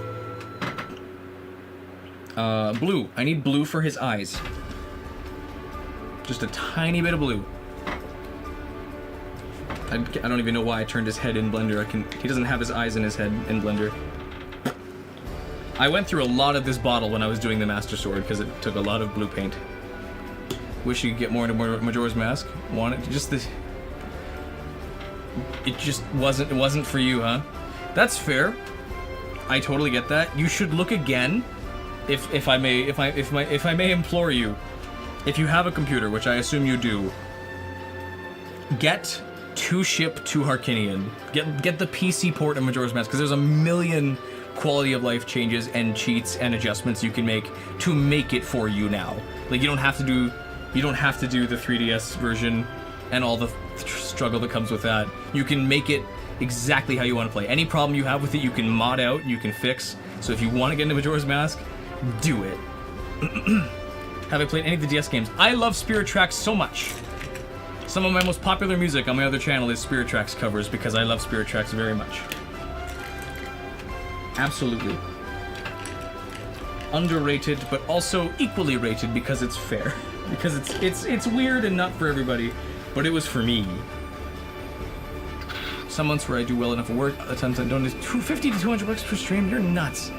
Blue. I need blue for his eyes. Just a tiny bit of blue. I don't even know why I turned his head in Blender. He doesn't have his eyes in his head in Blender. I went through a lot of this bottle when I was doing the Master Sword because it took a lot of blue paint. Wish you could get more into Majora's Mask. It just wasn't for you, huh? That's fair. I totally get that. You should look again. If I may implore you, if you have a computer, which I assume you do, get to ship to Harkinian. Get the PC port of Majora's Mask, because there's a million quality of life changes and cheats and adjustments you can make to make it for you now. Like, you don't have to do the 3DS version and all the struggle that comes with that. You can make it exactly how you want to play. Any problem you have with it, you can mod out, you can fix. So if you want to get into Majora's Mask, do it. Have I played any of the DS games? I love Spirit Tracks so much. Some of my most popular music on my other channel is Spirit Tracks covers because I love Spirit Tracks very much. Absolutely. Underrated, but also equally rated because it's fair. Because it's weird and not for everybody, but it was for me. Some months where I do well enough at work, other times I don't. It's $50 to $200 per stream. You're nuts.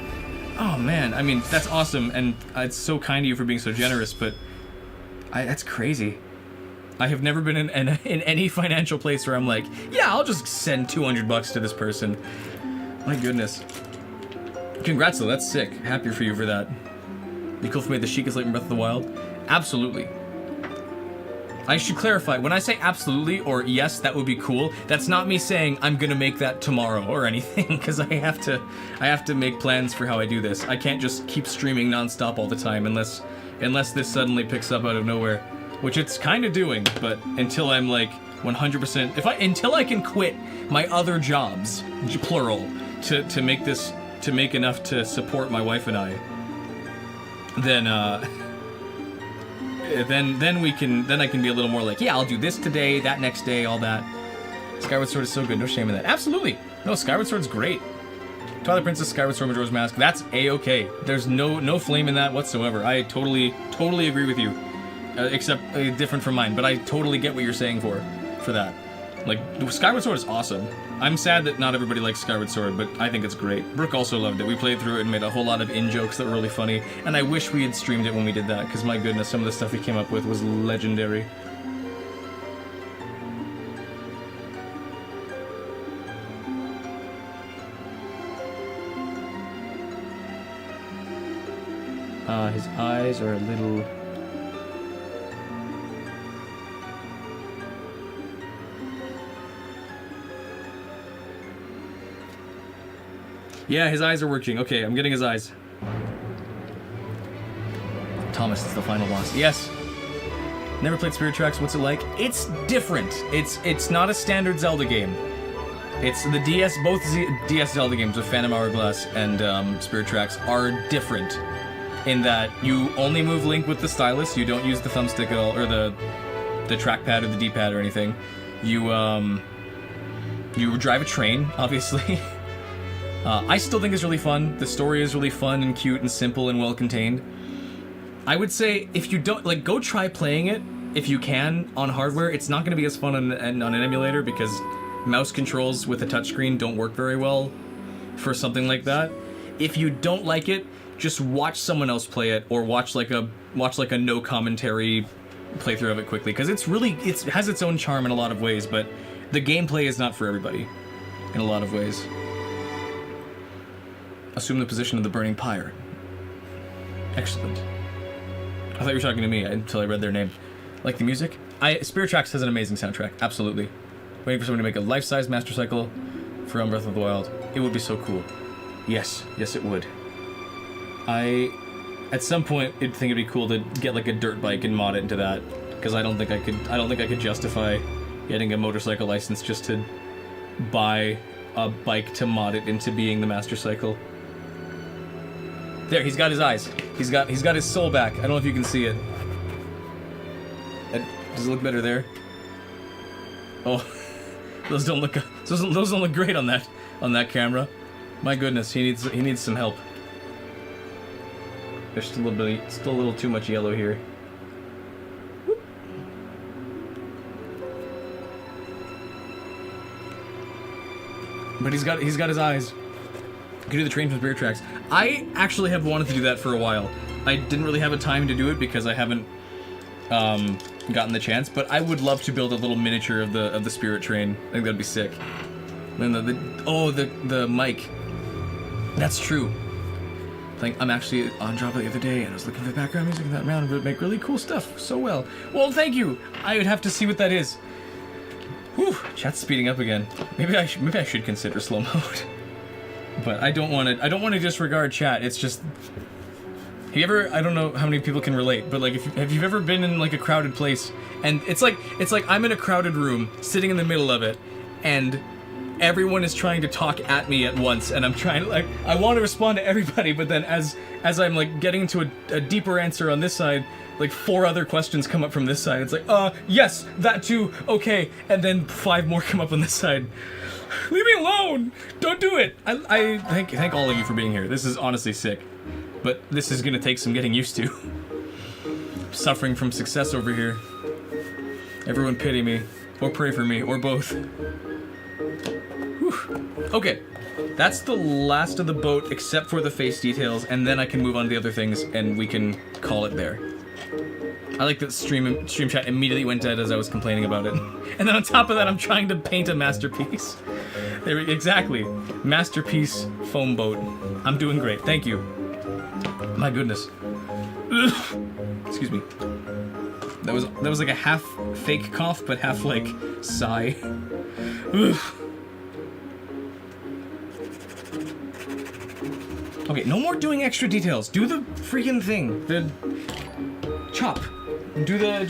Oh man, I mean that's awesome, and it's so kind of you for being so generous. But That's crazy. I have never been in any financial place where I'm like, yeah, I'll just send $200 to this person. My goodness. Congrats though, that's sick. Happy for you for that. Be cool if we made the Sheik as like Breath of the Wild? Absolutely. I should clarify, when I say absolutely or yes, that would be cool, that's not me saying I'm gonna make that tomorrow or anything, because I have to make plans for how I do this. I can't just keep streaming nonstop all the time unless this suddenly picks up out of nowhere, which it's kind of doing, but until I'm like 100%, until I can quit my other jobs, plural, to make enough to support my wife and I, then I can be a little more like, yeah, I'll do this today, that next day, all that. Skyward Sword is so good, no shame in that. Absolutely. No, Skyward Sword's great. Twilight Princess, Skyward Sword, Majora's Mask, that's A-okay. There's no flame in that whatsoever. I totally agree with you. Except different from mine, but I totally get what you're saying for that. Like, Skyward Sword is awesome. I'm sad that not everybody likes Skyward Sword, but I think it's great. Brooke also loved it. We played through it and made a whole lot of in-jokes that were really funny, and I wish we had streamed it when we did that, because my goodness, some of the stuff we came up with was legendary. His eyes are a little... Yeah, his eyes are working. Okay, I'm getting his eyes. Thomas is the final boss. Yes. Never played Spirit Tracks. What's it like? It's different. It's not a standard Zelda game. It's the DS. Both DS Zelda games with Phantom Hourglass and Spirit Tracks are different in that you only move Link with the stylus. You don't use the thumbstick at all, or the trackpad or the D-pad or anything. You drive a train, obviously. I still think it's really fun. The story is really fun and cute and simple and well contained. I would say if you don't go try playing it if you can on hardware. It's not going to be as fun on an emulator because mouse controls with a touchscreen don't work very well for something like that. If you don't like it, just watch someone else play it or watch like a no commentary playthrough of it quickly, because it has its own charm in a lot of ways, but the gameplay is not for everybody in a lot of ways. Assume the position of the burning pyre. Excellent. I thought you were talking to me until I read their name. Like the music? Spirit Tracks has an amazing soundtrack, absolutely. Waiting for someone to make a life-size Master Cycle for Breath of the Wild. It would be so cool. Yes, it would. At some point, I'd think it'd be cool to get like a dirt bike and mod it into that, because I don't think I could justify getting a motorcycle license just to buy a bike to mod it into being the Master Cycle. There, he's got his eyes. He's got his soul back. I don't know if you can see it. Does it look better there? Oh, those don't look great on that camera. My goodness, he needs some help. There's still a little too much yellow here. Whoop. But he's got his eyes. You can do the train from Spirit Tracks. I actually have wanted to do that for a while. I didn't really have a time to do it because I haven't gotten the chance, but I would love to build a little miniature of the Spirit Train. I think that'd be sick. And then the mic. That's true. Like, I'm actually on Java the other day, and I was looking for background music, and that round would make really cool stuff so well. Well, thank you. I would have to see what that is. Whew, chat's speeding up again. Maybe I should consider slow mode. But I don't want to disregard chat. It's just, have you ever, I don't know how many people can relate, but like, have you ever been in like a crowded place, and it's like I'm in a crowded room, sitting in the middle of it, and everyone is trying to talk at me at once, and I'm trying to, I want to respond to everybody, but then as I'm like getting to a deeper answer on this side, like 4 other questions come up from this side. It's like, yes, that too, okay, and then 5 more come up on this side. Leave me alone! Don't do it! I thank all of you for being here. This is honestly sick, but this is gonna take some getting used to. Suffering from success over here. Everyone pity me, or pray for me, or both. Whew. Okay, that's the last of the boat except for the face details, and then I can move on to the other things and we can call it there. I like that stream chat immediately went dead as I was complaining about it. And then on top of that, I'm trying to paint a masterpiece. Exactly. Masterpiece foam boat. I'm doing great. Thank you. My goodness. Excuse me. That was like a half fake cough, but half like sigh. Okay, no more doing extra details. Do the freaking thing. The chop. Do the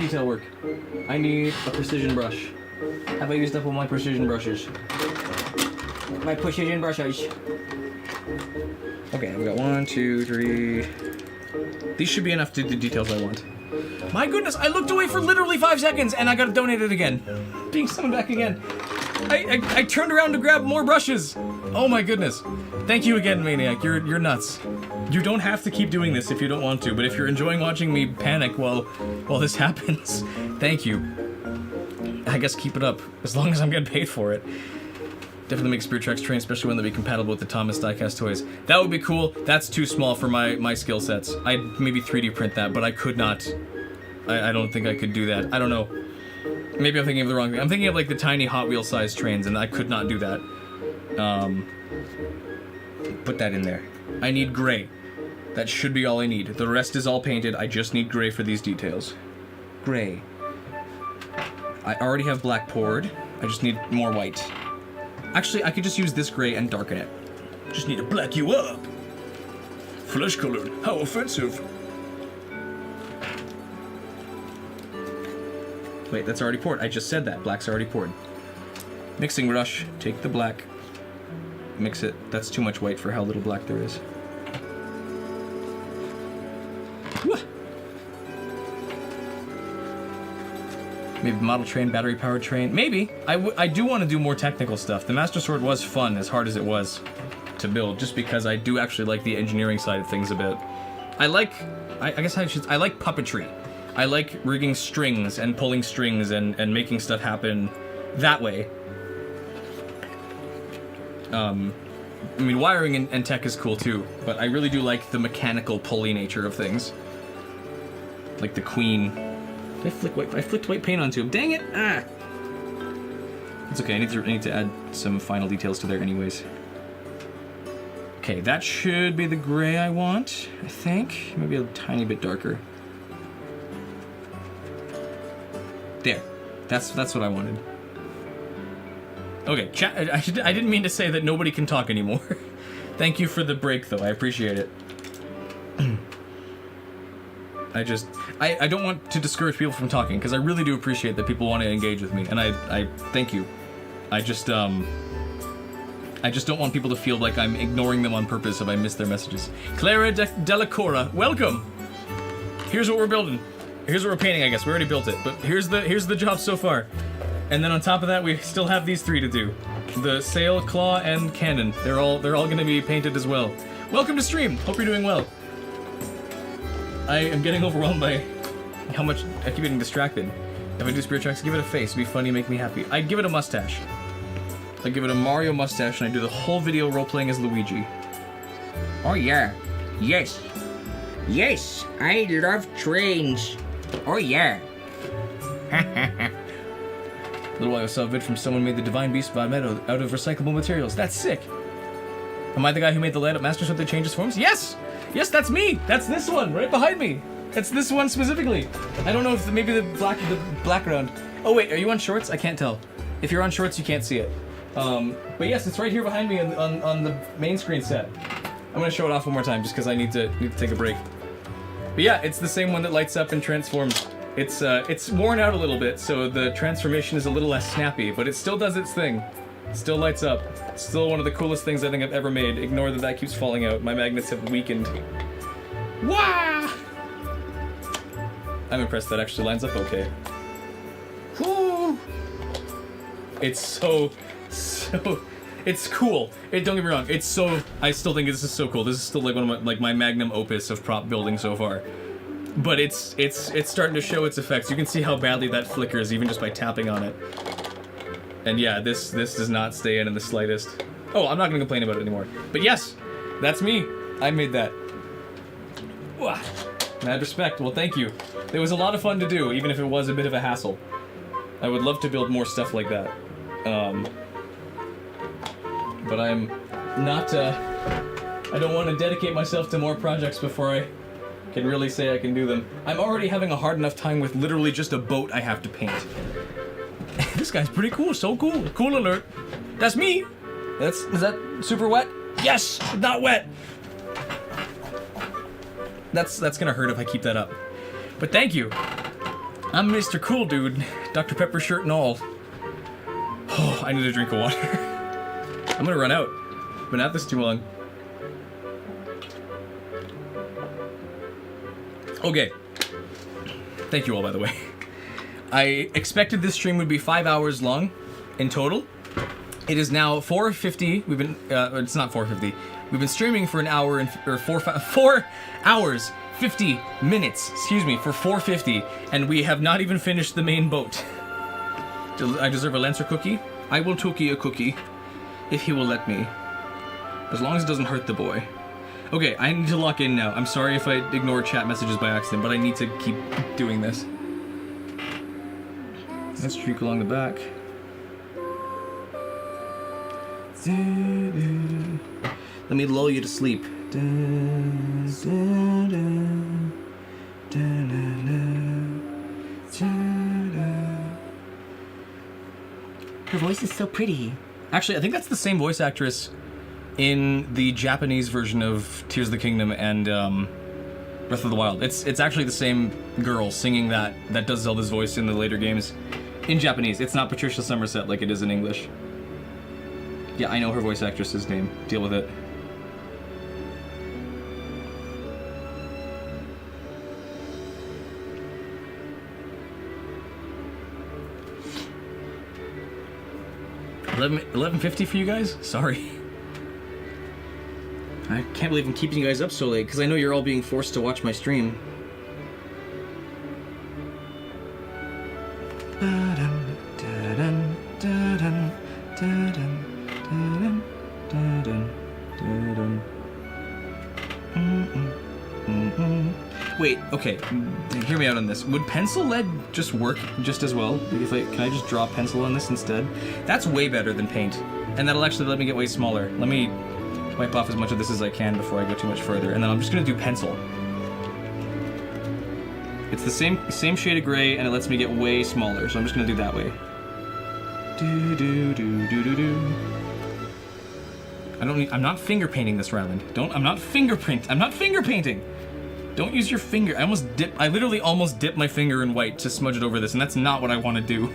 detail work. I need a precision brush. Have I used up all my precision brushes? My precision brushes. Okay, I've got 1, 2, 3. These should be enough to do the details I want. My goodness, I looked away for literally 5 seconds and I got donated again. Being summoned back again. I turned around to grab more brushes. Oh my goodness. Thank you again, Maniac. You're nuts. You don't have to keep doing this if you don't want to, but if you're enjoying watching me panic while this happens, thank you. I guess keep it up, as long as I'm getting paid for it. Definitely make Spirit Tracks train, especially one that be compatible with the Thomas diecast toys. That would be cool. That's too small for my skill sets. I'd maybe 3D print that, but I could not. I don't think I could do that. I don't know. Maybe I'm thinking of the wrong thing. I'm thinking of like the tiny Hot Wheel sized trains, and I could not do that. Put that in there. I need gray. That should be all I need. The rest is all painted. I just need gray for these details. Gray. I already have black poured. I just need more white. Actually, I could just use this gray and darken it. Just need to black you up. Flesh colored. How offensive. Wait, that's already poured. I just said that. Black's already poured. Mixing brush. Take the black. Mix it. That's too much white for how little black there is. Wah. Maybe model train, battery powered train. Maybe. I do want to do more technical stuff. The Master Sword was fun, as hard as it was to build, just because I do actually like the engineering side of things a bit. I like puppetry. I like rigging strings and pulling strings and making stuff happen that way. I mean, wiring and tech is cool too, but I really do like the mechanical pulley nature of things. Like the Queen. I flicked white paint onto him. Dang it! Ah! It's okay, I need to add some final details to there anyways. Okay, that should be the gray I want, I think. Maybe a tiny bit darker. There. That's what I wanted. Okay, chat. I didn't mean to say that nobody can talk anymore. Thank you for the break, though. I appreciate it. I don't want to discourage people from talking, because I really do appreciate that people want to engage with me, and I thank you. I just don't want people to feel like I'm ignoring them on purpose if I miss their messages. Clara Della Cora, welcome! Here's what we're building. Here's what we're painting, I guess. We already built it, but here's the job so far. And then on top of that, we still have these 3 to do. The sail, claw, and cannon. They're all gonna be painted as well. Welcome to stream! Hope you're doing well. I am getting overwhelmed by how much I keep getting distracted. If I do Spirit Tracks, give it a face. It'd be funny, make me happy. I'd give it a mustache. I'd give it a Mario mustache, and I'd do the whole video role-playing as Luigi. Oh yeah. Yes. Yes, I love trains. Oh yeah. A little while I saw a vid from someone who made the Divine Beast by Meadow out of recyclable materials. That's sick. Am I the guy who made the light-up Master Sword that changes forms? Yes! Yes, that's me! That's this one, right behind me! It's this one specifically. I don't know if maybe the background. Oh wait, are you on shorts? I can't tell. If you're on shorts, you can't see it. But yes, it's right here behind me on the main screen set. I'm gonna show it off one more time just because I need to take a break. But yeah, it's the same one that lights up and transforms. It's worn out a little bit, so the transformation is a little less snappy, but it still does its thing. It still lights up. It's still one of the coolest things I think I've ever made. Ignore that keeps falling out. My magnets have weakened. Wah! I'm impressed that actually lines up okay. Woo! It's it's cool. Don't get me wrong. I still think this is so cool. This is still like one of my magnum opus of prop building so far. But it's starting to show its effects. You can see how badly that flickers even just by tapping on it. And yeah, this does not stay in the slightest. Oh, I'm not gonna complain about it anymore. But yes, that's me. I made that. Mad respect. Well, thank you. It was a lot of fun to do, even if it was a bit of a hassle. I would love to build more stuff like that. But I'm not, I don't want to dedicate myself to more projects before I can really say I can do them. I'm already having a hard enough time with literally just a boat I have to paint. This guy's pretty cool, so cool. Cool alert. That's me. Is that super wet? Yes, not wet. That's gonna hurt if I keep that up. But thank you. I'm Mr. Cool Dude, Dr. Pepper shirt and all. Oh, I need a drink of water. I'm gonna run out. Been at this too long. Okay. Thank you all, by the way. I expected this stream would be 5 hours long in total. It is now 4:50. We've been, it's not 4:50. We've been streaming for an hour or 4 hours, 50 minutes, excuse me, for 4:50, and we have not even finished the main boat. I deserve a Lancer cookie? I will Tookie a cookie, if he will let me. As long as it doesn't hurt the boy. Okay, I need to lock in now. I'm sorry if I ignore chat messages by accident, but I need to keep doing this. Let's streak along the back. Let me lull you to sleep. Her voice is so pretty. Actually, I think that's the same voice actress in the Japanese version of Tears of the Kingdom and Breath of the Wild. It's actually the same girl singing that does Zelda's voice in the later games in Japanese. It's not Patricia Somerset like it is in English. Yeah, I know her voice actress's name. Deal with it. $11.50 for you guys? Sorry. I can't believe I'm keeping you guys up so late, because I know you're all being forced to watch my stream. Wait, okay, hear me out on this. Would pencil lead just work just as well? Can I just draw pencil on this instead? That's way better than paint, and that'll actually let me get way smaller. Let me wipe off as much of this as I can before I go too much further, and then I'm just gonna do pencil. It's the same shade of gray, and it lets me get way smaller, so I'm just gonna do that way. I'm not finger painting this, Ryland. I'm not finger painting. Don't use your finger. I literally almost dipped my finger in white to smudge it over this, and that's not what I want to do.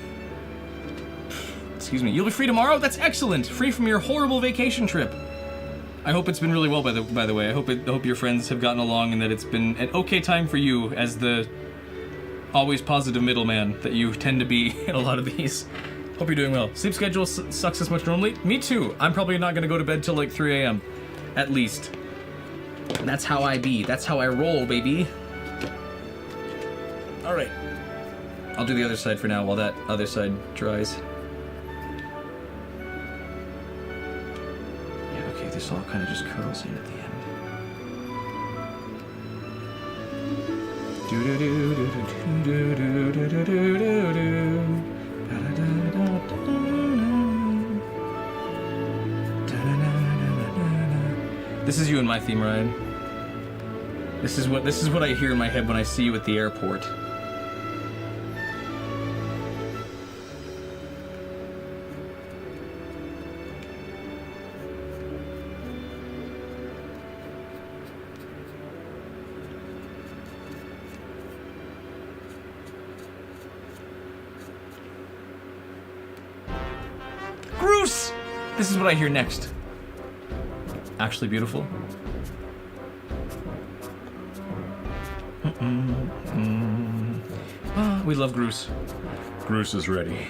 Excuse me. You'll be free tomorrow? That's excellent. Free from your horrible vacation trip. I hope it's been really well, by the way. I hope your friends have gotten along and that it's been an okay time for you as the always positive middleman that you tend to be in a lot of these. Hope you're doing well. Sleep schedule sucks as much normally. Me too. I'm probably not going to go to bed till like 3 a.m. At least. And that's how I be. That's how I roll, baby. Alright. I'll do the other side for now while that other side dries. Yeah, okay, this all kind of just curls in at the end. This is you in my theme, Ryan. This is what I hear in my head when I see you at the airport. Groose! This is what I hear next. Actually beautiful. We love Groose. Groose is ready.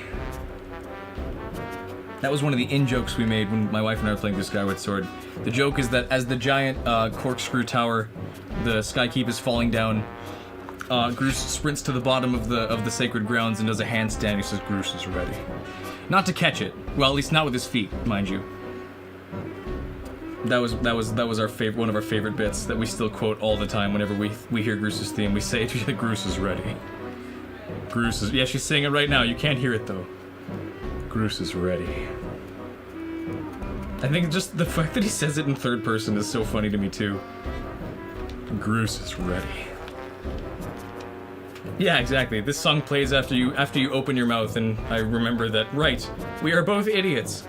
That was one of the in-jokes we made when my wife and I were playing through Skyward Sword. The joke is that as the giant corkscrew tower, the Skykeep is falling down, Groose sprints to the bottom of the sacred grounds and does a handstand. He says, "Groose is ready." Not to catch it. Well, at least not with his feet, mind you. That was our favorite, one of our favorite bits that we still quote all the time whenever we hear Groos's theme. We say to Groos is ready. Groos is, yeah, she's saying it right now. You can't hear it though. Groos is ready. I think just the fact that he says it in third person is so funny to me too. Groos is ready. Yeah, exactly. This song plays after you open your mouth, and I remember that. Right, we are both idiots.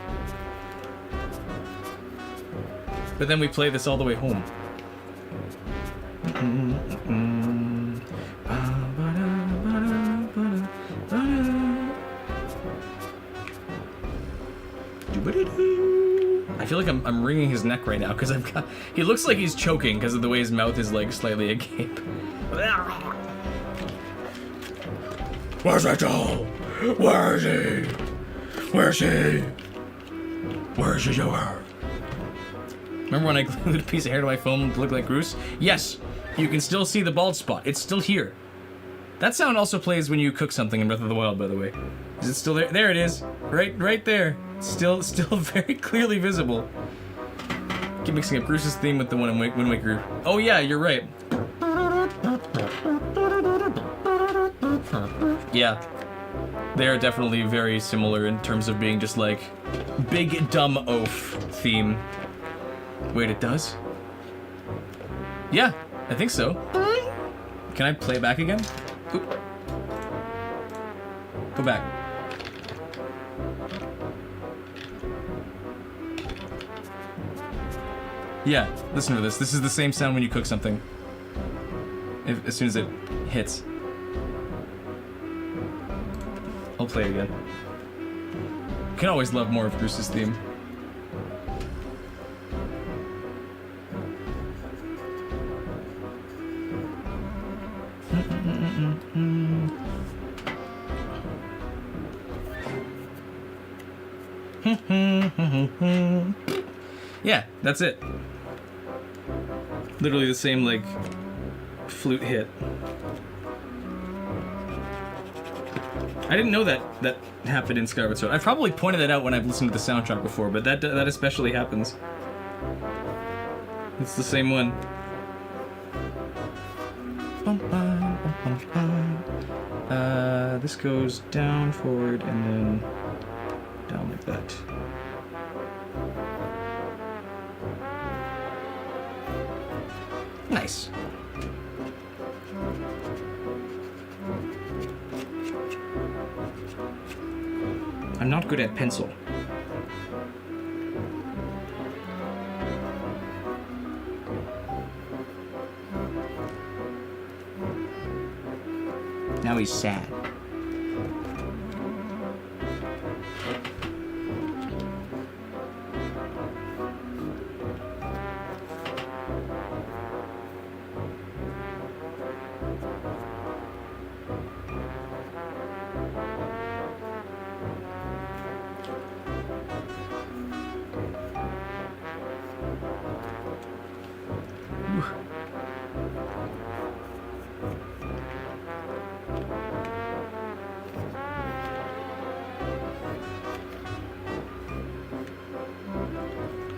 But then we play this all the way home. I feel like I'm wringing his neck right now because I've got. He looks like he's choking because of the way his mouth is like slightly agape. Where's Rachel? Where is he? Where is he? Where is he? Remember when I glued a piece of hair to my phone to look like Groos? Yes, you can still see the bald spot. It's still here. That sound also plays when you cook something in Breath of the Wild, by the way. Is it still there? There it is. Right there. Still very clearly visible. Keep mixing up Groos's theme with the one in Wind Waker. Oh yeah, you're right. Yeah. They are definitely very similar in terms of being just like big dumb oaf theme. Wait, it does? Yeah, I think so. Can I play it back again? Oop. Go back. Yeah, listen to this. This is the same sound when you cook something. As soon as it hits. I'll play it again. You can always love more of Bruce's theme. Yeah, that's it. Literally the same, like, flute hit. I didn't know that happened in Skyward Sword. I've probably pointed that out when I've listened to the soundtrack before, but that especially happens. It's the same one. This goes down, forward, and then down like that. Nice. I'm not good at pencil. Now he's sad.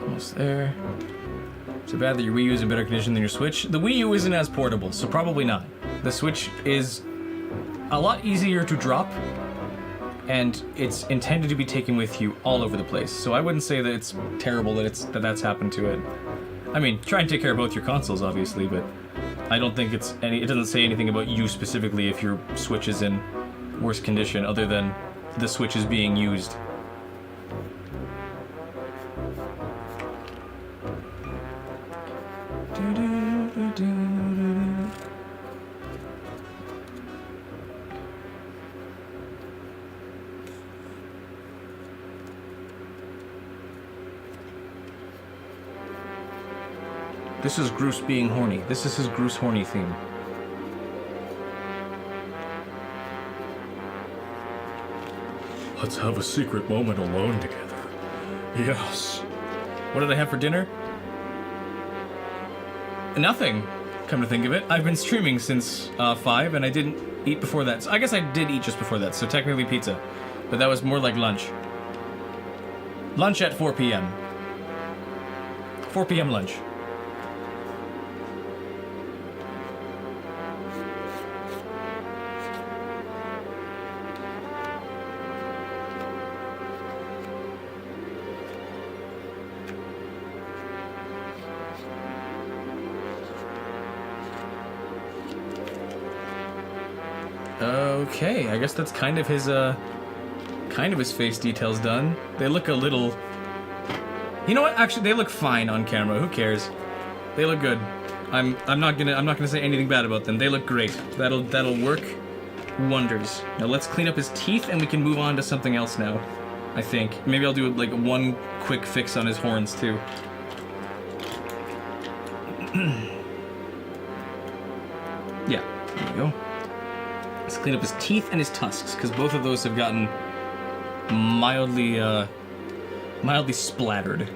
Almost there. So bad that your Wii U is in better condition than your Switch. The Wii U isn't as portable, so probably not. The Switch is a lot easier to drop, and it's intended to be taken with you all over the place. So I wouldn't say that it's terrible that that's happened to it. I mean, try and take care of both your consoles, obviously, but I don't think it doesn't say anything about you specifically if your Switch is in worse condition, other than the Switch is being used. This is Groos being horny. This is his Groos horny theme. Let's have a secret moment alone together. Yes. What did I have for dinner? Nothing, come to think of it. I've been streaming since 5, and I didn't eat before that. So I guess I did eat just before that, so technically pizza. But that was more like lunch. Lunch at 4 p.m. 4 p.m. lunch. Okay, I guess that's kind of his face details done. They look a little... You know what? Actually, they look fine on camera. Who cares? They look good. I'm not gonna say anything bad about them. They look great. That'll work wonders. Now let's clean up his teeth and we can move on to something else now. I think. Maybe I'll do like one quick fix on his horns too. Yeah, there we go. Let's clean up his teeth and his tusks, because both of those have gotten mildly splattered.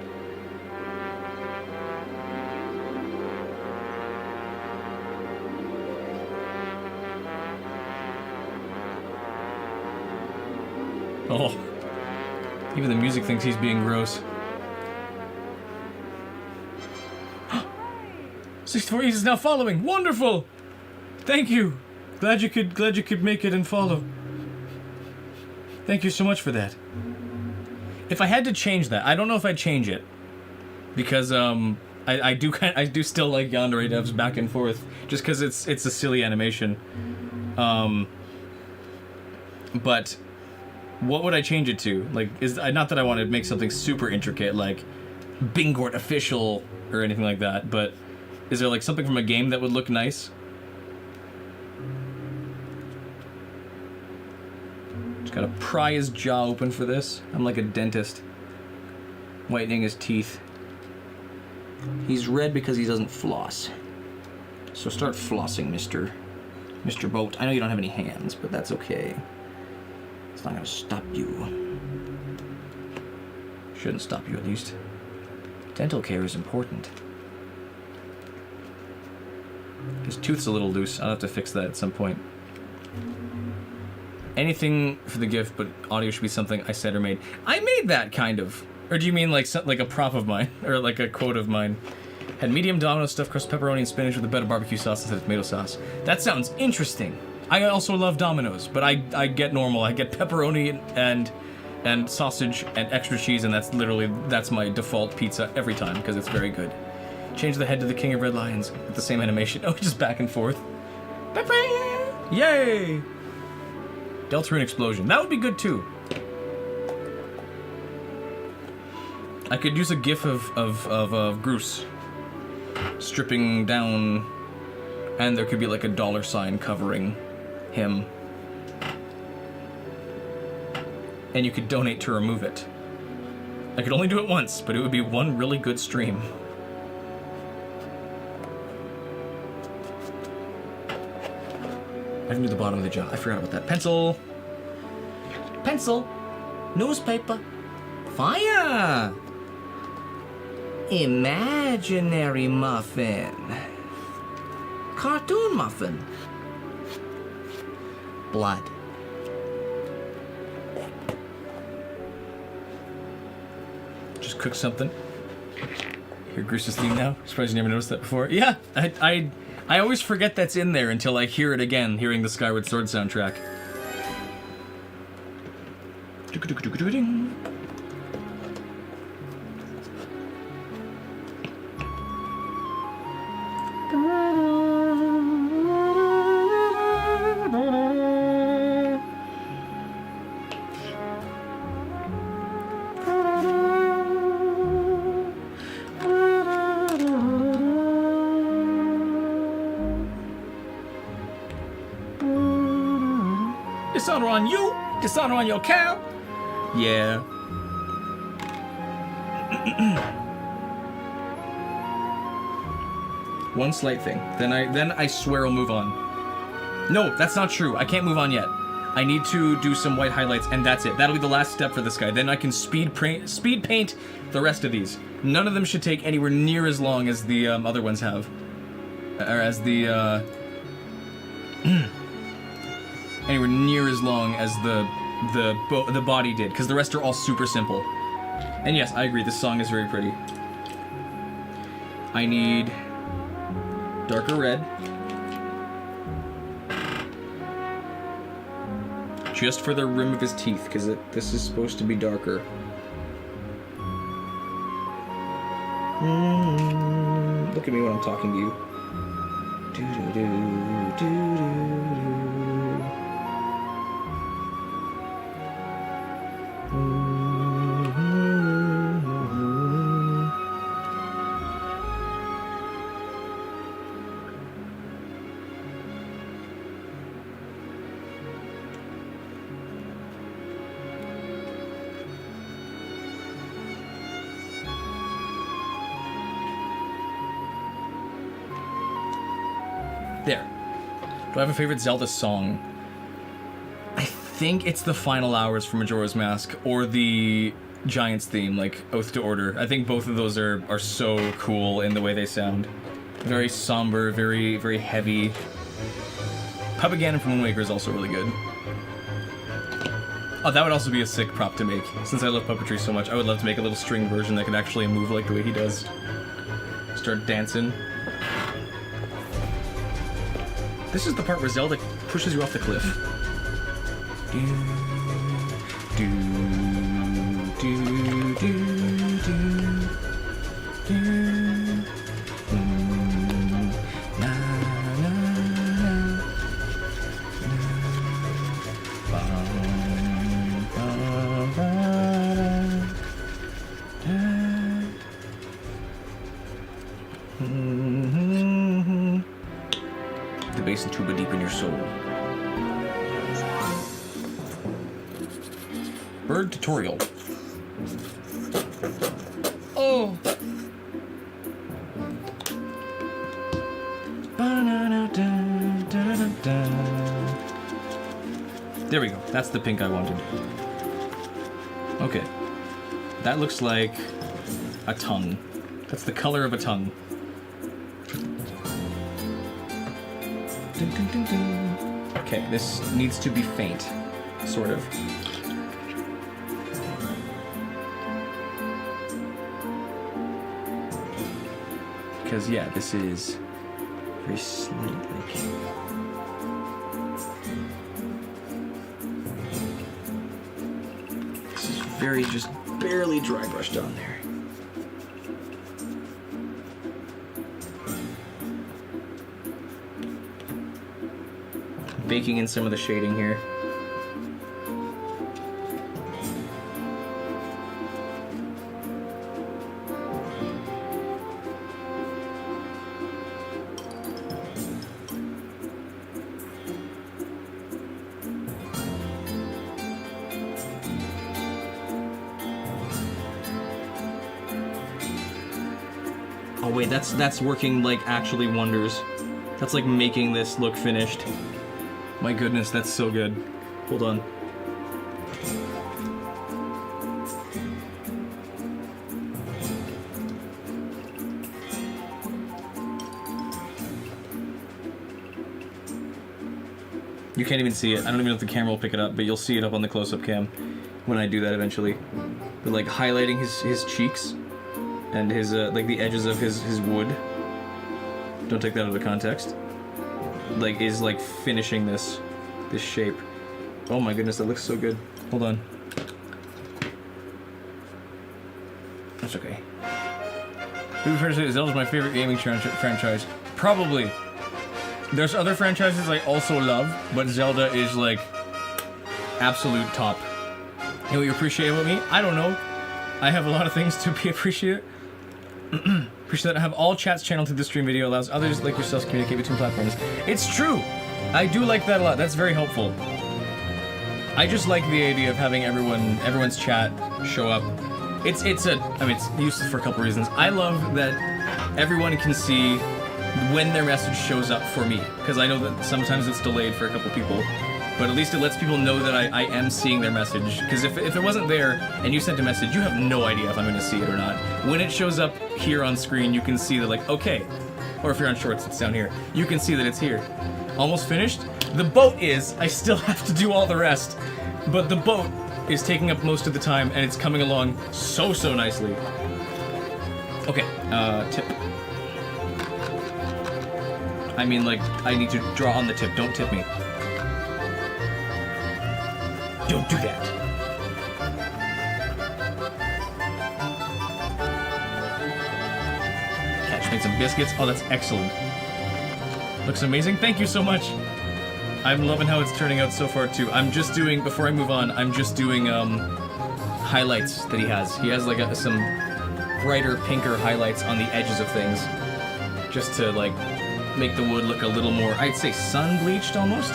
Oh, even the music thinks he's being gross. 64 East is now following. Wonderful. Thank you. Glad you could make it and follow. Thank you so much for that. If I had to change that, I don't know if I'd change it, because I do still like Yandere devs back and forth, just because it's a silly animation. But what would I change it to? Like, not that I want to make something super intricate like Bingort official or anything like that, but is there like something from a game that would look nice? Gotta pry his jaw open for this. I'm like a dentist. Whitening his teeth. He's red because he doesn't floss. So start flossing, Mr. Boat. I know you don't have any hands, but that's okay. It's not gonna stop you. Shouldn't stop you, at least. Dental care is important. His tooth's a little loose. I'll have to fix that at some point. Anything for the gift, but audio should be something I said or made. I made that, kind of. Or do you mean like a prop of mine? Or like a quote of mine? Had medium Domino stuffed crust pepperoni and spinach with a bit of barbecue sauce instead of tomato sauce. That sounds interesting. I also love Domino's, but I get normal. I get pepperoni and sausage and extra cheese, and that's my default pizza every time, because it's very good. Change the head to the King of Red Lions with the same animation. Oh, just back and forth. Yay! Deltarune explosion. That would be good too. I could use a gif of Groose stripping down, and there could be like a $sign covering him. And you could donate to remove it. I could only do it once, but it would be one really good stream. I can do the bottom of the jaw. I forgot about that. Pencil. Pencil. Newspaper. Fire. Imaginary muffin. Cartoon muffin. Blood. Just cook something. Hear Groose's theme now? Surprised you never noticed that before. Yeah, I always forget that's in there until I hear it again, hearing the Skyward Sword soundtrack. Dishonor on you, dishonor on your cow. Yeah. One slight thing. Then I swear I'll move on. No, that's not true. I can't move on yet. I need to do some white highlights, and that's it. That'll be the last step for this guy. Then I can speed paint the rest of these. None of them should take anywhere near as long as the other ones have, or as the anywhere near as long as the body did, because the rest are all super simple. And yes, I agree. This song is very pretty. I need darker red. Just for the rim of his teeth, because this is supposed to be darker. Look at me when I'm talking to you. There. Do I have a favorite Zelda song? I think it's the final hours from Majora's Mask or the Giants theme, like Oath to Order. I think both of those are so cool in the way they sound. Very somber, very, very heavy. Puppet Ganon from Wind Waker is also really good. Oh, that would also be a sick prop to make. Since I love puppetry so much, I would love to make a little string version that could actually move like the way he does. Start dancing. This is the part where Zelda pushes you off the cliff. The bass and tuba deep in your soul. Bird tutorial. Oh. There we go. That's the pink I wanted. Okay. That looks like a tongue. That's the color of a tongue. Okay, this needs to be faint, sort of. Because, yeah, this is very slight, like... This is very, just barely dry brushed on there. Baking in some of the shading here. Oh wait, that's working like actually wonders. That's like making this look finished. My goodness, that's so good. Hold on. You can't even see it. I don't even know if the camera will pick it up, but you'll see it up on the close-up cam when I do that eventually. But like highlighting his cheeks and his like the edges of his wood. Don't take that out of context. Like is like finishing this shape. Oh my goodness, that looks so good. Hold on. That's okay. To be fair to say, Zelda's my favorite gaming franchise. Probably. There's other franchises I also love, but Zelda is like absolute top. You know what you appreciate about me? I don't know. I have a lot of things to be appreciated. Appreciate that I have all chats channeled to the stream video, allows others like yourselves to communicate between platforms. It's true! I do like that a lot. That's very helpful. I just like the idea of having everyone's chat show up. It's useful for a couple reasons. I love that everyone can see when their message shows up for me, because I know that sometimes it's delayed for a couple people, but at least it lets people know that I am seeing their message, because if it wasn't there and you sent a message, you have no idea if I'm going to see it or not. When it shows up here on screen, you can see that, like, okay, or if you're on shorts, it's down here, you can see that it's here. Almost finished? The boat is, I still have to do all the rest, but the boat is taking up most of the time, and it's coming along so nicely. Okay, tip. I mean, like, I need to draw on the tip. Don't tip me. Don't do that. Catch made some biscuits. Oh, that's excellent. Looks amazing. Thank you so much. I'm loving how it's turning out so far, too. I'm just doing, before I move on, I'm just doing, highlights that he has. He has, like, some brighter, pinker highlights on the edges of things. Just to, like, make the wood look a little more, I'd say, sun-bleached, almost?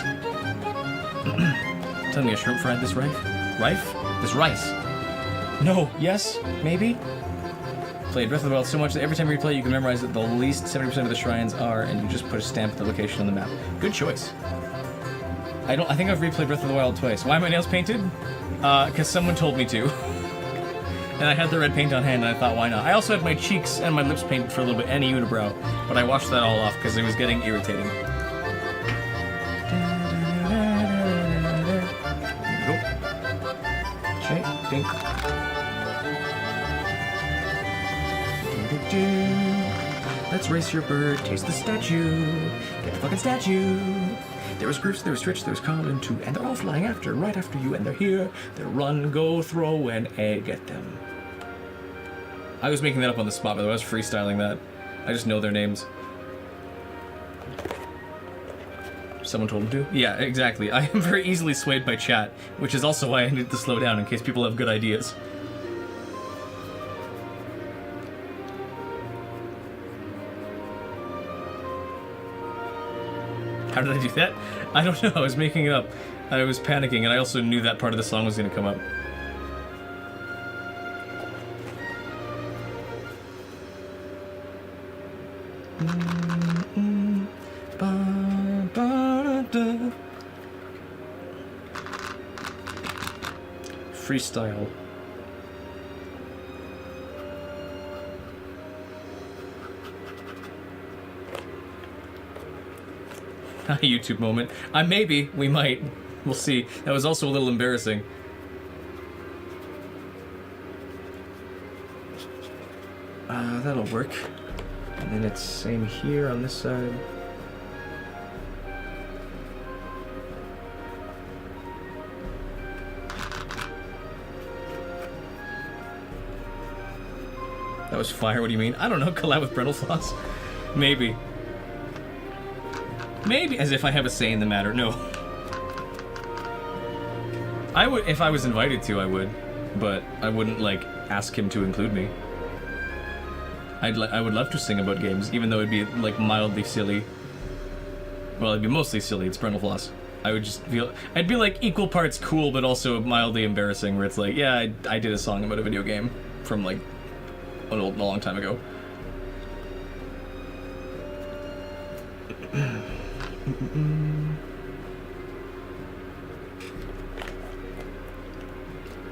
Tell me I shrimp fried this rice? This rice? No. Yes? Maybe? Played Breath of the Wild so much that every time you replay you can memorize that the least 70% of the shrines are, and you just put a stamp at the location on the map. Good choice. I think I've replayed Breath of the Wild twice. Why are my nails painted? Because someone told me to. And I had the red paint on hand, and I thought, why not? I also had my cheeks and my lips painted for a little bit, and a unibrow, but I washed that all off because it was getting irritating. Nope. Okay, pink. Let's race your bird, taste the statue, get the fucking statue. There was Bruce, there was Rich, there was Colin too, and they're all flying right after you, and they're here. They're run, go, throw an egg at them. I was making that up on the spot, by the way. I was freestyling that. I just know their names. Someone told him to? Yeah, exactly. I am very easily swayed by chat, which is also why I need to slow down in case people have good ideas. How did I do that? I don't know. I was making it up. I was panicking, and I also knew that part of the song was going to come up. Freestyle. YouTube moment. Maybe. We might. We'll see. That was also a little embarrassing. That'll work. And then it's same here on this side. That was fire, what do you mean? I don't know, collab with brittle floss? Maybe. Maybe, as if I have a say in the matter. No. I would, if I was invited to, I would. But I wouldn't, like, ask him to include me. I would love to sing about games, even though it'd be, like, mildly silly. Well, it'd be mostly silly, it's brittle floss. I would just feel... I'd be, like, equal parts cool, but also mildly embarrassing, where it's like, yeah, I did a song about a video game from, like, a long time ago.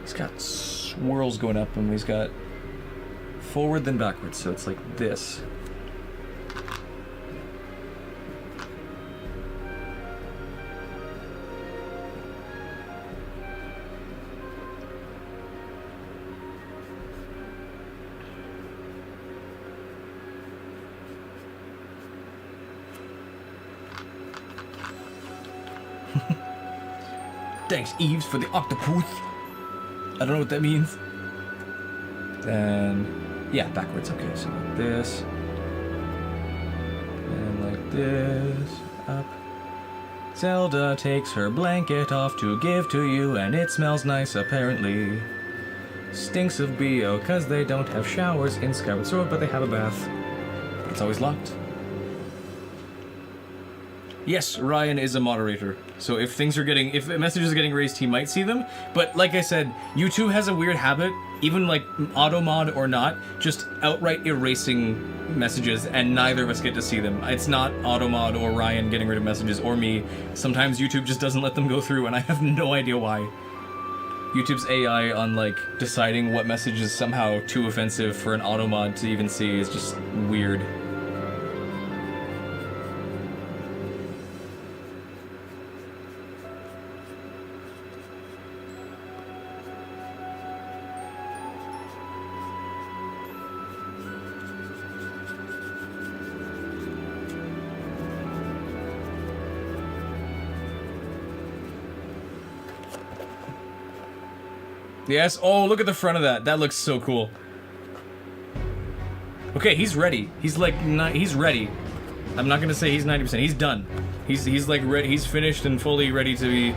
He's got swirls going up, and he's got forward then backwards, so it's like this. Thanks, Eves, for the octopus. I don't know what that means. Then, yeah, backwards. Okay, so like this. And like this. Up. Zelda takes her blanket off to give to you, and it smells nice, apparently. Stinks of BO, cause they don't have showers in Skyward Sword, but they have a bath. It's always locked. Yes, Ryan is a moderator, so if messages are getting raised, he might see them, but like I said, YouTube has a weird habit, even like auto-mod or not, just outright erasing messages, and neither of us get to see them. It's not auto-mod or Ryan getting rid of messages, or me. Sometimes YouTube just doesn't let them go through, and I have no idea why. YouTube's AI on, like, deciding what message is somehow too offensive for an auto-mod to even see is just weird. Yes. Oh, look at the front of that. That looks so cool. Okay, he's ready. He's like, he's ready. I'm not gonna say he's 90%. He's done. He's like ready. He's finished and fully ready to be.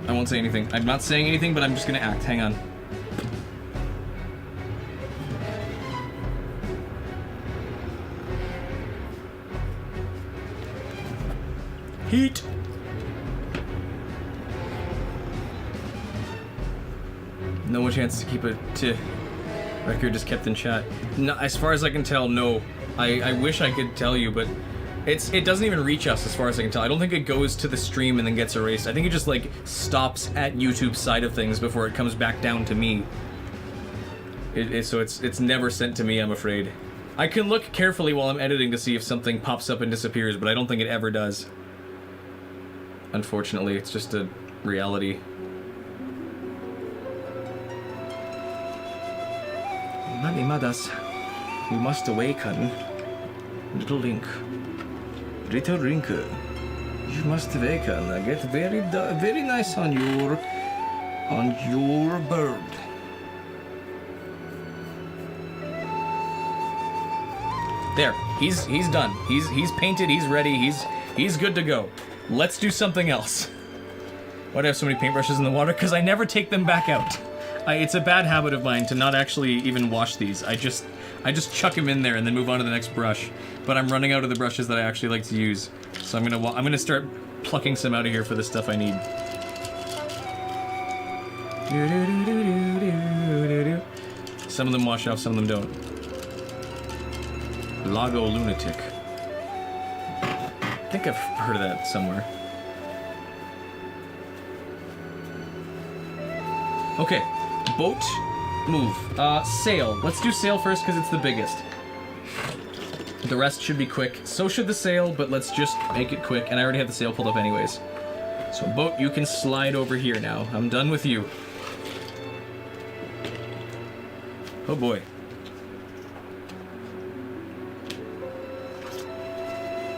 I won't say anything. I'm not saying anything, but I'm just gonna act. Hang on. Heat. No chance to keep it to record just kept in chat. No, as far as I can tell, no. I wish I could tell you, but it doesn't even reach us as far as I can tell. I don't think it goes to the stream and then gets erased. I think it just like stops at YouTube's side of things before it comes back down to me. So it's never sent to me, I'm afraid. I can look carefully while I'm editing to see if something pops up and disappears, but I don't think it ever does. Unfortunately, it's just a reality. Many mothers, you must awaken. Little Link. Little Link, you must awaken. Get very nice on your bird. There, he's done. He's painted. He's ready. He's good to go. Let's do something else. Why do I have so many paintbrushes in the water? Because I never take them back out. It's a bad habit of mine to not actually even wash these. I just chuck them in there and then move on to the next brush. But I'm running out of the brushes that I actually like to use. So I'm gonna start plucking some out of here for the stuff I need. Some of them wash off, some of them don't. Lago Lunatic. I think I've heard of that somewhere. Okay, boat, move. Sail. Let's do sail first because it's the biggest. The rest should be quick. So should the sail, but let's just make it quick. And I already have the sail pulled up anyways. So boat, you can slide over here now. I'm done with you. Oh boy.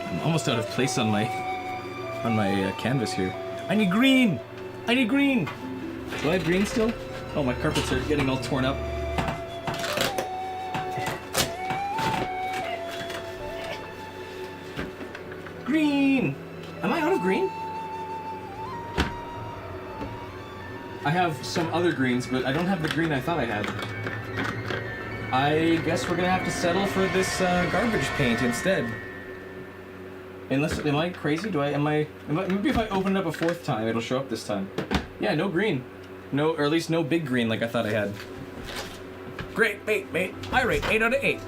I'm almost out of place on my canvas here. I need green! I need green! Do I have green still? Oh, my carpets are getting all torn up. Green! Am I out of green? I have some other greens, but I don't have the green I thought I had. I guess we're gonna have to settle for this garbage paint instead. Unless, am I crazy? Maybe if I open it up a fourth time, it'll show up this time. Yeah, no green. No, or at least no big green like I thought I had. Great, mate. I rate 8 out of 8.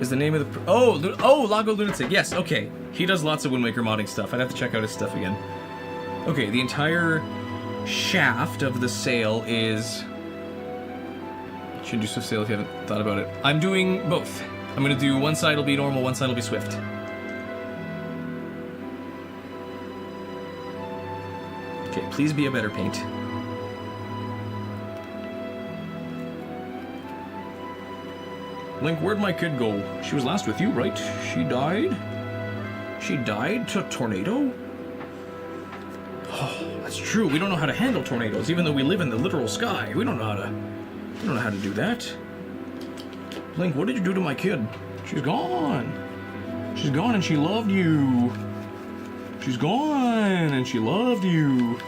Is the name of the... Oh, Lago Lunatic. Yes, okay. He does lots of Wind Waker modding stuff. I'd have to check out his stuff again. Okay, the entire shaft of the sail is... Should do Swift Sail if you haven't thought about it. I'm doing both. I'm gonna do one side will be normal, one side will be Swift. Okay, please be a better paint. Link, where'd my kid go? She was last with you, right? She died? She died to a tornado? Oh, that's true. We don't know how to handle tornadoes, even though we live in the literal sky. We don't know how to do that. Link, what did you do to my kid? She's gone. She's gone and she loved you. She's gone and she loved you.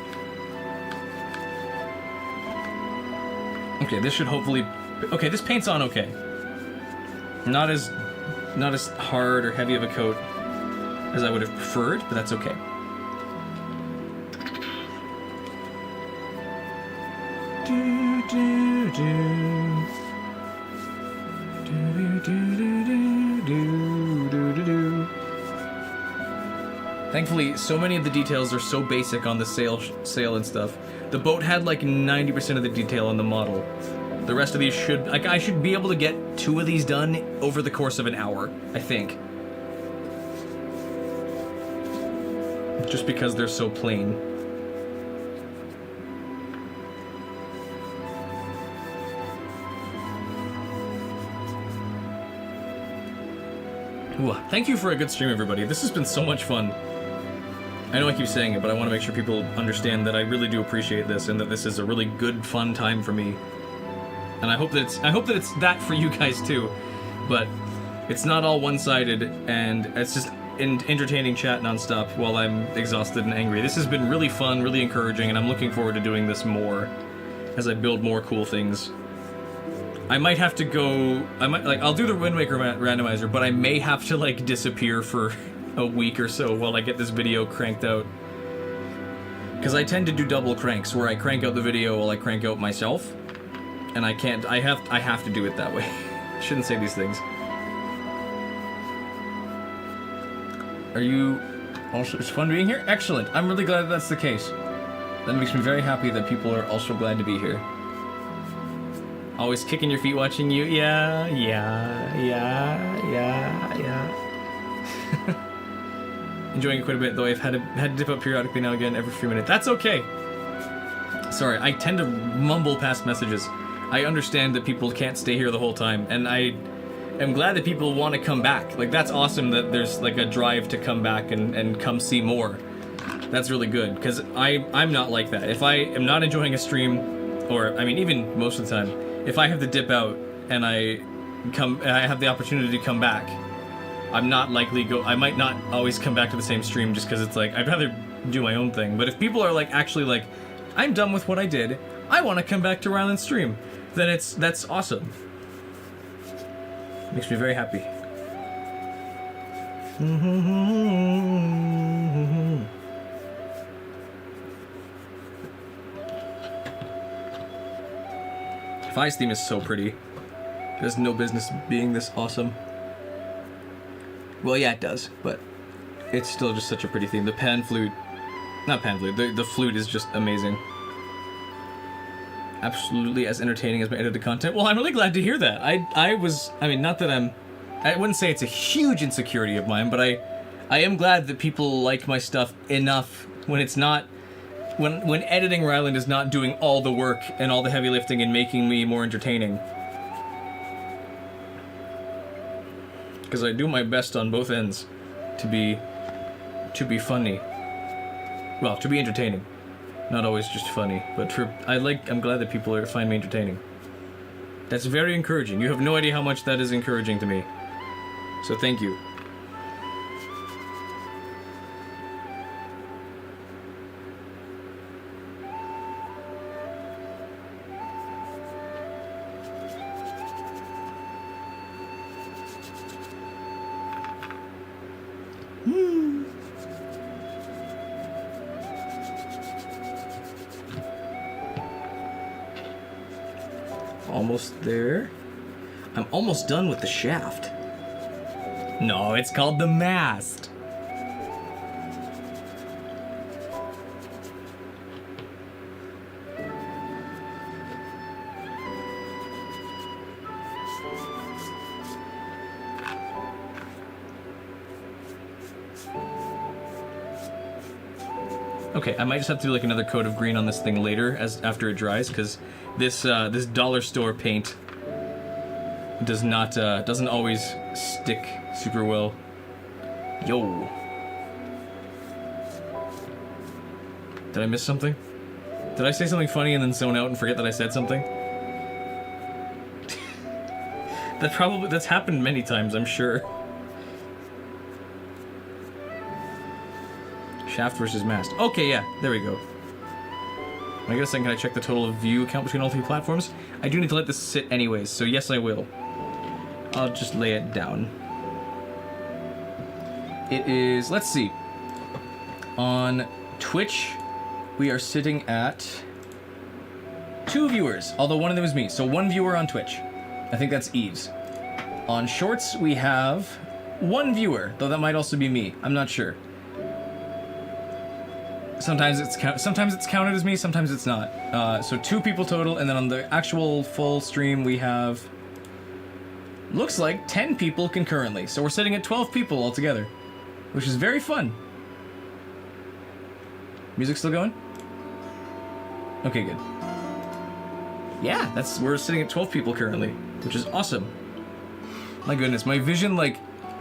Okay, this should hopefully... Okay, this paint's on okay. Not as hard or heavy of a coat as I would have preferred, but that's okay. Thankfully, so many of the details are so basic on the sail and stuff. The boat had like 90% of the detail on the model. The rest of these should, like, I should be able to get 2 of these done over the course of an hour, I think. Just because they're so plain. Ooh, thank you for a good stream, everybody. This has been so much fun. I know I keep saying it, but I want to make sure people understand that I really do appreciate this and that this is a really good, fun time for me. And I hope that it's that for you guys too. But it's not all one-sided, and it's just entertaining chat nonstop while I'm exhausted and angry. This has been really fun, really encouraging, and I'm looking forward to doing this more as I build more cool things. I might have to go... I'll do the Wind Waker randomizer, but I may have to, like, disappear for a week or so while I get this video cranked out. Because I tend to do double cranks, where I crank out the video while I crank out myself. And I can't... I have to do it that way. I shouldn't say these things. Are you... Also, it's fun being here? Excellent. I'm really glad that that's the case. That makes me very happy that people are also glad to be here. Always kicking your feet watching you. Yeah. Enjoying it quite a bit, though I've had to dip up periodically now and again every few minutes. That's okay. Sorry, I tend to mumble past messages. I understand that people can't stay here the whole time, and I am glad that people want to come back. Like, that's awesome that there's like a drive to come back and come see more. That's really good, because I'm not like that. If I am not enjoying a stream, or I mean even most of the time, if I have to dip out and I have the opportunity to come back, I'm not likely I might not always come back to the same stream just because it's like, I'd rather do my own thing. But if people are like, actually like, I'm done with what I did, I want to come back to Ryland's stream, then that's awesome. Makes me very happy. Fi's theme is so pretty. It has no business being this awesome. Well, yeah, it does, but it's still just such a pretty theme. The the flute is just amazing. Absolutely as entertaining as my edited content. Well, I'm really glad to hear that. I wouldn't say it's a huge insecurity of mine, but I am glad that people like my stuff enough when it's not, when editing Ryland is not doing all the work and all the heavy lifting and making me more entertaining. Because I do my best on both ends to be funny. Well, to be entertaining. Not always just funny, but I'm glad that people find me entertaining. That's very encouraging. You have no idea how much that is encouraging to me. So thank you. Almost there. I'm almost done with the shaft. No, it's called the mast. Okay, I might just have to do like another coat of green on this thing later, after it dries, because this dollar store paint doesn't always stick super well. Yo. Did I miss something? Did I say something funny and then zone out and forget that I said something? That's happened many times, I'm sure. Shaft versus mast. Okay, yeah, there we go. I guess can I check the total view count between all three platforms? I do need to let this sit anyways, so yes, I will. I'll just lay it down. It is, let's see. On Twitch, we are sitting at 2 viewers, although one of them is me, so 1 viewer on Twitch. I think that's Eves. On Shorts, we have 1 viewer, though that might also be me. I'm not sure. Sometimes it's counted as me, sometimes it's not. So 2 people total, and then on the actual full stream we have, looks like 10 people concurrently. So we're sitting at 12 people altogether, which is very fun. Music still going? Okay, good. Yeah, we're sitting at 12 people currently, which is awesome. My goodness, my vision like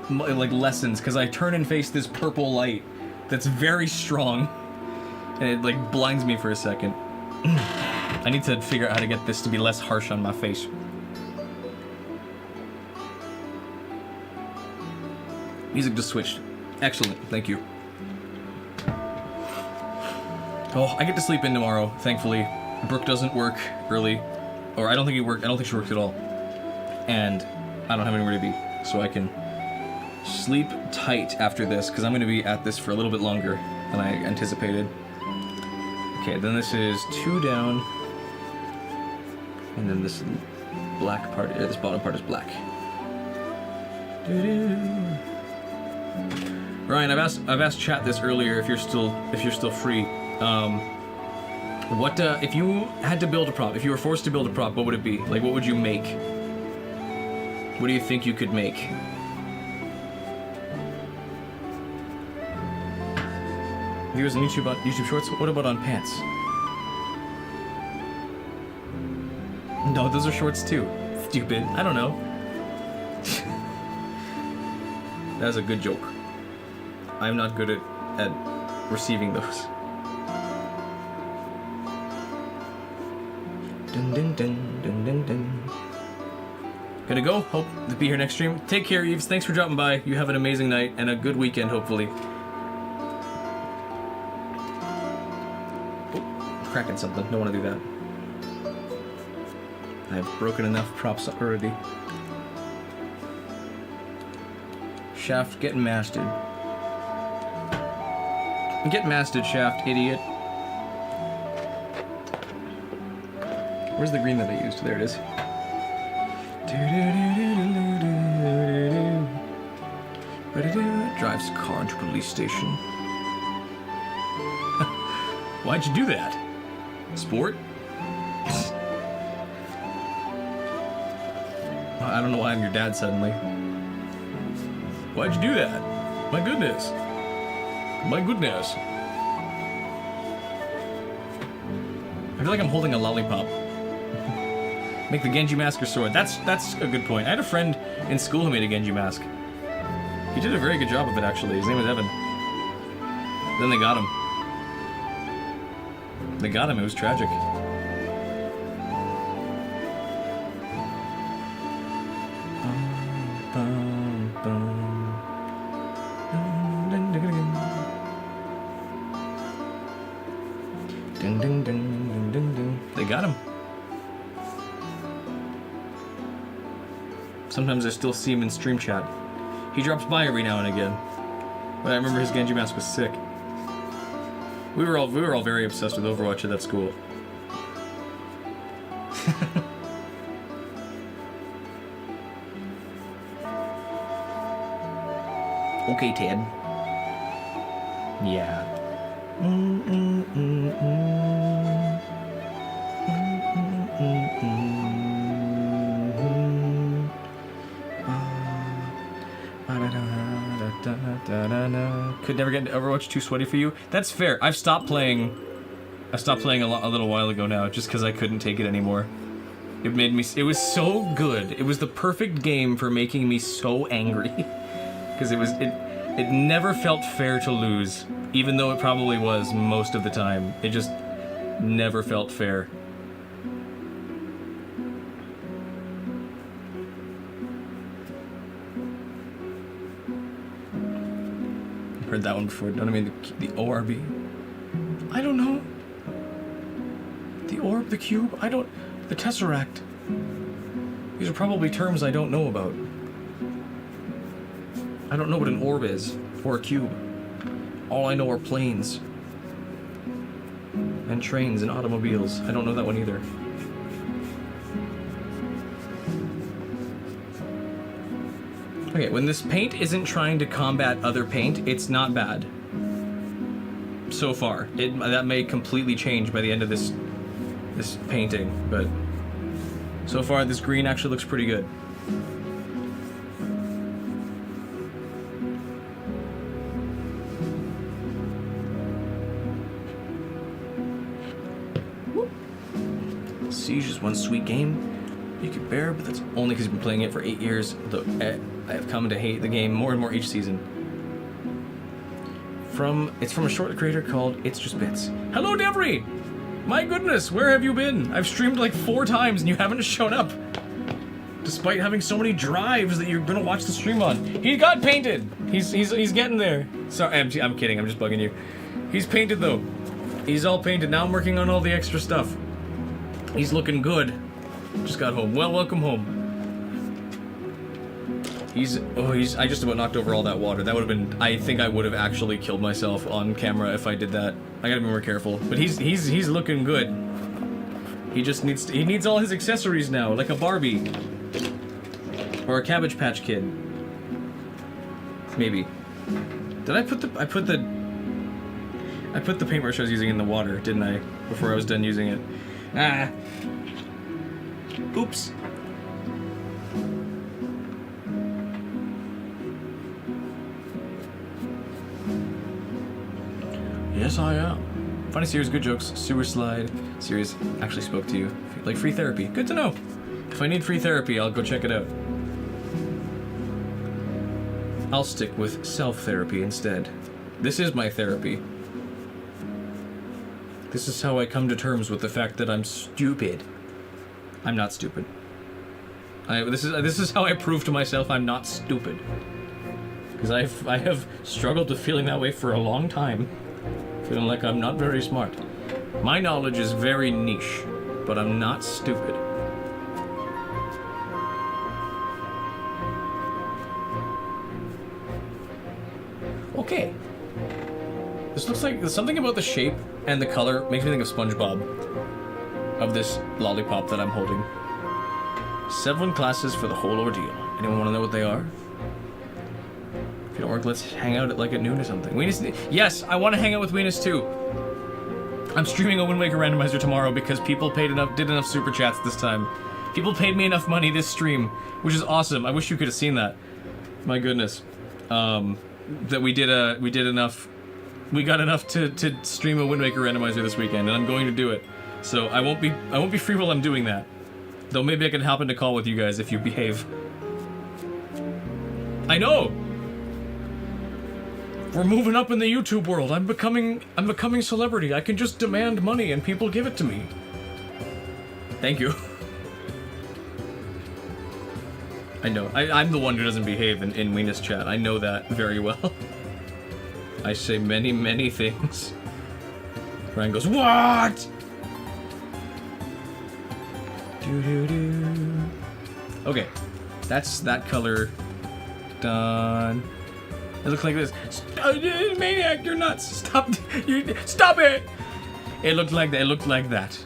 lessens because I turn and face this purple light that's very strong, and it like blinds me for a second. I need to figure out how to get this to be less harsh on my face. Music just switched. Excellent, thank you. Oh, I get to sleep in tomorrow, thankfully. Brooke doesn't work early, or I don't think she works at all. And I don't have anywhere to be, so I can sleep tight after this, because I'm going to be at this for a little bit longer than I anticipated. Okay, then this is 2 down, and then this black part, this bottom part is black. Ryan, I've asked chat this earlier if you're still free. What if you had to build a prop? If you were forced to build a prop, what would it be? Like, what would you make? What do you think you could make? Viewers on YouTube Shorts. What about on pants? No, those are shorts too. Stupid. I don't know. That was a good joke. I'm not good at receiving those. Dun dun dun dun dun dun. Gotta go. Hope to be here next stream. Take care, Eves. Thanks for dropping by. You have an amazing night and a good weekend, hopefully. Oh, cracking something. Don't want to do that. I've broken enough props already. Shaft getting masted. Get masted, Shaft, idiot. Where's the green that I used? There it is. Drives car into police station. Why'd you do that? Sport? I don't know why I'm your dad suddenly. Why'd you do that? My goodness. My goodness. I feel like I'm holding a lollipop. Make the Genji mask your sword. That's a good point. I had a friend in school who made a Genji mask. He did a very good job of it, actually. His name was Evan. Then they got him. They got him. It was tragic. They got him. Sometimes I still see him in stream chat. He drops by every now and again. But I remember his Genji mask was sick. We were all very obsessed with Overwatch at that school. Okay, Ted. Yeah. Could never get into Overwatch, too sweaty for you. That's fair. I stopped playing a little while ago now, just because I couldn't take it anymore. It made me. It was so good. It was the perfect game for making me so angry, because it never felt fair to lose, even though it probably was most of the time. It just never felt fair. Heard that one before. Don't I mean the ORB? I don't know. The orb, the cube, the tesseract. These are probably terms I don't know about. I don't know what an orb is, or a cube. All I know are planes. And trains and automobiles. I don't know that one either. Okay, when this paint isn't trying to combat other paint, it's not bad. So far. That may completely change by the end of this painting, but so far this green actually looks pretty good. Siege is one sweet game you can bear, but that's only because you've been playing it for 8 years, though I have come to hate the game more and more each season. It's from a short creator called It's Just Bits. Hello, Devry! My goodness, where have you been? I've streamed like 4 times and you haven't shown up. Despite having so many drives that you're gonna watch the stream on. He got painted! He's getting there. Sorry, I'm kidding, I'm just bugging you. He's painted though. He's all painted. Now I'm working on all the extra stuff. He's looking good. Just got home. Well, welcome home. I just about knocked over all that water. That would have been, I think I would have actually killed myself on camera if I did that. I gotta be more careful. But he's looking good. He just needs all his accessories now, like a Barbie. Or a Cabbage Patch Kid. Maybe. Did I put the paintbrush I was using in the water, didn't I? Before I was done using it. Ah. Oops. Yes, I am. Funny series, good jokes, sewer slide. Series actually spoke to you. Like free therapy. Good to know. If I need free therapy, I'll go check it out. I'll stick with self-therapy instead. This is my therapy. This is how I come to terms with the fact that I'm stupid. I'm not stupid. This is how I prove to myself I'm not stupid. Because I have struggled with feeling that way for a long time. Feeling like I'm not very smart. My knowledge is very niche, but I'm not stupid. Okay. This looks like something about the shape and the color makes me think of SpongeBob. Of this lollipop that I'm holding. 7 classes for the whole ordeal. Anyone want to know what they are? If you don't work, let's hang out at like at noon or something. Weenus, yes, I want to hang out with Weenus too. I'm streaming a Wind Waker randomizer tomorrow because people did enough super chats this time. People paid me enough money this stream, which is awesome. I wish you could have seen that. My goodness, that we did enough. We got enough to stream a Wind Waker randomizer this weekend, and I'm going to do it. So I won't be free while I'm doing that. Though maybe I can hop into call with you guys if you behave. I know. We're moving up in the YouTube world. I'm becoming celebrity. I can just demand money and people give it to me. Thank you. I know. I'm the one who doesn't behave in Weenus chat. I know that very well. I say many, many things. Ryan goes, what? Doo-doo-doo. Okay. That's that color done. It looks like this. Maniac, you're nuts. Stop it! It looked like that. It looked like that.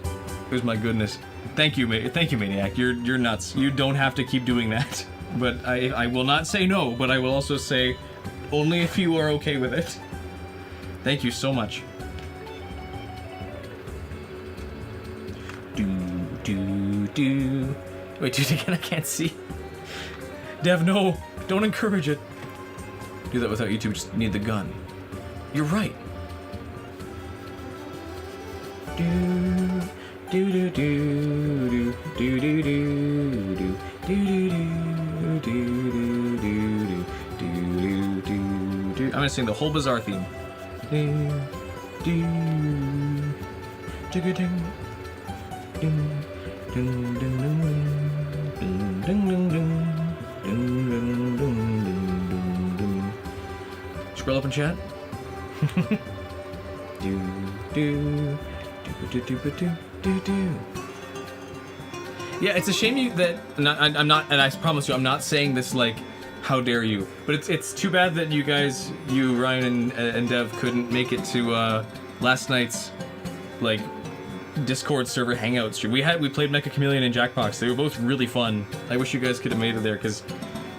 It was my goodness. Thank you, Maniac. You're nuts. You don't have to keep doing that. But I will not say no, but I will also say only if you are okay with it. Thank you so much. Do. Wait, do it again, I can't see. Dev, no. Don't encourage it. Do that without YouTube, just need the gun. You're right. I'm gonna sing the whole Bazaar theme. Scroll up in chat. Yeah, it's a shame I'm not, and I promise you, I'm not saying this like, how dare you? But it's too bad that you guys, Ryan and Dev, couldn't make it to last night's like Discord server hangout stream. We played Mecha Chameleon and Jackbox. They were both really fun. I wish you guys could have made it there because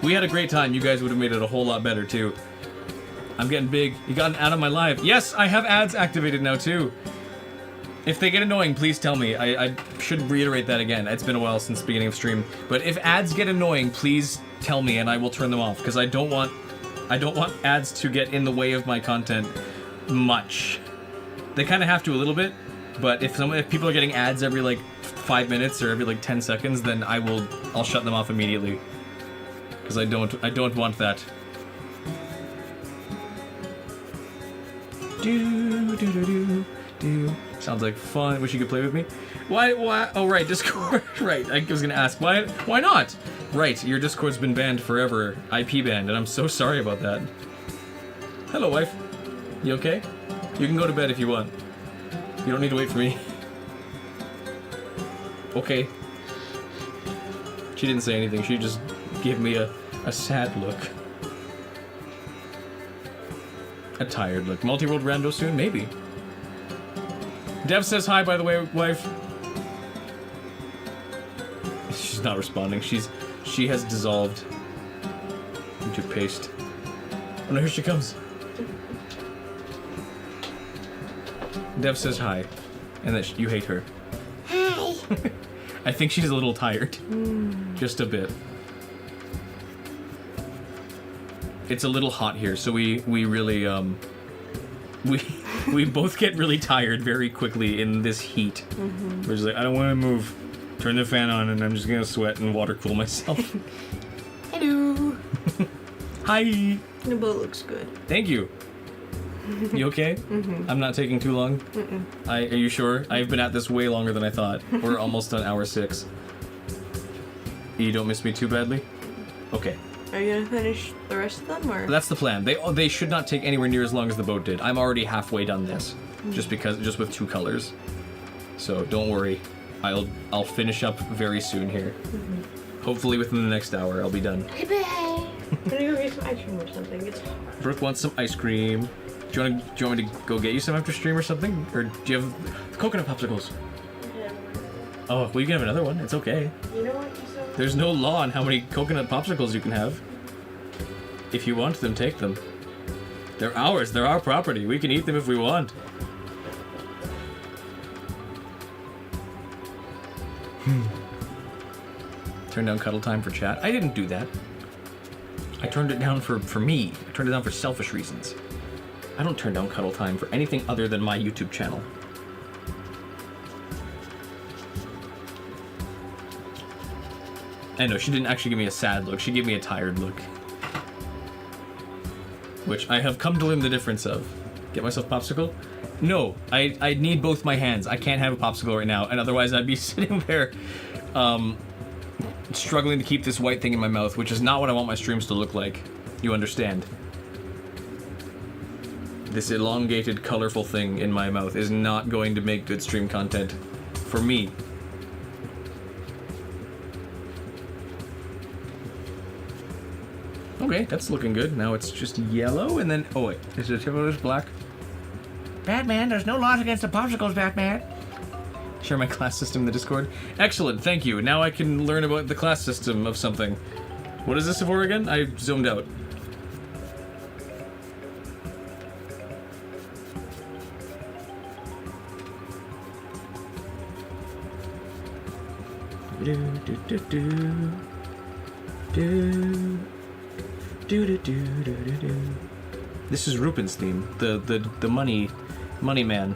we had a great time. You guys would have made it a whole lot better too. I'm getting big. You got an ad on my live. Yes, I have ads activated now too. If they get annoying, please tell me. I should reiterate that again. It's been a while since the beginning of stream. But if ads get annoying, please tell me and I will turn them off because I don't want ads to get in the way of my content much. They kind of have to a little bit, but if people are getting ads every like 5 minutes or every like 10 seconds, then I'll shut them off immediately. Because I don't want that. Do do do do do. Sounds like fun. Wish you could play with me. Why? Oh, right, Discord. Right. I was gonna ask why. Why not? Right. Your Discord's been banned forever. IP banned, and I'm so sorry about that. Hello, wife. You okay? You can go to bed if you want. You don't need to wait for me. Okay. She didn't say anything. She just gave me a sad look. A tired look. Multi-world rando soon? Maybe. Dev says hi, by the way, wife. She's not responding. She has dissolved into paste. Oh no, here she comes. Dev says hi, and that you hate her. Hi. I think she's a little tired. Just a bit. It's a little hot here, so we really we both get really tired very quickly in this heat. We're just like, I don't want to move. Turn the fan on, and I'm just gonna sweat and water cool myself. Hello. Hi. The boat looks good. Thank you. You okay? I'm not taking too long. Are you sure? I've been at this way longer than I thought. We're almost on hour 6. You don't miss me too badly? Okay. Are you gonna finish the rest of them, or? That's the plan. They should not take anywhere near as long as the boat did. I'm already halfway done this, just with 2 colors. So don't worry, I'll finish up very soon here. Hopefully within the next hour I'll be done. Bye-bye. I'm gonna go get some ice cream or something. It's hot. Brooke wants some ice cream. Do you want me to go get you some after stream or something, or do you have coconut popsicles? Oh, well you can have another one. It's okay. You know what? You said? There's no law on how many coconut popsicles you can have. If you want them, take them. They're ours. They're our property. We can eat them if we want. Turn down cuddle time for chat. I didn't do that. I turned it down for me. I turned it down for selfish reasons. I don't turn down cuddle time for anything other than my YouTube channel. I know, she didn't actually give me a sad look. She gave me a tired look. Which I have come to learn the difference of. Get myself a popsicle? No, I need both my hands. I can't have a popsicle right now, and otherwise I'd be sitting there struggling to keep this white thing in my mouth, which is not what I want my streams to look like. You understand? This elongated, colorful thing in my mouth is not going to make good stream content for me. Okay, that's looking good. Now it's just yellow, and then... Oh, wait. Is it black? Batman, there's no laws against the popsicles, Batman. Share my class system in the Discord. Excellent, thank you. Now I can learn about the class system of something. What is this for again? I zoomed out. This is Rupin's theme, the money man,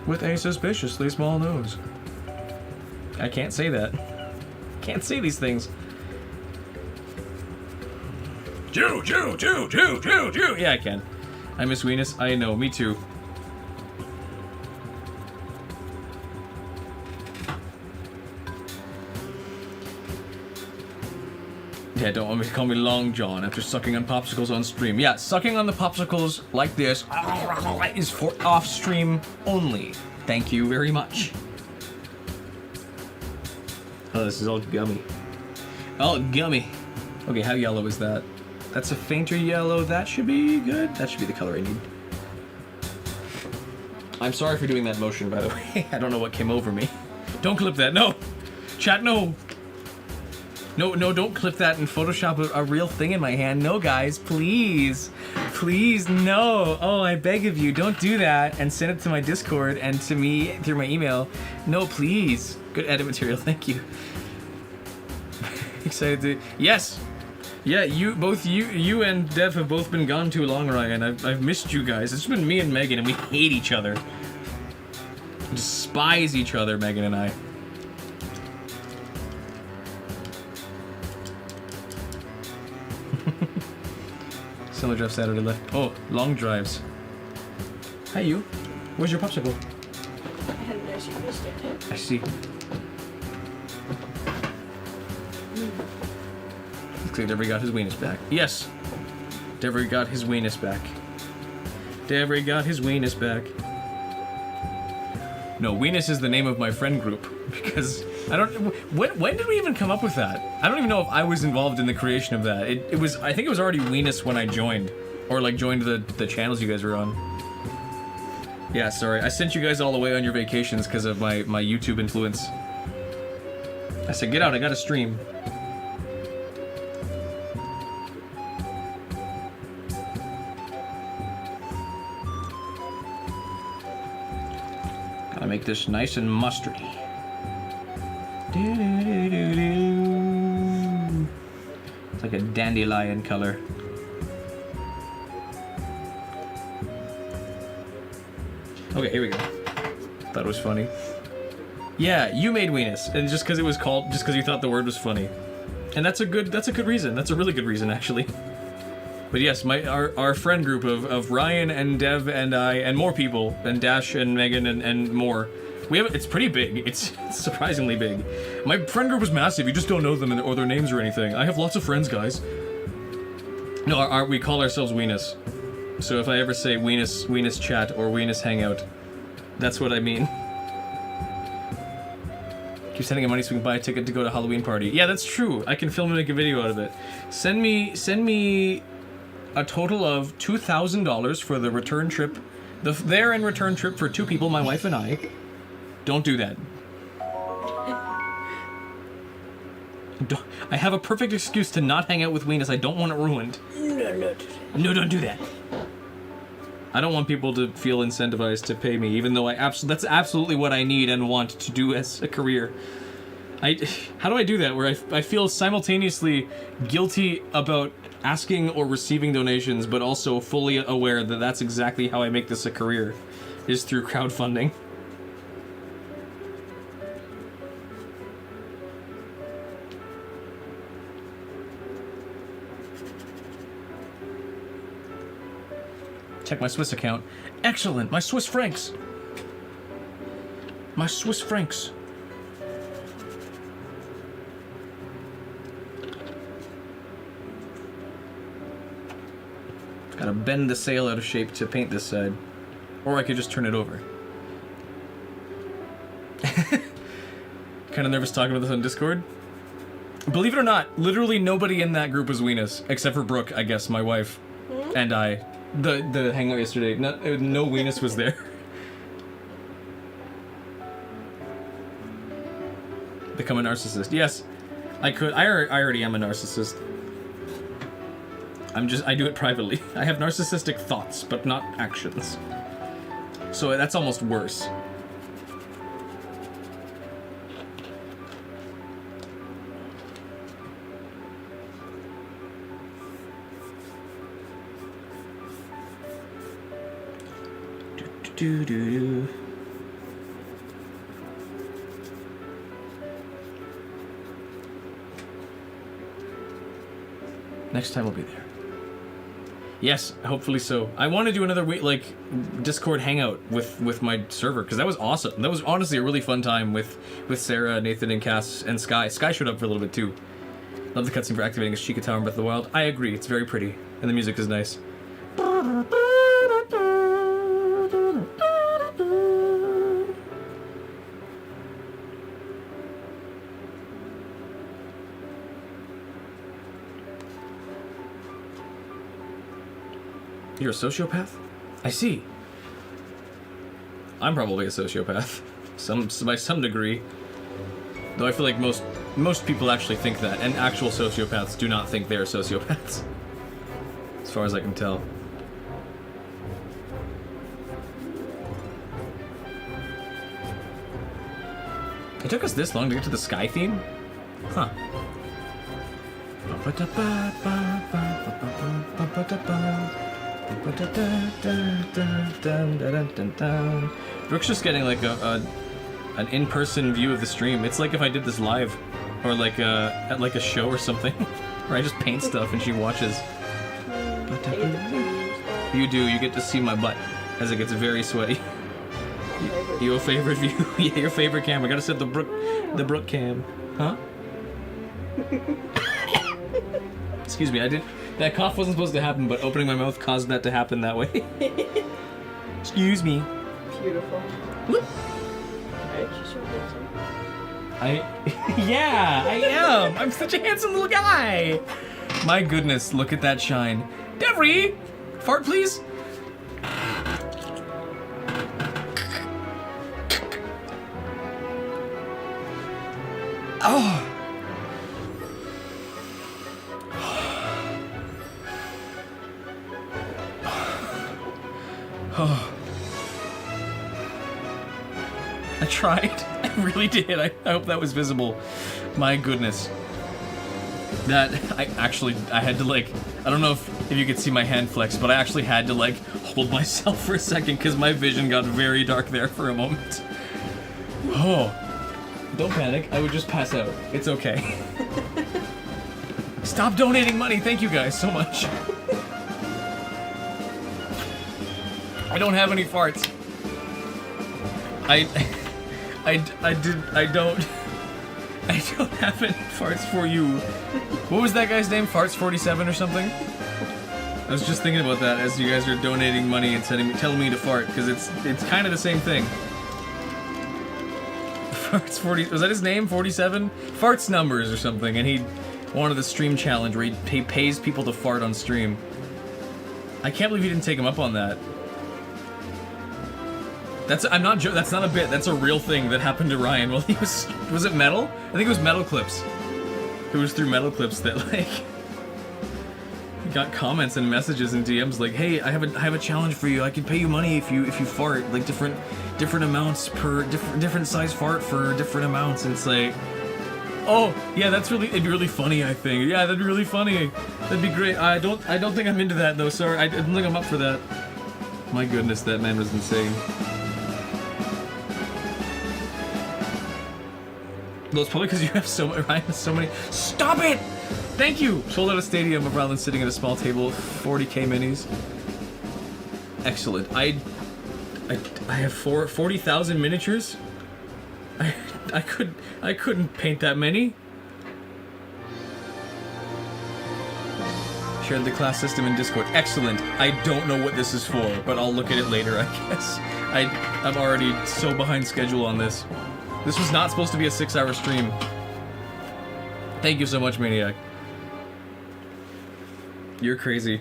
with a suspiciously small nose. I can't say that. Can't say these things. Jew. Yeah, I can. I miss Weenus. I know, me too. Yeah, don't want me to call me Long John after sucking on popsicles on stream. Yeah, sucking on the popsicles like this is for off-stream only. Thank you very much. Oh, this is all gummy. Oh, gummy. Okay, how yellow is that? That's a fainter yellow. That should be good. That should be the color I need. I'm sorry for doing that motion, by the way. I don't know what came over me. Don't clip that. No! Chat, no! No, don't clip that and Photoshop a real thing in my hand. No, guys, please. Please, no. Oh, I beg of you, don't do that and send it to my Discord and to me through my email. No, please. Good edit material, thank you. Excited to... Yes! Yeah, you and Dev have both been gone too long, Ryan. I've missed you guys. It's been me and Megan, and we hate each other. We despise each other, Megan and I. summer drive Saturday left. Oh, long drives. Hi, you. Where's your popsicle? I had an issue with it. I see. Looks like Devery got his weenus back. Yes! Devery got his weenus back. Devery got his weenus back. No, weenus is the name of my friend group. Because, I don't... When did we even come up with that? I don't even know if I was involved in the creation of that. It was... I think it was already weenus when I joined. Or, like, joined the channels you guys were on. Yeah, sorry. I sent you guys all away on your vacations because of my YouTube influence. I said, get out, I gotta stream. Gotta make this nice and mustardy. It's like a dandelion color. Okay, here we go. Thought it was funny. Yeah, you made weenus, and just because it was called, just because you thought the word was funny, and that's a good reason. That's a really good reason, actually. But yes, our friend group of Ryan and Dev and I and more people, and Dash and Megan and more. It's pretty big. It's surprisingly big. My friend group is massive. You just don't know them or their names or anything. I have lots of friends, guys. No, we call ourselves Weenus. So if I ever say Weenus chat or Weenus hangout, that's what I mean. Keep sending him money so we can buy a ticket to go to a Halloween party. Yeah, that's true. I can film and make a video out of it. Send me a total of $2,000 for the return trip, the there and return trip for 2 people, my wife and I. Don't do that. I have a perfect excuse to not hang out with Weenus. I don't want it ruined. No, don't do that. I don't want people to feel incentivized to pay me, even though that's absolutely what I need and want to do as a career. How do I do that, where I feel simultaneously guilty about asking or receiving donations, but also fully aware that that's exactly how I make this a career, is through crowdfunding. Check my Swiss account. Excellent! My Swiss francs! My Swiss francs. Gotta bend the sail out of shape to paint this side. Or I could just turn it over. Kinda nervous talking about this on Discord. Believe it or not, literally nobody in that group was Weenus, except for Brooke, I guess, my wife, and I. The hangout yesterday, no Weenus was there. Become a narcissist. Yes, I could. I already am a narcissist. I do it privately. I have narcissistic thoughts, but not actions. So that's almost worse. Do. Next time we'll be there. Yes, hopefully so. I want to do another Discord hangout with my server, because that was awesome. That was honestly a really fun time with Sarah, Nathan, and Cass, and Sky. Sky showed up for a little bit too. Love the cutscene for activating a Sheikah Tower in Breath of the Wild. I agree, it's very pretty, and the music is nice. You're a sociopath? I see. I'm probably a sociopath. By some degree. Though I feel like most people actually think that, and actual sociopaths do not think they're sociopaths. As far as I can tell. It took us this long to get to the Sky theme? Huh. Brooke's just getting like an in-person view of the stream. It's like if I did this live, or like at like a show or something, where I just paint stuff and she watches. You do. You get to see my butt as it gets very sweaty. Your favorite view? Yeah, your favorite cam. I gotta set the Brook cam. Huh? Excuse me, I didn't. That cough wasn't supposed to happen, but opening my mouth caused that to happen that way. Excuse me. Beautiful. Whoop. Aren't you so handsome? Yeah, I am. I'm such a handsome little guy. My goodness, look at that shine. Devery, fart please. Oh. Oh. I tried. I really did. I hope that was visible. My goodness. That, I had to like, I don't know if you could see my hand flex, but I actually had to like hold myself for a second because my vision got very dark there for a moment. Oh. Don't panic. I would just pass out. It's okay. Stop donating money. Thank you guys so much. I don't have any farts. I don't have any farts for you. What was that guy's name? Farts47 or something? I was just thinking about that as you guys are donating money and telling me to fart, because it's kind of the same thing. Farts 40, was that his name? 47? Farts numbers or something, and he wanted the stream challenge where he pays people to fart on stream. I can't believe he didn't take him up on that. That's not a bit. That's a real thing that happened to Ryan while he was it Metal? I think it was Metal Clips. It was through Metal Clips that like he got comments and messages and DMs like, "Hey, I have a challenge for you. I can pay you money if you fart like different amounts per different size fart for different amounts." And it's like, "Oh, yeah, it'd be really funny, I think. Yeah, that'd be really funny. That'd be great. I don't think I'm into that though. Sorry. I don't think I'm up for that." My goodness, that man was insane. Well, it's probably because you have Ryan has so many. Stop it! Thank you! Sold out a stadium of rather than sitting at a small table, 40k minis. Excellent. I have 40,000 miniatures? I couldn't paint that many. Shared the class system in Discord. Excellent. I don't know what this is for, but I'll look at it later, I guess. I'm already so behind schedule on this. This was not supposed to be a 6-hour stream. Thank you so much, Maniac. You're crazy.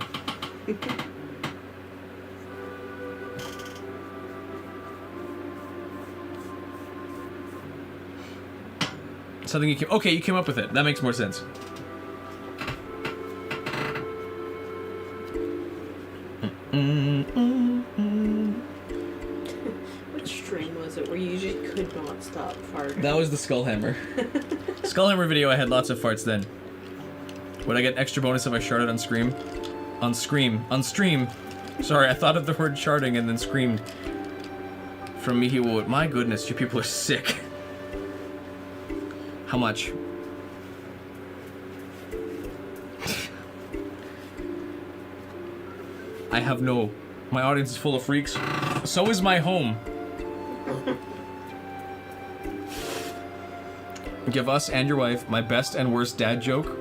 Something you came... Okay, you came up with it. That makes more sense. What stream was it where you just could not stop farting? That was the Skullhammer. Skullhammer video, I had lots of farts then. Would I get extra bonus if I sharded on Scream? On stream. Sorry, I thought of the word sharding and then screamed. From me, he would. My goodness, you people are sick. How much? I have no... My audience is full of freaks. So is my home. Give us and your wife my best and worst dad joke.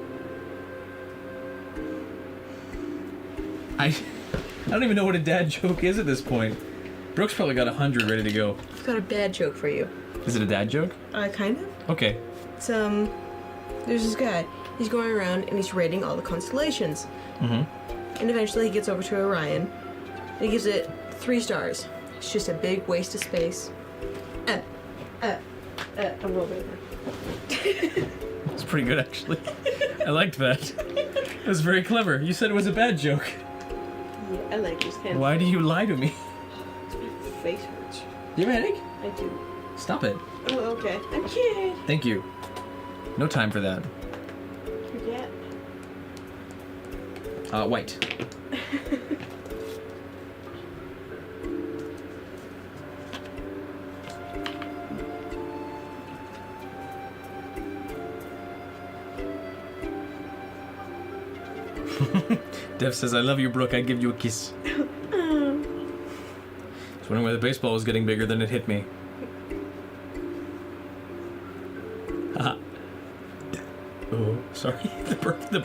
I don't even know what a dad joke is at this point. Brooke's probably got 100 ready to go. I've got a bad joke for you. Is it a dad joke? Kind of. Okay. It's, there's this guy. He's going around and he's rating all the constellations. Mm-hmm. And eventually he gets over to Orion. And he gives it 3 stars. It's just a big waste of space. A roll over. It's pretty good, actually. I liked that. It was very clever. You said it was a bad joke. Yeah, I like this kind. Why do you lie to me? My face hurts. You have a headache? I do. Stop it. Oh, okay. I'm kidding. Thank you. No time for that. Forget. White. Dev says, I love you, Brooke. I give you a kiss. I was wondering why the baseball was getting bigger than it hit me. Haha. Oh, sorry. The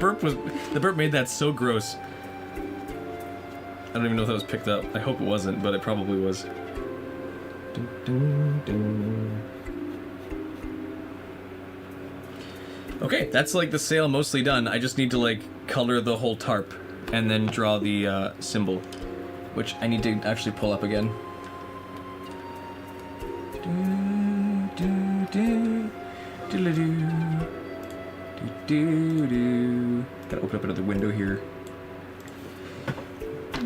burp made that so gross. I don't even know if that was picked up. I hope it wasn't, but it probably was. Dun, dun, dun. Okay, that's like the sail mostly done. I just need to like color the whole tarp and then draw the symbol, which I need to actually pull up again. Gotta open up another window here.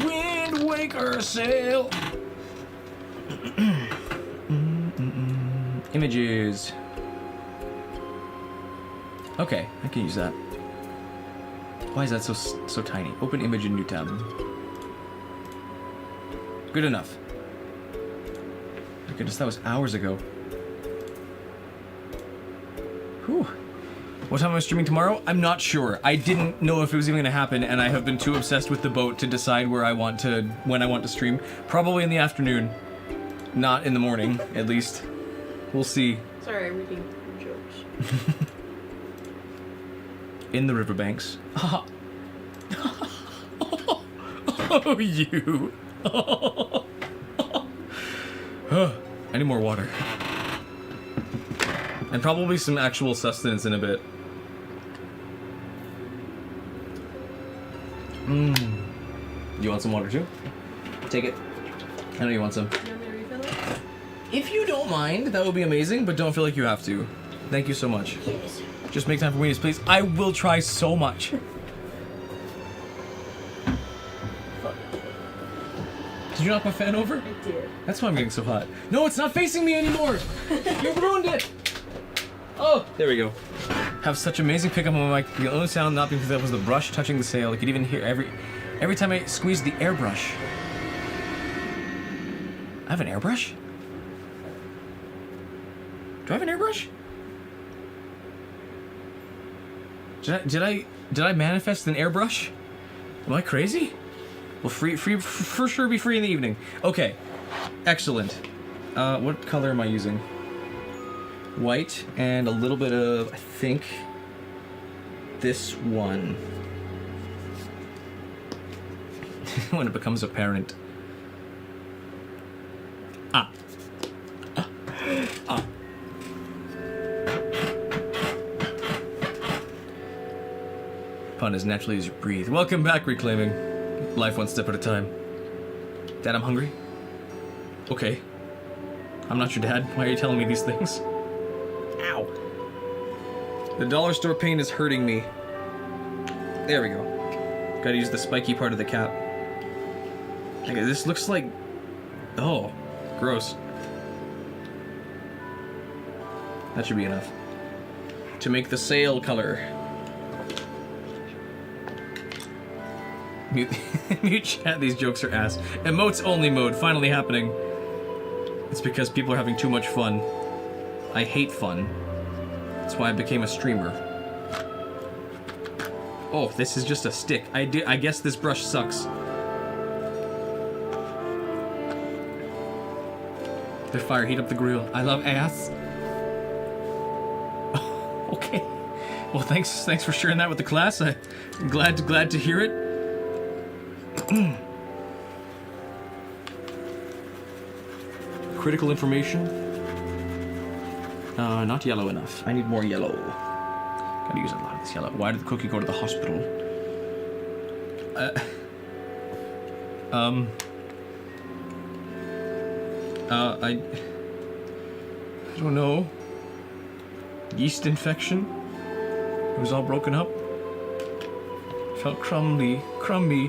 Wind Waker sail. Images. Okay, I can use that. Why is that so tiny? Open image in new tab. Good enough. My goodness, that was hours ago. Whew. What time am I streaming tomorrow? I'm not sure. I didn't know if it was even going to happen, and I have been too obsessed with the boat to decide when I want to stream. Probably in the afternoon. Not in the morning, at least. We'll see. Sorry, I'm reading jokes. In the riverbanks. Oh, you. I need more water. And probably some actual sustenance in a bit. You want some water too? Take it. I know you want some. You want me to refill it? If you don't mind, that would be amazing, but don't feel like you have to. Thank you so much. Yes. Just make time for weenies, please. I will try so much. Did you knock my fan over? I did. That's why I'm getting so hot. No, it's not facing me anymore! You ruined it! Oh, there we go. Have such amazing pickup on my mic. The only sound not being picked up was the brush touching the sail. I could even hear every time I squeezed the airbrush. I have an airbrush? Do I have an airbrush? Did I manifest an airbrush? Am I crazy? Well, free for sure be free in the evening. Okay, excellent. What color am I using? White and a little bit of, I think, this one. When it becomes apparent. Ah. Pun as naturally as you breathe. Welcome back, Reclaiming. Life one step at a time. Dad, I'm hungry. Okay. I'm not your dad. Why are you telling me these things? Ow. The dollar store pain is hurting me. There we go. Gotta use the spiky part of the cap. Okay, this looks like... Oh, gross. That should be enough. To make the sail color. Mute chat, these jokes are ass. Emotes only mode, finally happening. It's because people are having too much fun. I hate fun. That's why I became a streamer. Oh, this is just a stick. I guess this brush sucks. The fire, heat up the grill. I love ass. Okay. Well, thanks for sharing that with the class. I'm glad to hear it. Critical information. Not yellow enough. I need more yellow. Gotta use a lot of this yellow. Why did the cookie go to the hospital? I don't know. Yeast infection? It was all broken up. Felt crummy.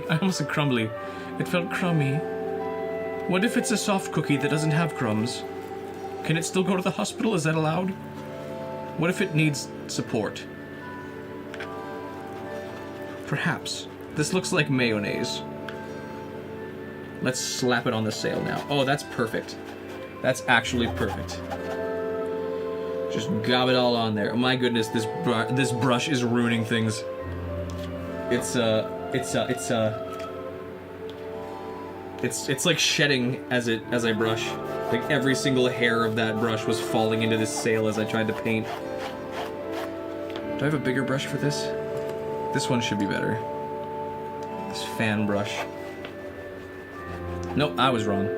I almost said crumbly. It felt crummy. What if it's a soft cookie that doesn't have crumbs? Can it still go to the hospital? Is that allowed? What if it needs support? Perhaps. This looks like mayonnaise. Let's slap it on the sail now. Oh, that's perfect. That's actually perfect. Just gob it all on there. Oh my goodness, this brush is ruining things. It's It's like shedding as I brush. Like every single hair of that brush was falling into this sail as I tried to paint. Do I have a bigger brush for this? This one should be better. This fan brush. Nope, I was wrong.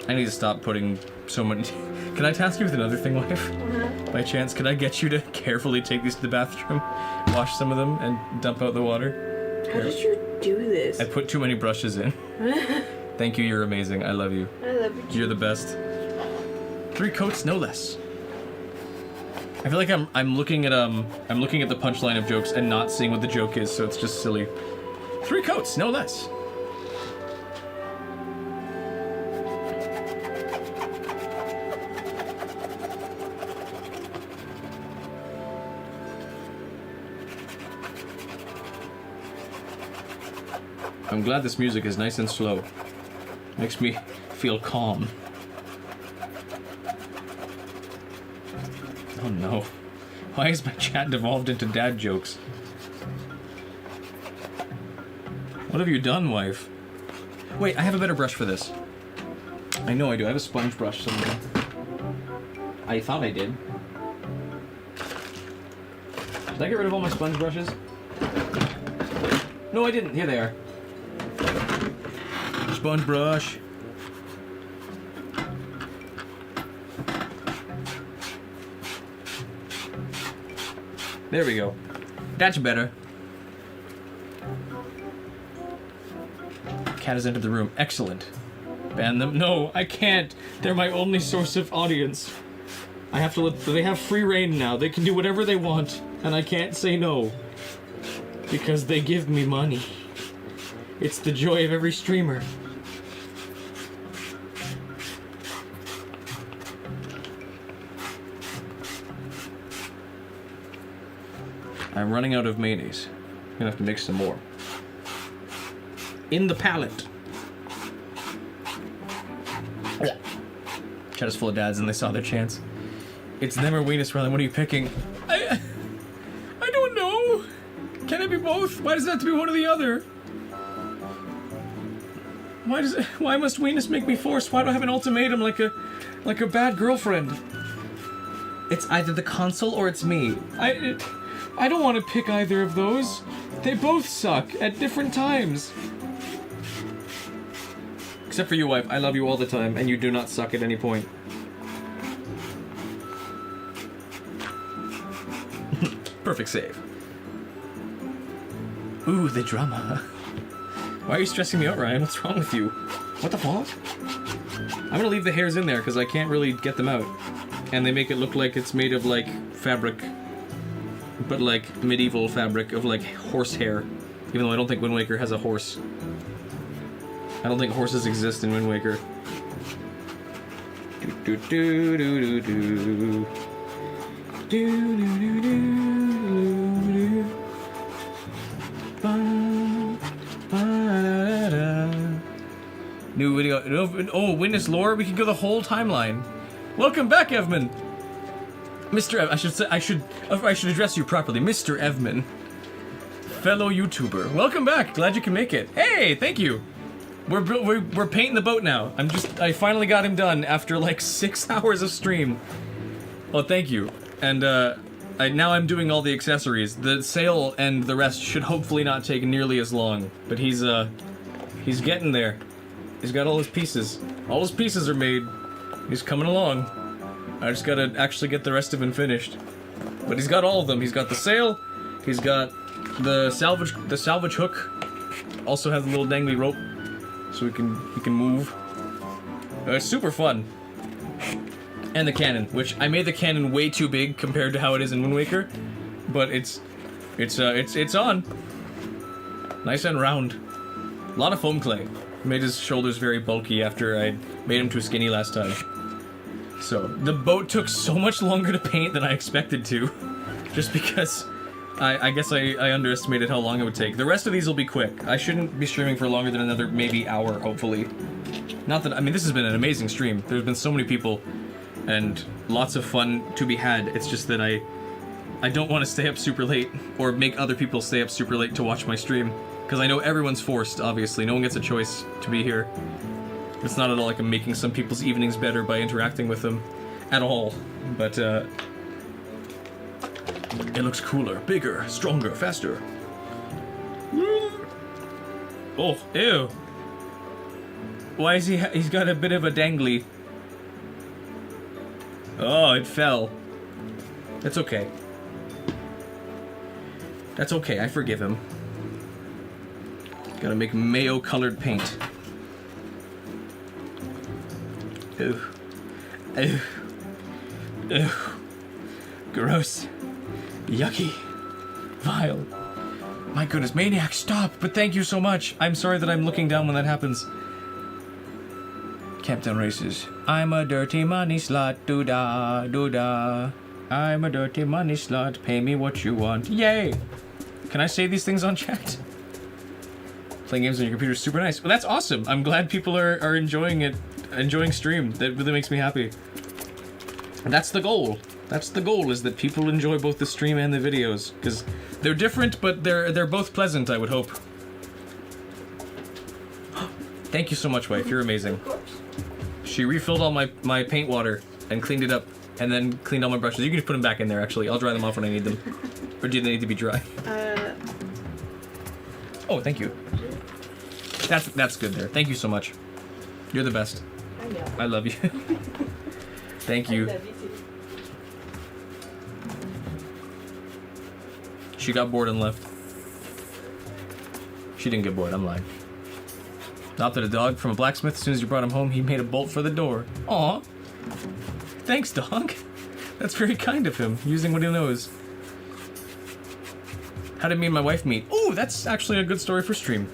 I need to stop putting so many... Can I task you with another thing, wife? By chance, can I get you to carefully take these to the bathroom, wash some of them, and dump out the water? How did you do this? I put too many brushes in. Thank you, you're amazing. I love you. I love you too. You're the best. 3 coats, no less. I feel like I'm looking at the punchline of jokes and not seeing what the joke is, so it's just silly. 3 coats, no less. I'm glad this music is nice and slow. Makes me feel calm. Oh no. Why is my chat devolved into dad jokes? What have you done, wife? Wait, I have a better brush for this. I know I do. I have a sponge brush somewhere. I thought I did. Did I get rid of all my sponge brushes? No, I didn't. Here they are. Sponge brush. There we go. That's better. Cat has entered the room. Excellent. Ban them? No, I can't. They're my only source of audience. I have to let... They have free reign now. They can do whatever they want, and I can't say no. Because they give me money. It's the joy of every streamer. I'm running out of mayonnaise. I'm gonna have to mix some more. In the palate. Chat is full of dads and they saw their chance. It's them or Weenus, Riley. What are you picking? I don't know. Can it be both? Why does it have to be one or the other? Why must Weenus make me forced? Why do I have an ultimatum like a bad girlfriend? It's either the console or it's me. I don't want to pick either of those. They both suck at different times. Except for you, wife. I love you all the time, and you do not suck at any point. Perfect save. Ooh, the drama. Why are you stressing me out, Ryan? What's wrong with you? What the fuck? I'm gonna leave the hairs in there, because I can't really get them out. And they make it look like it's made of, like, fabric. But, like, medieval fabric of, like, horse hair. Even though I don't think Wind Waker has a horse. I don't think horses exist in Wind Waker. Do do do do do do. Do do do do do. New video. Oh, witness lore. We can go the whole timeline. Welcome back, Evman. Mr. I should address you properly, Mr. Evman, fellow YouTuber. Welcome back. Glad you can make it. Hey, thank you. We're painting the boat now. I finally got him done after like 6 hours of stream. Well, thank you. And now I'm doing all the accessories. The sail and the rest should hopefully not take nearly as long. But he's getting there. He's got all his pieces. All his pieces are made. He's coming along. I just gotta actually get the rest of him finished. But he's got all of them. He's got the sail. He's got the salvage hook. Also has a little dangly rope, so he can move. It's super fun. And the cannon, which I made the cannon way too big compared to how it is in Wind Waker, but it's on. Nice and round. A lot of foam clay. Made his shoulders very bulky after I made him too skinny last time. So, the boat took so much longer to paint than I expected to. Just because I guess I underestimated how long it would take. The rest of these will be quick. I shouldn't be streaming for longer than another maybe hour, hopefully. Not that, I mean, this has been an amazing stream. There's been so many people and lots of fun to be had. It's just that I don't want to stay up super late or make other people stay up super late to watch my stream. Because I know everyone's forced, obviously. No one gets a choice to be here. It's not at all like I'm making some people's evenings better by interacting with them. At all. But, it looks cooler, bigger, stronger, faster. Oh, ew. Why is he's got a bit of a dangly. Oh, it fell. That's okay. That's okay, I forgive him. Gotta make mayo-colored paint. Ew. Ew. Ew. Gross. Yucky. Vile. My goodness, Maniac, stop! But thank you so much! I'm sorry that I'm looking down when that happens. Camptown Races. I'm a dirty money slut, doo-da, doo-da. I'm a dirty money slut, pay me what you want. Yay! Can I say these things on chat? Playing games on your computer is super nice. Well, that's awesome. I'm glad people are enjoying it, enjoying stream. That really makes me happy. And that's the goal. That's the goal, is that people enjoy both the stream and the videos. Because they're different, but they're both pleasant, I would hope. Thank you so much, wife. You're amazing. Of course. She refilled all my paint water and cleaned it up. And then cleaned all my brushes. You can just put them back in there, actually. I'll dry them off when I need them. Or do they need to be dry? Oh, thank you. That's good there. Thank you so much. You're the best. I know. I love you. Thank you. I love you too. She got bored and left. She didn't get bored, I'm lying. Adopted a dog from a blacksmith. As soon as you brought him home, he made a bolt for the door. Aw. Thanks, dog. That's very kind of him, using what he knows. How did me and my wife meet? Ooh, that's actually a good story for stream.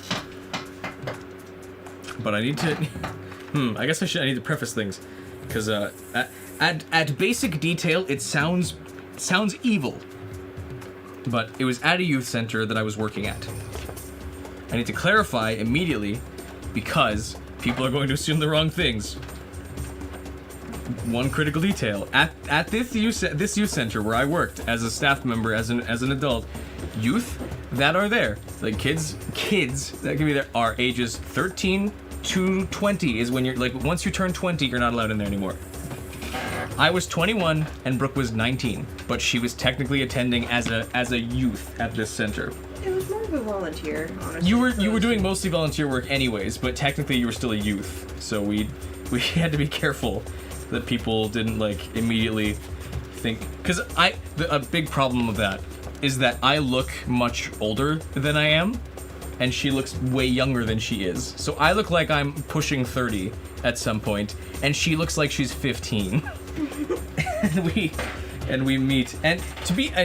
But I need to... I guess I need to preface things. Because, at basic detail, it sounds evil. But it was at a youth center that I was working at. I need to clarify immediately, because people are going to assume the wrong things. One critical detail. At this youth center where I worked as a staff member, as an adult, youth that are there, like kids that can be there, are ages 13 to 20 is when you're, like, once you turn 20, you're not allowed in there anymore. I was 21 and Brooke was 19, but she was technically attending as a youth at this center. It was more of a volunteer, honestly. You were doing mostly volunteer work anyways, but technically you were still a youth, so we had to be careful that people didn't, like, immediately think, because a big problem of that is that I look much older than I am, and she looks way younger than she is. So I look like I'm pushing 30 at some point, and she looks like she's 15. and we meet, and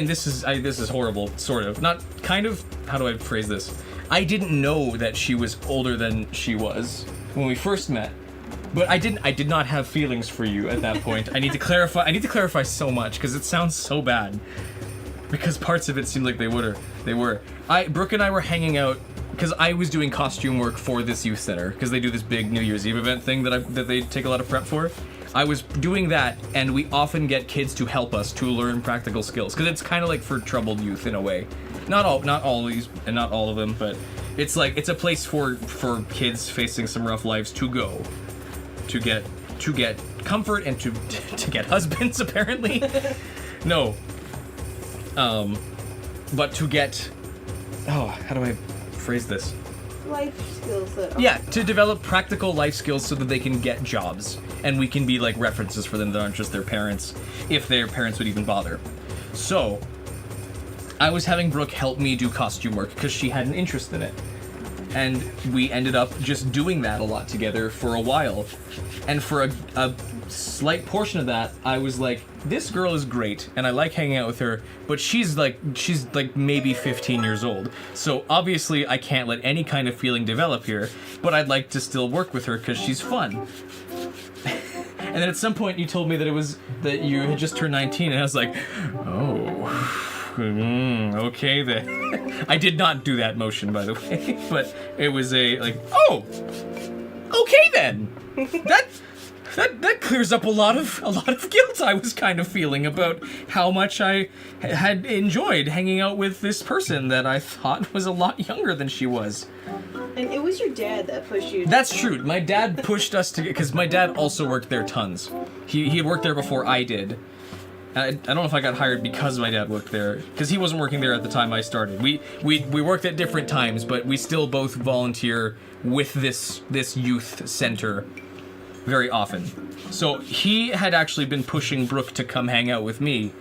this is horrible, sort of, not kind of. How do I phrase this? I didn't know that she was older than she was when we first met. But I did not have feelings for you at that point. I need to clarify so much, because it sounds so bad. Because parts of it seemed like they were. Brooke and I were hanging out, because I was doing costume work for this youth center, because they do this big New Year's Eve event thing that they take a lot of prep for. I was doing that, and we often get kids to help us to learn practical skills, because it's kind of like for troubled youth in a way. Not all these, and not all of them, but it's like, it's a place for kids facing some rough lives to go. To get comfort and to get husbands, apparently. No. But to get, how do I phrase this? Life skills that Yeah, to develop practical life skills so that they can get jobs, and we can be like references for them that aren't just their parents, if their parents would even bother. So, I was having Brooke help me do costume work because she had an interest in it. And we ended up just doing that a lot together for a while. And for a slight portion of that, I was like, this girl is great, and I like hanging out with her, but she's like maybe 15 years old. So obviously I can't let any kind of feeling develop here, but I'd like to still work with her because she's fun. And then at some point you told me that you had just turned 19, and I was like, oh. Okay then. I did not do that motion, by the way, but it was a, like, oh, okay then. that clears up a lot of guilt I was kind of feeling about how much I had enjoyed hanging out with this person that I thought was a lot younger than she was. And it was your dad that pushed you. That's true. My dad pushed us to, because my dad also worked there tons. He had worked there before I did. I don't know if I got hired because my dad worked there, because he wasn't working there at the time I started. We worked at different times, but we still both volunteer with this youth center very often. So he had actually been pushing Brooke to come hang out with me,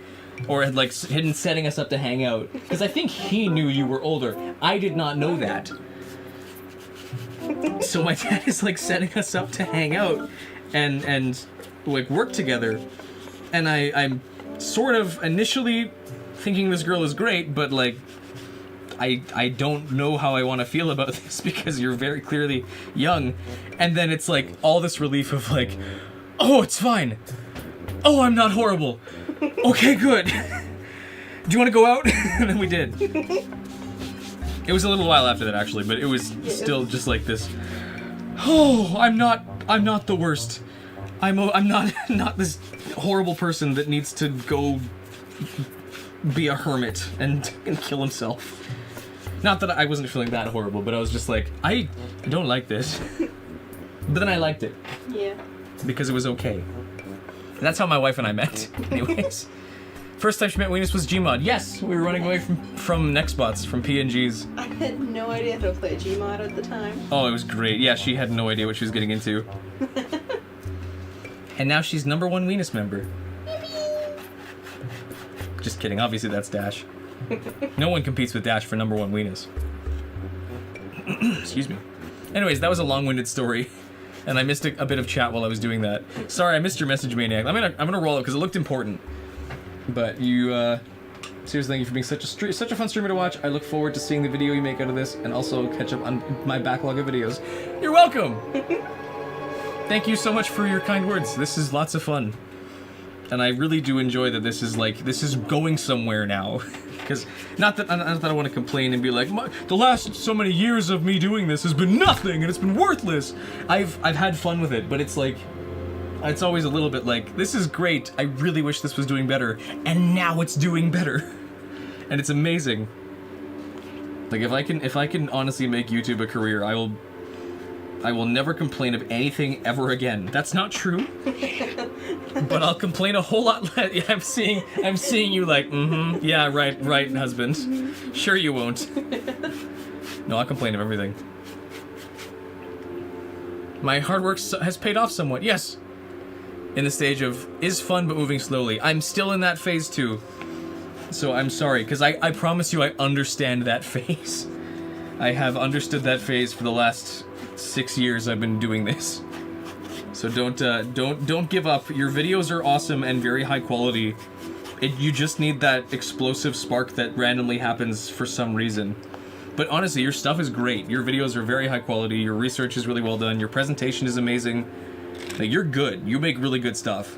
or had like been setting us up to hang out, because I think he knew you were older. I did not know that. So my dad is like setting us up to hang out and like work together, and I'm sort of initially thinking this girl is great, but like I don't know how I want to feel about this because you're very clearly young. And then it's like all this relief of like, oh, it's fine. Oh, I'm not horrible. Okay, good. Do you want to go out? And then we did. It was a little while after that actually, but it was still just like this. Oh, I'm not the worst. I'm not this horrible person that needs to go be a hermit and kill himself. Not that I wasn't feeling that horrible, but I was just like, I don't like this. But then I liked it. Yeah. Because it was okay. And that's how my wife and I met, anyways. First time she met Weenus was Gmod. Yes, we were running away from Nextbots, from PNGs. I had no idea how to play Gmod at the time. Oh, it was great. Yeah, she had no idea what she was getting into. And now she's #1 Weenus member. Just kidding. Obviously, that's Dash. No one competes with Dash for #1 Weenus. Excuse me. Anyways, that was a long-winded story, and I missed a bit of chat while I was doing that. Sorry, I missed your message, Maniac. I'm gonna roll it because it looked important. But you, seriously, thank you for being such a fun streamer to watch. I look forward to seeing the video you make out of this, and also catch up on my backlog of videos. You're welcome. Thank you so much for your kind words. This is lots of fun. And I really do enjoy that this is going somewhere now. Because, not that I want to complain and be like, the last so many years of me doing this has been nothing and it's been worthless. I've had fun with it, but it's like, it's always a little bit like, this is great, I really wish this was doing better, and now it's doing better. And it's amazing. Like, if I can honestly make YouTube a career, I will never complain of anything ever again. That's not true. But I'll complain a whole lot less. Yeah, I'm seeing you like, yeah, right, husband. Sure you won't. No, I'll complain of everything. My hard work has paid off somewhat, yes. In the stage of, is fun but moving slowly. I'm still in that phase too. So I'm sorry, because I promise you I understand that phase. I have understood that phase for the last 6 years I've been doing this. So don't give up. Your videos are awesome and very high quality. You just need that explosive spark that randomly happens for some reason. But honestly, your stuff is great. Your videos are very high quality. Your research is really well done. Your presentation is amazing. Like, you're good. You make really good stuff.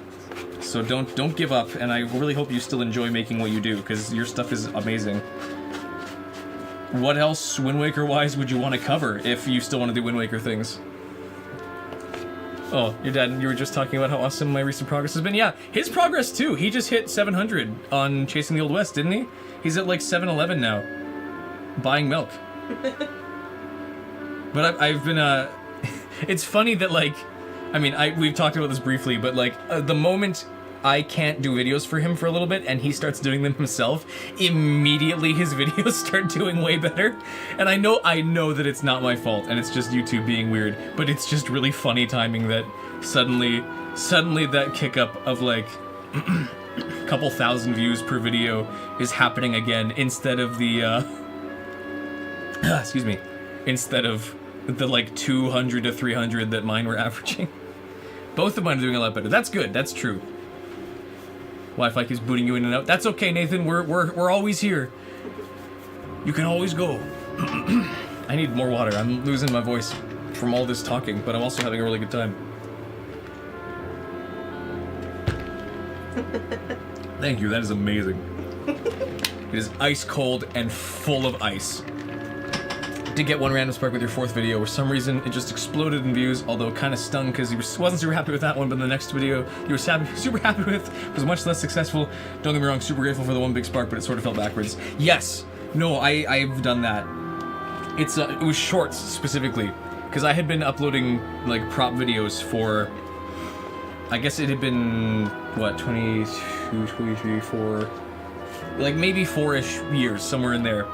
So don't give up. And I really hope you still enjoy making what you do, because your stuff is amazing. What else, Wind Waker-wise, would you want to cover if you still want to do Wind Waker things? Oh, your dad, you were just talking about how awesome my recent progress has been. Yeah, his progress too. He just hit 700 on Chasing the Old West, didn't he? He's at like 711 now. Buying milk. But I've been, it's funny that like, I mean, we've talked about this briefly, but like, the moment I can't do videos for him for a little bit and he starts doing them himself, immediately his videos start doing way better. And I know that it's not my fault and it's just YouTube being weird, but it's just really funny timing that suddenly that kick up of like a couple thousand views per video is happening again instead of the excuse me, instead of the like 200 to 300 that mine were averaging. Both of mine are doing a lot better. That's good. That's true. Wi-Fi keeps booting you in and out. That's okay, Nathan. We're always here. You can always go. I need more water. I'm losing my voice from all this talking, but I'm also having a really good time. Thank you. That is amazing. It is ice cold and full of ice. Did get one random spark with your 4th video. For some reason, it just exploded in views, although it kind of stung because he wasn't super happy with that one, but the next video you were super happy with was much less successful. Don't get me wrong, super grateful for the one big spark, but it sort of fell backwards. Yes! No, I've done that. It was shorts, specifically, because I had been uploading, like, prop videos for... I guess it had been, what, 22, 23, 4... Like, maybe 4-ish years, somewhere in there.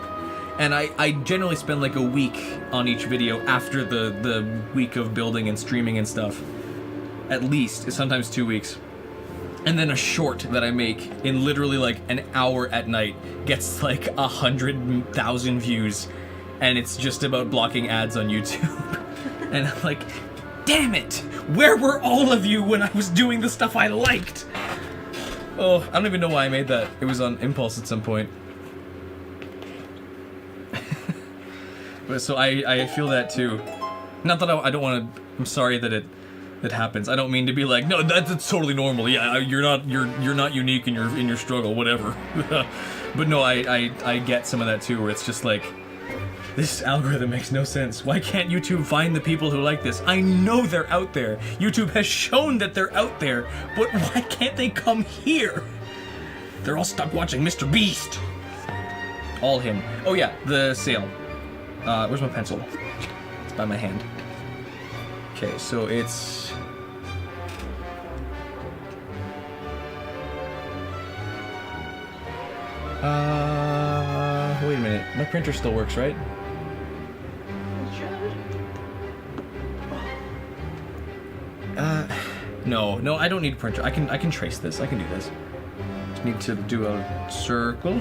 And I generally spend like a week on each video after the week of building and streaming and stuff. At least, sometimes 2 weeks. And then a short that I make in literally like an hour at night gets like 100,000 views. And it's just about blocking ads on YouTube. And I'm like, damn it! Where were all of you when I was doing the stuff I liked? Oh, I don't even know why I made that. It was on impulse at some point. But so I feel that too. Not that I don't want to. I'm sorry that it happens. I don't mean to be like, no, that's totally normal. Yeah, you're not unique in your struggle, whatever. But no, I get some of that too, where it's just like, this algorithm makes no sense. Why can't YouTube find the people who like this? I know they're out there. YouTube has shown that they're out there, but why can't they come here? They're all stuck watching Mr. Beast. All him. Oh yeah, the sale. Where's my pencil? It's by my hand. Okay, so it's... wait a minute. My printer still works, right? No, I don't need a printer. I can trace this. I can do this. Just need to do a circle.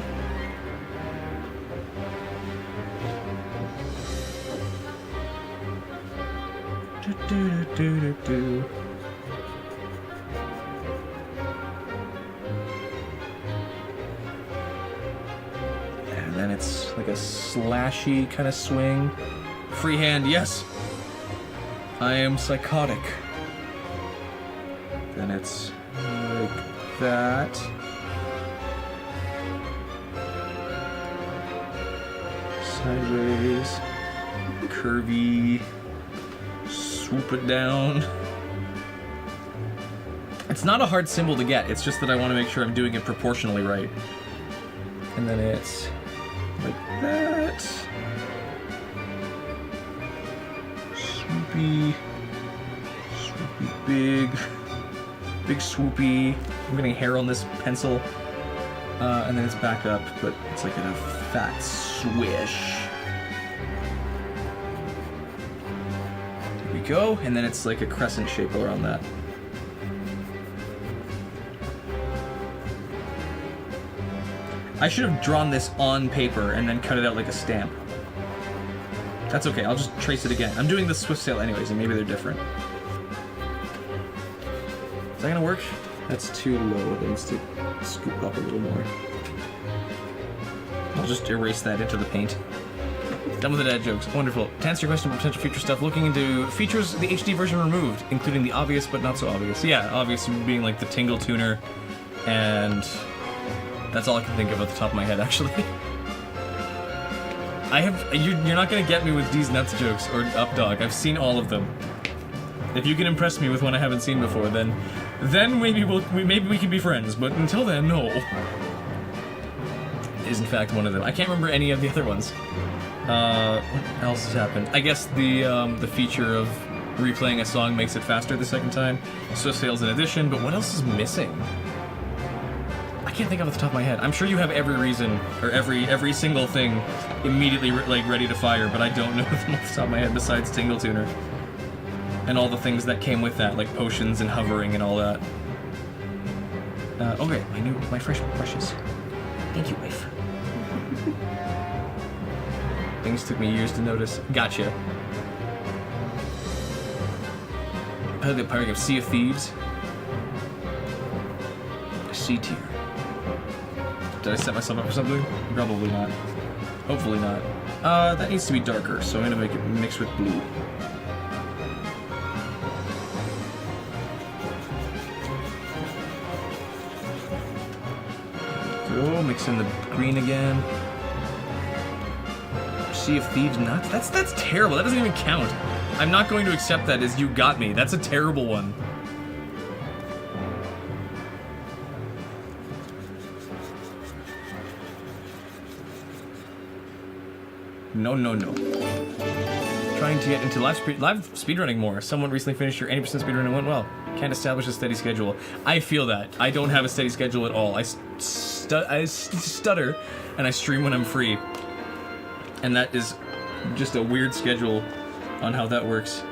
And then it's like a slashy kind of swing. Freehand, yes. I am psychotic. Then it's like that. Sideways. Curvy. Swoop it down. It's not a hard symbol to get, it's just that I want to make sure I'm doing it proportionally right. And then it's like that. Swoopy. Swoopy big. Big swoopy. I'm getting hair on this pencil. And then it's back up, but it's like a fat swish. Go, and then it's like a crescent shape around that. I should have drawn this on paper and then cut it out like a stamp. That's okay, I'll just trace it again. I'm doing the Swift Sail anyways, and maybe they're different. Is that gonna work? That's too low, it needs to scoop up a little more. I'll just erase that into the paint. Done with the dad jokes. Wonderful. To answer your question about potential future stuff, looking into features the HD version removed, including the obvious but not so obvious. Yeah, obvious being like the tingle tuner, and that's all I can think of at the top of my head, actually. You're not gonna get me with D's nuts jokes or Up Dog. I've seen all of them. If you can impress me with one I haven't seen before, then maybe we can be friends. But until then, no. Is in fact one of them. I can't remember any of the other ones. What else has happened? I guess the feature of replaying a song makes it faster the second time. Swift Sail's an addition, but what else is missing? I can't think off the top of my head. I'm sure you have every reason, or every single thing immediately ready to fire, but I don't know them off the top of my head besides Tingle Tuner. And all the things that came with that, like potions and hovering and all that. Okay, my fresh brushes. Thank you, wife. Things took me years to notice. Gotcha. I had the pirate of Sea of Thieves. C tier. Did I set myself up for something? Probably not. Hopefully not. That needs to be darker, so I'm gonna make it mix with blue. Go, mix in the green again. Sea of Thieves nuts? That's terrible. That doesn't even count. I'm not going to accept that as you got me. That's a terrible one. No. Trying to get into live speedrunning more. Someone recently finished your 80% speedrun and went well. Can't establish a steady schedule. I feel that. I don't have a steady schedule at all. I stutter and I stream when I'm free. And that is just a weird schedule on how that works.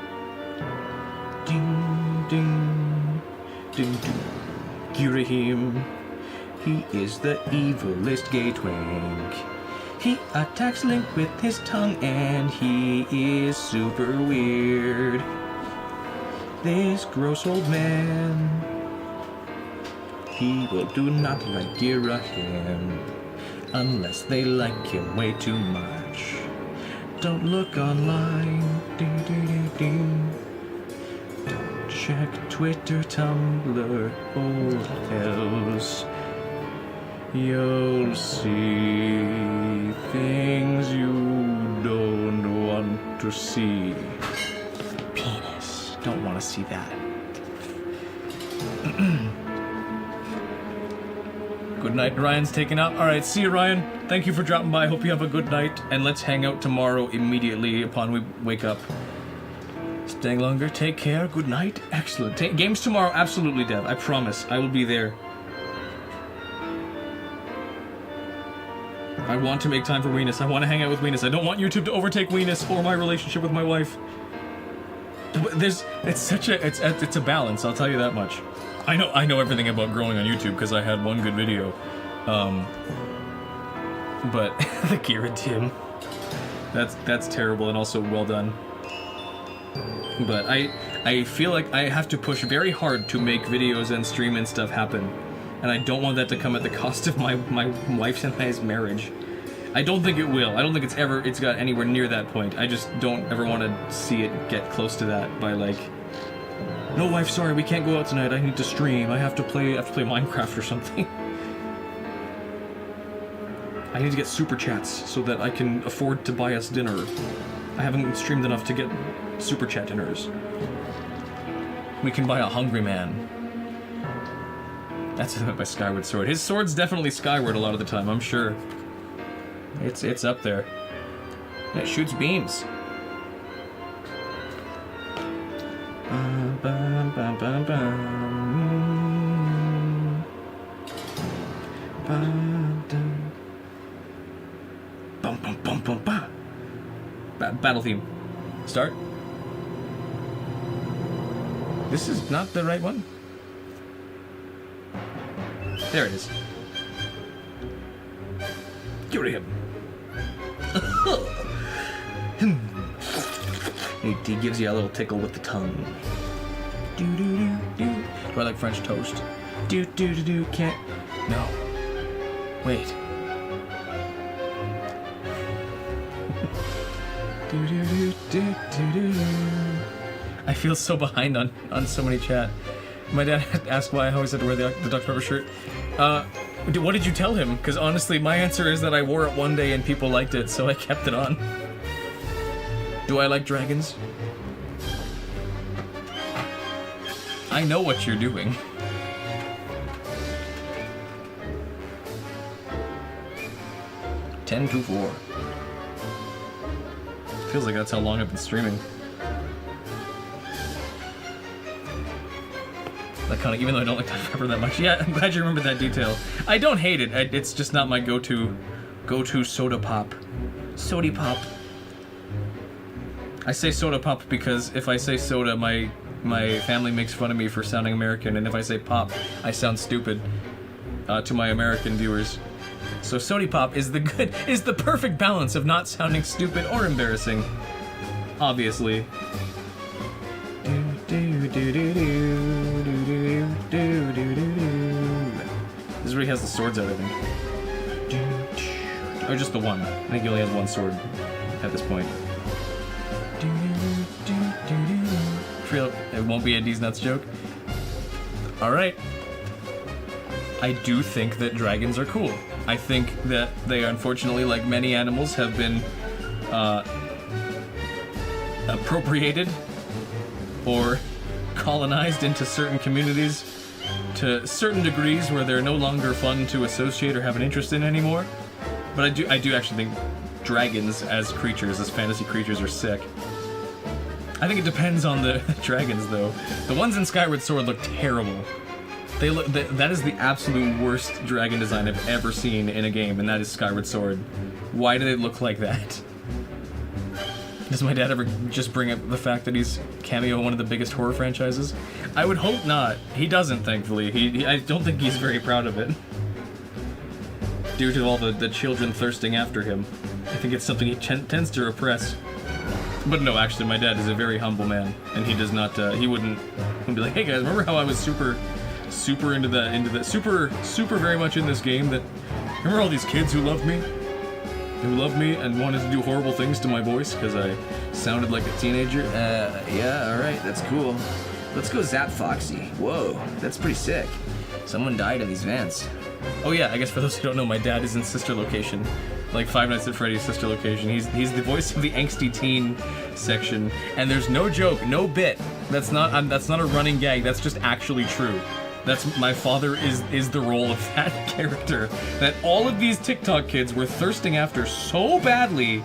Ding, ding, ding, ding. Girahim. He is the evilest gay twink. He attacks Link with his tongue and he is super weird. This gross old man. People do not like Girahim unless they like him way too much. Don't look online. Ding, ding, ding, ding. Don't check Twitter, Tumblr, old hells. You'll see things you don't want to see. Penis. Don't want to see that. Good night. Ryan's taken out. Alright, see you, Ryan. Thank you for dropping by. Hope you have a good night. And let's hang out tomorrow immediately upon we wake up. Staying longer. Take care. Good night. Excellent. Games tomorrow. Absolutely, Dev. I promise. I will be there. I want to make time for Weenus. I want to hang out with Weenus. I don't want YouTube to overtake Weenus or my relationship with my wife. It's a balance, I'll tell you that much. I know everything about growing on YouTube because I had one good video. But the Gira Tim. That's terrible and also well done. But I feel like I have to push very hard to make videos and stream and stuff happen. And I don't want that to come at the cost of my wife's and I's marriage. I don't think it will. I don't think it's got anywhere near that point. I just don't ever want to see it get close to that by like, no wife, sorry, we can't go out tonight. I need to stream. I have to play Minecraft or something. I need to get super chats so that I can afford to buy us dinner. I haven't streamed enough to get super chat dinners. We can buy a hungry man. That's what I meant by Skyward Sword. His sword's definitely skyward a lot of the time, I'm sure. It's up there. And it shoots beams. Bum, bum, bum, bum, bum. Bum, dum. Bum, bum, bum, bum, bum. Battle theme. Start. This is not the right one. There it is. Get rid of him. He gives you a little tickle with the tongue. Do do do do. Do I like French toast? Do do do do. Can't. No. Wait. Do do do do do do. I feel so behind on so many chat. My dad asked why I always had to wear the Dr. Pepper shirt. What did you tell him? Because honestly, my answer is that I wore it one day and people liked it, so I kept it on. Do I like dragons? I know what you're doing. Ten to 4. Feels like that's how long I've been streaming. That kind of, even though I don't like Dr. Pepper that much. Yeah, I'm glad you remembered that detail. I don't hate it. It's just not my go-to soda pop. Sody pop. I say soda pop because if I say soda, my family makes fun of me for sounding American, and if I say pop, I sound stupid to my American viewers. So sody pop is the perfect balance of not sounding stupid or embarrassing. Obviously. This is where he has the swords out, I think. Or just the one. I think he only has one sword at this point. It won't be a D's Nuts joke. Alright. I do think that dragons are cool. I think that they, unfortunately, like many animals, have been appropriated or colonized into certain communities to certain degrees where they're no longer fun to associate or have an interest in anymore. But I do actually think dragons as creatures, as fantasy creatures, are sick. I think it depends on the dragons, though. The ones in Skyward Sword look terrible. They look that is the absolute worst dragon design I've ever seen in a game, and that is Skyward Sword. Why do they look like that? Does my dad ever just bring up the fact that he's cameo in one of the biggest horror franchises? I would hope not. He doesn't, thankfully. I don't think he's very proud of it. Due to all the children thirsting after him. I think it's something he tends to repress. But no, actually, my dad is a very humble man, and he does not, he wouldn't be like, hey guys, remember how I was super very much in this game that, remember all these kids who loved me and wanted to do horrible things to my voice because I sounded like a teenager? Yeah, alright, that's cool. Let's go zap Foxy. Whoa, that's pretty sick. Someone died in these vents. Oh yeah, I guess for those who don't know, my dad is in Sister Location. Like Five Nights at Freddy's Sister Location. He's the voice of the angsty teen section, and there's no joke, no bit. That's not a running gag, that's just actually true. My father is the role of that character that all of these TikTok kids were thirsting after so badly.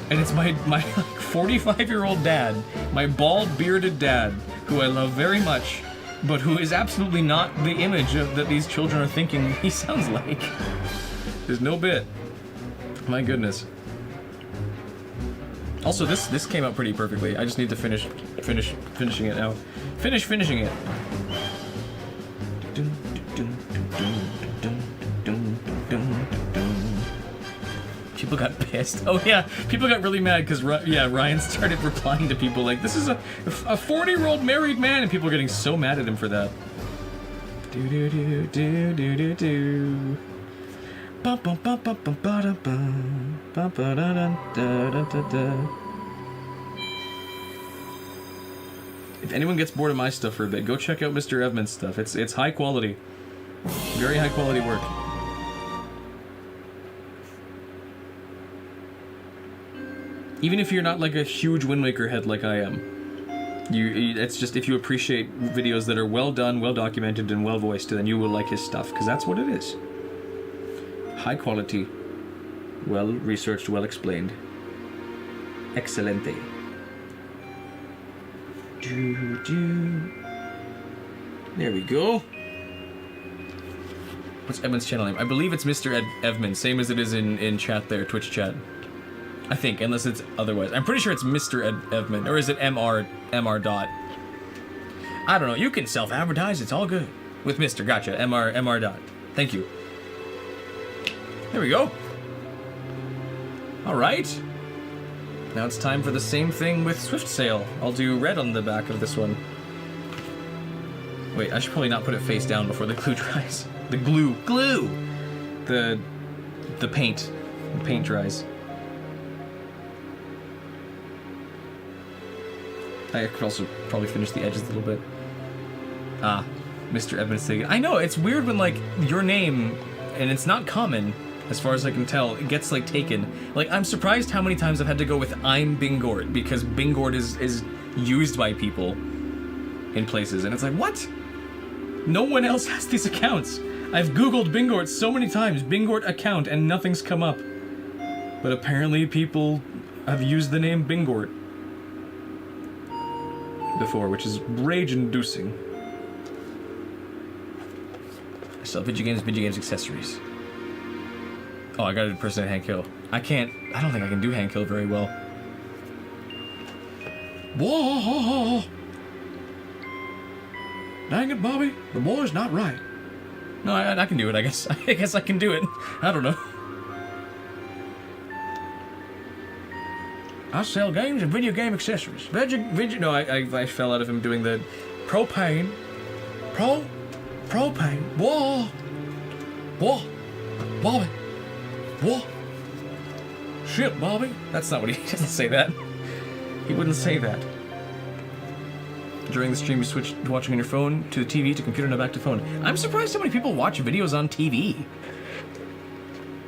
And it's my 45-year-old dad, my bald bearded dad, who I love very much, but who is absolutely not the image that these children are thinking he sounds like. There's no bit. My goodness. Also, this came out pretty perfectly. I just need to finishing it now. Finishing it. People got pissed. Oh yeah, people got really mad because Ryan started replying to people like, "This is a 40-year-old married man," and people are getting so mad at him for that. Do do do do do do do. Bum bum bum bum bum ba da bum bum ba da da da da da. If anyone gets bored of my stuff for a bit, go check out Mr. Evman's stuff. It's high quality, very high quality work. Even if you're not like a huge Wind Waker head like I am, it's just if you appreciate videos that are well done, well documented, and well voiced, then you will like his stuff, because that's what it is. High quality, well researched, well explained. Excelente. There we go. What's Edmund's channel name? I believe it's Mr. Evman, same as it is in chat there, Twitch chat. I think, unless it's otherwise. I'm pretty sure it's Mr. Evman, or is it MR dot? I don't know. You can self-advertise. It's all good. With Mr. Gotcha. MR dot. Thank you. There we go. All right. Now it's time for the same thing with Swift Sail. I'll do red on the back of this one. Wait, I should probably not put it face down before the glue dries. The glue. The paint. The paint dries. I could also probably finish the edges a little bit. Ah, Mr. Evans taken. I know, it's weird when, like, your name, and it's not common, as far as I can tell, it gets, like, taken. Like, I'm surprised how many times I've had to go with I'm Bingord, because Bingord is used by people in places, and it's like, what? No one else has these accounts. I've Googled Bingord so many times, Bingord account, and nothing's come up. But apparently people have used the name Bingord before, which is rage-inducing. I sell video games accessories. Oh, I gotta impersonate Hank Hill. I don't think I can do Hank Hill very well. Whoa! Dang it, Bobby, the boy's not right. No, I can do it, I guess. I guess I can do it. I don't know. I sell games and video game accessories. No, I fell out of him doing the propane. Propane. Whoa. Bobby. Whoa. Shit, Bobby. That's not what he doesn't say that. He wouldn't say that. During the stream, you switch watching on your phone to the TV to computer, now back to phone. I'm surprised how many people watch videos on TV.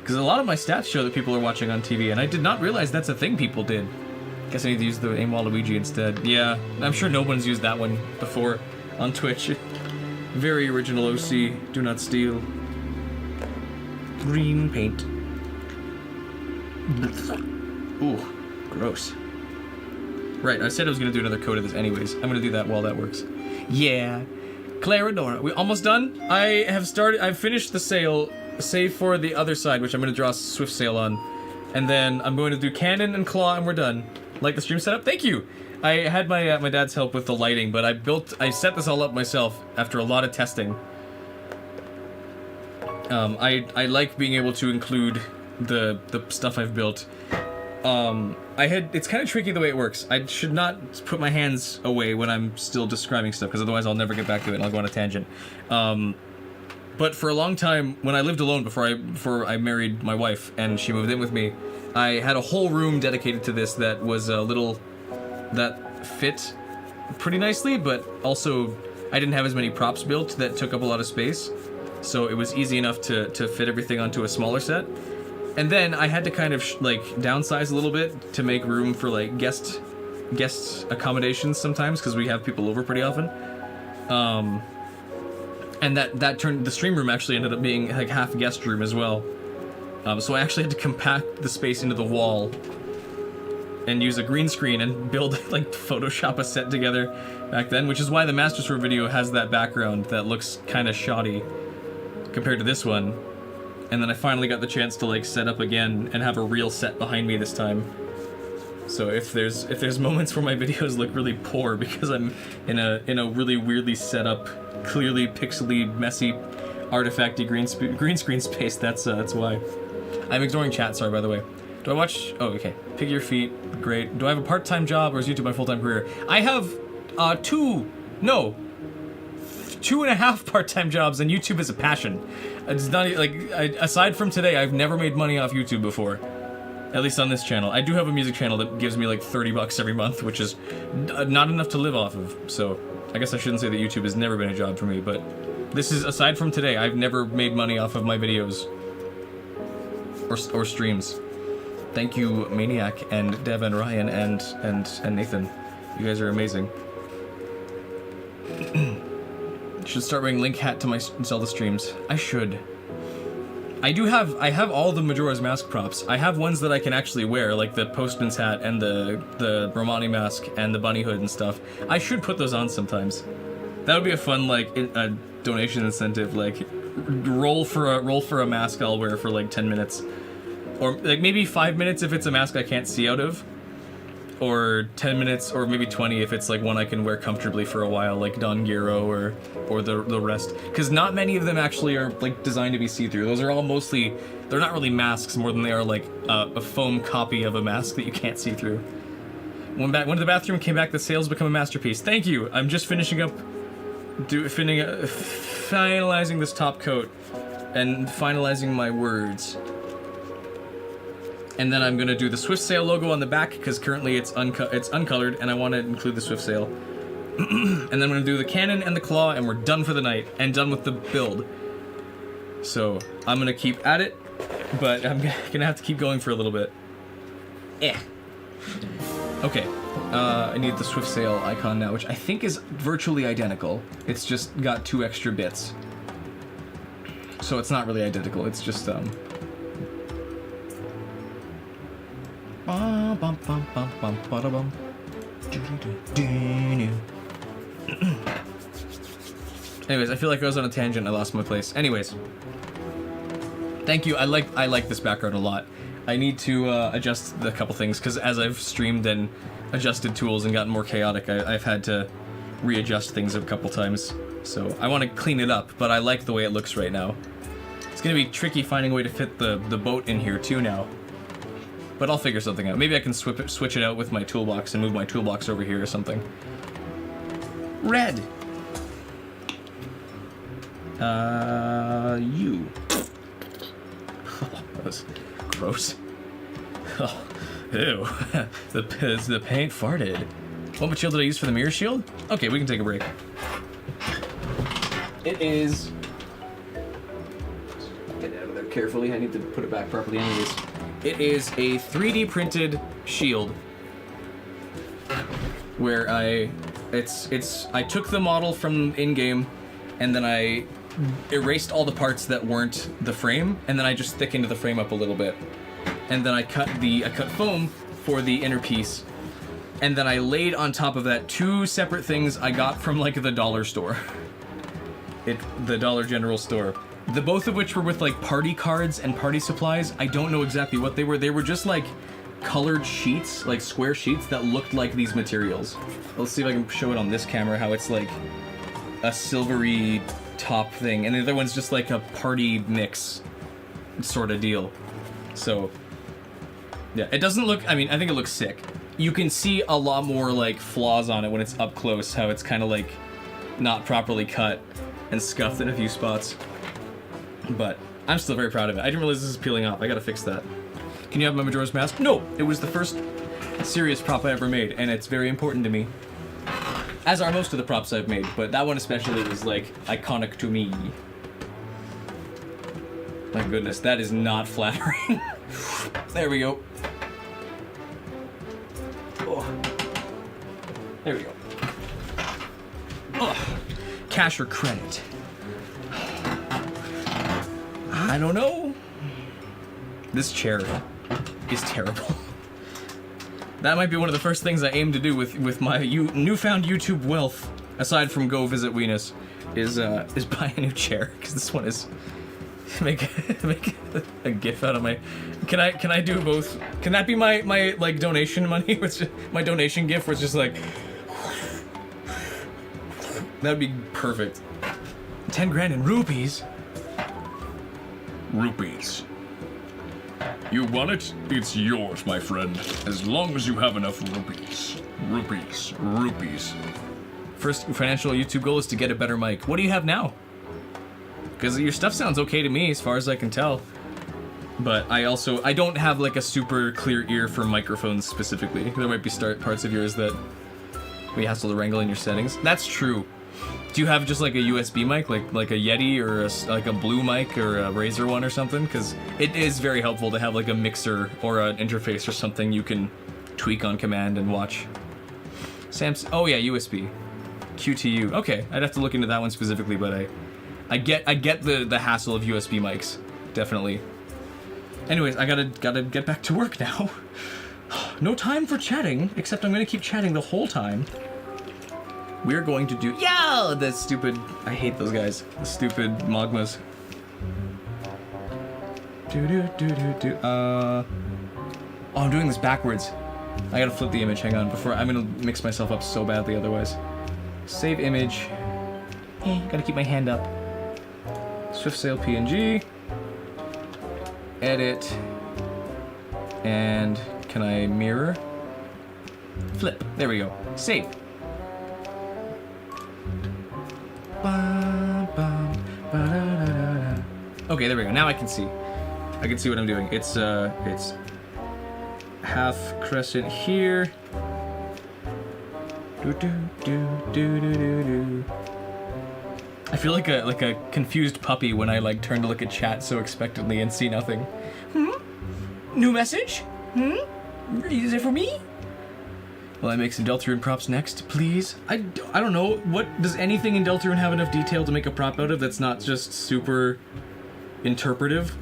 Because a lot of my stats show that people are watching on TV, and I did not realize that's a thing people did. Guess I need to use the aim Waluigi instead. Yeah, I'm sure no one's used that one before on Twitch. Very original OC. Do not steal. Green paint. Ooh, gross. Right, I said I was gonna do another coat of this anyways. I'm gonna do that while that works. Yeah. Claradora. We almost done? I've finished the sail, save for the other side, which I'm gonna draw a swift sail on. And then I'm going to do cannon and claw and we're done. Like the stream setup? Thank you! I had my dad's help with the lighting, but I set this all up myself after a lot of testing. I like being able to include the stuff I've built. It's kind of tricky the way it works. I should not put my hands away when I'm still describing stuff, because otherwise I'll never get back to it and I'll go on a tangent. But for a long time, when I lived alone before I married my wife and she moved in with me, I had a whole room dedicated to this that was that fit pretty nicely, but also I didn't have as many props built that took up a lot of space. So it was easy enough to fit everything onto a smaller set. And then I had to kind of downsize a little bit to make room for like guest accommodations sometimes, because we have people over pretty often. And that turned, the stream room actually ended up being like half guest room as well. So I actually had to compact the space into the wall and use a green screen and build, like, Photoshop a set together back then, which is why the Master Sword video has that background that looks kind of shoddy compared to this one. And then I finally got the chance to, like, set up again and have a real set behind me this time. So if there's moments where my videos look really poor because I'm in a really weirdly set up, clearly pixely, messy, artifacty green screen space, that's why. I'm ignoring chat, sorry, by the way. Do I watch... Oh, okay. Pig your feet. Great. Do I have a part-time job, or is YouTube my full-time career? I have, 2.5 part-time jobs, and YouTube is a passion. It's not, like, aside from today, I've never made money off YouTube before. At least on this channel. I do have a music channel that gives me, like, $30 every month, which is not enough to live off of. So, I guess I shouldn't say that YouTube has never been a job for me, but this is, aside from today, I've never made money off of my videos. Or streams. Thank you, Maniac, and Dev, and Ryan, and Nathan. You guys are amazing. Should start wearing Link hat to my Zelda streams. I should. I have all the Majora's Mask props. I have ones that I can actually wear, like the Postman's hat and the Romani mask and the bunny hood and stuff. I should put those on sometimes. That would be a fun, like, a donation incentive, like, roll for a mask I'll wear for like 10 minutes. Or like maybe 5 minutes if it's a mask I can't see out of. Or 10 minutes, or maybe 20 if it's like one I can wear comfortably for a while, like Don Giro or the rest. Because not many of them actually are like designed to be see-through. Those are all mostly, they're not really masks more than they are like a foam copy of a mask that you can't see through. When the bathroom came back, the sales become a masterpiece. Thank you! I'm just finishing up, finalizing this top coat and finalizing my words. And then I'm gonna do the Swift Sail logo on the back because currently it's uncolored and I want to include the Swift Sail. And then I'm gonna do the cannon and the claw and we're done for the night and done with the build. So I'm gonna keep at it, but I'm gonna have to keep going for a little bit. Okay, I need the Swift Sail icon now, which I think is virtually identical. It's just got 2 extra bits. So it's not really identical, it's just, Anyways, I feel like I was on a tangent, I lost my place. Anyways. Thank you, I like this background a lot. I need to adjust a couple things, because as I've streamed and adjusted tools and gotten more chaotic, I've had to readjust things a couple times. So I want to clean it up, but I like the way it looks right now. It's gonna be tricky finding a way to fit the boat in here too now. But I'll figure something out. Maybe I can switch it out with my toolbox and move my toolbox over here or something. Red! You. That was gross. Oh, ew. the paint farted. What material did I use for the mirror shield? Okay, we can take a break. It is... Get out of there, carefully. I need to put it back properly anyways. It is a 3D printed shield where I took the model from in-game and then I erased all the parts that weren't the frame, and then I just thickened the frame up a little bit. And then I cut foam for the inner piece. And then I laid on top of that 2 separate things I got from like the dollar store. The Dollar General store. Both of which were with like party cards and party supplies. I don't know exactly what they were. They were just like colored sheets, like square sheets that looked like these materials. Let's see if I can show it on this camera how it's like a silvery top thing, and the other one's just like a party mix sort of deal. So yeah, it doesn't look, I mean, I think it looks sick. You can see a lot more like flaws on it when it's up close, how it's kind of like not properly cut and scuffed in a few spots. But I'm still very proud of it. I didn't realize this is peeling off. I gotta fix that. Can you have my Majora's Mask? No! It was the first serious prop I ever made, and it's very important to me. As are most of the props I've made, but that one especially is like iconic to me. My goodness, that is not flattering. There we go. Oh. There we go. Oh. Cash or credit? I don't know. This chair is terrible. That might be one of the first things I aim to do with my newfound YouTube wealth, aside from go visit Weenus, is buy a new chair, because this one is make a gif out of my. Can I do both? Can that be my like donation money? My donation gif was just like. That'd be perfect. 10 grand in rupees. Rupees. You want it? It's yours, my friend. As long as you have enough rupees. Rupees. Rupees. First financial YouTube goal is to get a better mic. What do you have now? Because your stuff sounds okay to me, as far as I can tell. But I don't have like a super clear ear for microphones specifically. There might be parts of yours that we hassle to wrangle in your settings. That's true. Do you have just like a USB mic, like a Yeti or like a Blue mic or a Razer one or something? Because it is very helpful to have like a mixer or an interface or something you can tweak on command and watch. Samsung. Oh yeah, USB. QTU. Okay, I'd have to look into that one specifically, but I get the hassle of USB mics, definitely. Anyways, I gotta get back to work now. No time for chatting, except I'm gonna keep chatting the whole time. We're going to do the stupid. I hate those guys. The stupid Magmas. Oh, I'm doing this backwards. I gotta flip the image. Hang on, before I'm gonna mix myself up so badly otherwise. Save image. Gotta keep my hand up. Swift sale PNG. Edit. And can I mirror? Flip. There we go. Save. Okay, there we go. Now I can see. I can see what I'm doing. It's half crescent here. I feel like a confused puppy when I like turn to look at chat so expectantly and see nothing. New message? Is it for me? Will I make some Deltarune props next, please? I don't know. What does anything in Deltarune have enough detail to make a prop out of that's not just super interpretive?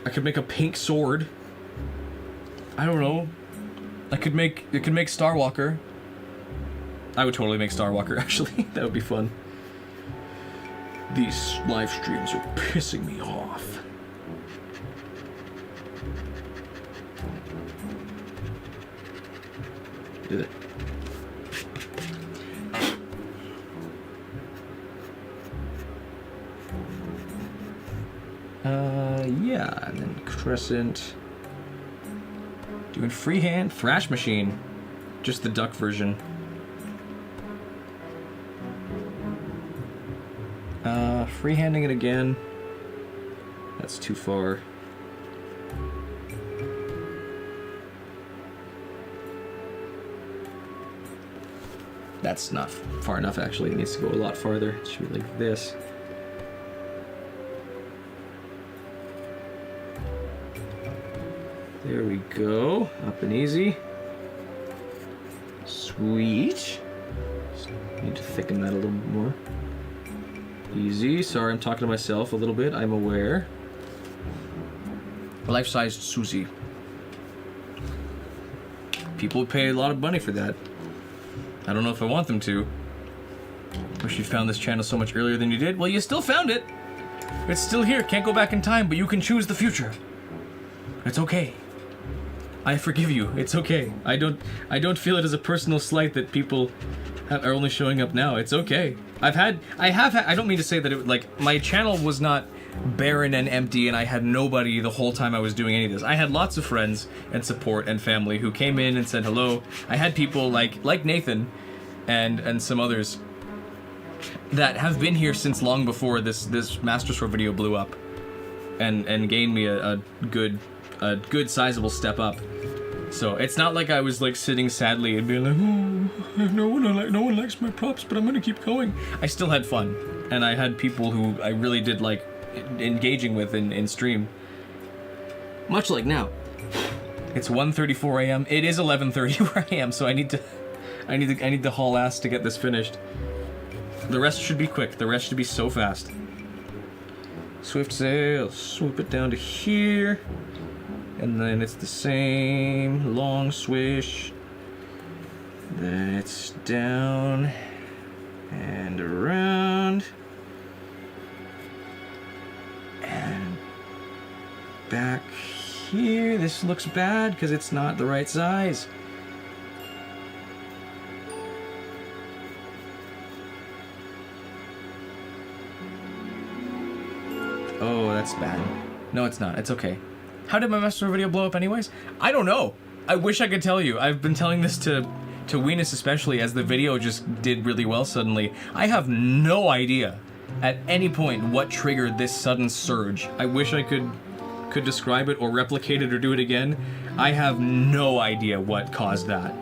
I could make a pink sword. I don't know. It could make Starwalker. I would totally make Starwalker, actually. That would be fun. These live streams are pissing me off. Do it. Yeah, and then crescent. Doing freehand thrash machine. Just the duck version. Freehanding it again. That's too far. That's not far enough, actually. It needs to go a lot farther. It should be like this. There we go. Up and easy. Sweet. Just need to thicken that a little bit more. Easy. Sorry, I'm talking to myself a little bit. I'm aware. Life-sized Susie. People pay a lot of money for that. I don't know if I want them to. Wish you found this channel so much earlier than you did. Well, you still found it. It's still here. Can't go back in time, but you can choose the future. It's okay. I forgive you. It's okay. I don't feel it as a personal slight that people are only showing up now. It's okay. I don't mean to say that it, like, my channel was not barren and empty and I had nobody the whole time I was doing any of this. I had lots of friends and support and family who came in and said hello. I had people like Nathan and some others that have been here since long before this Master Sword video blew up and gained me a good sizable step up. So it's not like I was like sitting sadly and being like, oh, no one likes my props, but I'm gonna keep going. I still had fun, and I had people who I really did like engaging with in stream. Much like now. It's 1:34 a.m. It is 11:30 where I am, so I need to haul ass to get this finished. The rest should be quick. The rest should be so fast. Swift sail, swoop it down to here. And then it's the same long swish. Then it's down and around. And back here. This looks bad because it's not the right size. Oh, that's bad. No, it's not. It's okay. How did my Master video blow up anyways? I don't know. I wish I could tell you. I've been telling this to Weenus especially as the video just did really well suddenly. I have no idea at any point what triggered this sudden surge. I wish I could describe it or replicate it or do it again. I have no idea what caused that.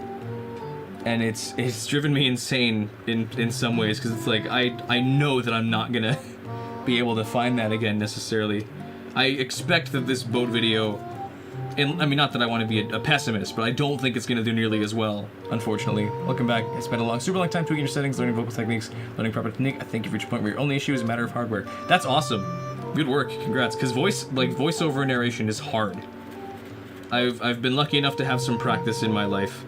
And it's driven me insane in some ways because it's like I know that I'm not gonna be able to find that again necessarily. I expect that this boat video, and I mean, not that I want to be a pessimist, but I don't think it's going to do nearly as well, unfortunately. Welcome back. I spent a super long time tweaking your settings, learning vocal techniques, learning proper technique. I think you've reached a point where your only issue is a matter of hardware. That's awesome. Good work. Congrats. Because voiceover narration is hard. I've been lucky enough to have some practice in my life.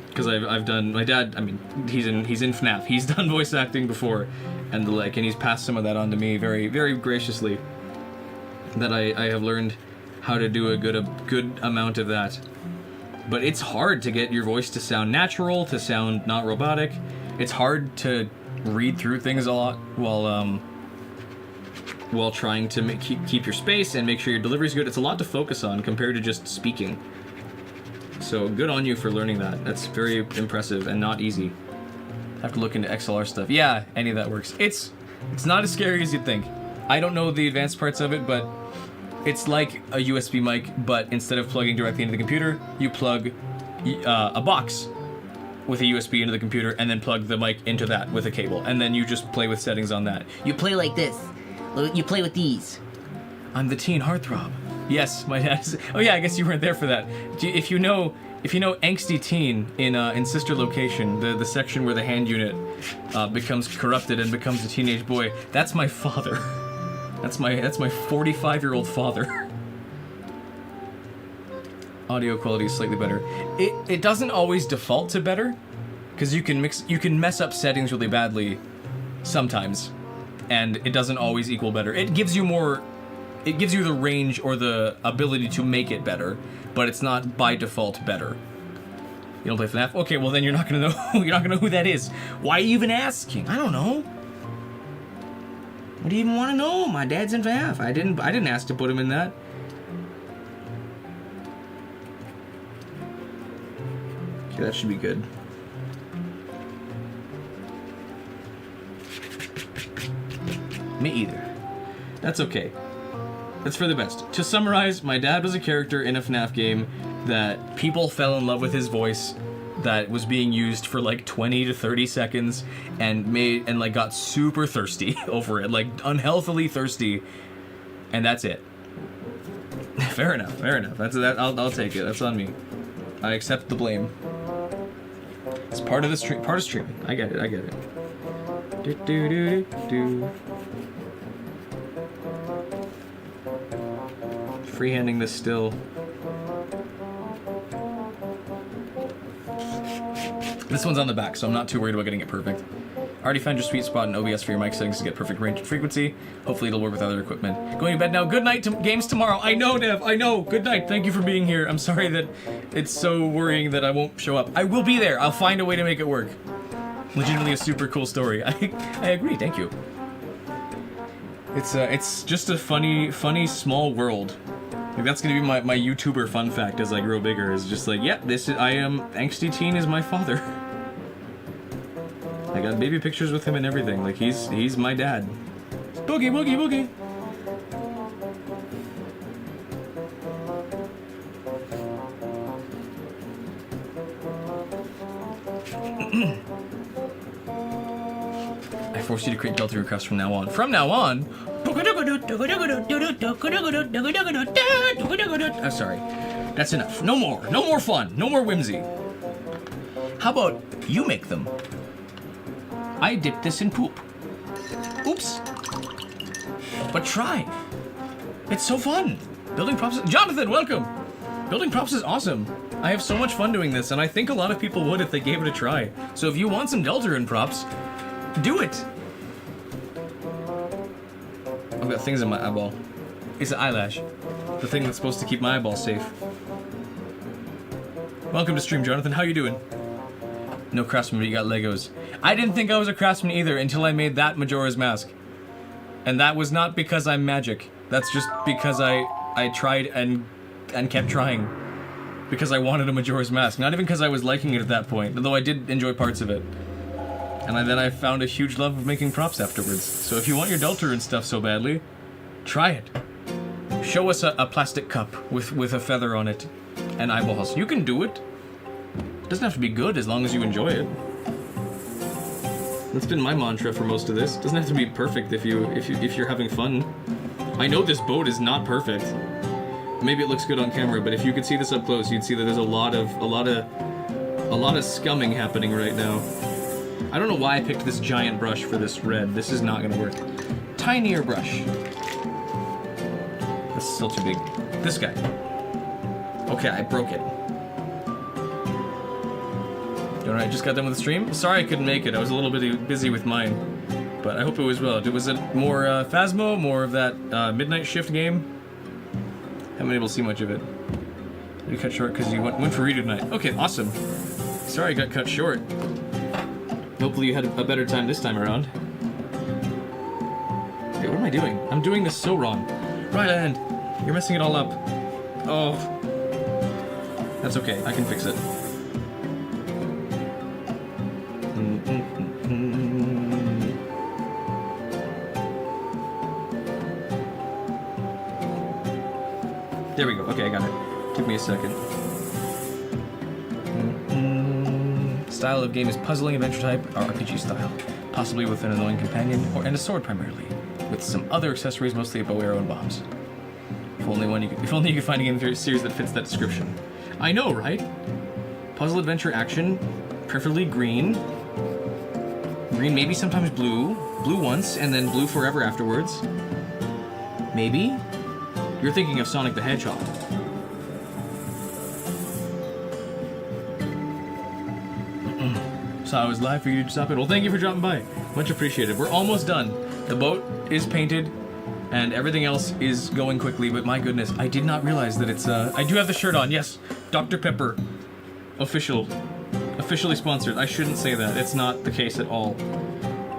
Because I've done, my dad, I mean, he's in FNAF. He's done voice acting before, and the like, and he's passed some of that on to me very, very graciously. That I have learned how to do a good amount of that. But it's hard to get your voice to sound natural, to sound not robotic. It's hard to read through things a lot while trying to keep your space and make sure your delivery's good. It's a lot to focus on compared to just speaking. So good on you for learning that. That's very impressive and not easy. Have to look into XLR stuff. Yeah, any of that works. It's not as scary as you'd think. I don't know the advanced parts of it, but it's like a USB mic, but instead of plugging directly into the computer, you plug a box with a USB into the computer and then plug the mic into that with a cable, and then you just play with settings on that. You play like this. You play with these. I'm the teen heartthrob. Yes, my dad's. Oh yeah, I guess you weren't there for that. If you know Angsty Teen in Sister Location, the section where the hand unit becomes corrupted and becomes a teenage boy, that's my father. That's my 45-year-old father. Audio quality is slightly better. It doesn't always default to better, because you can mess up settings really badly sometimes, and it doesn't always equal better. It gives you the range or the ability to make it better, but it's not by default better. You don't play FNAF? Okay, well then you're not gonna know who that is. Why are you even asking? I don't know. What do you even want to know? My dad's in FNAF. I didn't ask to put him in that. Okay, that should be good. Me either. That's okay. That's for the best. To summarize, my dad was a character in a FNAF game that people fell in love with his voice, that was being used for like 20 to 30 seconds and like got super thirsty over it, like unhealthily thirsty, and that's it. Fair enough. Fair enough. I'll take it. That's on me. I accept the blame. It's part of the stream. Part of streaming. I get it. I get it. Do do do do. Freehanding this still. This one's on the back, so I'm not too worried about getting it perfect. Already found your sweet spot in OBS for your mic settings to get perfect range and frequency. Hopefully it'll work with other equipment. Going to bed now. Good night to games tomorrow. I know, Nev. I know. Good night. Thank you for being here. I'm sorry that it's so worrying that I won't show up. I will be there. I'll find a way to make it work. Legitimately a super cool story. I agree. Thank you. It's just a funny small world. Like, that's gonna be my YouTuber fun fact as I grow bigger. Is just like, yep, I am angsty teen is my father. I got baby pictures with him and everything. Like he's my dad. Boogie boogie boogie. I force you to create Delta requests from now on. From now on? Oh, sorry. That's enough. No more. No more fun. No more whimsy. How about you make them? I dip this in poop. Oops. But try. It's so fun. Building props. Jonathan, welcome. Building props is awesome. I have so much fun doing this, and I think a lot of people would if they gave it a try. So if you want some Deltarune props, do it. I've got things in my eyeball. It's an eyelash. The thing that's supposed to keep my eyeball safe. Welcome to stream, Jonathan. How you doing? No craftsman, but you got Legos. I didn't think I was a craftsman either until I made that Majora's Mask. And that was not because I'm magic. That's just because I tried and kept trying. Because I wanted a Majora's Mask. Not even because I was liking it at that point, although I did enjoy parts of it. And then I found a huge love of making props afterwards. So if you want your Deltarune stuff so badly, try it. Show us a plastic cup with a feather on it and eyeballs. You can do it. It doesn't have to be good as long as you enjoy it. That's been my mantra for most of this. It doesn't have to be perfect if you're having fun. I know this boat is not perfect. Maybe it looks good on camera, but if you could see this up close, you'd see that there's a lot of scumming happening right now. I don't know why I picked this giant brush for this red. This is not gonna work. Tinier brush. This is still too big. This guy. Okay, I broke it. Alright, just got done with the stream. Sorry I couldn't make it. I was a little bit busy with mine. But I hope it was well. Was it more Phasmo? More of that midnight shift game? Haven't been able to see much of it. You cut short because you went for read tonight. Okay, awesome. Sorry I got cut short. Hopefully you had a better time this time around. Wait, what am I doing? I'm doing this so wrong. Ryland, you're messing it all up. Oh. That's okay, I can fix it. There we go. Okay, I got it. Took me a second. Style of game is puzzling adventure type, RPG style, possibly with an annoying companion and a sword primarily, with some other accessories, mostly a bow, arrow, and bombs. If only you could find a game series that fits that description. I know, right? Puzzle adventure action, preferably green. Green, maybe sometimes blue. Blue once, and then blue forever afterwards. Maybe? You're thinking of Sonic the Hedgehog. So I was live for you to stop it. Well, thank you for dropping by. Much appreciated. We're almost done. The boat is painted, and everything else is going quickly, but my goodness, I did not realize that it's, I do have the shirt on, yes. Dr. Pepper. Officially sponsored. I shouldn't say that. It's not the case at all.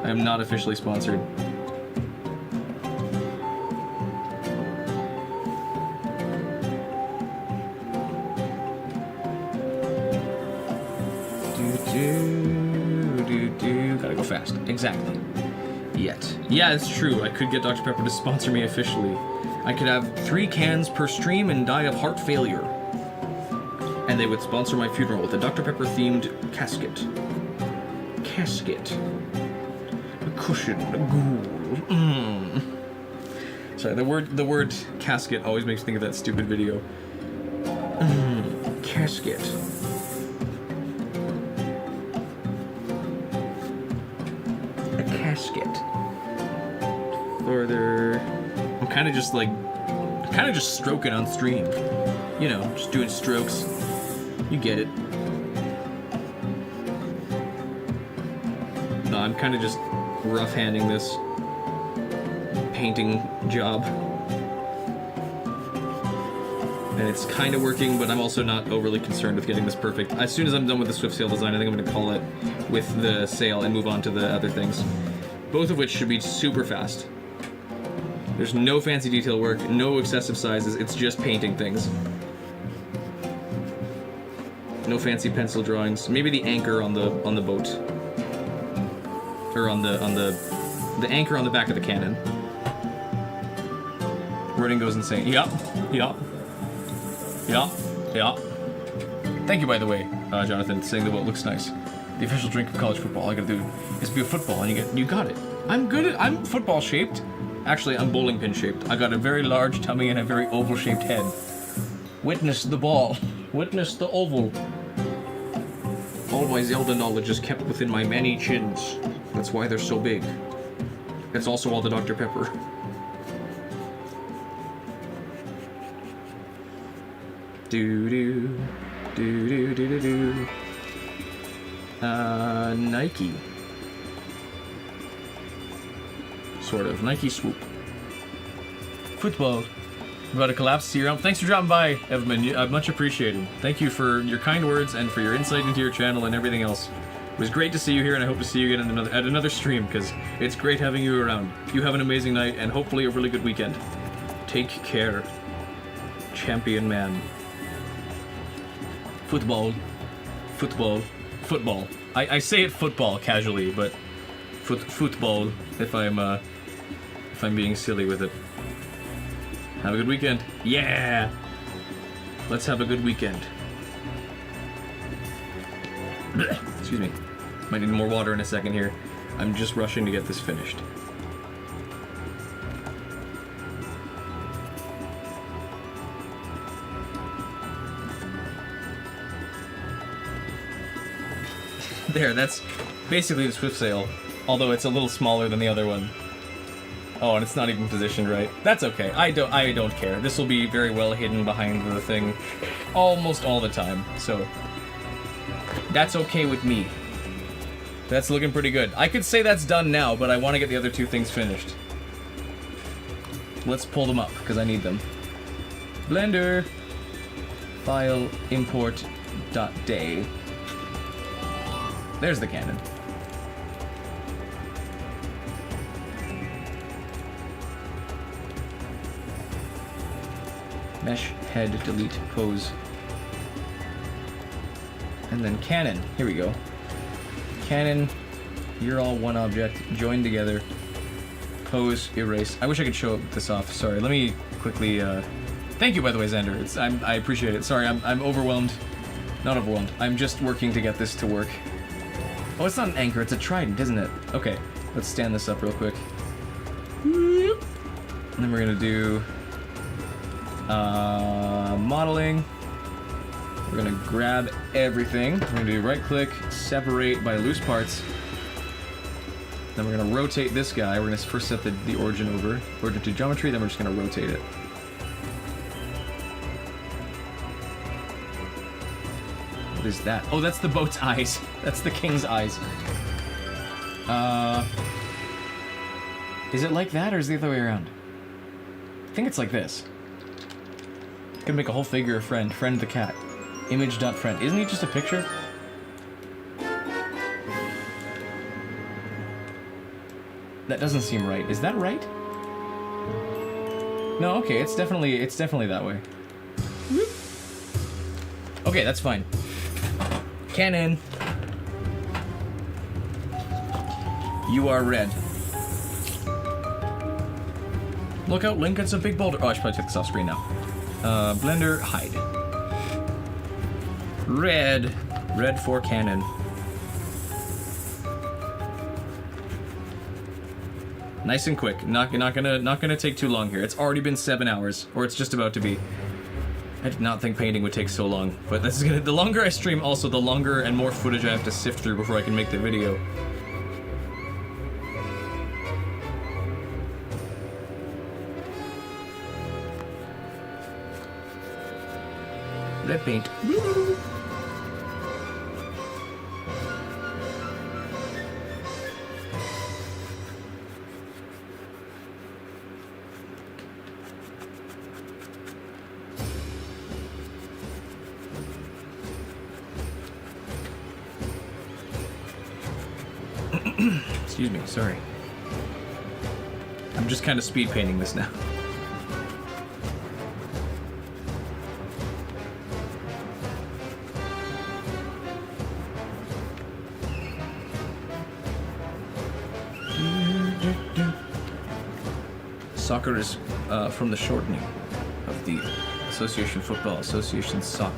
I am not officially sponsored. Gotta go fast. Exactly. Yet. Yeah, it's true. I could get Dr. Pepper to sponsor me officially. I could have 3 cans per stream and die of heart failure. And they would sponsor my funeral with a Dr. Pepper themed casket. Casket. A cushion. A ghoul. Sorry, the word casket always makes me think of that stupid video. Casket. A casket. Further. I'm kind of just stroking on stream. You know, just doing strokes. You get it. No, I'm kind of just rough-handing this painting job. And it's kind of working, but I'm also not overly concerned with getting this perfect. As soon as I'm done with the Swift Sail design, I think I'm going to call it with the sail and move on to the other things. Both of which should be super fast. There's no fancy detail work, no excessive sizes, it's just painting things. No fancy pencil drawings. Maybe the anchor on the boat. Or on the anchor on the back of the cannon. Wording goes insane. Yup. Thank you, by the way, Jonathan, saying the boat looks nice. The official drink of college football. All I gotta do is be a football, and you got it. I'm football shaped. Actually, I'm bowling pin shaped. I got a very large tummy and a very oval shaped head. Witness the ball. Witness the oval. All my Zelda knowledge is kept within my many chins. That's why they're so big. It's also all the Dr. Pepper. Do. Nike. Sort of. Nike swoop. Football. About to collapse. See you around. Thanks for dropping by, Evan. Much appreciated. Thank you for your kind words and for your insight into your channel and everything else. It was great to see you here, and I hope to see you again at another stream, because it's great having you around. You have an amazing night, and hopefully a really good weekend. Take care. Champion man. Football. I say it football casually, but football if I'm being silly with it. Have a good weekend. Yeah! Let's have a good weekend. Excuse me. Might need more water in a second here. I'm just rushing to get this finished. There, that's basically the Swift Sail, although it's a little smaller than the other one. Oh, and it's not even positioned right. That's okay. I don't care. This will be very well hidden behind the thing almost all the time, so that's okay with me. That's looking pretty good. I could say that's done now, but I want to get the other two things finished. Let's pull them up, because I need them. Blender. File import.day. There's the cannon. Mesh, head, delete, pose. And then cannon. Here we go. Cannon, you're all one object, joined together. Pose, erase. I wish I could show this off. Sorry, let me quickly, Thank you, by the way, Xander. I appreciate it. Sorry, I'm overwhelmed. Not overwhelmed. I'm just working to get this to work. Oh, it's not an anchor, it's a trident, isn't it? Okay, let's stand this up real quick. And then we're gonna do modeling. We're gonna grab everything. We're gonna do right click, separate by loose parts. Then we're gonna rotate this guy. We're gonna first set the origin over, origin to geometry, then we're just gonna rotate it. What is that? Oh, that's the boat's eyes. That's the king's eyes. Is it like that, or is it the other way around? I think it's like this. Could make a whole figure of friend the cat. Image.friend. Isn't he just a picture? That doesn't seem right. Is that right? No, okay, it's definitely that way. Okay, that's fine. Cannon. You are red. Look out, Link, it's a big boulder. Oh, I should probably take this off screen now. Blender, hide. Red. Red for cannon. Nice and quick. Not gonna take too long here. It's already been 7 hours, or it's just about to be. I did not think painting would take so long, but this is gonna. The longer I stream, also the longer and more footage I have to sift through before I can make the video. Red paint. Excuse me, sorry. I'm just kind of speed painting this now. Soccer is from the shortening of the Association Football Association Soca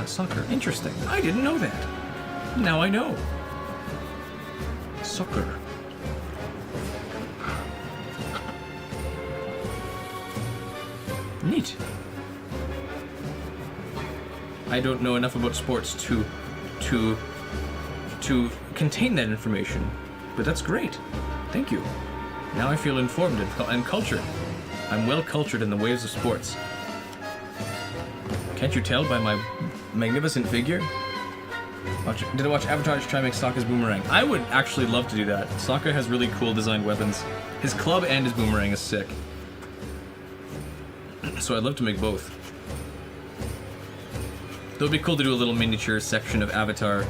Soccer. Interesting. I didn't know that. Now I know. Soccer. Neat. I don't know enough about sports to contain that information, but that's great. Thank you. Now I feel informed and cultured. I'm well cultured in the waves of sports. Can't you tell by my magnificent figure? Did I watch Avatar to try to make Sokka's boomerang? I would actually love to do that. Sokka has really cool designed weapons. His club and his boomerang is sick. So I'd love to make both. It would be cool to do a little miniature section of Avatar,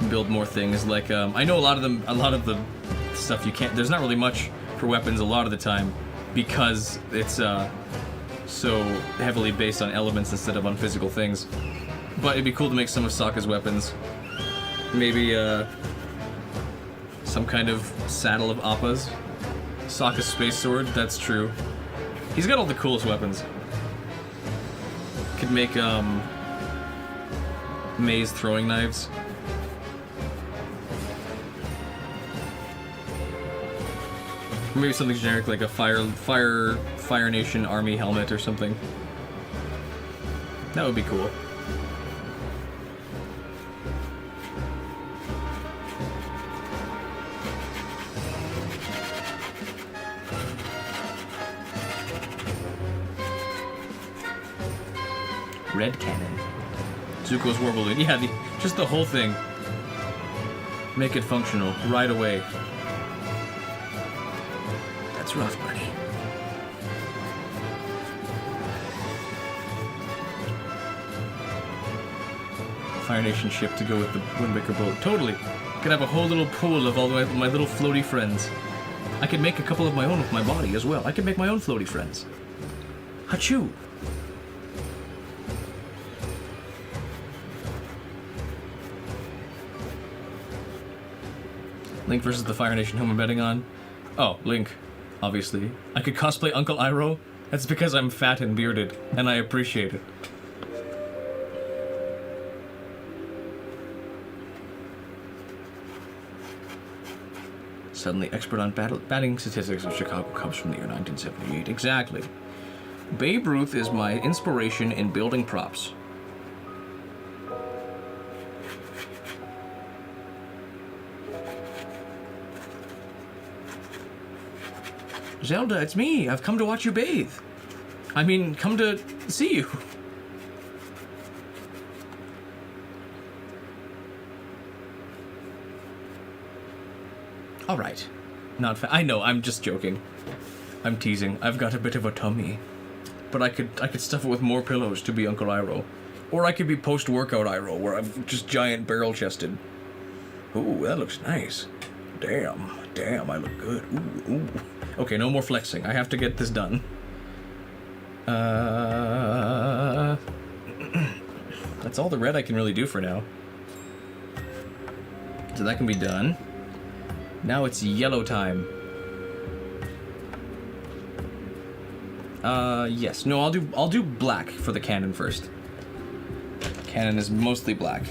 build more things. Like I know a lot of the stuff you can't. There's not really much for weapons a lot of the time because it's so heavily based on elements instead of on physical things. But it'd be cool to make some of Sokka's weapons. Maybe some kind of saddle of Appa's. Sokka's space sword, that's true. He's got all the coolest weapons. Could make Mei's throwing knives. Maybe something generic like a Fire Nation army helmet or something. That would be cool. Red cannon. Zuko's war balloon. Yeah, just the whole thing. Make it functional right away. That's rough, buddy. Fire Nation ship to go with the Windbreaker boat. Totally. Could have a whole little pool of all my little floaty friends. I could make a couple of my own with my body as well. I could make my own floaty friends. Achoo! Link versus the Fire Nation, who am I betting on? Oh, Link, obviously. I could cosplay Uncle Iroh. That's because I'm fat and bearded, and I appreciate it. Suddenly expert on batting statistics of Chicago Cubs from the year 1978. Exactly. Babe Ruth is my inspiration in building props. Zelda, it's me. I've come to watch you bathe. I mean, come to see you. All right. I know, I'm just joking. I'm teasing. I've got a bit of a tummy. But I could stuff it with more pillows to be Uncle Iroh. Or I could be post-workout Iroh, where I'm just giant barrel-chested. Ooh, that looks nice. Damn, I look good. Ooh. Okay, no more flexing. I have to get this done. That's all the red I can really do for now. So that can be done. Now it's yellow time. Yes. No, I'll do black for the cannon first. Cannon is mostly black.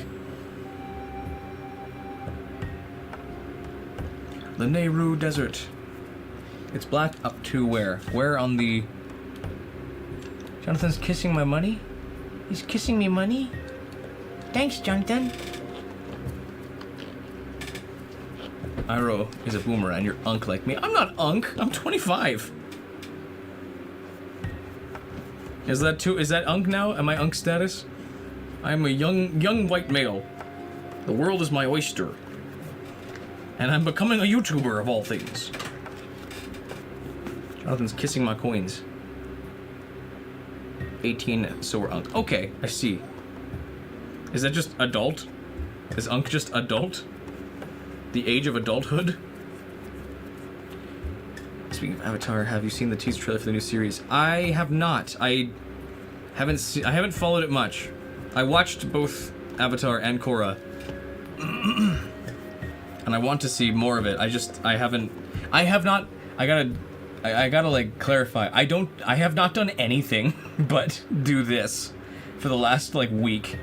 The Nehru Desert. It's black up to where? Where on the... Jonathan's kissing my money? He's kissing me money? Thanks, Jonathan. Iroh is a boomer and you're unk like me. I'm not unk. I'm 25. Is that too? Is that unk now? Am I unk status? I'm a young white male. The world is my oyster. And I'm becoming a YouTuber of all things. Jonathan's kissing my coins. 18, so we're unk. Okay, I see. Is that just adult? Is unk just adult? The age of adulthood? Speaking of Avatar, have you seen the teaser trailer for the new series? I have not. I haven't followed it much. I watched both Avatar and Korra. And I want to see more of it. I gotta like clarify. I have not done anything but do this for the last like week.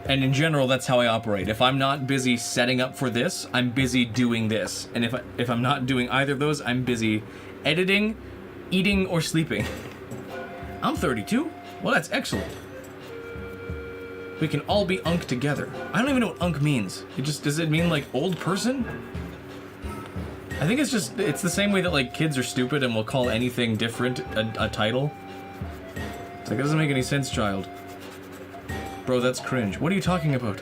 And in general, that's how I operate. If I'm not busy setting up for this, I'm busy doing this. And if I'm not doing either of those, I'm busy editing, eating, or sleeping. I'm 32. Well, that's excellent. We can all be unk together. I don't even know what unk means. Does it mean like old person? I think it's the same way that like kids are stupid and will call anything different a title. It's like, it doesn't make any sense, child. Bro, that's cringe. What are you talking about?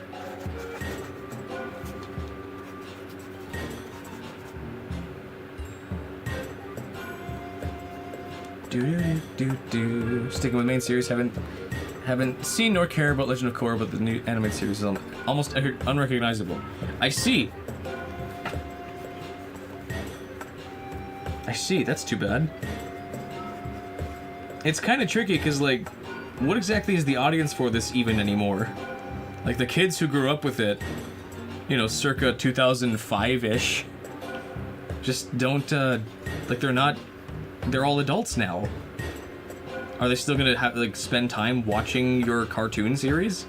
Sticking with main series, haven't seen nor care about Legend of Korra, but the new animated series is almost unrecognizable. I see. That's too bad. It's kind of tricky because, like, what exactly is the audience for this even anymore? Like, the kids who grew up with it, you know, circa 2005-ish, just don't, like, they're all adults now. Are they still gonna have, like, spend time watching your cartoon series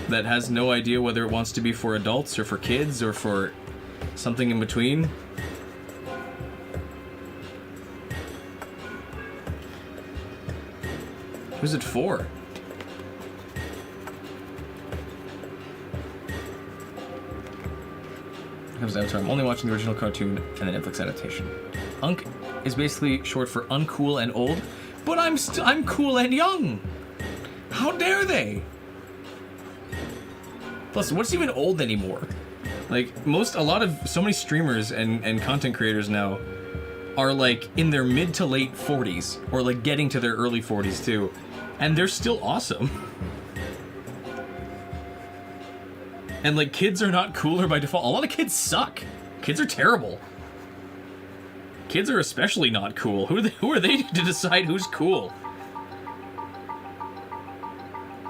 that has no idea whether it wants to be for adults or for kids or for something in between? Who's it for? I'm only watching the original cartoon and the Netflix adaptation. Unk is basically short for uncool and old, but I'm cool and young. How dare they? Plus, what's even old anymore? Like, so many streamers and content creators now are like in their mid to late 40s, or like getting to their early 40s too. And they're still awesome. And like, kids are not cooler by default. A lot of kids suck. Kids are terrible. Kids are especially not cool. Who are they to decide who's cool?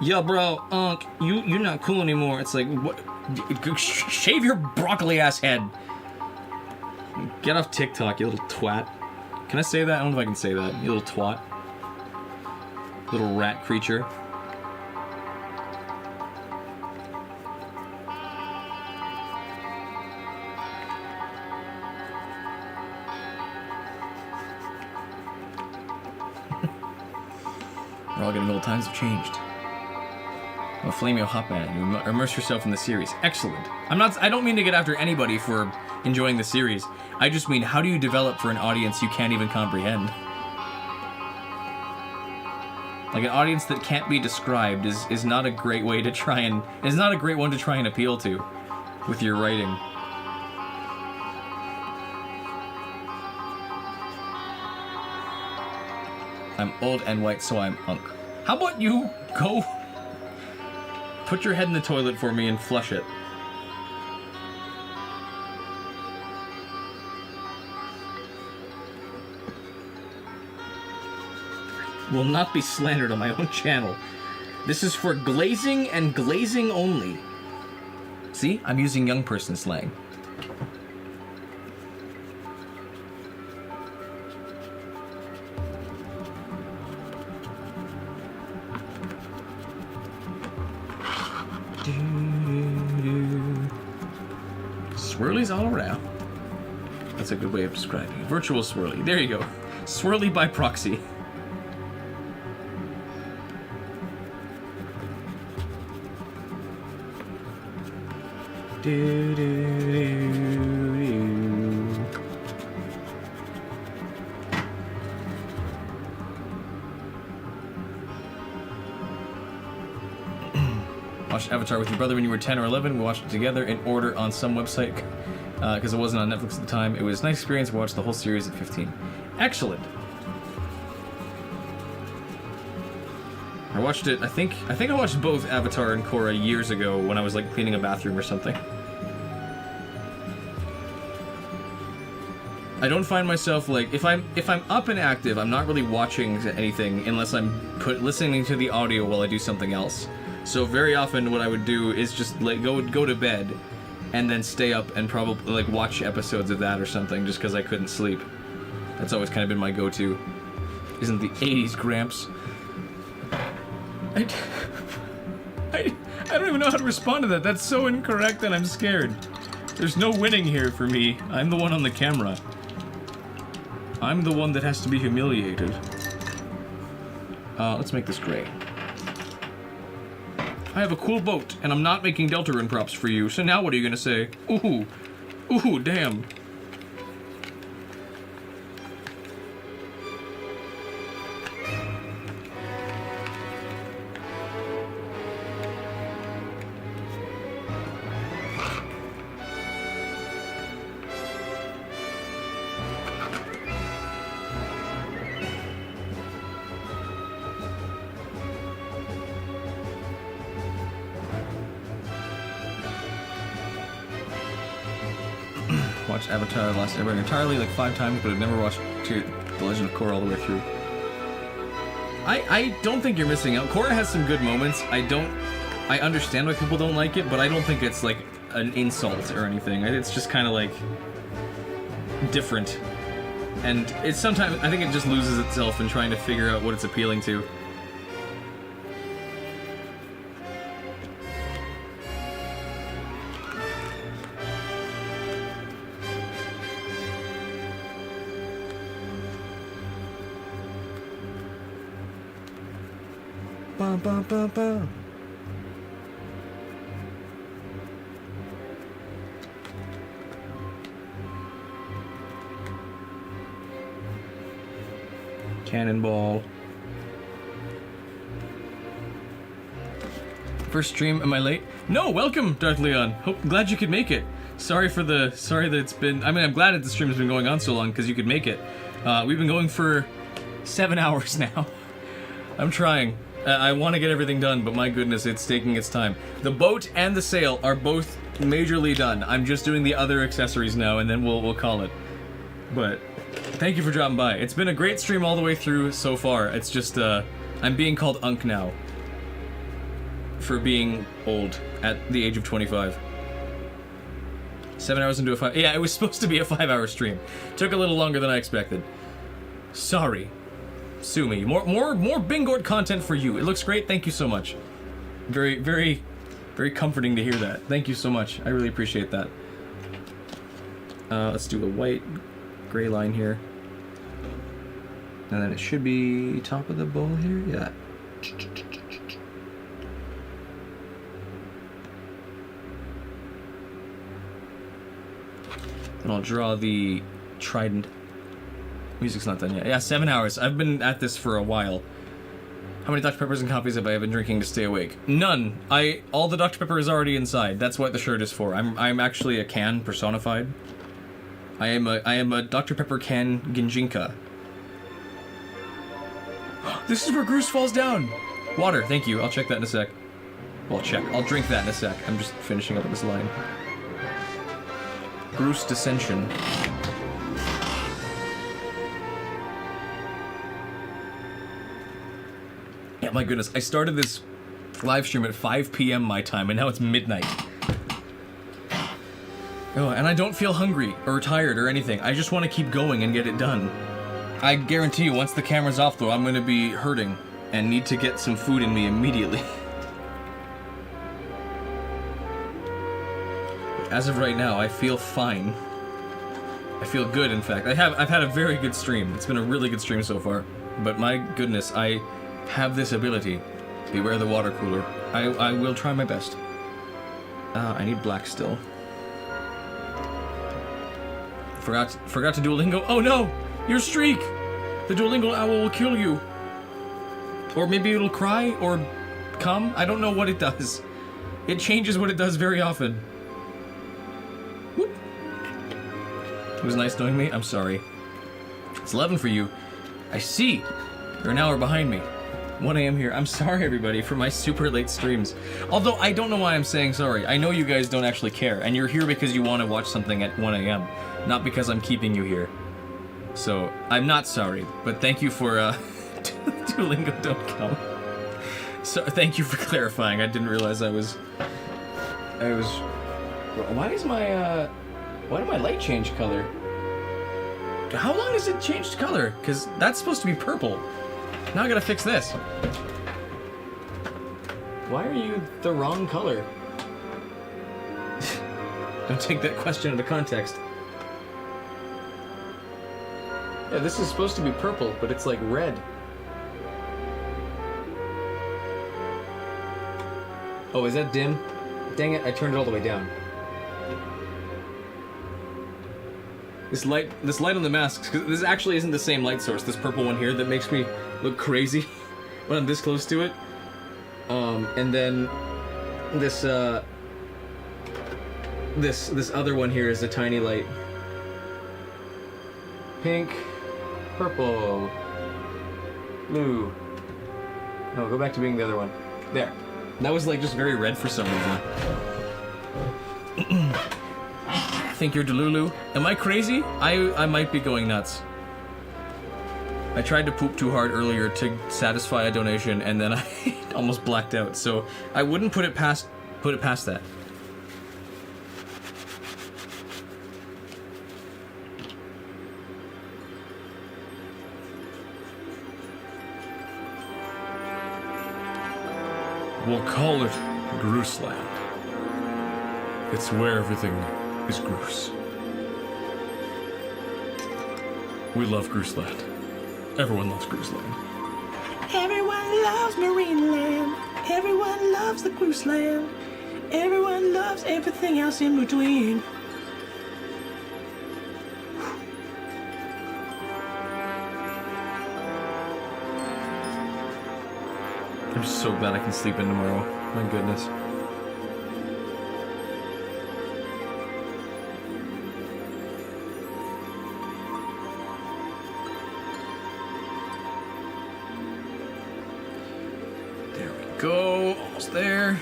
Yeah, bro, you're not cool anymore. It's like, what? Shave your broccoli ass head. Get off TikTok, you little twat. Can I say that? I don't know if I can say that. You little twat. Little rat creature. We're all getting old. Times have changed. Well, Flamio Hotman, you immerse yourself in the series. Excellent. I don't mean to get after anybody for enjoying the series. I just mean, how do you develop for an audience you can't even comprehend? Like, an audience that can't be described is not a great way to try and... is not a great one to try and appeal to with your writing. I'm old and white, so I'm unk. How about you go... put your head in the toilet for me and flush it. Will not be slandered on my own channel. This is for glazing and glazing only. See? I'm using young person slang. Swirlies all around. That's a good way of describing it. Virtual swirly. There you go. Swirly by proxy. Do, do, do, do. Watched Avatar with your brother when you were 10 or 11. We watched it together in order on some website because it wasn't on Netflix at the time. It was a nice experience. We watched the whole series at 15. Excellent. I watched it, I think I watched both Avatar and Korra years ago when I was like cleaning a bathroom or something. I don't find myself like, if I'm up and active, I'm not really watching anything unless I'm listening to the audio while I do something else. So very often what I would do is just like go to bed and then stay up and probably like watch episodes of that or something just because I couldn't sleep. That's always kind of been my go-to. Isn't the 80s, Gramps? I don't even know how to respond to that. That's so incorrect and I'm scared. There's no winning here for me. I'm the one on the camera. I'm the one that has to be humiliated. Let's make this gray. I have a cool boat, and I'm not making Deltarune props for you, so now what are you gonna say? Ooh. Ooh, damn. Watched Avatar: The Last Airbender entirely like 5 times, but I've never watched The Legend of Korra all the way through. I don't think you're missing out. Korra has some good moments. I understand why people don't like it, but I don't think it's like an insult or anything. It's just kind of like different. And it's sometimes, I think it just loses itself in trying to figure out what it's appealing to. Ba, ba, ba, ba. Cannonball. First stream, am I late? No, welcome, Darth Leon. Glad you could make it. Sorry that it's been, I'm glad that the stream has been going on so long because you could make it. We've been going for 7 hours now. I'm trying. I want to get everything done, but my goodness, it's taking its time. The boat and the sail are both majorly done. I'm just doing the other accessories now, and then we'll call it. But thank you for dropping by. It's been a great stream all the way through so far. It's just, I'm being called Unk now. For being old at the age of 25. 7 hours into a 5... Yeah, it was supposed to be a 5-hour stream. Took a little longer than I expected. Sorry. Sue me. More Bingort content for you. It looks great. Thank you so much. Very, very, very comforting to hear that. Thank you so much. I really appreciate that. Let's do a white, gray line here. And then it should be top of the bowl here. Yeah. And I'll draw the trident. Music's not done yet. Yeah, 7 hours. I've been at this for a while. How many Dr. Peppers and coffees have I been drinking to stay awake? None. All the Dr. Pepper is already inside. That's what the shirt is for. I'm actually a can personified. I am a Dr. Pepper can Ginjinka. This is where Groose falls down. Water, thank you. I'll check that in a sec. Well, I'll drink that in a sec. I'm just finishing up with this line. Groose dissension. Yeah, my goodness. I started this live stream at 5 p.m. my time, and now it's midnight. Oh, and I don't feel hungry or tired or anything. I just want to keep going and get it done. I guarantee you, once the camera's off, though, I'm going to be hurting and need to get some food in me immediately. As of right now, I feel fine. I feel good, in fact. I've had a very good stream. It's been a really good stream so far. But my goodness, I have this ability. Beware the water cooler. I will try my best. I need black still. Forgot to Duolingo. Oh no! Your streak! The Duolingo owl will kill you. Or maybe it'll cry or come. I don't know what it does. It changes what it does very often. Whoop. It was nice knowing me. I'm sorry. It's 11 for you. I see. You're an hour behind me. 1 a.m. here. I'm sorry, everybody, for my super late streams. Although, I don't know why I'm saying sorry. I know you guys don't actually care, and you're here because you want to watch something at 1 a.m., not because I'm keeping you here. So, I'm not sorry, but thank you for, Duolingo.com. So, thank you for clarifying. I didn't realize I was... Why did my light change color? How long has it changed color? Because that's supposed to be purple. Now I gotta fix this. Why are you the wrong color? Don't take that question out of context. Yeah, this is supposed to be purple, but it's like red. Oh, is that dim? Dang it, I turned it all the way down. This light on the masks, because this actually isn't the same light source, this purple one here that makes me look crazy when I'm this close to it. And then this other one here is a tiny light. Pink, purple, blue. No, go back to being the other one. There. That was like just very red for some reason. Think you're Delulu? Am I crazy? I might be going nuts. I tried to poop too hard earlier to satisfy a donation, and then I almost blacked out. So I wouldn't put it past that. We'll call it Groosland. It's where everything is Groose. We love Groosland. Everyone loves Groosland. Everyone loves Marineland. Everyone loves the cruise land. Everyone loves everything else in between. I'm so glad I can sleep in tomorrow. My goodness. Go, almost there.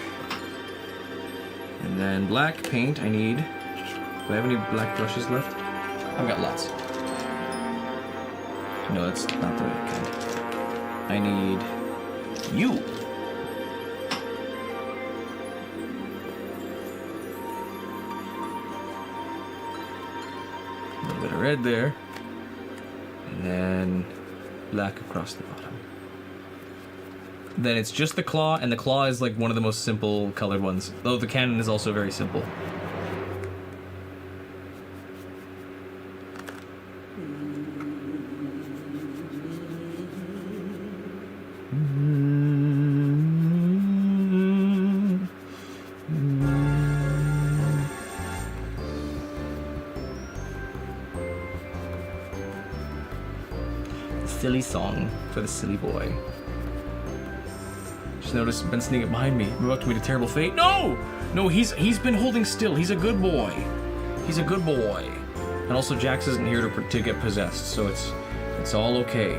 And then black paint I need. Do I have any black brushes left? I've got lots. No, that's not the right kind. I need you. A little bit of red there. And then black across the bottom. Then it's just the claw, and the claw is like one of the most simple colored ones. Though the cannon is also very simple. Silly song for the silly boy. Just noticed Ben sneaking behind me. I'm about to meet a terrible fate. No! No, he's been holding still. He's a good boy. He's a good boy. And also Jax isn't here to get possessed, so it's all okay.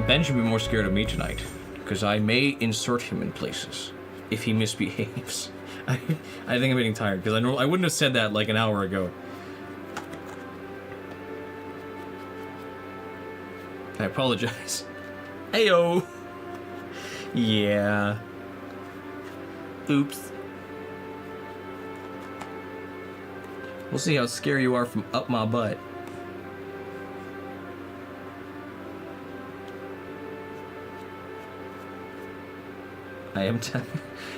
Ben should be more scared of me tonight, because I may insert him in places if he misbehaves. I think I'm getting tired, because I wouldn't have said that like an hour ago. I apologize. Heyo. Yeah. Oops. We'll see how scary you are from up my butt. I am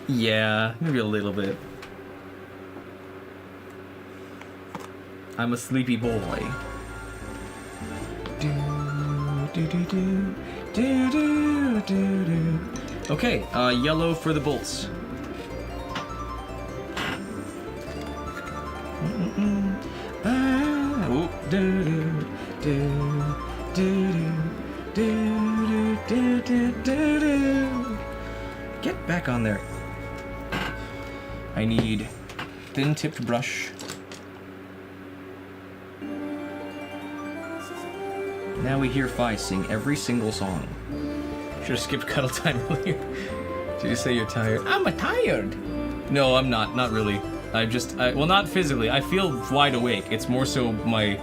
yeah, maybe a little bit. I'm a sleepy boy. Okay, yellow for the bolts. Get back on there. I need thin-tipped brush. Now we hear Fi sing every single song. Should have skipped cuddle time earlier. Did you say you're tired? I'm tired. No, I'm not. Not really. Well, not physically. I feel wide awake. It's more so my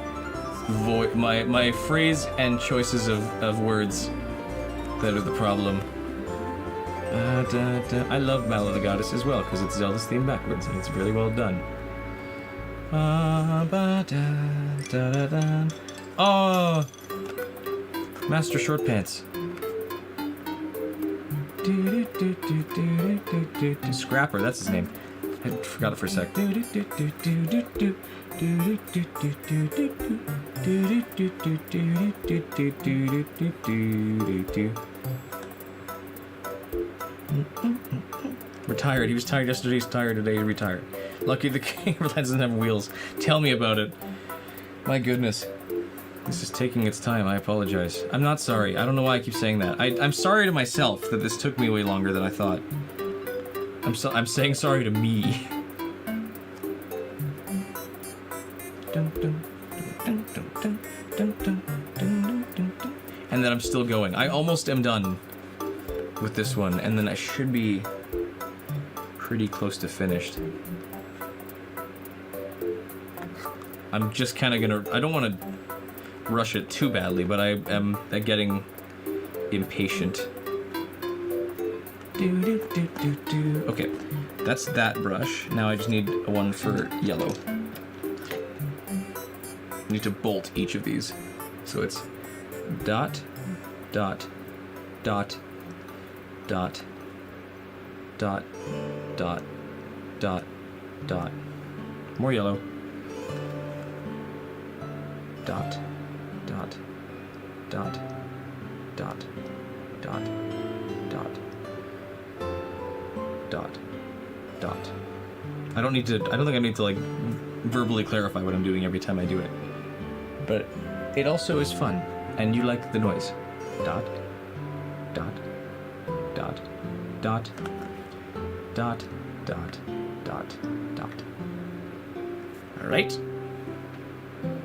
my phrase and choices of words that are the problem. I love Mallow the Goddess as well, because it's Zelda's theme backwards, and it's really well done. Oh! Master Short Pants. Scrapper, that's his name. I forgot it for a sec. Retired. He was tired yesterday, he's tired today, he retired. Lucky the King of Lands doesn't have wheels. Tell me about it. My goodness. This is taking its time, I apologize. I'm not sorry. I don't know why I keep saying that. I'm sorry to myself that this took me way longer than I thought. I'm saying sorry to me. And then I'm still going. I almost am done with this one, and then I should be pretty close to finished. I'm just kind of gonna... I don't want to rush it too badly, but I am getting impatient. Okay, that's that brush. Now I just need one for yellow. I need to bolt each of these. So it's dot, dot, dot, dot, dot, dot, dot, dot. More yellow. Dot, dot, dot, dot, dot, dot, dot, dot. I don't think I need to like verbally clarify what I'm doing every time I do it. But it also is fun, and you like the noise. Dot, dot, dot, dot, dot, dot, dot, dot. Alright.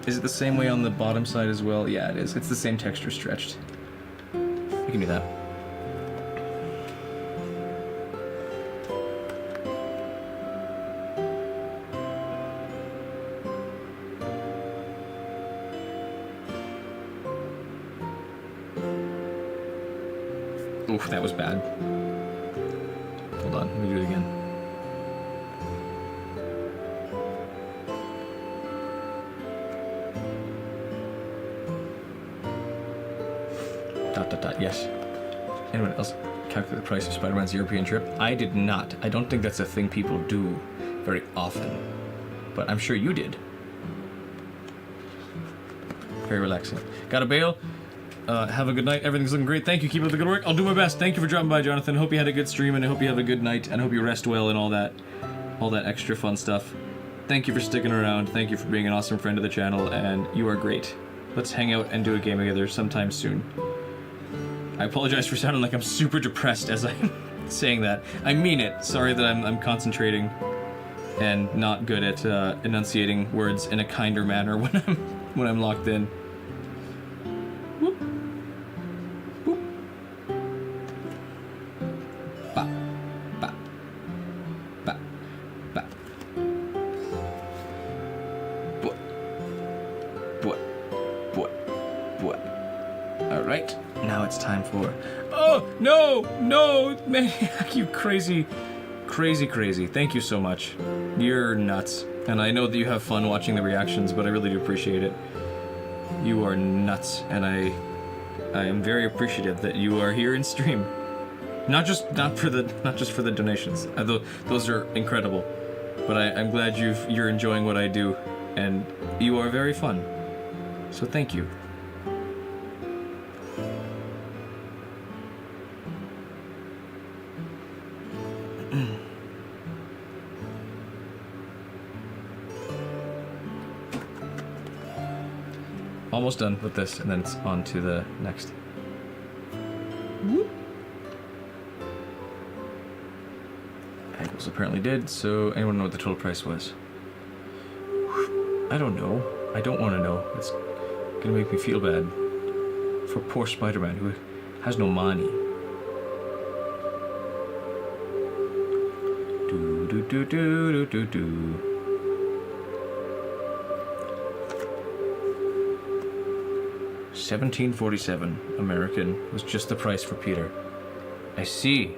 Is it the same way on the bottom side as well? Yeah, it is. It's the same texture stretched. We can do that. Oof, that was bad. Hold on, let me do it again. Dot, dot, dot, yes. Anyone else calculate the price of Spider-Man's European trip? I did not. I don't think that's a thing people do very often. But I'm sure you did. Very relaxing. Gotta bail. Have a good night. Everything's looking great. Thank you. Keep up the good work. I'll do my best. Thank you for dropping by, Jonathan. Hope you had a good stream, and I hope you have a good night, and I hope you rest well and all that extra fun stuff. Thank you for sticking around. Thank you for being an awesome friend of the channel, and you are great. Let's hang out and do a game together sometime soon. I apologize for sounding like I'm super depressed as I'm saying that. I mean it. Sorry that I'm concentrating and not good at enunciating words in a kinder manner when I'm locked in. Whoop. Whoop. Ba. Ba. Ba. Ba. Boy. Boy. Boy. Boy. All right. Now it's time for... Oh, no! No! Maniac, you crazy... Crazy. Thank you so much. You're nuts. And I know that you have fun watching the reactions, but I really do appreciate it. You are nuts, and I am very appreciative that you are here in stream. Not just for the donations. Those are incredible. But I'm glad you're enjoying what I do. And you are very fun. So thank you. Almost done with this, and then it's on to the next. Angles apparently did, so anyone know what the total price was? I don't know. I don't want to know. It's gonna make me feel bad for poor Spider-Man who has no money. Do do do do do do do. $17.47 American was just the price for Peter. I see.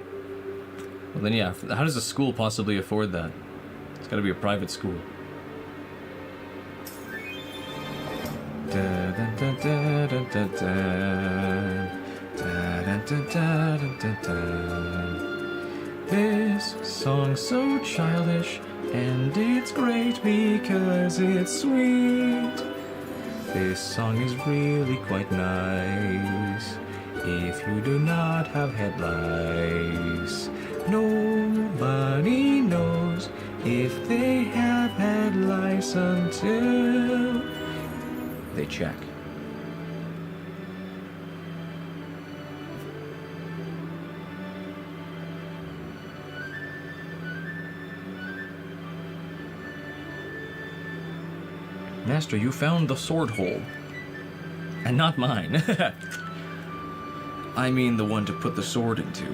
Well then, yeah. How does a school possibly afford that? It's got to be a private school. This song's so childish, and it's great because it's sweet. This song is really quite nice. If you do not have headlights, nobody knows if they have headlights until they check. Master, you found the sword hole. And not mine. I mean the one to put the sword into.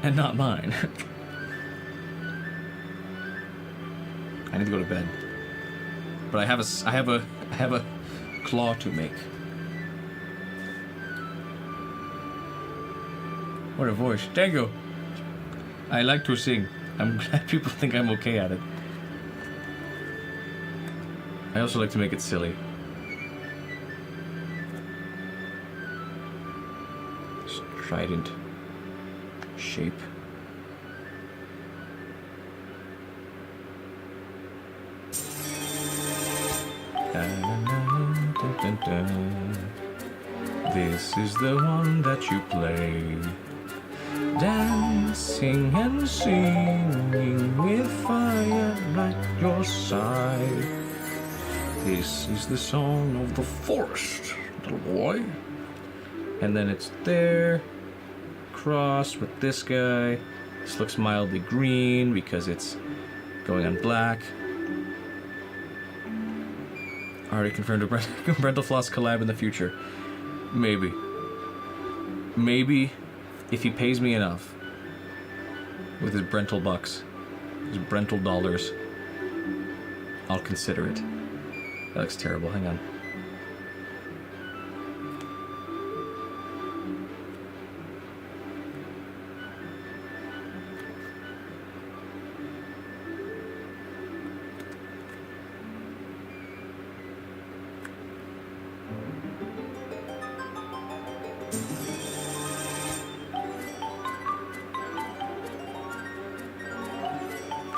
And not mine. I need to go to bed. But I have a claw to make. What a voice. Tango. I like to sing. I'm glad people think I'm okay at it. I also like to make it silly. Strident shape. This is the one that you play. Dancing and singing with fire at your side. This is the song of the forest, little boy. And then it's there, cross with this guy. This looks mildly green because it's going on black. Already confirmed a Brental Floss collab in the future. Maybe. Maybe if he pays me enough with his Brental bucks, his Brental dollars, I'll consider it. That looks terrible. Hang on.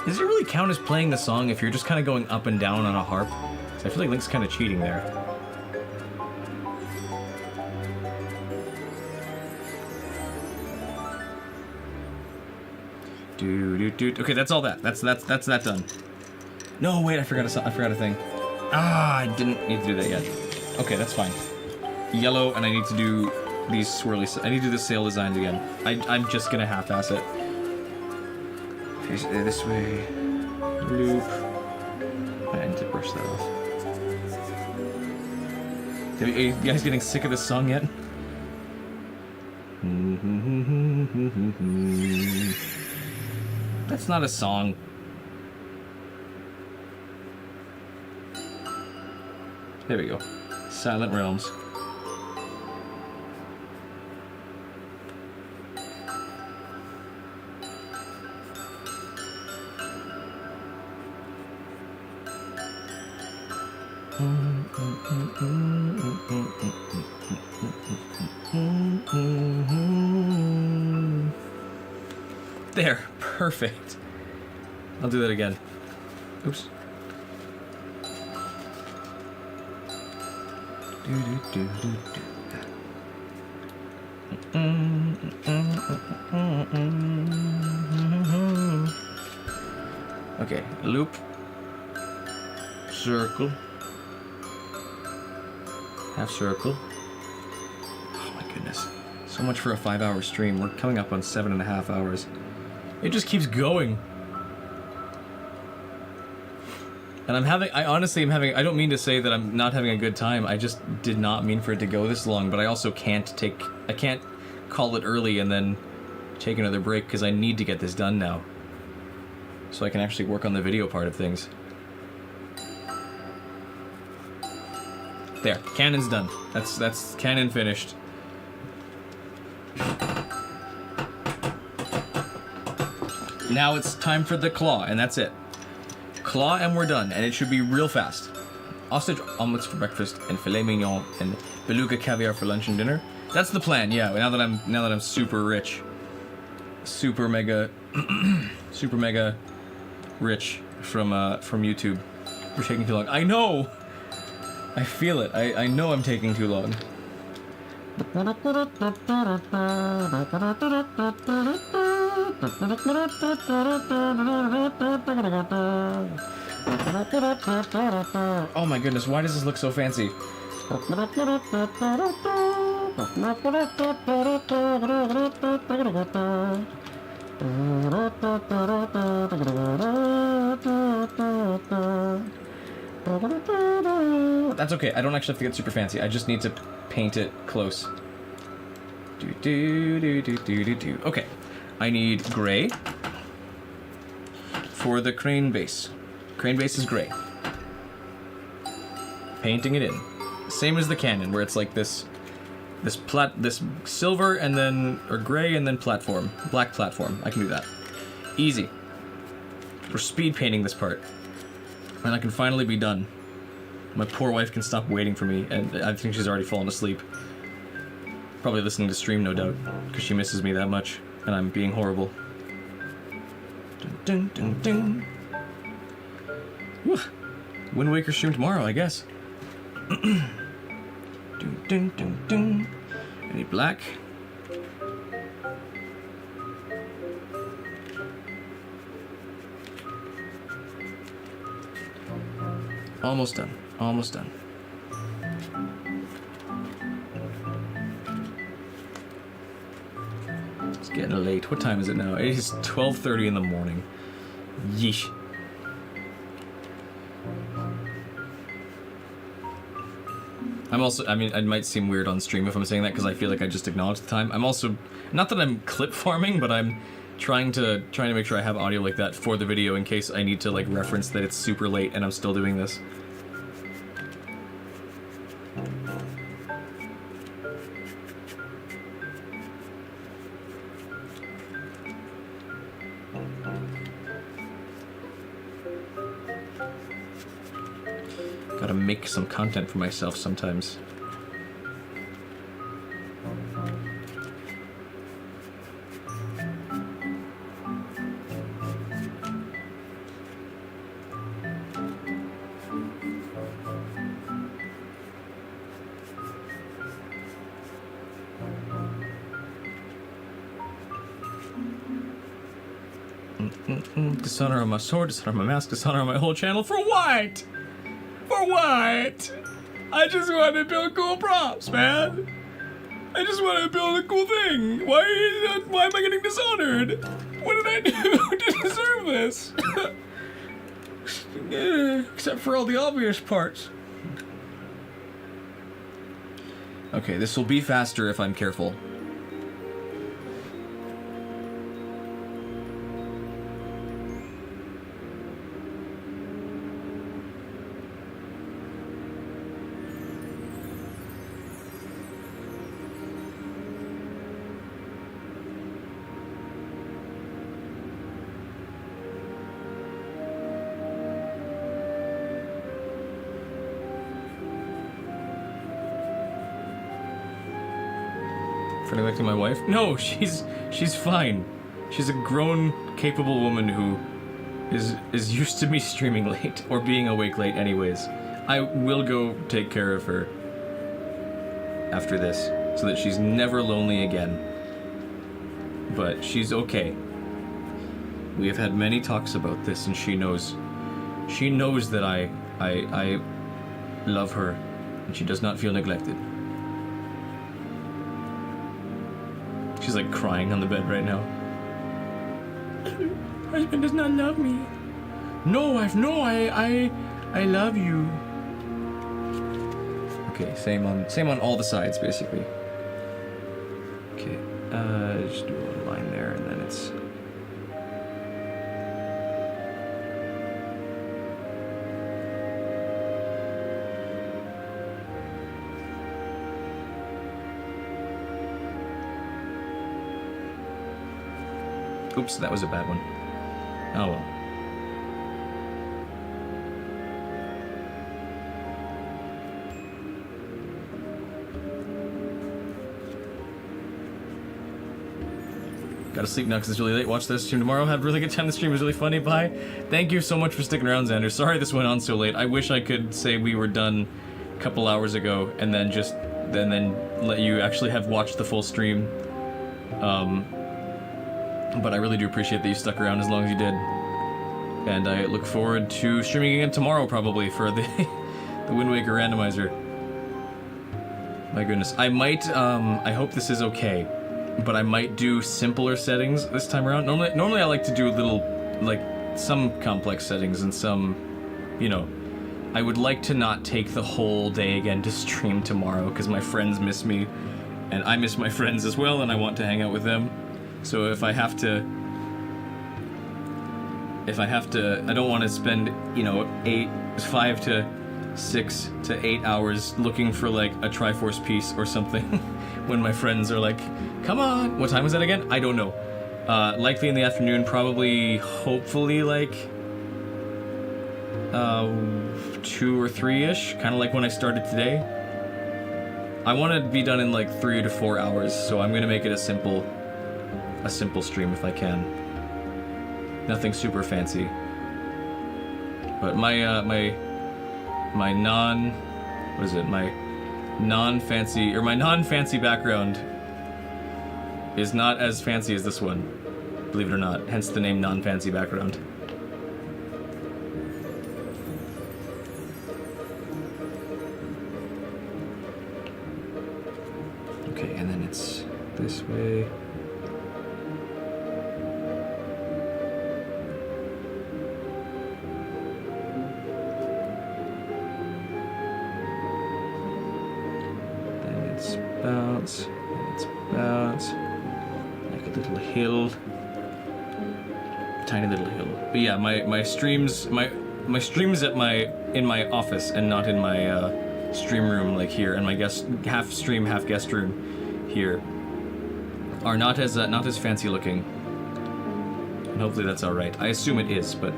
Does it really count as playing the song if you're just kind of going up and down on a harp? So I feel like Link's kind of cheating there. Okay, that's all that. That's that done. No, wait, I forgot a thing. Ah, I didn't need to do that yet. Okay, that's fine. Yellow, and I need to do these swirly. I need to do the sail designs again. I'm just gonna half-ass it. Face it this way. Loop. I need to brush that off. Are you guys getting sick of this song yet? That's not a song. There we go. Silent Realms. There, perfect. I'll do that again. Oops. Okay, loop, circle, half circle. Oh my goodness. So much for a 5-hour stream. We're coming up on 7.5 hours. It just keeps going. And I honestly am having, I don't mean to say that I'm not having a good time. I just did not mean for it to go this long, but I also can't call it early and then take another break because I need to get this done now. So I can actually work on the video part of things. There, cannon's done. That's cannon finished. Now it's time for the claw, and that's it. Claw and we're done, and it should be real fast. Ostrich omelets for breakfast, and filet mignon, and beluga caviar for lunch and dinner. That's the plan, yeah. Now that I'm super rich, super mega rich from YouTube. We're taking too long. I know. I feel it. I know I'm taking too long. Oh my goodness, why does this look so fancy? That's okay, I don't actually have to get super fancy. I just need to paint it close. Okay, I need gray for the crane base. Crane base is gray. Painting it in. Same as the cannon, where it's like this silver and then, or gray and then platform. Black platform. I can do that. Easy. We're speed painting this part. And I can finally be done. My poor wife can stop waiting for me, and I think she's already fallen asleep. Probably listening to stream, no doubt, because she misses me that much, and I'm being horrible. Dun, dun, dun, dun. Whew. Wind Waker stream tomorrow, I guess. Dun, dun, dun, dun. I need black. Almost done. Almost done. It's getting late. What time is it now? It is 12:30 in the morning. Yeesh. I'm also, I mean, it might seem weird on stream if I'm saying that because I feel like I just acknowledged the time. I'm also, not that I'm clip farming, but I'm trying to make sure I have audio like that for the video in case I need to like reference that it's super late and I'm still doing this. Gotta make some content for myself sometimes. Dishonor on my sword, dishonor on my mask, dishonor on my whole channel. For what? For what? I just want to build cool props, man. I just want to build a cool thing. Why am I getting dishonored? What did I do to deserve this? Except for all the obvious parts. Okay, this will be faster if I'm careful. For neglecting my wife? No, she's fine. She's a grown, capable woman who is used to me streaming late or being awake late anyways. I will go take care of her. after this, so that she's never lonely again. But she's okay. We have had many talks about this, and she knows. She knows that I love her, and she does not feel neglected. She's like crying on the bed right now. Husband does not love me. No, wife, no, I love you. Okay, same on all the sides, basically. Okay, just do one line there, and then it's... Oops, that was a bad one. Oh well. Gotta sleep now because it's really late. Watch this stream tomorrow. Have a really good time. The stream was really funny. Bye. Thank you so much for sticking around, Xander. Sorry this went on so late. I wish I could say we were done a couple hours ago and then just then let you actually have watched the full stream. But I really do appreciate that you stuck around as long as you did. And I look forward to streaming again tomorrow, probably, for the the Wind Waker randomizer. My goodness. I might, I hope this is okay, but I might do simpler settings this time around. Normally I like to do a little, like, some complex settings and some, you know, I would like to not take the whole day again to stream tomorrow, because my friends miss me, and I miss my friends as well, and I want to hang out with them. So if I have to, I don't want to spend, you know, 5 to 6 to 8 hours looking for like a Triforce piece or something when my friends are like, come on, what time is that again? I don't know. Likely in the afternoon, probably, hopefully like 2 or 3-ish, kind of like when I started today. I want to be done in like 3 to 4 hours, so I'm going to make it a simple stream if I can. Nothing super fancy. But my non-fancy background is not as fancy as this one, believe it or not, hence the name non-fancy background. Okay, and then it's this way. Bounce, and it's bounce, like a little hill, tiny little hill. But yeah, my streams in my office and not in my stream room like here, and my half stream half guest room here are not as fancy looking, and hopefully that's all right. I assume it is, but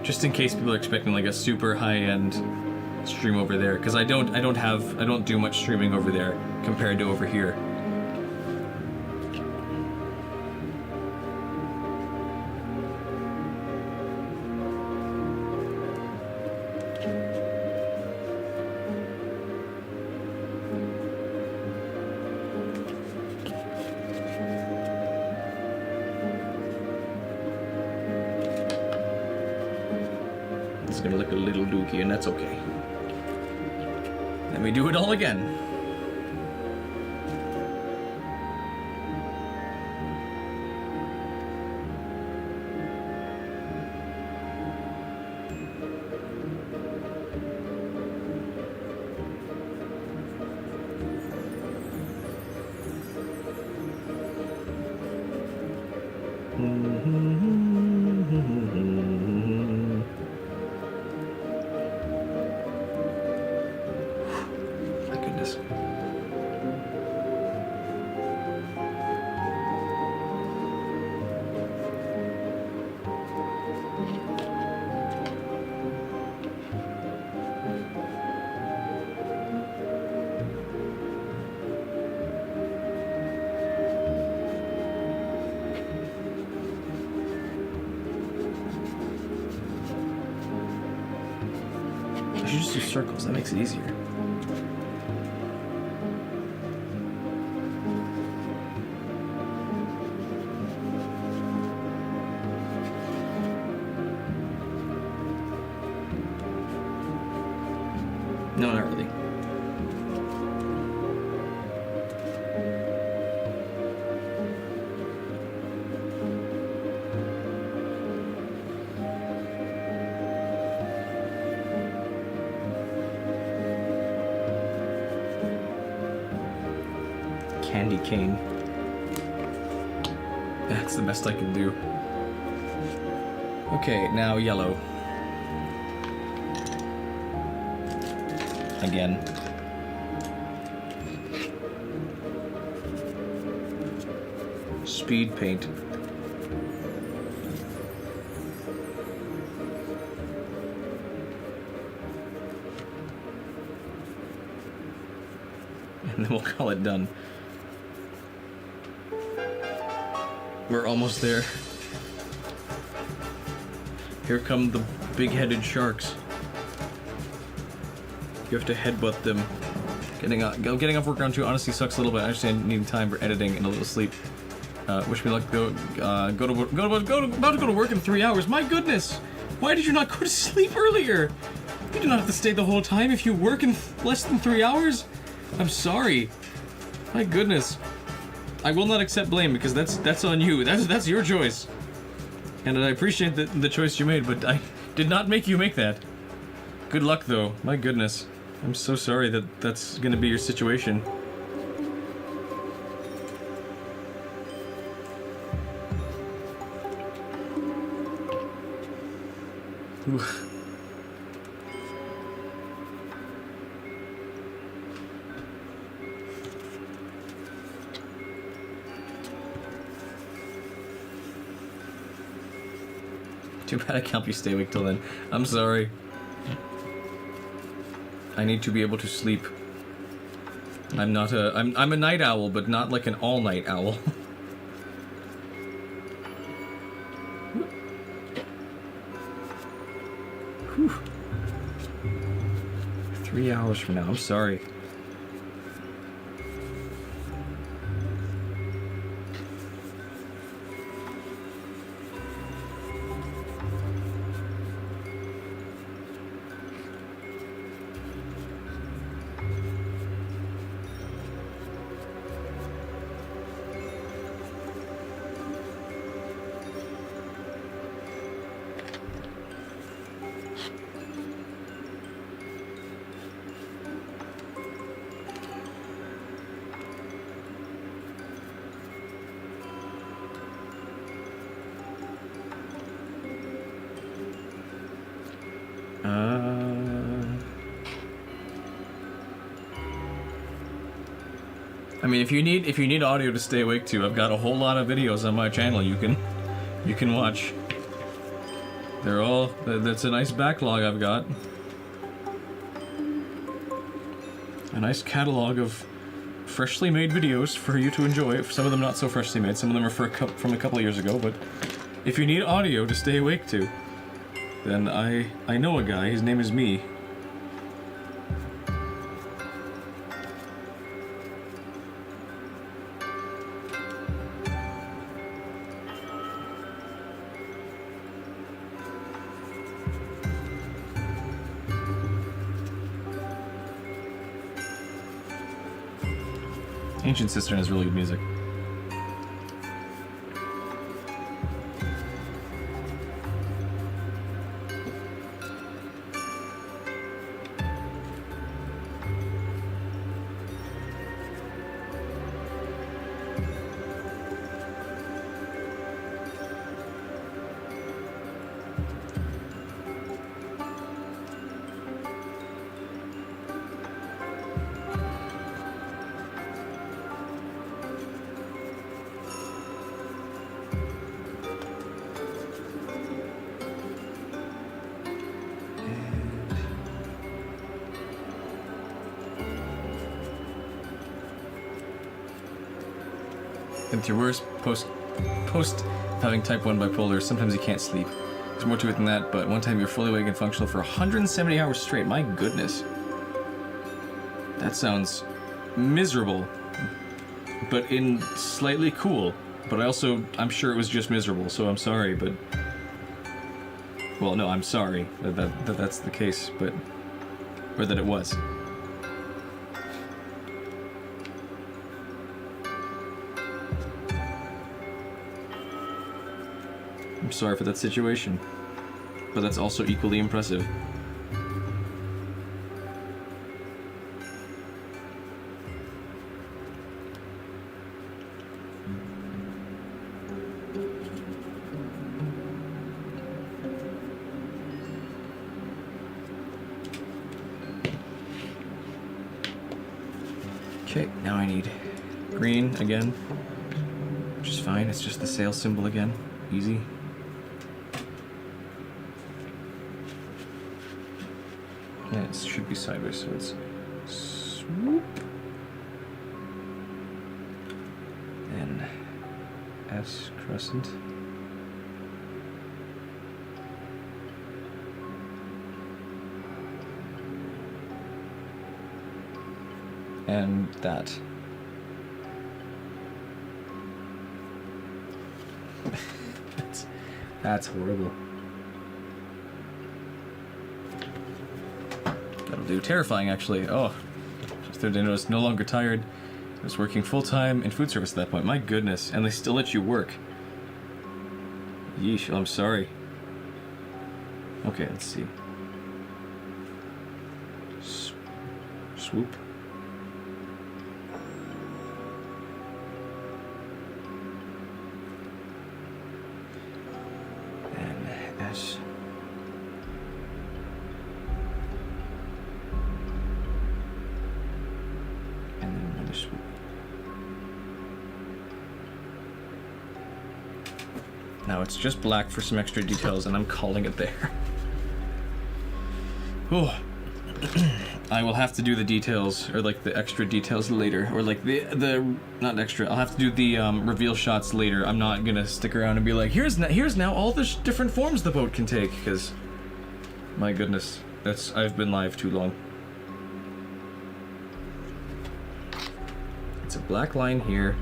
just in case people are expecting like a super high-end stream over there, because I don't do much streaming over there compared to over here. It's gonna look a little dookie, and that's okay. Let me do it all again. My goodness. I should just do circles, that makes it easier. No, not really. Candy cane. That's the best I can do. Okay, now yellow. Again. Speed paint. And then we'll call it done. We're almost there. Here come the big-headed sharks. You have to headbutt them. Getting off work around 2 honestly sucks a little bit. I understand needing time for editing and a little sleep. Wish me luck. About to go to work in 3 hours. My goodness! Why did you not go to sleep earlier? You do not have to stay the whole time if you work in less than 3 hours. I'm sorry. My goodness. I will not accept blame because that's on you. That's your choice. And I appreciate the choice you made, but I did not make you make that. Good luck, though. My goodness. I'm so sorry that that's gonna be your situation. Ooh. Too bad I can't help you stay awake till then. I'm sorry. I need to be able to sleep. I'm not I'm a night owl, but not like an all-night owl. Whew. 3 hours from now, I'm sorry. I mean, if you need audio to stay awake to, I've got a whole lot of videos on my channel you can watch. They're all that's a nice backlog I've got. A nice catalog of freshly made videos for you to enjoy. Some of them not so freshly made. Some of them are from a couple of years ago. But if you need audio to stay awake to, then I know a guy. His name is me. Ancient Cistern has really good music. It's your worst post having type 1 bipolar. Sometimes you can't sleep. There's more to it than that, but one time you're fully awake and functional for 170 hours straight. My goodness. That sounds miserable, but in slightly cool. But I'm sure it was just miserable, so I'm sorry, but... Well, no, I'm sorry that that's the case, but... Or that it was. I'm sorry for that situation, but that's also equally impressive. Okay, now I need green again, which is fine. It's just the sale symbol again. Easy. Yeah, it should be sideways, so it's swoop. Then S crescent. And that. That's horrible. That'll do. Terrifying, actually. Oh, just the other day I was no longer tired. I was working full-time in food service at that point. My goodness. And they still let you work. Yeesh, I'm sorry. Okay, let's see. Swoop. And S. And then another swoop. Now it's just black for some extra details, and I'm calling it there. Oh. I will have to do the details, or like the extra details later, or like the not extra. I'll have to do the reveal shots later. I'm not gonna stick around and be like, here's now all the different forms the boat can take, because my goodness, I've been live too long. It's a black line here.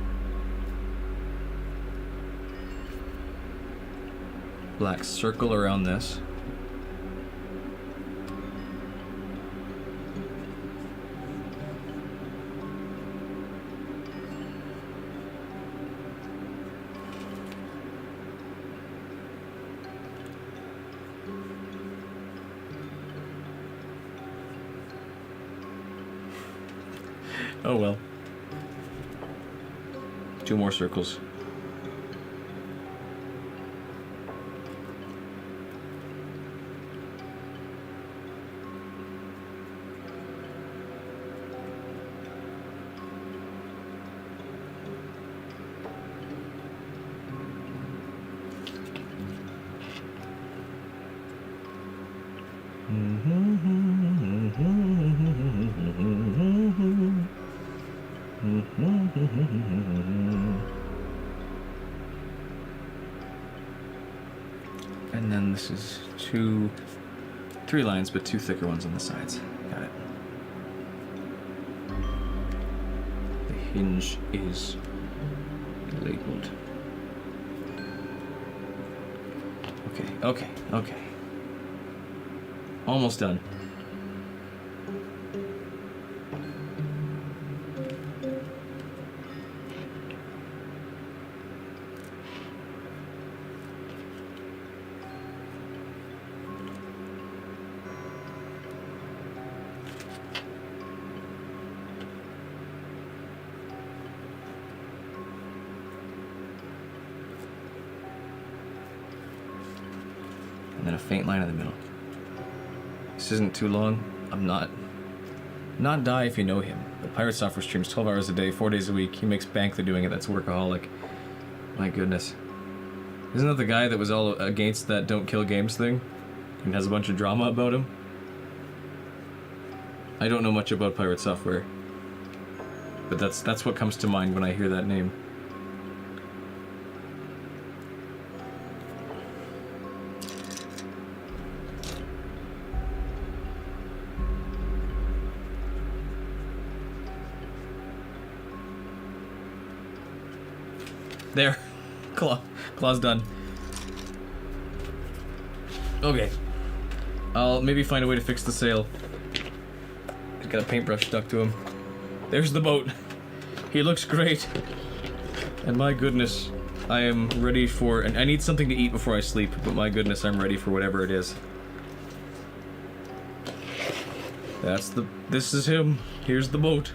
Black circle around this. Oh well. 2 more circles. And then this is 3 lines, but 2 thicker ones on the sides. Got it. The hinge is labeled. Okay. Almost done. And then a faint line in the middle. This isn't too long. I'm not die if you know him. But Pirate Software streams 12 hours a day, 4 days a week. He makes bank through doing it. That's workaholic. My goodness. Isn't that the guy that was all against that don't kill games thing? And has a bunch of drama about him? I don't know much about Pirate Software. But that's what comes to mind when I hear that name. There. Claw's done. Okay. I'll maybe find a way to fix the sail. Got a paintbrush stuck to him. There's the boat. He looks great. And my goodness, I am ready for... And I need something to eat before I sleep, but my goodness, I'm ready for whatever it is. This is him. Here's the boat.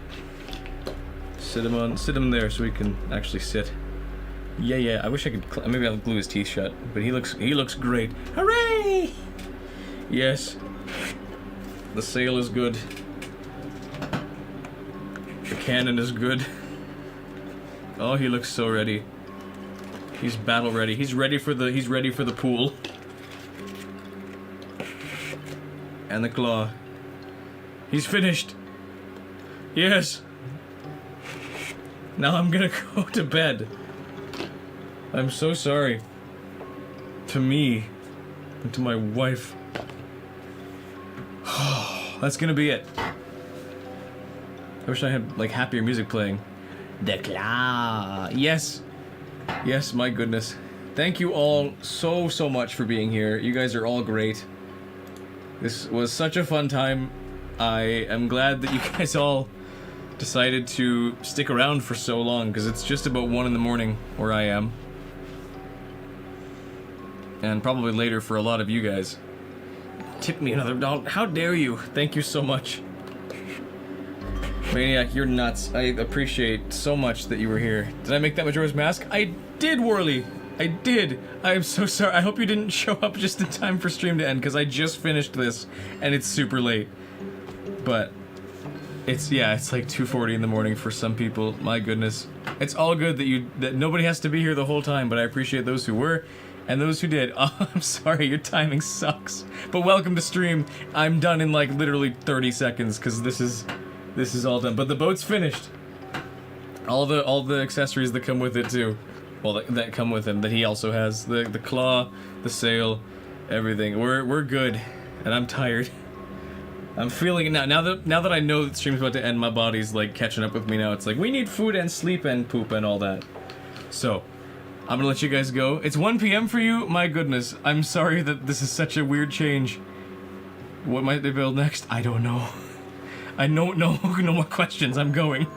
Sit him there so we can actually sit. Yeah, I wish I could, maybe I'll glue his teeth shut, but he looks great. Hooray! Yes. The sail is good. The cannon is good. Oh, he looks so ready. He's battle ready. He's ready for the pool. And the claw. He's finished. Yes. Now I'm gonna go to bed. I'm so sorry. To me. And to my wife. That's gonna be it. I wish I had, like, happier music playing. The claw. Yes. Yes, my goodness. Thank you all so much for being here. You guys are all great. This was such a fun time. I am glad that you guys all decided to stick around for so long, because it's just about 1 in the morning where I am. And probably later for a lot of you guys. Tip me another $1. How dare you? Thank you so much. Maniac, you're nuts. I appreciate so much that you were here. Did I make that Majora's Mask? I did, Worley! I did! I am so sorry. I hope you didn't show up just in time for stream to end, because I just finished this, and it's super late. But... it's like 2:40 in the morning for some people. My goodness. It's all good that nobody has to be here the whole time, but I appreciate those who were, and those who did. Oh, I'm sorry, your timing sucks. But welcome to stream. I'm done in, like, literally 30 seconds, because this is all done. But the boat's finished. All the accessories that come with it too. Well, that come with him, that he also has. The claw, the sail, everything. We're good. And I'm tired. I'm feeling it now. Now that I know that stream's about to end, my body's like catching up with me now. It's like, we need food and sleep and poop and all that. So, I'm gonna let you guys go. It's 1 p.m. for you? My goodness. I'm sorry that this is such a weird change. What might they build next? I don't know. I don't know. No more questions. I'm going.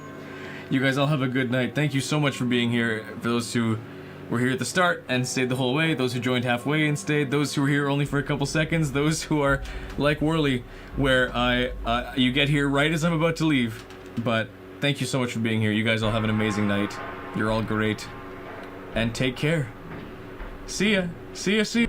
You guys all have a good night. Thank you so much for being here. For those who were here at the start and stayed the whole way, those who joined halfway and stayed, those who were here only for a couple seconds, those who are like Worley, where you get here right as I'm about to leave. But thank you so much for being here. You guys all have an amazing night. You're all great. And take care. See ya. See ya. See ya.